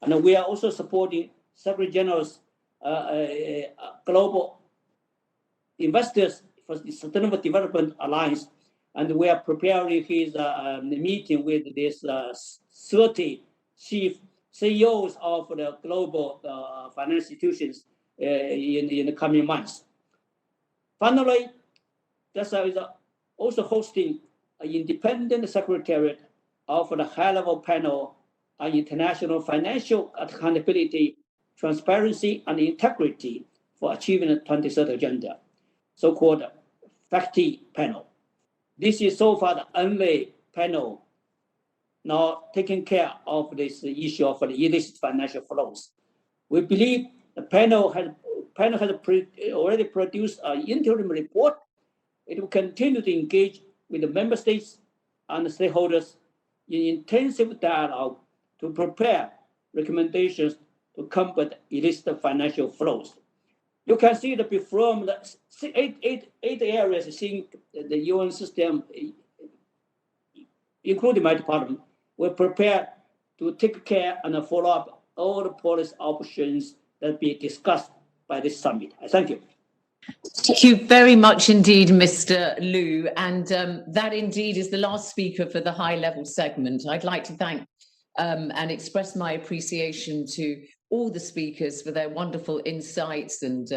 And we are also supporting Secretary General's Global Investors for the Sustainable Development Alliance, and we are preparing his meeting with these 30 chief CEOs of the global financial institutions in the coming months. Finally, DESA is also hosting an independent secretariat of the high-level panel on international financial accountability, transparency, and integrity for achieving the 2030 agenda, so-called FACTI panel. This is so far the only panel now taking care of this issue of the illicit financial flows. We believe the panel has already produced an interim report. It will continue to engage with the member states and the stakeholders in intensive dialogue to prepare recommendations to combat illicit financial flows. You can see that from the eight areas seeing the UN system, including my department, we're prepared to take care and follow up all the policy options that be discussed by this summit. Thank you. Thank you very much indeed, Mr. Liu. And that indeed is the last speaker for the high-level segment. I'd like to thank and express my appreciation to all the speakers for their wonderful insights and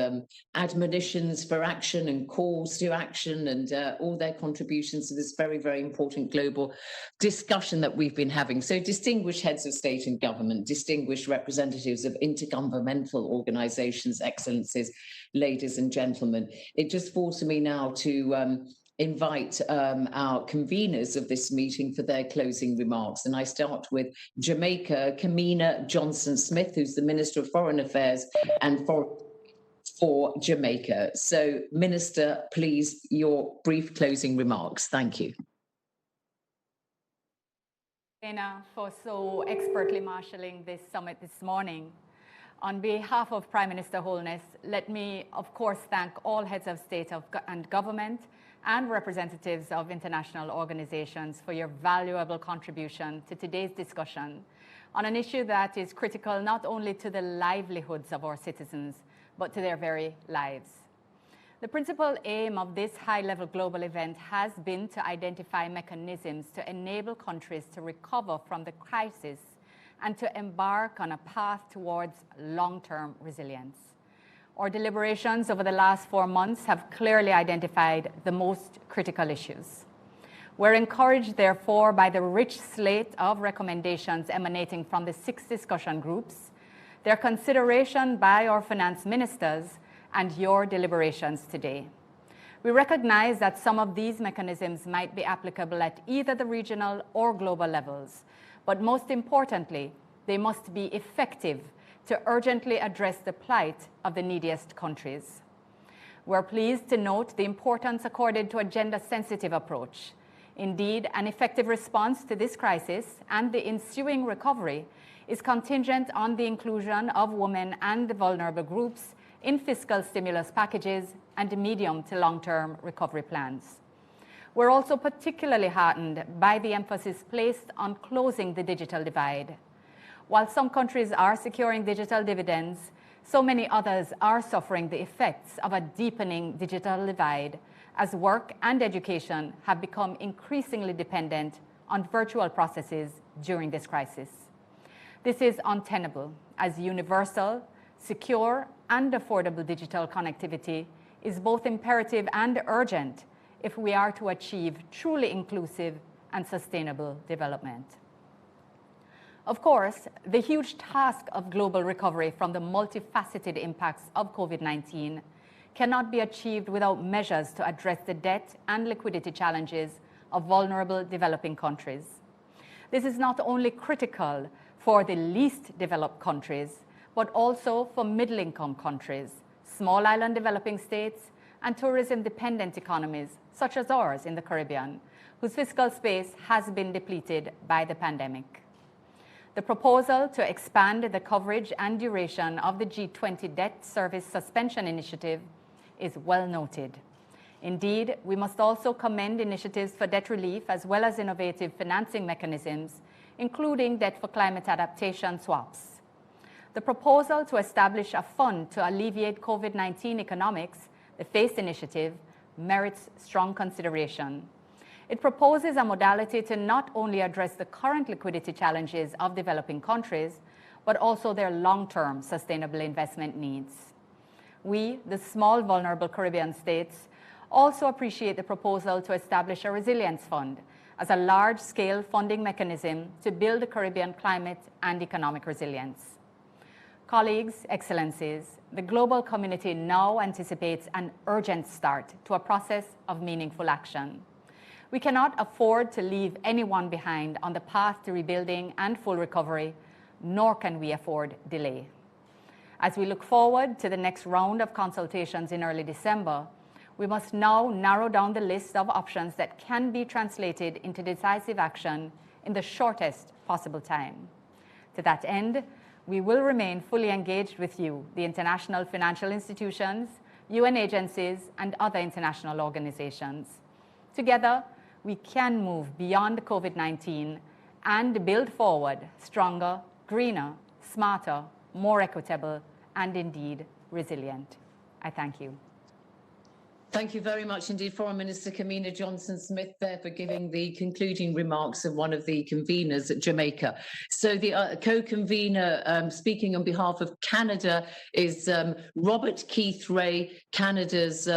admonitions for action and calls to action, and all their contributions to this very, very important global discussion that we've been having. So distinguished heads of state and government, distinguished representatives of intergovernmental organizations, excellencies, ladies and gentlemen, it just falls to me now to invite our conveners of this meeting for their closing remarks. And I start with Jamaica, Kamina Johnson-Smith, who's the Minister of Foreign Affairs and for Jamaica. So, Minister, please, your brief closing remarks. Thank you. Dana, for so expertly marshalling this summit this morning. On behalf of Prime Minister Holness, let me, of course, thank all heads of state and government and representatives of international organizations for your valuable contribution to today's discussion on an issue that is critical not only to the livelihoods of our citizens, but to their very lives. The principal aim of this high-level global event has been to identify mechanisms to enable countries to recover from the crisis and to embark on a path towards long-term resilience. Our deliberations over the last 4 months have clearly identified the most critical issues. We're encouraged, therefore, by the rich slate of recommendations emanating from the 6 discussion groups, their consideration by our finance ministers, and your deliberations today. We recognize that some of these mechanisms might be applicable at either the regional or global levels, but most importantly, they must be effective to urgently address the plight of the neediest countries. We're pleased to note the importance accorded to a gender-sensitive approach. Indeed, an effective response to this crisis and the ensuing recovery is contingent on the inclusion of women and vulnerable groups in fiscal stimulus packages and medium to long-term recovery plans. We're also particularly heartened by the emphasis placed on closing the digital divide. While some countries are securing digital dividends, so many others are suffering the effects of a deepening digital divide as work and education have become increasingly dependent on virtual processes during this crisis. This is untenable, as universal, secure, and affordable digital connectivity is both imperative and urgent if we are to achieve truly inclusive and sustainable development. Of course, the huge task of global recovery from the multifaceted impacts of COVID-19 cannot be achieved without measures to address the debt and liquidity challenges of vulnerable developing countries. This is not only critical for the least developed countries, but also for middle-income countries, small island developing states, and tourism-dependent economies, such as ours in the Caribbean, whose fiscal space has been depleted by the pandemic. The proposal to expand the coverage and duration of the G20 debt service suspension initiative is well noted. Indeed, we must also commend initiatives for debt relief as well as innovative financing mechanisms, including debt for climate adaptation swaps. The proposal to establish a fund to alleviate COVID-19 economics, the FACE initiative, merits strong consideration. It proposes a modality to not only address the current liquidity challenges of developing countries, but also their long-term sustainable investment needs. We, the small vulnerable Caribbean states, also appreciate the proposal to establish a resilience fund as a large-scale funding mechanism to build the Caribbean climate and economic resilience. Colleagues, excellencies, the global community now anticipates an urgent start to a process of meaningful action. We cannot afford to leave anyone behind on the path to rebuilding and full recovery, nor can we afford delay. As we look forward to the next round of consultations in early December, we must now narrow down the list of options that can be translated into decisive action in the shortest possible time. To that end, we will remain fully engaged with you, the international financial institutions, UN agencies, and other international organizations. Together, we can move beyond COVID-19 and build forward stronger, greener, smarter, more equitable, and indeed resilient. I thank you. Thank you very much indeed, Foreign Minister Kamina Johnson-Smith, there for giving the concluding remarks of one of the conveners at Jamaica. So the co-convener speaking on behalf of Canada is Robert Keith Ray, Canada's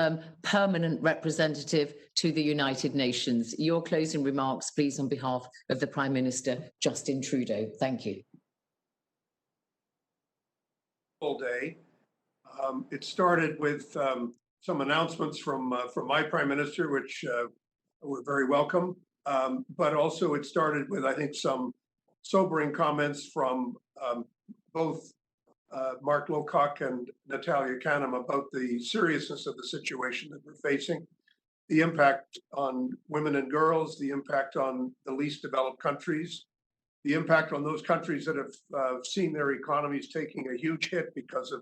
permanent representative to the United Nations. Your closing remarks, please, on behalf of the Prime Minister, Justin Trudeau. Thank you. Full day. It started with some announcements from my Prime Minister, which were very welcome. But also it started with, I think, some sobering comments from both Mark Lowcock and Natalia Canham about the seriousness of the situation that we're facing, the impact on women and girls, the impact on the least developed countries, the impact on those countries that have seen their economies taking a huge hit because of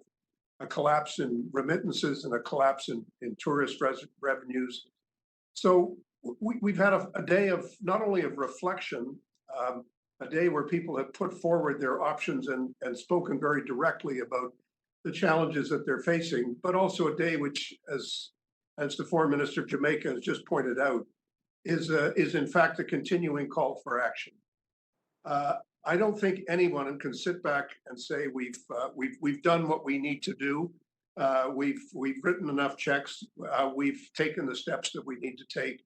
a collapse in remittances and a collapse in tourist revenues. So we've had a day of not only of reflection, a day where people have put forward their options and spoken very directly about the challenges that they're facing, but also a day which, as the Foreign Minister of Jamaica has just pointed out, is in fact a continuing call for action. I don't think anyone can sit back and say we've done what we need to do. We've written enough checks. We've taken the steps that we need to take.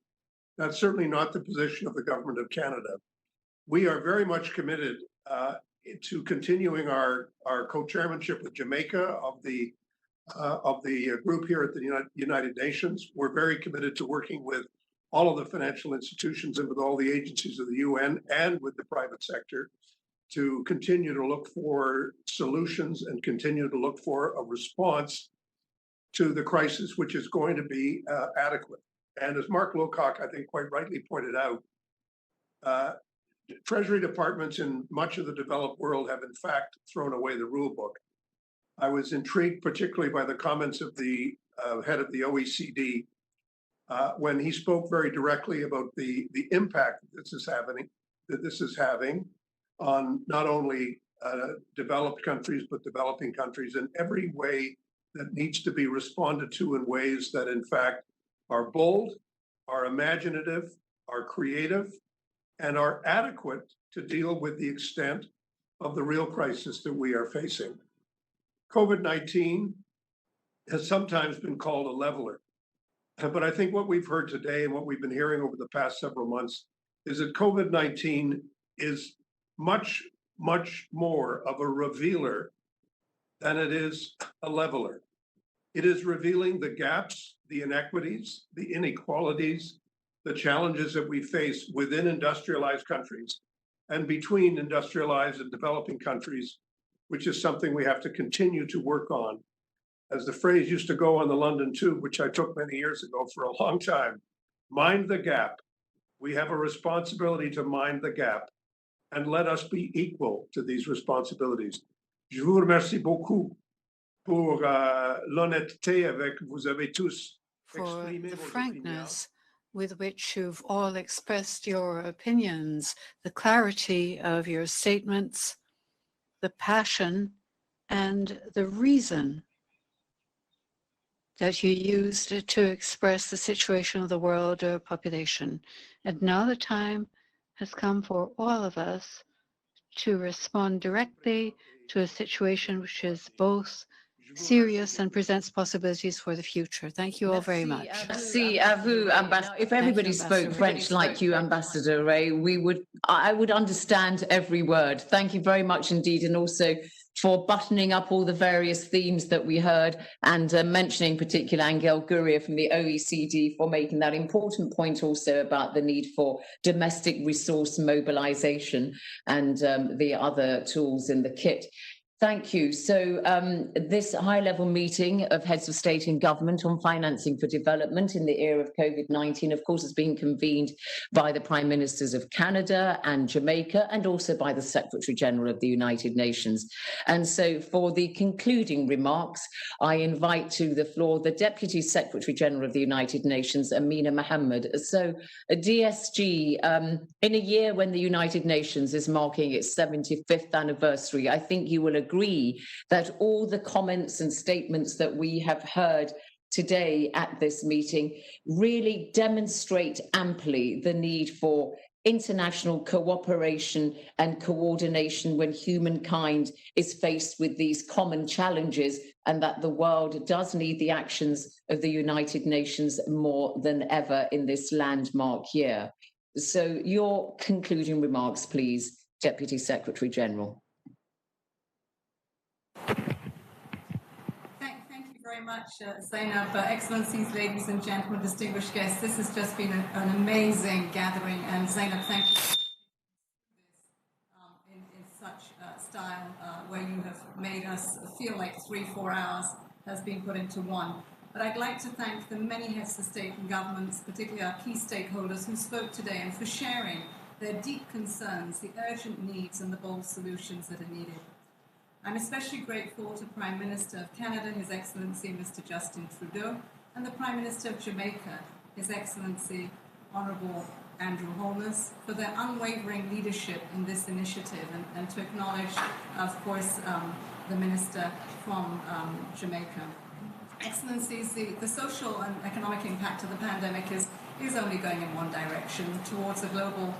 That's certainly not the position of the Government of Canada. We are very much committed to continuing our co-chairmanship with Jamaica of the group here at the United Nations. We're very committed to working with all of the financial institutions and with all the agencies of the UN and with the private sector to continue to look for solutions and continue to look for a response to the crisis, which is going to be adequate. And as Mark Lowcock, I think, quite rightly pointed out, Treasury departments in much of the developed world have in fact thrown away the rule book. I was intrigued particularly by the comments of the head of the OECD when he spoke very directly about the impact that this is having on not only developed countries, but developing countries in every way that needs to be responded to in ways that in fact are bold, are imaginative, are creative, and are adequate to deal with the extent of the real crisis that we are facing. COVID-19 has sometimes been called a leveler, but I think what we've heard today and what we've been hearing over the past several months is that COVID-19 is much, much more of a revealer than it is a leveler. It is revealing the gaps, the inequities, the inequalities, the challenges that we face within industrialized countries and between industrialized and developing countries, which is something we have to continue to work on. As the phrase used to go on the London Tube, which I took many years ago for a long time, mind the gap. We have a responsibility to mind the gap and let us be equal to these responsibilities. Je vous remercie beaucoup pour l'honnêteté avec vous avez tous exprimé the vos frankness with which you've all expressed your opinions, the clarity of your statements, the passion, and the reason that you used to express the situation of the world population. And now the time has come for all of us to respond directly to a situation which is both serious and presents possibilities for the future. Thank you all very much. Merci à vous, Ambassador. If everybody spoke French like you, Ambassador Ray, I would understand every word. Thank you very much indeed, and also for buttoning up all the various themes that we heard and mentioning particularly Angel Gurria from the OECD for making that important point also about the need for domestic resource mobilization and the other tools in the kit. Thank you. So this high-level meeting of heads of state and government on financing for development in the era of COVID-19, of course, has been convened by the Prime Ministers of Canada and Jamaica, and also by the Secretary General of the United Nations. And so for the concluding remarks, I invite to the floor the Deputy Secretary General of the United Nations, Amina Mohammed. So DSG, in a year when the United Nations is marking its 75th anniversary, I think you will agree that all the comments and statements that we have heard today at this meeting really demonstrate amply the need for international cooperation and coordination when humankind is faced with these common challenges, and that the world does need the actions of the United Nations more than ever in this landmark year. So your concluding remarks, please, Deputy Secretary General. Thank you very much, Zainab. Excellencies, ladies and gentlemen, distinguished guests, this has just been an amazing gathering, and Zainab, thank you in such style where you have made us feel like 3-4 hours has been put into one. But I'd like to thank the many heads of state and governments, particularly our key stakeholders who spoke today, and for sharing their deep concerns, the urgent needs and the bold solutions that are needed. I'm especially grateful to Prime Minister of Canada, His Excellency Mr. Justin Trudeau, and the Prime Minister of Jamaica, His Excellency Honourable Andrew Holness, for their unwavering leadership in this initiative, and to acknowledge, of course, the Minister from Jamaica. Excellencies, the social and economic impact of the pandemic is only going in one direction, towards a global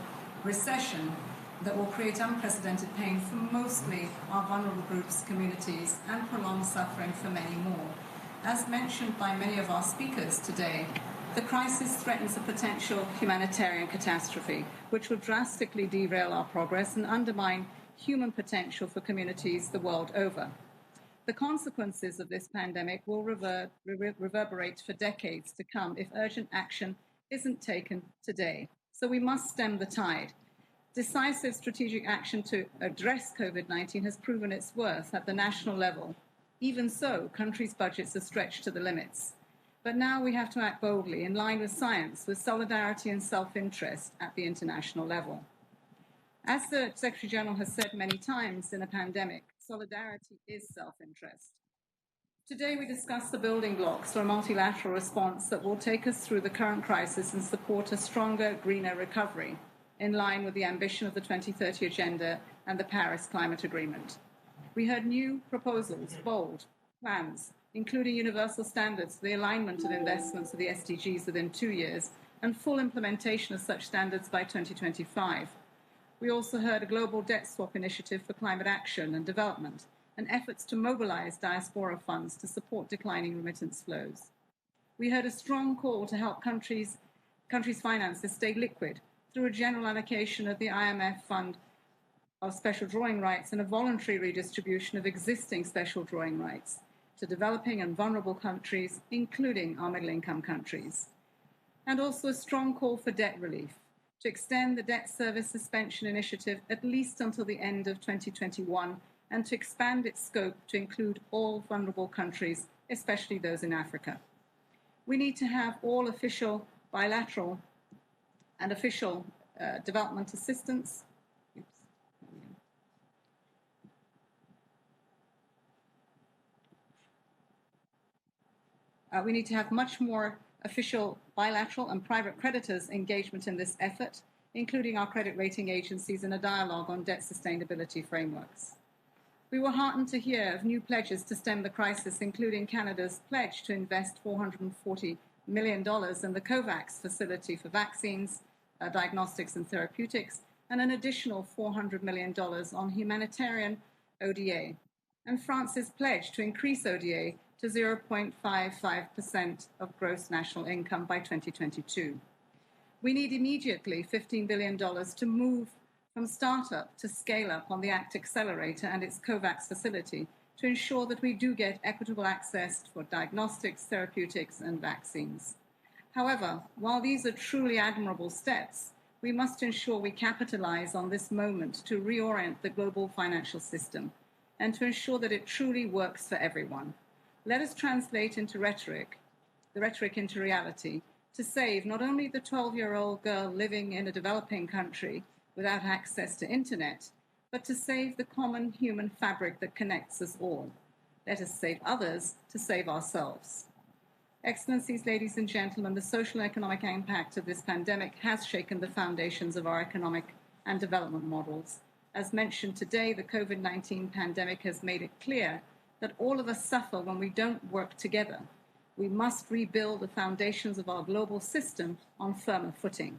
recession that will create unprecedented pain for mostly our vulnerable groups, communities, and prolonged suffering for many more. As mentioned by many of our speakers today, the crisis threatens a potential humanitarian catastrophe, which will drastically derail our progress and undermine human potential for communities the world over. The consequences of this pandemic will reverberate for decades to come if urgent action isn't taken today. So we must stem the tide. Decisive strategic action to address COVID-19 has proven its worth at the national level. Even so, countries' budgets are stretched to the limits. But now we have to act boldly, in line with science, with solidarity and self-interest at the international level. As the Secretary General has said many times in a pandemic, solidarity is self-interest. Today we discuss the building blocks for a multilateral response that will take us through the current crisis and support a stronger, greener recovery, in line with the ambition of the 2030 Agenda and the Paris Climate Agreement. We heard new proposals, bold plans, including universal standards for the alignment of investments of the SDGs within 2 years and full implementation of such standards by 2025. We also heard a global debt swap initiative for climate action and development, and efforts to mobilize diaspora funds to support declining remittance flows. We heard a strong call to help countries' finances stay liquid through a general allocation of the IMF fund of special drawing rights and a voluntary redistribution of existing special drawing rights to developing and vulnerable countries, including our middle-income countries. And also a strong call for debt relief, to extend the debt service suspension initiative at least until the end of 2021, and to expand its scope to include all vulnerable countries, especially those in Africa. We need to have all official, bilateral, and official development assistance. We need to have much more official, bilateral, and private creditors' engagement in this effort, including our credit rating agencies, in a dialogue on debt sustainability frameworks. We were heartened to hear of new pledges to stem the crisis, including Canada's pledge to invest $440 million in the COVAX facility for vaccines, diagnostics and therapeutics, and an additional $400 million on humanitarian ODA, and France's pledge to increase ODA to 0.55% of gross national income by 2022. We need immediately $15 billion to move from startup to scale up on the ACT Accelerator and its COVAX facility to ensure that we do get equitable access for diagnostics, therapeutics, and vaccines. However, while these are truly admirable steps, we must ensure we capitalize on this moment to reorient the global financial system and to ensure that it truly works for everyone. Let us translate into rhetoric, the rhetoric into reality, to save not only the 12-year-old girl living in a developing country without access to internet, but to save the common human fabric that connects us all. Let us save others to save ourselves. Excellencies, ladies and gentlemen, the social and economic impact of this pandemic has shaken the foundations of our economic and development models. As mentioned today, the COVID-19 pandemic has made it clear that all of us suffer when we don't work together. We must rebuild the foundations of our global system on firmer footing.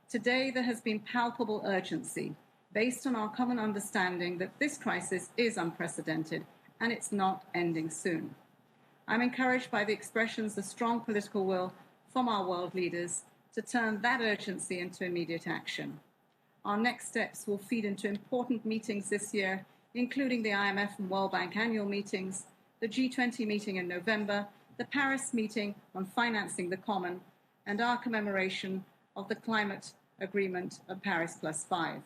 Today, there has been palpable urgency based on our common understanding that this crisis is unprecedented and it's not ending soon. I'm encouraged by the expressions of strong political will from our world leaders to turn that urgency into immediate action. Our next steps will feed into important meetings this year, including the IMF and World Bank annual meetings, the G20 meeting in November, the Paris meeting on financing the common, and our commemoration of the climate agreement of Paris +5.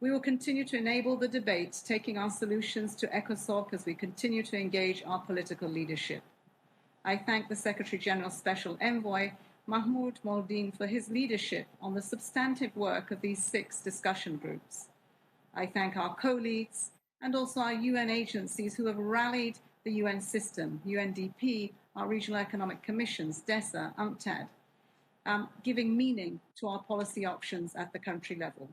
We will continue to enable the debate, taking our solutions to ECOSOC as we continue to engage our political leadership. I thank the Secretary General's Special Envoy, Mahmoud Moldin, for his leadership on the substantive work of these 6 discussion groups. I thank our co-leads and also our UN agencies who have rallied the UN system, UNDP, our regional economic commissions, DESA, UNCTAD, giving meaning to our policy options at the country level.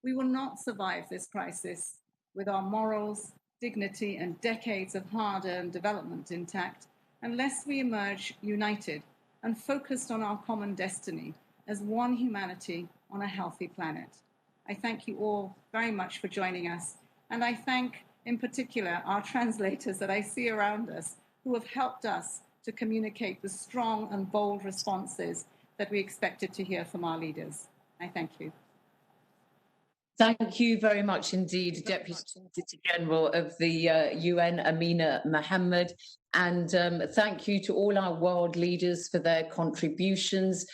We will not survive this crisis with our morals, dignity, and decades of hard-earned development intact unless we emerge united and focused on our common destiny as one humanity on a healthy planet. I thank you all very much for joining us, and I thank in particular our translators that I see around us who have helped us to communicate the strong and bold responses that we expected to hear from our leaders. I thank you. Thank you very much indeed, Deputy Secretary General of the UN, Amina Mohammed. And thank you to all our world leaders for their contributions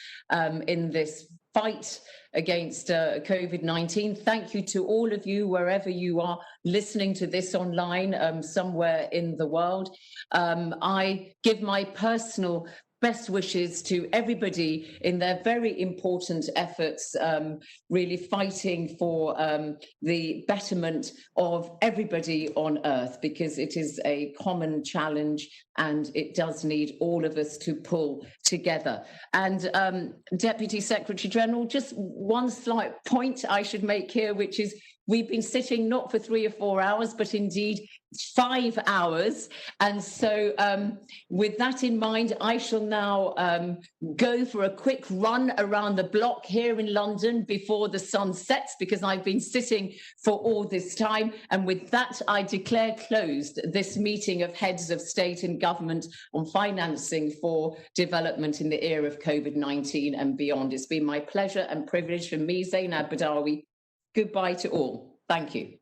in this fight against COVID-19. Thank you to all of you, wherever you are listening to this online, somewhere in the world. I give my personal best wishes to everybody in their very important efforts, really fighting for the betterment of everybody on Earth, because it is a common challenge and it does need all of us to pull together. And Deputy Secretary General, just one slight point I should make here, which is we've been sitting not for 3 or 4 hours, but indeed 5 hours. And so with that in mind, I shall now go for a quick run around the block here in London before the sun sets, because I've been sitting for all this time. And with that, I declare closed this meeting of heads of state and government on financing for development in the era of COVID-19 and beyond. It's been my pleasure and privilege for me, Zainab Badawi. Goodbye to all. Thank you.